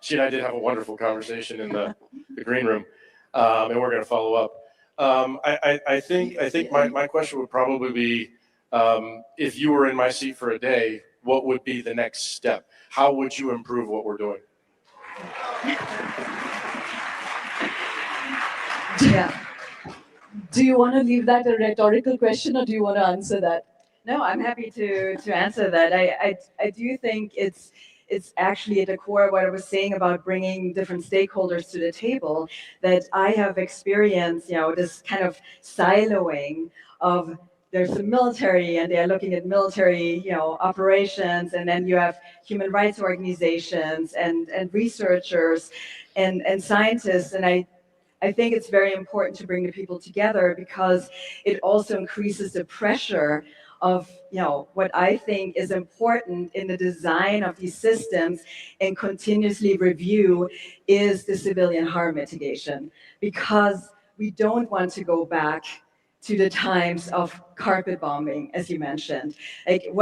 Speaker 12: She and I did have a wonderful conversation in the green room, and we're going to follow up. I think my question would probably be, if you were in my seat for a day, what would be the next step? How would you improve what we're doing?
Speaker 10: Yeah. Do you want to leave that a rhetorical question, or do you want to answer that?
Speaker 22: No, I'm happy to answer that. I do think it's actually at the core of what I was saying about bringing different stakeholders to the table, that I have experienced, this kind of siloing of there's the military and they're looking at military, operations, and then you have human rights organizations and researchers and scientists. And I think it's very important to bring the people together, because it also increases the pressure of what I think is important in the design of these systems and continuously review is the civilian harm mitigation, because we don't want to go back to the times of carpet bombing, as you mentioned. Like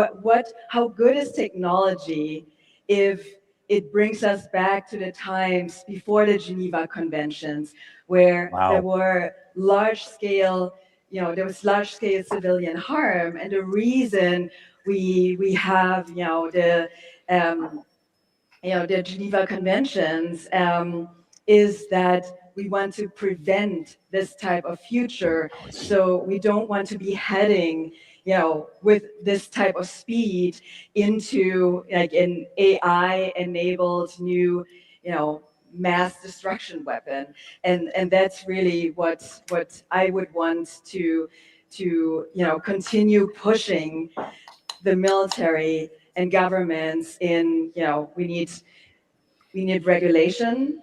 Speaker 22: how good is technology if it brings us back to the times before the Geneva Conventions, where there were large-scale there was large-scale civilian harm, and the reason we have the the Geneva Conventions, is that we want to prevent this type of future. So we don't want to be heading, with this type of speed into like an AI-enabled new, mass destruction weapon. And that's really what I would want to continue pushing the military and governments in. We need regulation,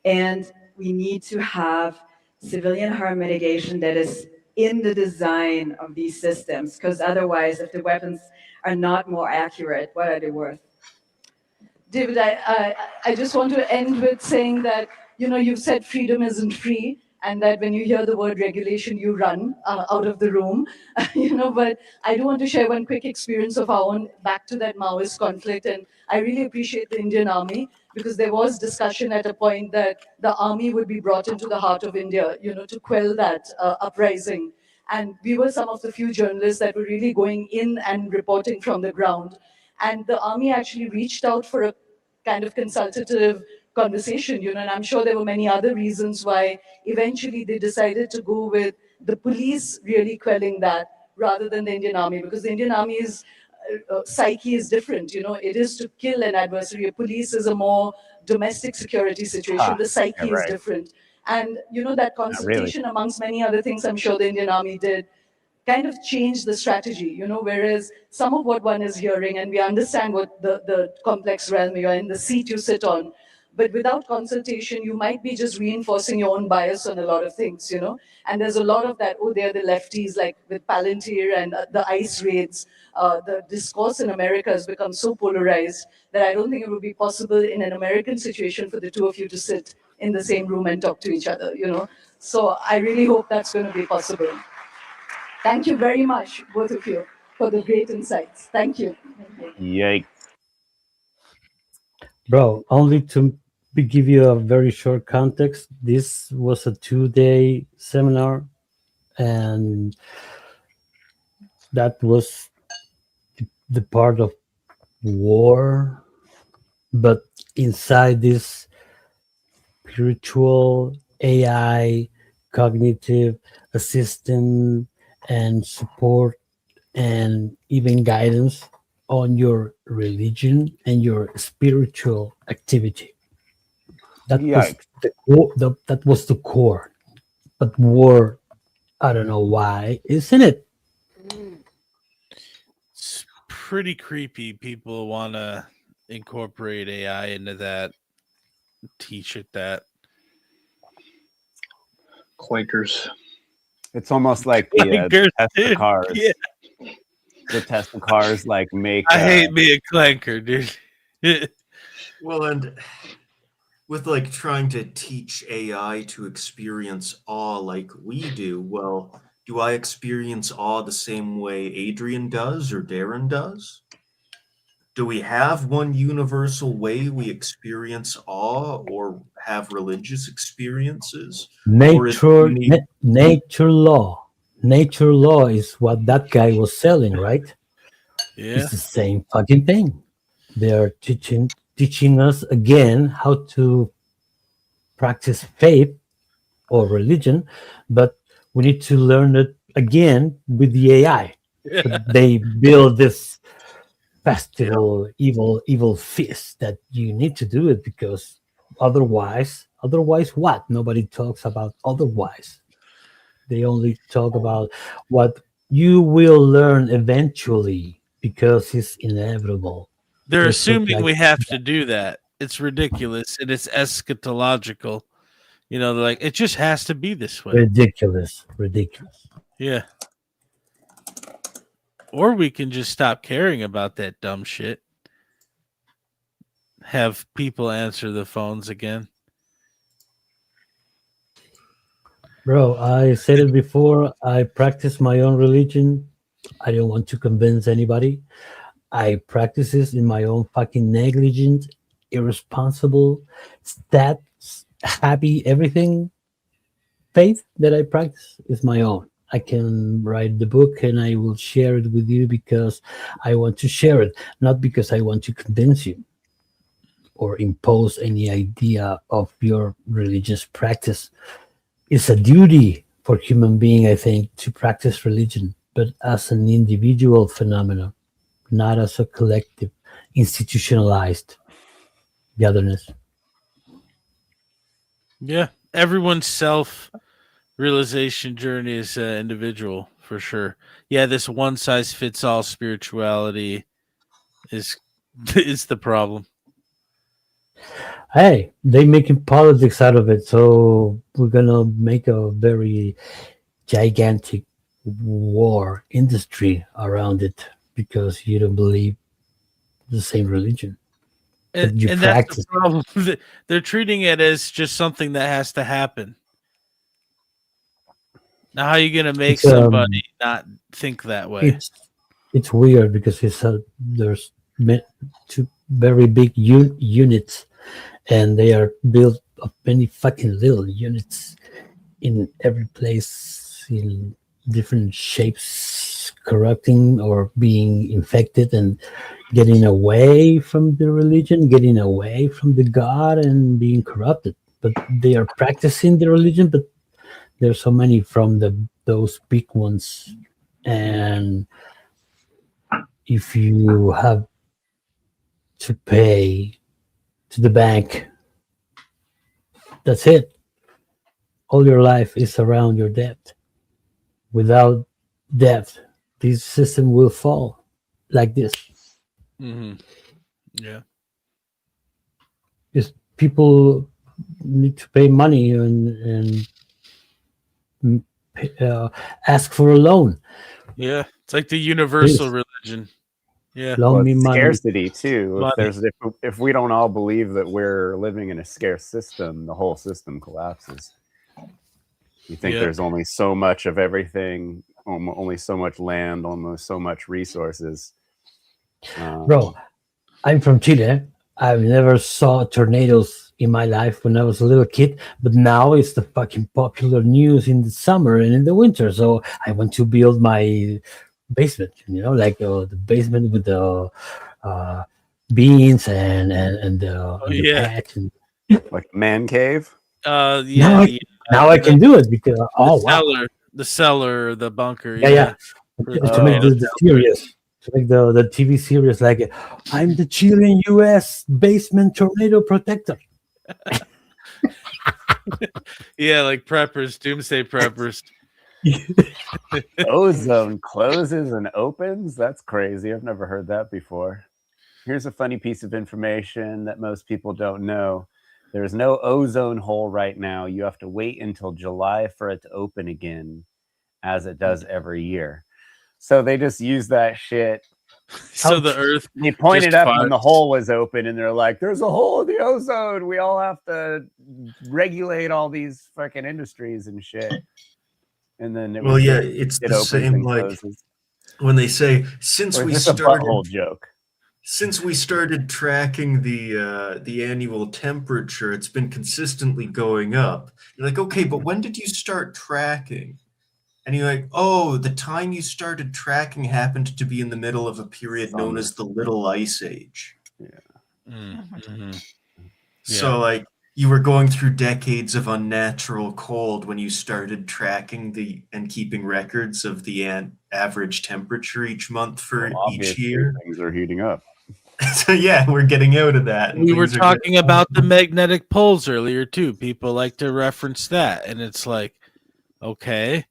Speaker 22: and we need to have civilian harm mitigation that is in the design of these systems, because otherwise, if the weapons are not more accurate, what are they worth?
Speaker 10: David, I just want to end with saying that, you've said freedom isn't free, and that when you hear the word regulation, you run out of the room, but I do want to share one quick experience of our own back to that Maoist conflict, and I really appreciate the Indian Army, because there was discussion at a point that the army would be brought into the heart of India, to quell that uprising. And we were some of the few journalists that were really going in and reporting from the ground. And the army actually reached out for a kind of consultative conversation, and I'm sure there were many other reasons why eventually they decided to go with the police really quelling that rather than the Indian Army, because the Indian Army's psyche is different. It is to kill an adversary. A police is a more domestic security situation. The psyche is different. And that consultation, amongst many other things, I'm sure the Indian Army did, kind of change the strategy, whereas some of what one is hearing, and we understand what the complex realm you're in, the seat you sit on, but without consultation, you might be just reinforcing your own bias on a lot of things, and there's a lot of that, they're the lefties, like with Palantir and the ICE raids. The discourse in America has become so polarized that I don't think it would be possible in an American situation for the two of you to sit in the same room and talk to each other, So I really hope that's going to be possible. Thank you very much, both of you, for the great insights. Thank you.
Speaker 9: Yikes.
Speaker 19: Bro, only to give you a very short context, this was a 2-day seminar, and that was the part of war, but inside this spiritual AI cognitive assistant and support and even guidance on your religion and your spiritual activity. That was the core, that was the core. But war, I don't know why, isn't it?
Speaker 8: It's pretty creepy. People want to incorporate AI into that, teach it that.
Speaker 17: Clankers.
Speaker 9: It's almost like the Tesla cars. Yeah. The Tesla cars make.
Speaker 8: I hate being a clanker, dude.
Speaker 1: Well, and with trying to teach AI to experience awe like we do, well, do I experience awe the same way Adrian does or Darren does? Do we have one universal way we experience awe or have religious experiences?
Speaker 19: Nature law is what that guy was selling, right?
Speaker 8: Yeah.
Speaker 19: It's the same fucking thing. They are teaching us again how to practice faith or religion, but we need to learn it again with the AI.
Speaker 8: Yeah.
Speaker 19: They build this festival, evil feast that you need to do it, because otherwise what? Nobody talks about otherwise. They only talk about what you will learn eventually, because it's inevitable.
Speaker 8: They're assuming we have to do that. It's ridiculous, and it's eschatological. They're like, it just has to be this way.
Speaker 19: Ridiculous.
Speaker 8: Yeah. Or we can just stop caring about that dumb shit. Have people answer the phones again.
Speaker 19: Bro, I said it before. I practice my own religion. I don't want to convince anybody. I practice this in my own fucking negligent, irresponsible, stats, happy, everything faith that I practice is my own. I can write the book and I will share it with you because I want to share it, not because I want to convince you or impose any idea of your religious practice. It's a duty for human being, I think, to practice religion, but as an individual phenomenon, not as a collective, institutionalized gatherness.
Speaker 8: Yeah, everyone's self-realization journey is individual for sure. Yeah, this one-size-fits-all spirituality is the problem.
Speaker 19: Hey, they making politics out of it, so we're gonna make a very gigantic war industry around it because you don't believe the same religion that
Speaker 8: And,
Speaker 19: you
Speaker 8: and that's
Speaker 19: practice.
Speaker 8: the problem. They're treating it as just something that has to happen. Now, how are you going to make
Speaker 19: It's
Speaker 8: somebody not think that way?
Speaker 19: it's weird because there's two very big units, and they are built of many fucking little units in every place in different shapes, corrupting or being infected and getting away from the religion, getting away from the God and being corrupted. But they are practicing the religion, but there's so many from those big ones. And if you have to pay to the bank, that's it. All your life is around your debt. Without debt, this system will fall like this.
Speaker 8: Mm-hmm. Yeah.
Speaker 19: Because people need to pay money and ask for a loan.
Speaker 8: Yeah, it's like the universal religion. Yeah,
Speaker 9: Well,
Speaker 19: me
Speaker 9: it's
Speaker 19: money.
Speaker 9: scarcity too.
Speaker 8: Money.
Speaker 9: If we don't all believe that we're living in a scarce system, the whole system collapses. You think there's only so much of everything, only so much land, almost so much resources.
Speaker 19: Bro, I'm from Chile. I've never saw tornadoes in my life when I was a little kid, but now it's the fucking popular news in the summer and in the winter. So I want to build my basement, like the basement with the beans and the patch. And
Speaker 9: like man cave.
Speaker 8: Yeah.
Speaker 19: Now I can do it because
Speaker 8: the cellar, the bunker.
Speaker 19: Yeah. To make the series. To make the TV series like I'm the Chilean U.S. basement tornado protector.
Speaker 8: Yeah, like preppers, doomsday preppers.
Speaker 9: Ozone closes and opens? That's crazy. I've never heard that before. Here's a funny piece of information that most people don't know. There's no ozone hole right now. You have to wait until July for it to open again, as it does every year. So they just use that shit.
Speaker 8: So the Earth.
Speaker 9: They pointed up when the hole was open, and they're like, "There's a hole in the ozone. We all have to regulate all these fucking industries and shit." And then
Speaker 1: it's the same like when they say since we started tracking the annual temperature, it's been consistently going up. You're like, okay, but when did you start tracking? And you're like, oh, the time you started tracking happened to be in the middle of a period known as the Little Ice Age.
Speaker 9: Yeah.
Speaker 8: Mm-hmm.
Speaker 1: So like you were going through decades of unnatural cold when you started tracking and keeping records of the average temperature each month for each year.
Speaker 9: Things are heating up.
Speaker 1: So yeah, we're getting out of that.
Speaker 8: We were talking about the magnetic poles earlier too. People like to reference that, and it's like, okay.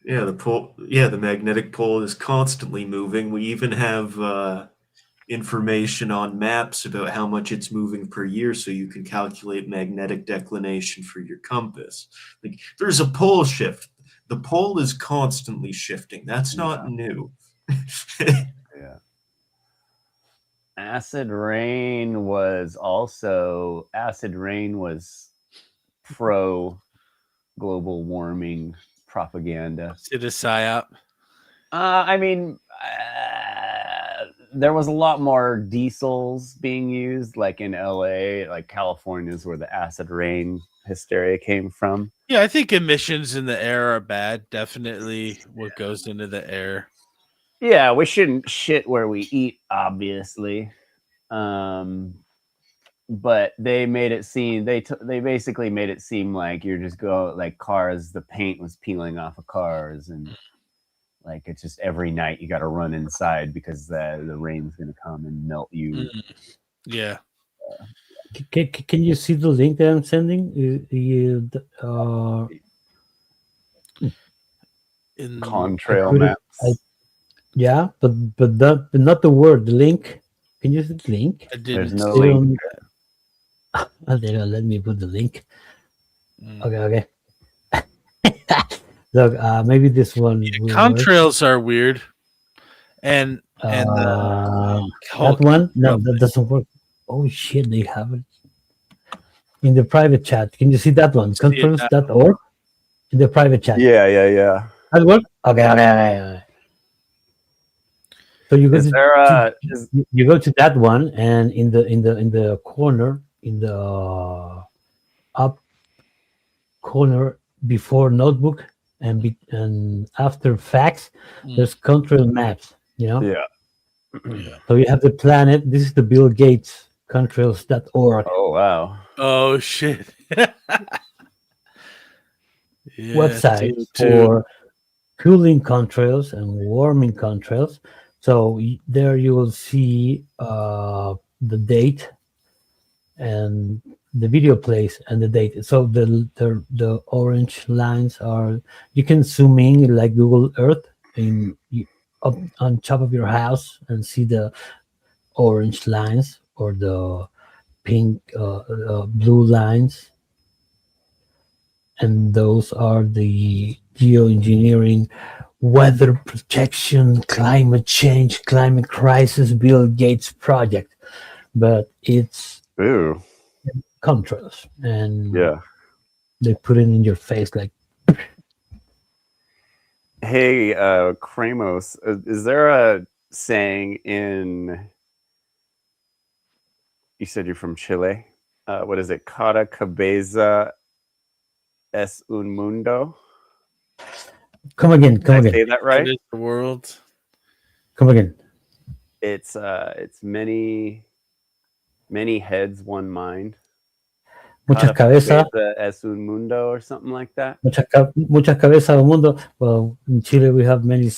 Speaker 1: Yeah, the magnetic pole is constantly moving. We even have information on maps about how much it's moving per year, so you can calculate magnetic declination for your compass. Like, there's a pole shift. The pole is constantly shifting. That's not new.
Speaker 9: Yeah. Acid rain was pro global warming propaganda.
Speaker 8: It is psy-op.
Speaker 9: I mean, there was a lot more diesels being used, like in LA, like California is where the acid rain hysteria came from.
Speaker 8: Yeah, I think emissions in the air are bad. Definitely what goes into the air.
Speaker 9: Yeah, we shouldn't shit where we eat, obviously. But they made it seem they basically made it seem like you're just like cars. The paint was peeling off of cars, and like it's just every night you got to run inside because the rain's gonna come and melt you.
Speaker 8: Yeah.
Speaker 19: Can you see the link that I'm sending?
Speaker 8: In
Speaker 9: contrail maps.
Speaker 19: Yeah, but not the word. The link. Can you see the link?
Speaker 9: There's no link.
Speaker 19: Let me put the link. Okay. Look, maybe this one. will
Speaker 8: Contrails are weird, and
Speaker 19: that one. No, that doesn't work. Oh shit! They have it in the private chat. Can you see that one? Contrails.org in the private chat.
Speaker 9: Yeah.
Speaker 19: That work? Okay. So you go you go to that one, and in the corner, in the up corner before notebook and after facts, there's contrail maps.
Speaker 9: Yeah.
Speaker 19: So you have the planet. This is the Bill Gates contrails.org.
Speaker 9: Oh wow.
Speaker 8: Oh shit.
Speaker 19: Website for cooling contrails and warming contrails. So there you will see the date and the video plays and the date. So the orange lines are, you can zoom in like Google Earth up on top of your house and see the orange lines or the pink blue lines, and those are the geoengineering, weather protection, climate change, climate crisis, Bill Gates project. But it's contrails, and they put it in your face like.
Speaker 9: Hey, Kramos, is there a saying in? You said you're from Chile. What is it? Cada cabeza es un mundo.
Speaker 19: Come again.
Speaker 9: Did I say that right?
Speaker 8: It is the world.
Speaker 19: Come again.
Speaker 9: It's many heads, one mind.
Speaker 19: Muchas cabezas.
Speaker 9: Es un mundo or something like that.
Speaker 19: Muchas cabezas un mundo. Well, in Chile we have many.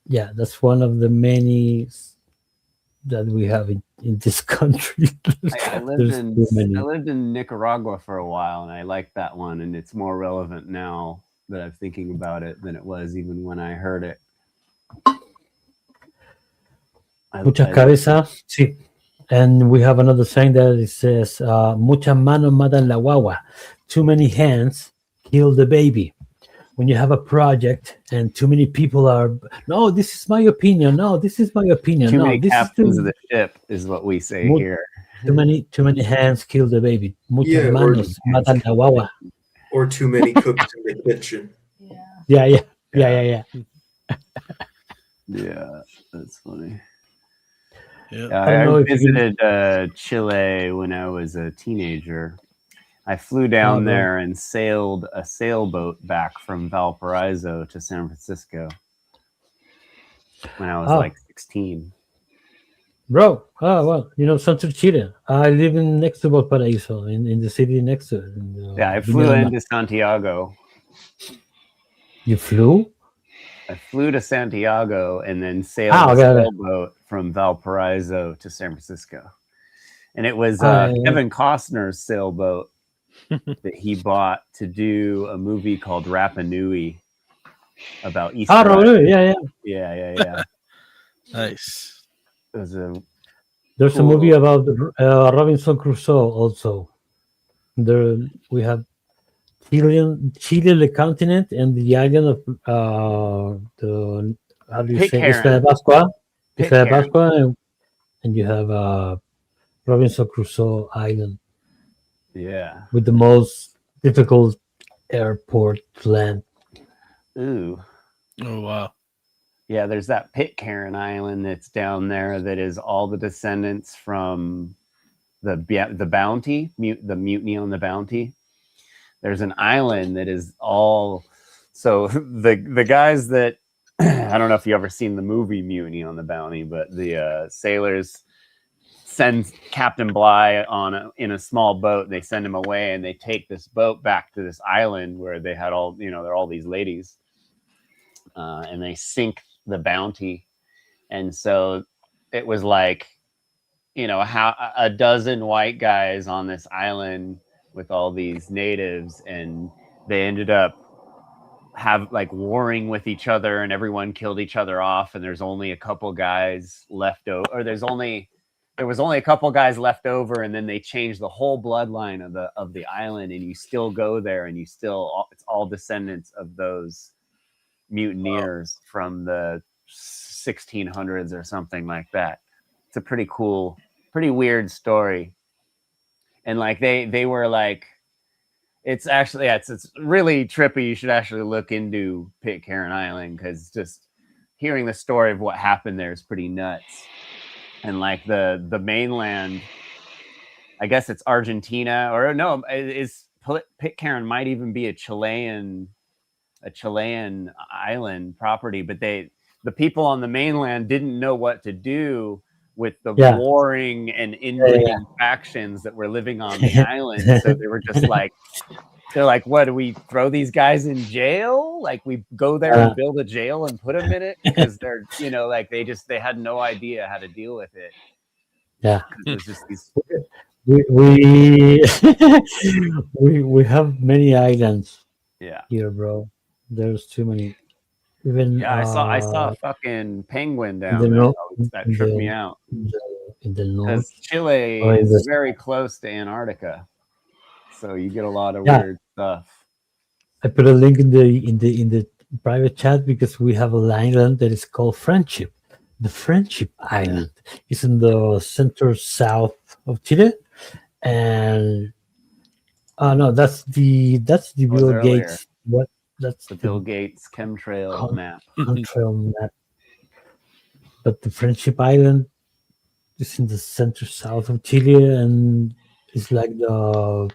Speaker 19: Yeah, that's one of the many that we have in this country.
Speaker 9: I lived in Nicaragua for a while, and I like that one, and it's more relevant now that I'm thinking about it than it was even when I heard it.
Speaker 19: Muchas cabezas, sí. And we have another saying that it says, muchas manos matan la guagua. Too many hands kill the baby. When you have a project and too many people are, no, this is my opinion. No, this is my opinion.
Speaker 9: Too
Speaker 19: no,
Speaker 9: many
Speaker 19: this
Speaker 9: captains
Speaker 19: is
Speaker 9: of the ship is what we say here.
Speaker 19: Too many hands kill the baby. Muchas manos matan la guagua.
Speaker 1: Or too many cooks in the kitchen.
Speaker 19: Yeah.
Speaker 9: Yeah, that's funny. I visited Chile when I was a teenager. I flew down there and sailed a sailboat back from Valparaiso to San Francisco when I was like 16.
Speaker 19: Bro, well, Santo Chile. I live next to Valparaiso, in the city next to it.
Speaker 9: I flew into Santiago.
Speaker 19: You flew?
Speaker 9: I flew to Santiago and then sailed a sailboat from Valparaiso to San Francisco. And it was Kevin Costner's sailboat that he bought to do a movie called Rapa Nui about Easter.
Speaker 19: Oh, really?
Speaker 9: Yeah.
Speaker 8: Nice.
Speaker 9: There's
Speaker 19: a movie about Robinson Crusoe also. There we have Chile, the continent, and the island of the how do you say Isla de Pascua? Isla de Pascua, and you have Robinson Crusoe Island.
Speaker 9: Yeah.
Speaker 19: With the most difficult airport to land.
Speaker 9: Ooh.
Speaker 8: Oh wow.
Speaker 9: Yeah, there's that Pitcairn Island that's down there that is all the descendants from the Bounty, the mutiny on the Bounty. there's an island that is all. So the guys that I don't know if you ever seen the movie Mutiny on the Bounty, but the sailors send Captain Bligh in a small boat. They send him away, and they take this boat back to this island where they had all, there are all these ladies, and they sink the Bounty. And so it was like, how a dozen white guys on this island with all these natives, and they ended up warring with each other, and everyone killed each other off, and there's only a couple guys left over, or there was only a couple guys left over, and then they changed the whole bloodline of the island, and you still go there, and it's all descendants of those mutineers from the 1600s or something like that. It's a pretty cool, pretty weird story. And they were like, it's actually, it's really trippy. You should actually look into Pitcairn Island, because just hearing the story of what happened there is pretty nuts. And the mainland, I guess it's Argentina, or no, Pitcairn might even be a Chilean island property, but the people on the mainland didn't know what to do with the warring and inbreeding factions that were living on the island. So they were just they're like, what, do we throw these guys in jail? We go there and build a jail and put them in it? Because they're, they had no idea how to deal with it.
Speaker 19: Yeah.
Speaker 9: It's just these...
Speaker 19: we have many islands.
Speaker 9: Yeah.
Speaker 19: Here, bro. There's too many. Even
Speaker 9: I saw a fucking penguin down there. That tripped me out.
Speaker 19: In the north,
Speaker 9: because Chile is very close to Antarctica, so you get a lot of weird stuff.
Speaker 19: I put a link in the private chat because we have an island that is called Friendship. The Friendship Island is in the center south of Chile, and no, that's the Bill Gates. What? That's
Speaker 9: the Bill Gates chemtrail map.
Speaker 19: Chemtrail map. But the Friendship Island is in the center south of Chile, and it's like the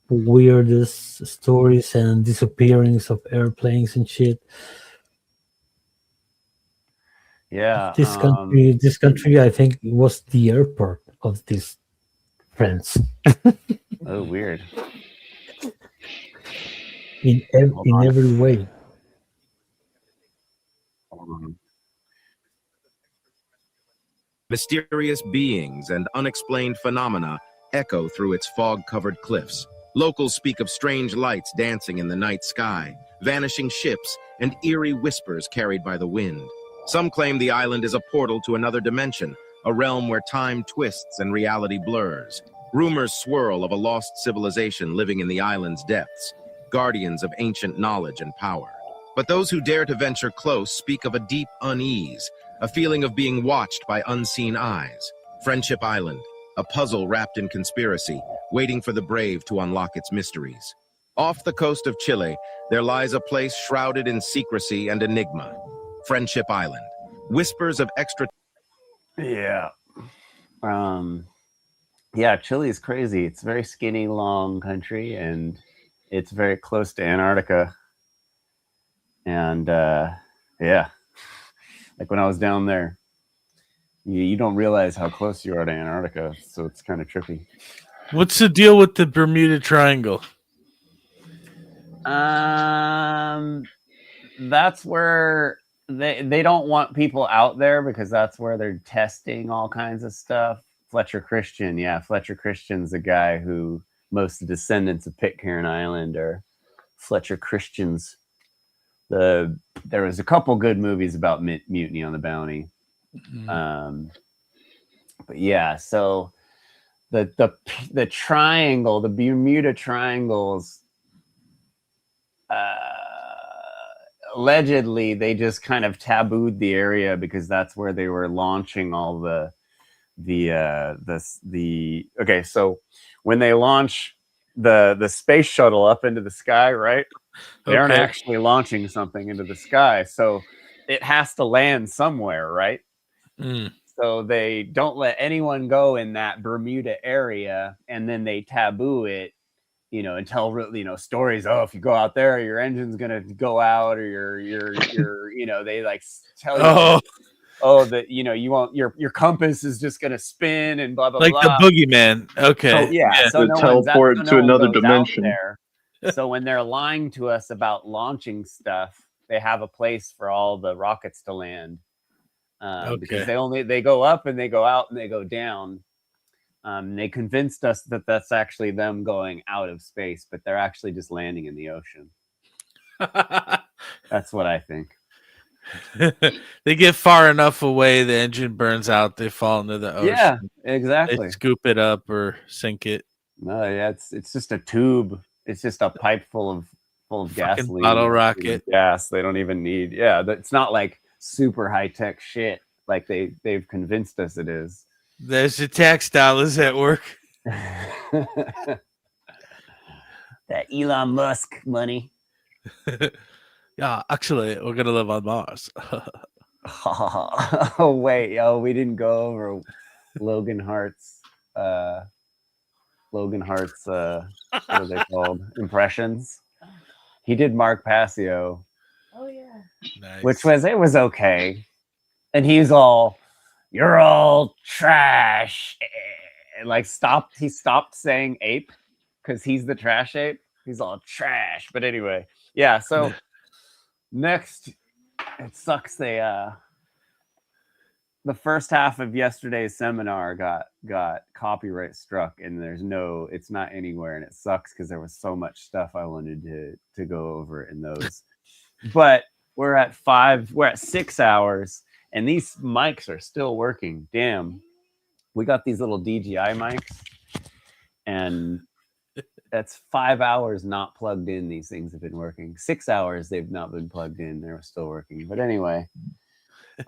Speaker 19: weirdest stories and disappearance of airplanes and shit.
Speaker 9: Yeah.
Speaker 19: This country, I think, was the airport of these friends.
Speaker 9: Oh, weird.
Speaker 19: In every way.
Speaker 14: Mysterious beings and unexplained phenomena echo through its fog-covered cliffs. Locals speak of strange lights dancing in the night sky, vanishing ships, and eerie whispers carried by the wind. Some claim the island is a portal to another dimension, a realm where time twists and reality blurs. Rumors swirl of a lost civilization living in the island's depths, guardians of ancient knowledge and power. But those who dare to venture close speak of a deep unease, a feeling of being watched by unseen eyes. Friendship Island, a puzzle wrapped in conspiracy, waiting for the brave to unlock its mysteries. Off the coast of Chile, there lies a place shrouded in secrecy and enigma. Friendship Island. Whispers of extra...
Speaker 9: Yeah. Yeah, Chile is crazy. It's a very skinny, long country, and it's very close to Antarctica. And yeah, like when I was down there, you don't realize how close you are to Antarctica, so it's kind of trippy.
Speaker 8: What's the deal with the Bermuda Triangle?
Speaker 9: That's where they don't want people out there because that's where they're testing all kinds of stuff. Fletcher Christian, yeah, Fletcher Christian's the guy who most of the descendants of Pitcairn Island are Fletcher Christians. There was a couple good movies about Mutiny on the Bounty. Mm-hmm. But yeah, so the triangle, the Bermuda Triangles, allegedly they just kind of tabooed the area because that's where they were launching all okay, so when they launch the space shuttle up into the sky, right? They aren't actually launching something into the sky, so it has to land somewhere, right? So they don't let anyone go in that Bermuda area, and then they taboo it and tell stories. Oh, if you go out there, your engine's gonna go out, or your they like tell you. Oh, that you won't. Your compass is just gonna spin and blah blah
Speaker 8: like
Speaker 9: blah.
Speaker 8: the boogeyman. Okay.
Speaker 9: So no
Speaker 17: teleport to another dimension.
Speaker 9: There. So when they're lying to us about launching stuff, they have a place for all the rockets to land. Because they go up and they go out and they go down. They convinced us that that's actually them going out of space, but they're actually just landing in the ocean. That's what I think.
Speaker 8: They get far enough away, the engine burns out, they fall into the ocean.
Speaker 9: Yeah, exactly.
Speaker 8: They scoop it up or sink it.
Speaker 9: No, yeah, it's just a tube. It's just a pipe full of gasoline.
Speaker 8: Bottle rocket.
Speaker 9: Gas. They don't even need. Yeah, it's not like super high tech shit like they've convinced us it is.
Speaker 8: There's the tax dollars at work.
Speaker 9: That Elon Musk money.
Speaker 8: Yeah, actually, we're gonna live on Mars.
Speaker 9: Oh wait, we didn't go over Logan Hart's. What are they called? Impressions. He did Mark Passio.
Speaker 3: Oh yeah.
Speaker 8: Nice.
Speaker 9: Which was okay, and he's all, "You're all trash." And he stopped saying ape because he's the trash ape. He's all trash. But anyway, yeah. So next, it sucks. The first half of yesterday's seminar got copyright struck, and it's not anywhere, and it sucks because there was so much stuff I wanted to go over in those. But we're at 6 hours, and these mics are still working. Damn, we got these little DJI mics, and that's 5 hours not plugged in. These things have been working. 6 hours they've not been plugged in. They're still working. But anyway, is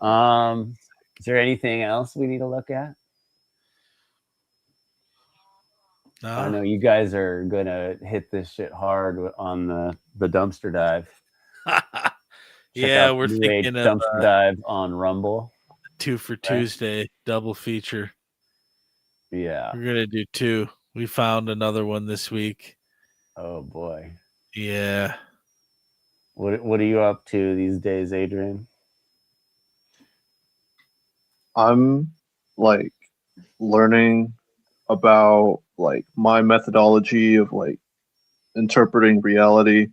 Speaker 9: there anything else we need to look at?
Speaker 8: No.
Speaker 9: I know you guys are gonna hit this shit hard on the dumpster dive.
Speaker 8: Yeah, we're thinking of
Speaker 9: dumpster dive on Rumble.
Speaker 8: 2 for Tuesday, double feature.
Speaker 9: Yeah,
Speaker 8: we're gonna do 2. We found another one this week.
Speaker 9: Oh boy.
Speaker 8: Yeah.
Speaker 9: What are you up to these days, Adrian?
Speaker 17: I'm like learning about like my methodology of like interpreting reality.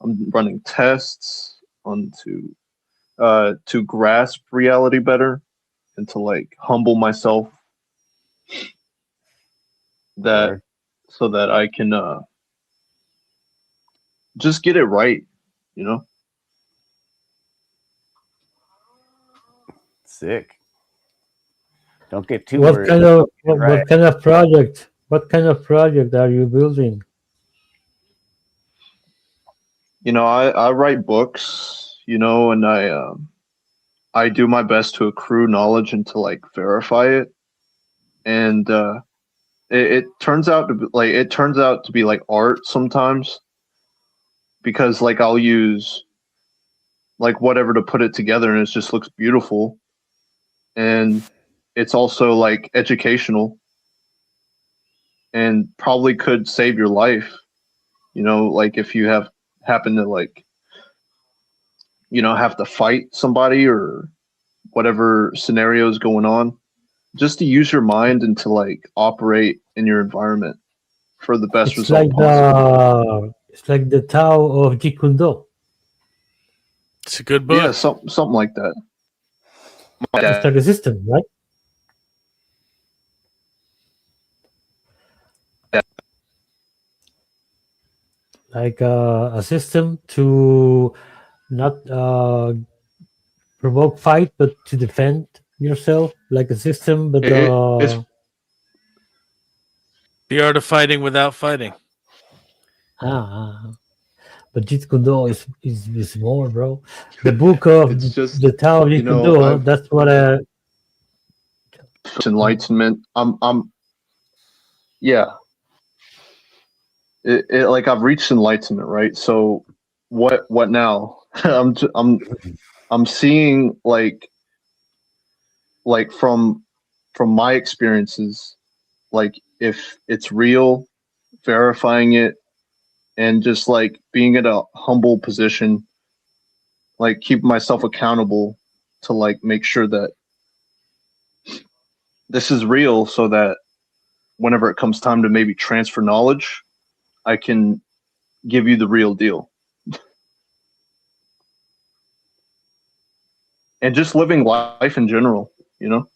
Speaker 17: I'm running tests to grasp reality better and to like humble myself so that I can just get it right,
Speaker 9: Sick. Don't get too
Speaker 19: What
Speaker 9: worried.
Speaker 19: kind of what kind of project? What kind of project are you building?
Speaker 17: I write books, and I do my best to accrue knowledge and to like verify it. And it turns out to be like art sometimes, because like I'll use like whatever to put it together and it just looks beautiful. And it's also like educational and probably could save your life, like if you happen to like, have to fight somebody or whatever scenario is going on, just to use your mind and to like operate in your environment for the best result possible.
Speaker 19: It's like the Tao of Jeet Kune Do.
Speaker 8: It's a good book.
Speaker 17: Yeah, something like that.
Speaker 19: It's like a system, right?
Speaker 17: Yeah.
Speaker 19: Like a system to not provoke fight, but to defend yourself, like a system. But
Speaker 8: it's the art of fighting without fighting.
Speaker 19: But Jeet Kune Do is more, bro. The book of the Tao of Jeet Kune Do. That's what
Speaker 17: enlightenment. Yeah. It like I've reached enlightenment, right? So what now? I'm seeing like from my experiences, like if it's real, verifying it, and just like being in a humble position, like keep myself accountable to like make sure that this is real, so that whenever it comes time to maybe transfer knowledge, I can give you the real deal. And just living life in general, you know?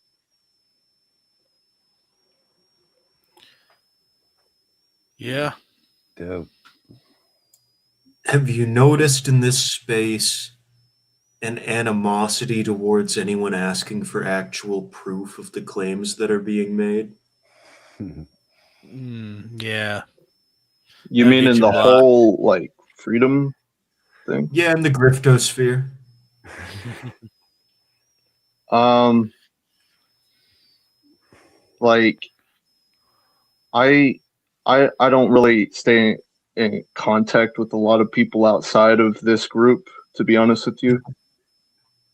Speaker 8: Yeah.
Speaker 7: Dope.
Speaker 1: Have you noticed in this space an animosity towards anyone asking for actual proof of the claims that are being made?
Speaker 8: Yeah.
Speaker 17: You mean in the whole like freedom thing?
Speaker 1: Yeah, in the griftosphere.
Speaker 17: Like I don't really stay in contact with a lot of people outside of this group, to be honest with you.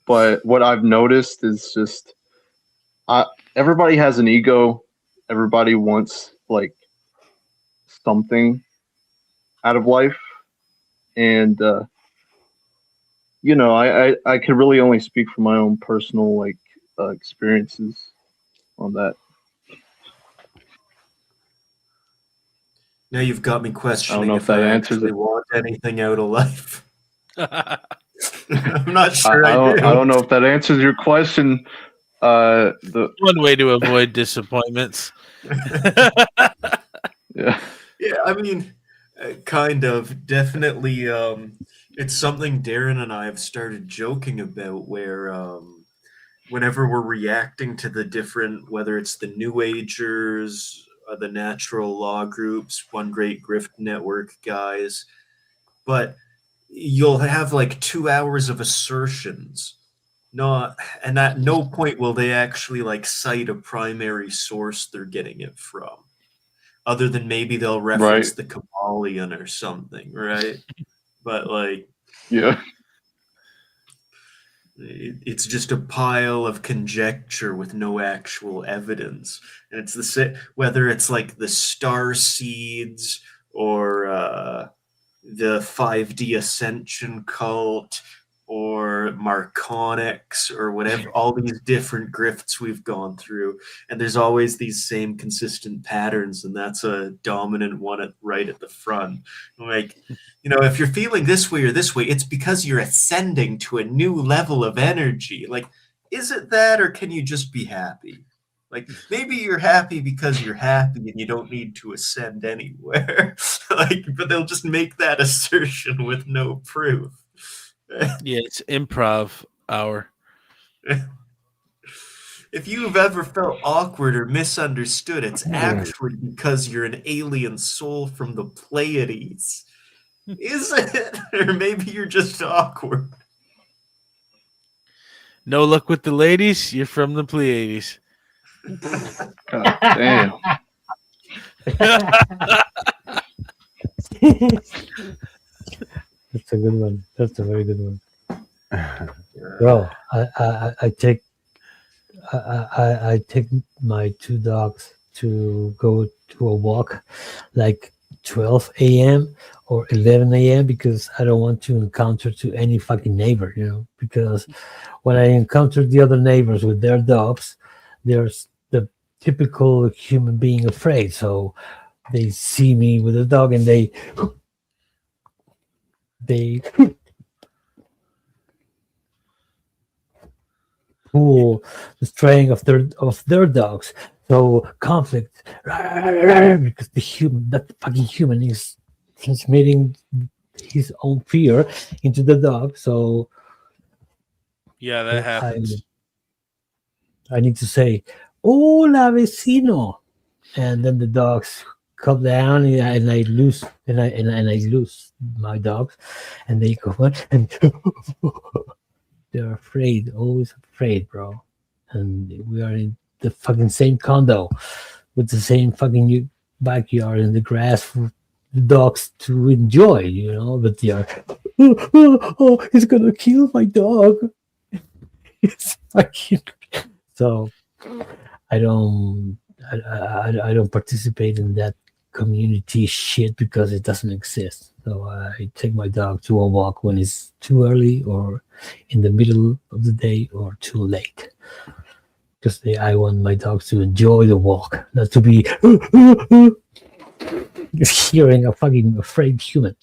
Speaker 17: But what I've noticed is just everybody has an ego. Everybody wants like something out of life. And you know, I could really only speak from my own personal like experiences on that.
Speaker 1: Now you've got me questioning
Speaker 17: I don't know if that answers
Speaker 1: actually
Speaker 17: it.
Speaker 1: want anything out of life. I'm not sure
Speaker 17: I
Speaker 1: I do.
Speaker 17: don't know if that answers your question.
Speaker 8: One way to avoid disappointments.
Speaker 17: Yeah.
Speaker 1: Yeah, I mean, kind of. Definitely, it's something Darren and I have started joking about, where whenever we're reacting to the different, whether it's the New Agers, the natural law groups, One Great Grift Network guys, but you'll have like 2 hours of assertions. And at no point will they actually like cite a primary source they're getting it from, other than maybe they'll reference
Speaker 17: Right.
Speaker 1: the Kabbalion or something, right? But like,
Speaker 17: yeah,
Speaker 1: it's just a pile of conjecture with no actual evidence. And it's whether it's like the star seeds or the 5D ascension cult or Marconics or whatever, all these different grifts we've gone through. And there's always these same consistent patterns, and that's a dominant one right at the front. Like, you know, if you're feeling this way or this way, it's because you're ascending to a new level of energy. Like, is it that, or can you just be happy? Like, maybe you're happy because you're happy and you don't need to ascend anywhere. Like, but they'll just make that assertion with no proof.
Speaker 8: Yeah, it's improv hour.
Speaker 1: If you've ever felt awkward or misunderstood, it's actually because you're an alien soul from the Pleiades. Is it? Or maybe you're just awkward.
Speaker 8: No luck with the ladies, you're from the Pleiades.
Speaker 17: God damn.
Speaker 19: That's a good one. That's a very good one. Well, I take my 2 dogs to go to a walk like 12 a.m. or 11 a.m. because I don't want to encounter to any fucking neighbor, you know, because when I encounter the other neighbors with their dogs, there's the typical human being afraid. So they see me with a dog and they pull the string of their dogs. So conflict because that fucking human is transmitting his own fear into the dog. So
Speaker 8: Yeah, that happens.
Speaker 19: I need to say, "Hola, vecino," and then the dogs come down, and I lose, and I lose my dogs, and they go and they're afraid, always afraid, bro. And we are in the fucking same condo with the same fucking backyard and the grass for the dogs to enjoy, you know. But they are, oh, he's gonna kill my dog. It's fucking. So I don't participate in that community shit because it doesn't exist. So I take my dog to a walk when it's too early or in the middle of the day or too late. Because I want my dogs to enjoy the walk, not to be hearing a fucking afraid human.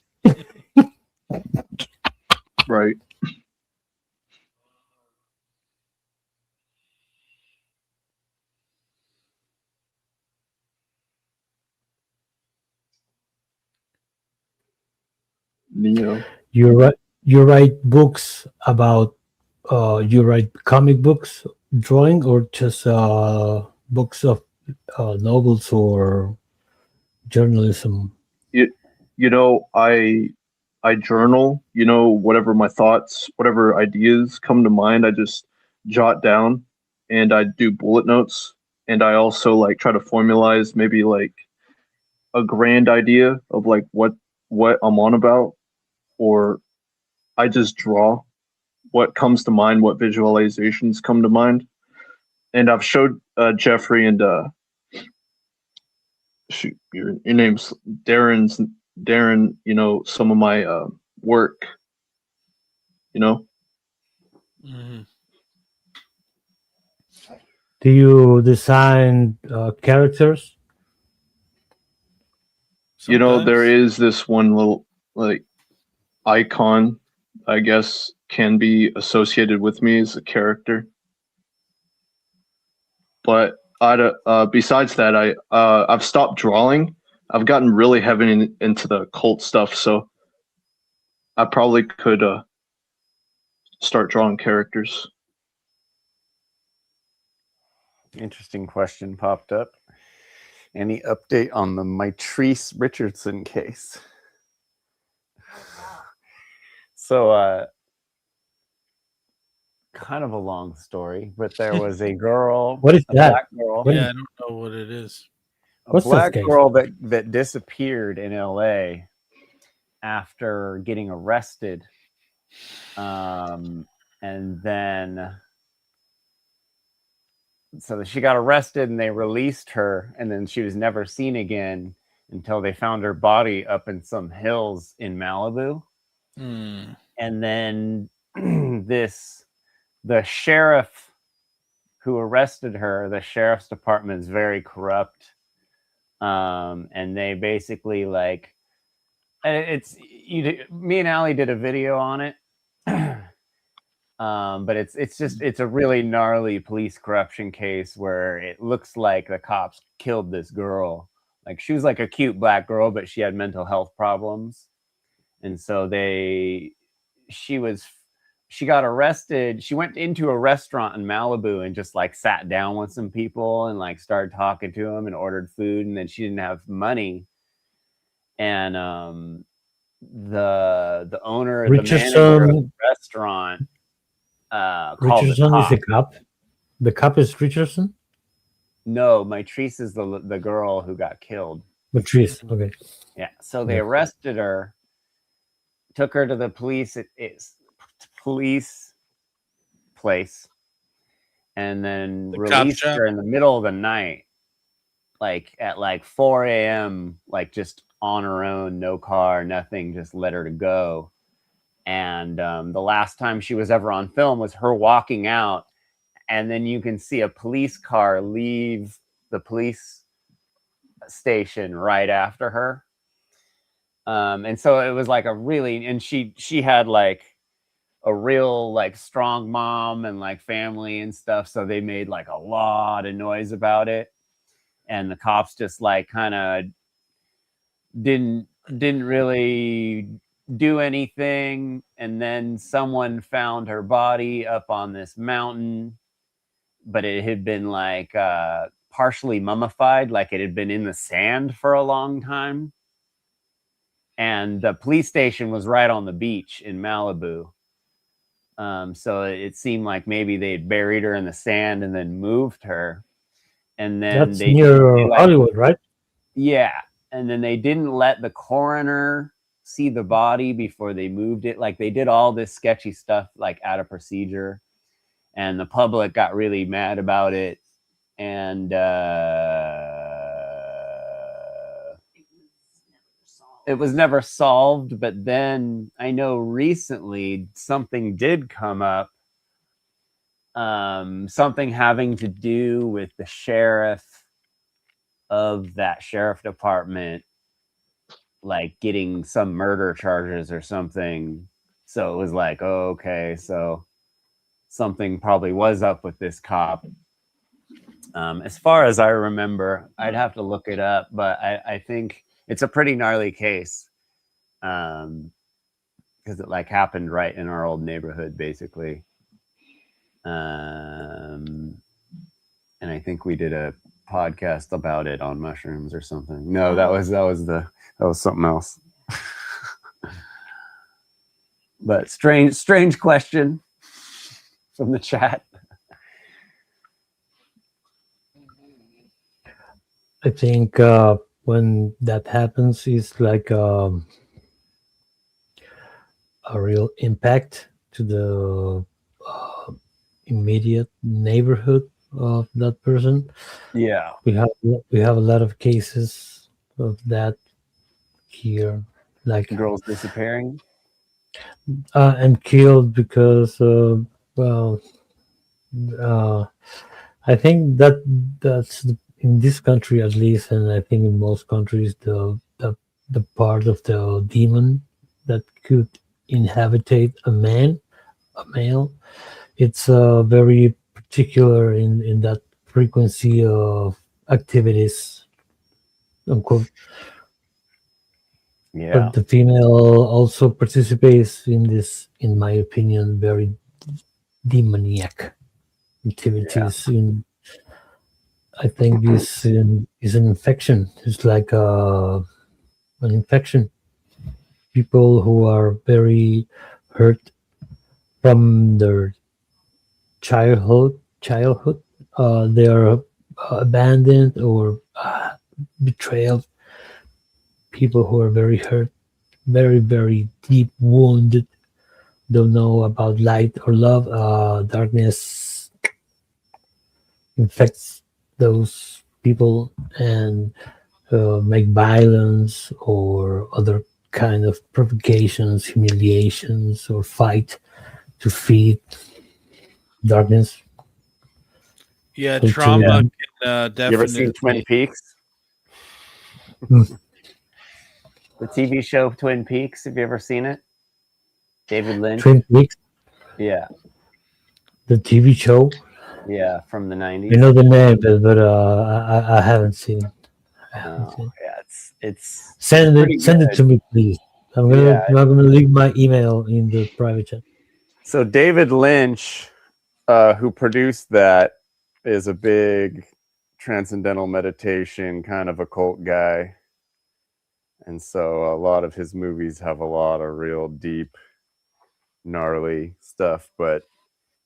Speaker 17: Right. Neo.
Speaker 19: You write books about you write comic books, drawing, or just books of novels or journalism?
Speaker 17: You know, I journal, you know, whatever my thoughts, whatever ideas come to mind, I just jot down, and I do bullet notes, and I also like try to formalize maybe like a grand idea of like what I'm on about, or I just draw what comes to mind, what visualizations come to mind. And I've showed Jeffrey and shoot, your name's Darren, you know, some of my work, you know.
Speaker 19: Do you design characters?
Speaker 17: You know, there is this one little like icon, I guess, can be associated with me as a character. But besides that, I've stopped drawing. I've gotten really heavy into the cult stuff, so I probably could start drawing characters.
Speaker 9: Interesting question popped up. Any update on the Mitrice Richardson case? So, kind of a long story, but there was a girl.
Speaker 19: What is
Speaker 9: a
Speaker 19: that?
Speaker 9: Black girl.
Speaker 8: Yeah, I don't know what it is.
Speaker 9: A black girl that disappeared in LA after getting arrested. And then so she got arrested and they released her, and then she was never seen again until they found her body up in some hills in Malibu. And then the sheriff who arrested her, the sheriff's department is very corrupt. And they basically like, me and Allie did a video on it. But it's a really gnarly police corruption case where it looks like the cops killed this girl. Like, she was like a cute black girl, but she had mental health problems. And so she got arrested. She went into a restaurant in Malibu and just like sat down with some people and like started talking to them and ordered food. And then she didn't have money. And the owner, the manager of the restaurant,
Speaker 19: Richardson is the cop. The cop is Richardson.
Speaker 9: No, Mitrice is the girl who got killed.
Speaker 19: Mitrice, okay.
Speaker 9: Yeah, so they arrested her, took her to the police place, and then released her in the middle of the night, like at like 4 a.m., like just on her own, no car, nothing, just let her to go. And the last time she was ever on film was her walking out, and then you can see a police car leave the police station right after her. And so it was like and she had like a real like strong mom and like family and stuff. So they made like a lot of noise about it. And the cops just like kind of didn't really do anything. And then someone found her body up on this mountain, but it had been like partially mummified, like it had been in the sand for a long time. And the police station was right on the beach in Malibu. So it seemed like maybe they had buried her in the sand and then moved her. And then
Speaker 19: that's near Hollywood, right?
Speaker 9: Yeah. And then they didn't let the coroner see the body before they moved it. Like, they did all this sketchy stuff like out of procedure, and the public got really mad about it. And it was never solved, but then I know recently something did come up. Something having to do with the sheriff of that sheriff department, like getting some murder charges or something. So it was like, oh, okay, so something probably was up with this cop. As far as I remember, I'd have to look it up, but I think it's a pretty gnarly case, because it like happened right in our old neighborhood, basically. And I think we did a podcast about it on mushrooms or something. No, that was something else. But strange question from the chat.
Speaker 19: I think when that happens, it's like a real impact to the immediate neighborhood of that person.
Speaker 9: Yeah,
Speaker 19: we have a lot of cases of that here, like
Speaker 9: girls disappearing
Speaker 19: and killed because I think that's in this country at least, and I think in most countries, the part of the demon that could inhabitate a male, it's very particular in that frequency of activities, unquote.
Speaker 9: Yeah.
Speaker 19: But the female also participates in this, in my opinion, very demoniac activities. I think is an infection. It's like an infection. People who are very hurt from their childhood, they are abandoned or betrayed. People who are very hurt, very, very deep wounded, don't know about light or love. Darkness infects those people and make violence or other kind of provocations, humiliations, or fight to feed darkness.
Speaker 8: Yeah,
Speaker 19: So
Speaker 8: trauma can
Speaker 9: You ever seen Twin
Speaker 8: definitely.
Speaker 9: Peaks? The TV show Twin Peaks. Have you ever seen it? David Lynch.
Speaker 19: Twin Peaks,
Speaker 9: Yeah,
Speaker 19: the TV show.
Speaker 9: yeah, from the
Speaker 19: I
Speaker 9: 90s.
Speaker 19: know the name, but I haven't seen it.
Speaker 9: Oh, yeah, it's
Speaker 19: Send
Speaker 9: pretty
Speaker 19: it
Speaker 9: good.
Speaker 19: to me, please. I'm gonna leave my email in the private chat.
Speaker 9: So David Lynch, who produced that, is a big transcendental meditation kind of occult guy. And so a lot of his movies have a lot of real deep, gnarly stuff. But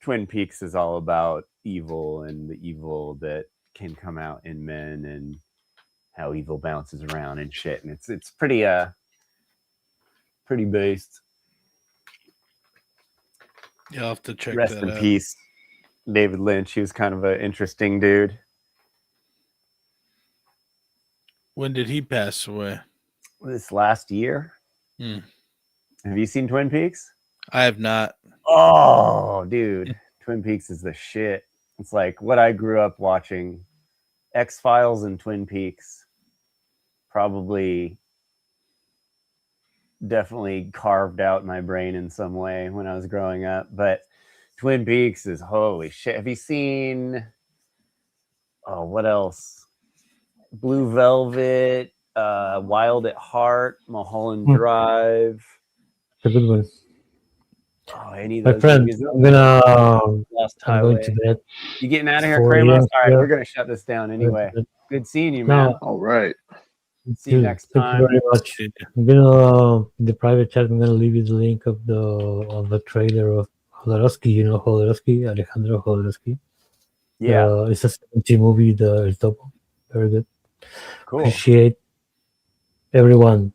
Speaker 9: Twin Peaks is all about evil and the evil that can come out in men and how evil bounces around and shit. And it's pretty based.
Speaker 8: You'll have to check
Speaker 9: Rest
Speaker 8: that
Speaker 9: in
Speaker 8: out.
Speaker 9: peace, David Lynch. He was kind of an interesting dude.
Speaker 8: When did he pass away?
Speaker 9: This last year.
Speaker 8: Hmm.
Speaker 9: Have you seen Twin Peaks?
Speaker 8: I have not.
Speaker 9: Oh, dude. Twin Peaks is the shit. It's like what I grew up watching. X-Files and Twin Peaks probably definitely carved out my brain in some way when I was growing up. But Twin Peaks is holy shit. Have you seen, oh, what else? Blue Velvet, Wild at Heart, Mulholland Drive.
Speaker 19: It's a good one.
Speaker 9: Oh, any of
Speaker 19: My
Speaker 9: those
Speaker 19: friend,
Speaker 9: movies.
Speaker 19: I'm going
Speaker 9: Highway.
Speaker 19: to bed.
Speaker 9: You getting out of here,
Speaker 19: 4
Speaker 9: Kramos?
Speaker 19: a.m.
Speaker 9: All right,
Speaker 19: Yeah.
Speaker 9: we're gonna shut this down anyway. Good seeing you,
Speaker 19: No.
Speaker 9: man.
Speaker 17: All right.
Speaker 9: See you
Speaker 19: Dude,
Speaker 9: next
Speaker 19: thank
Speaker 9: time.
Speaker 19: you very much. I'm gonna in the private chat. I'm gonna leave you the link of the trailer of Jodorowsky. You know Jodorowsky, Alejandro Jodorowsky.
Speaker 9: Yeah.
Speaker 19: It's a 70 movie. The El Topo. Very good.
Speaker 9: Cool.
Speaker 19: Appreciate everyone.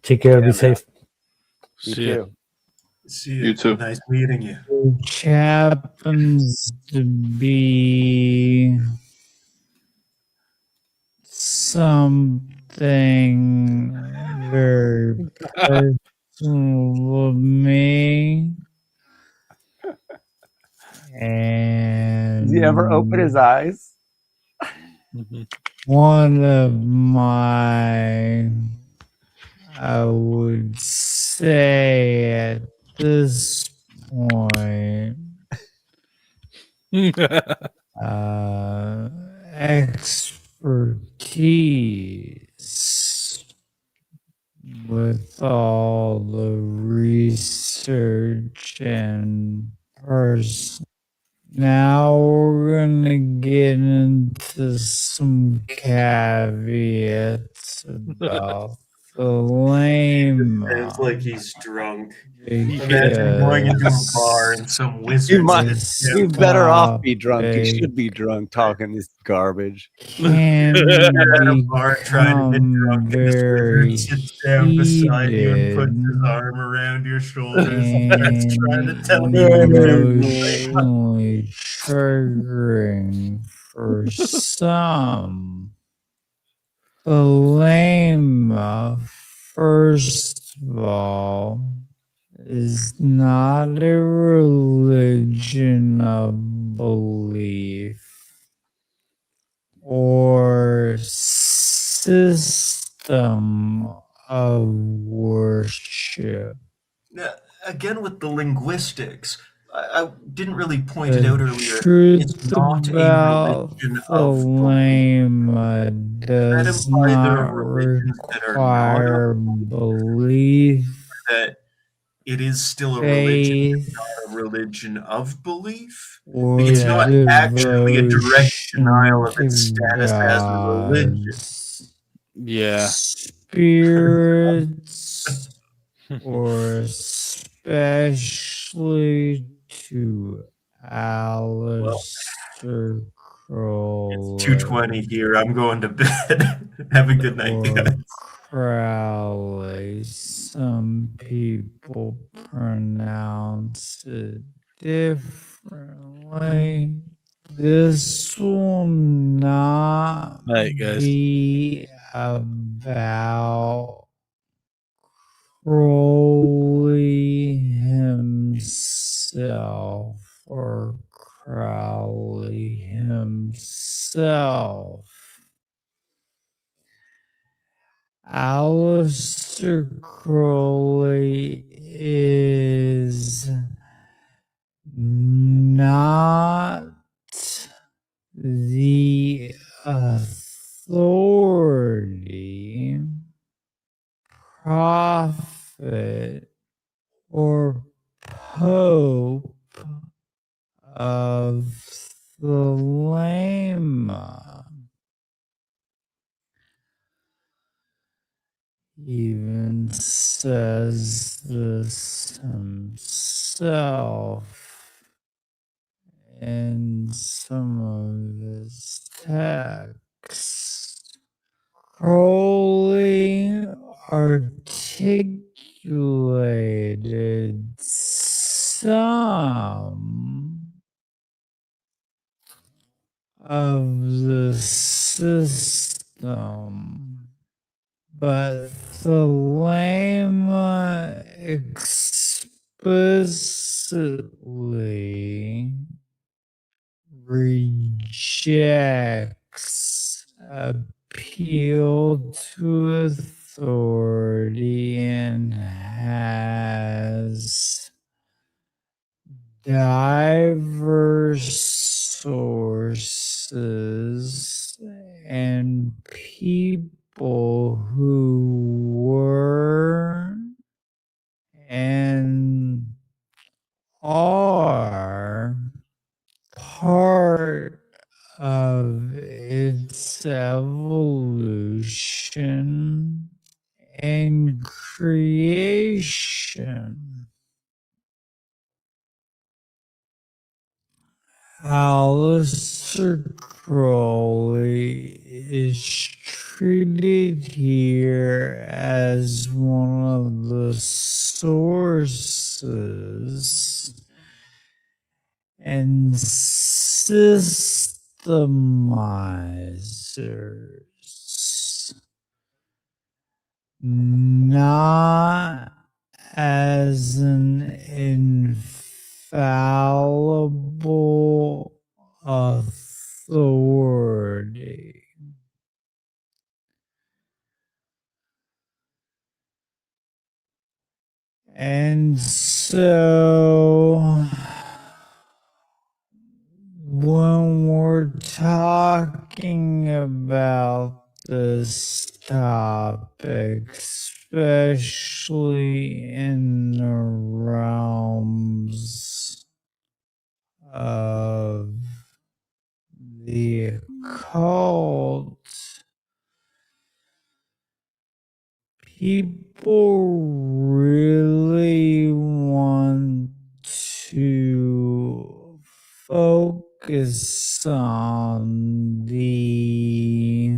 Speaker 19: Take care. Be safe.
Speaker 9: You
Speaker 8: See ya.
Speaker 9: too.
Speaker 1: See you.
Speaker 17: You too.
Speaker 1: Nice meeting you.
Speaker 6: Which happens to be something very personal of me. And
Speaker 9: Does he ever open his eyes?
Speaker 6: one of my, I would say at this point, expertise with all the research and person. Now we're gonna get into some caveats about the lame.
Speaker 1: Sounds like he's drunk. Imagine going into a bar and some wizard.
Speaker 9: You better off be drunk. You should be drunk talking this garbage.
Speaker 1: At a bar trying to get drunk, and this wizard sits down beside you and puts his arm around your shoulders and starts trying to tell you
Speaker 6: emotionally triggering for some. The lame, first of all, is not a religion of belief or system of worship.
Speaker 1: Again, with the linguistics, I didn't really point it out earlier. It's not a religion of
Speaker 6: lame does not
Speaker 1: require
Speaker 6: belief.
Speaker 1: That it is still a religion, not a religion of belief. Like, it's not actually a direct denial of its status as a religion.
Speaker 8: Yeah.
Speaker 6: Spirits, or especially to Alistair Crowley.
Speaker 1: It's 2:20 here. I'm going to bed. Have a good night, guys.
Speaker 6: Crowley. Some people pronounce it differently. This will not be about Crowley himself or Crowley himself. Aleister Crowley is not the authority, prophet, or pope of the Lama. Even says this himself in some of his texts. Crowley articulated some of the system, but the Lama explicitly rejects appeal to authority and has diverse sources and people who were and are part of its evolution and creation. Aleister Crowley is treated here as one of the sources and systemizers not as an infallible authority. And so, when we're talking about this topic, especially in the realms of the occult, people really want to focus on the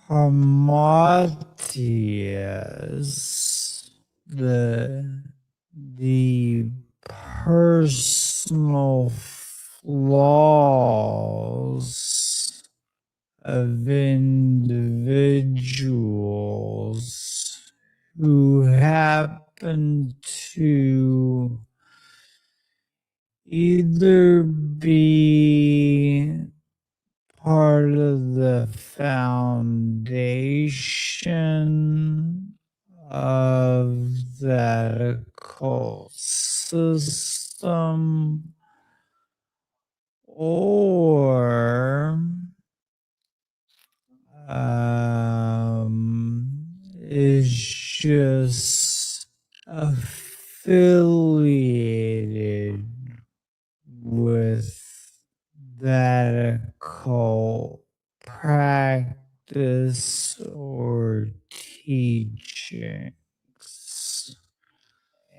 Speaker 6: hamartias, the personal flaws of individuals who happen to either be part of the foundation of that occult system, or is just affiliated with that occult practice or teachings.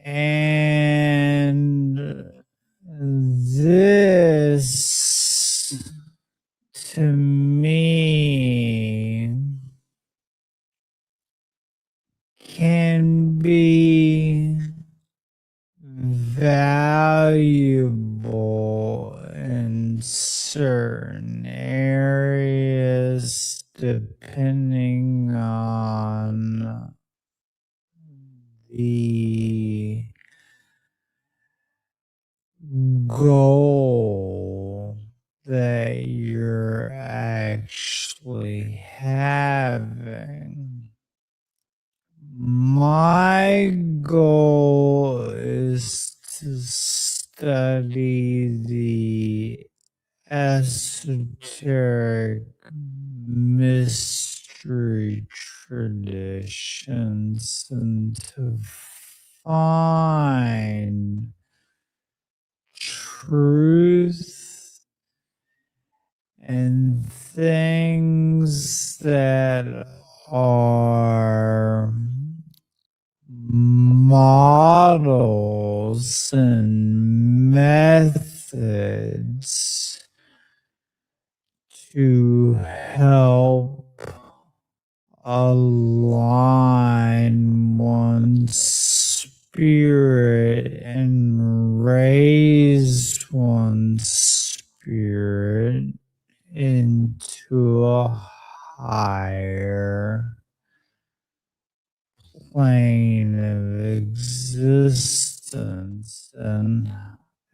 Speaker 6: And this, to me, can be valuable in certain areas depending on the goal that you're actually having. My goal is to study the esoteric mystery traditions and to find truth and things that are models and methods to help align one's spirit and raise one's spirit into a higher plane of existence and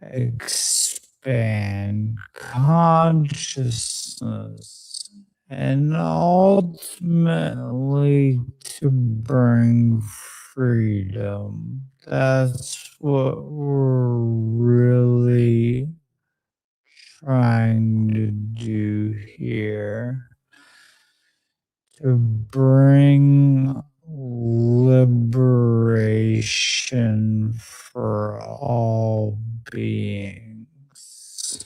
Speaker 6: expand consciousness and ultimately to bring freedom. That's what we're really trying to do here. To bring liberation for all beings.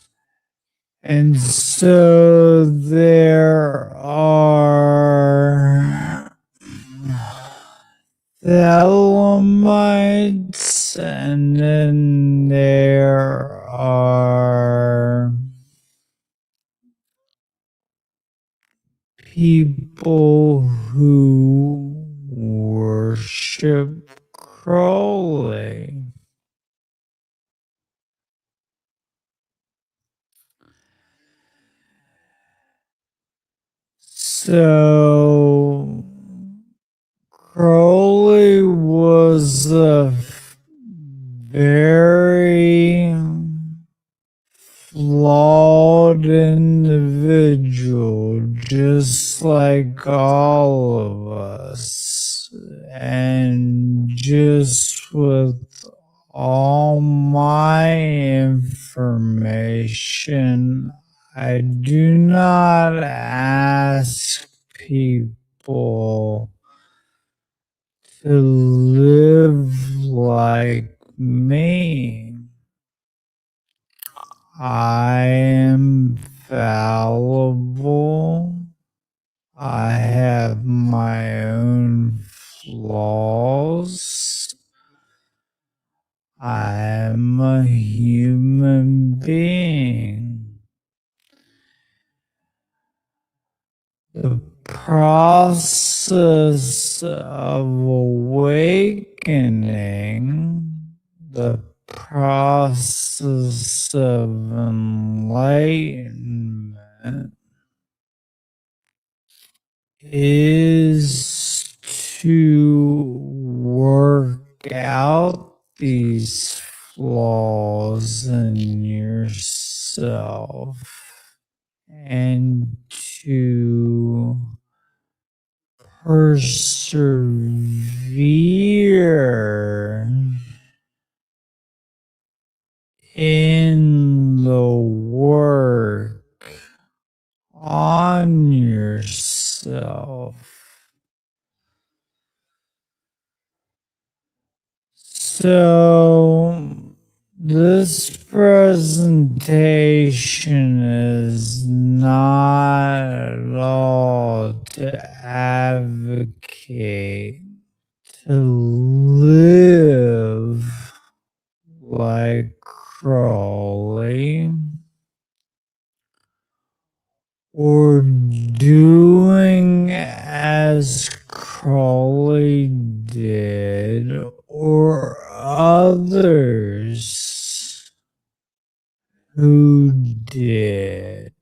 Speaker 6: And so there are Thelemites, and then there are people who worship Crowley.
Speaker 7: So Crowley was a very flawed individual, just like all of us. And just with all my information, I do not ask people to live like me. I am fallible. I have my own flaws. I am a human being. The process of awakening, the process of enlightenment is to work out these flaws in yourself and to persevere in the work on yourself. So this presentation is not at all to advocate to live like Crowley or doing as Crowley did or others who did,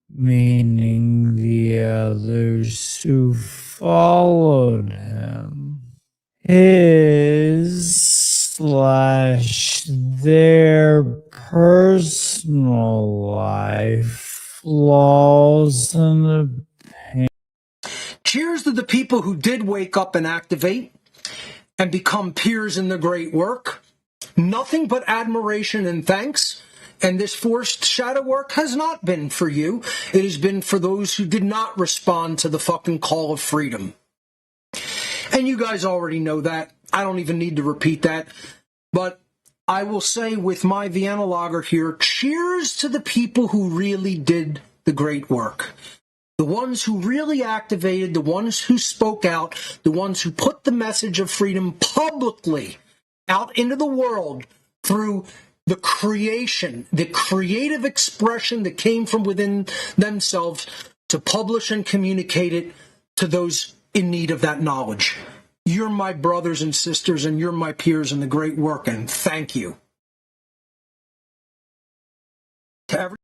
Speaker 7: meaning the others who followed him. His/their personal life, flaws, and opinions.
Speaker 16: Cheers to the people who did wake up and activate and become peers in the great work. Nothing but admiration and thanks. And this forced shadow work has not been for you. It has been for those who did not respond to the fucking call of freedom. And you guys already know that. I don't even need to repeat that. But I will say with my Vienna lager here, cheers to the people who really did the great work. The ones who really activated, the ones who spoke out, the ones who put the message of freedom publicly out into the world through the creation, the creative expression that came from within themselves to publish and communicate it to those in need of that knowledge. You're my brothers and sisters, and you're my peers in the great work, and thank you. To every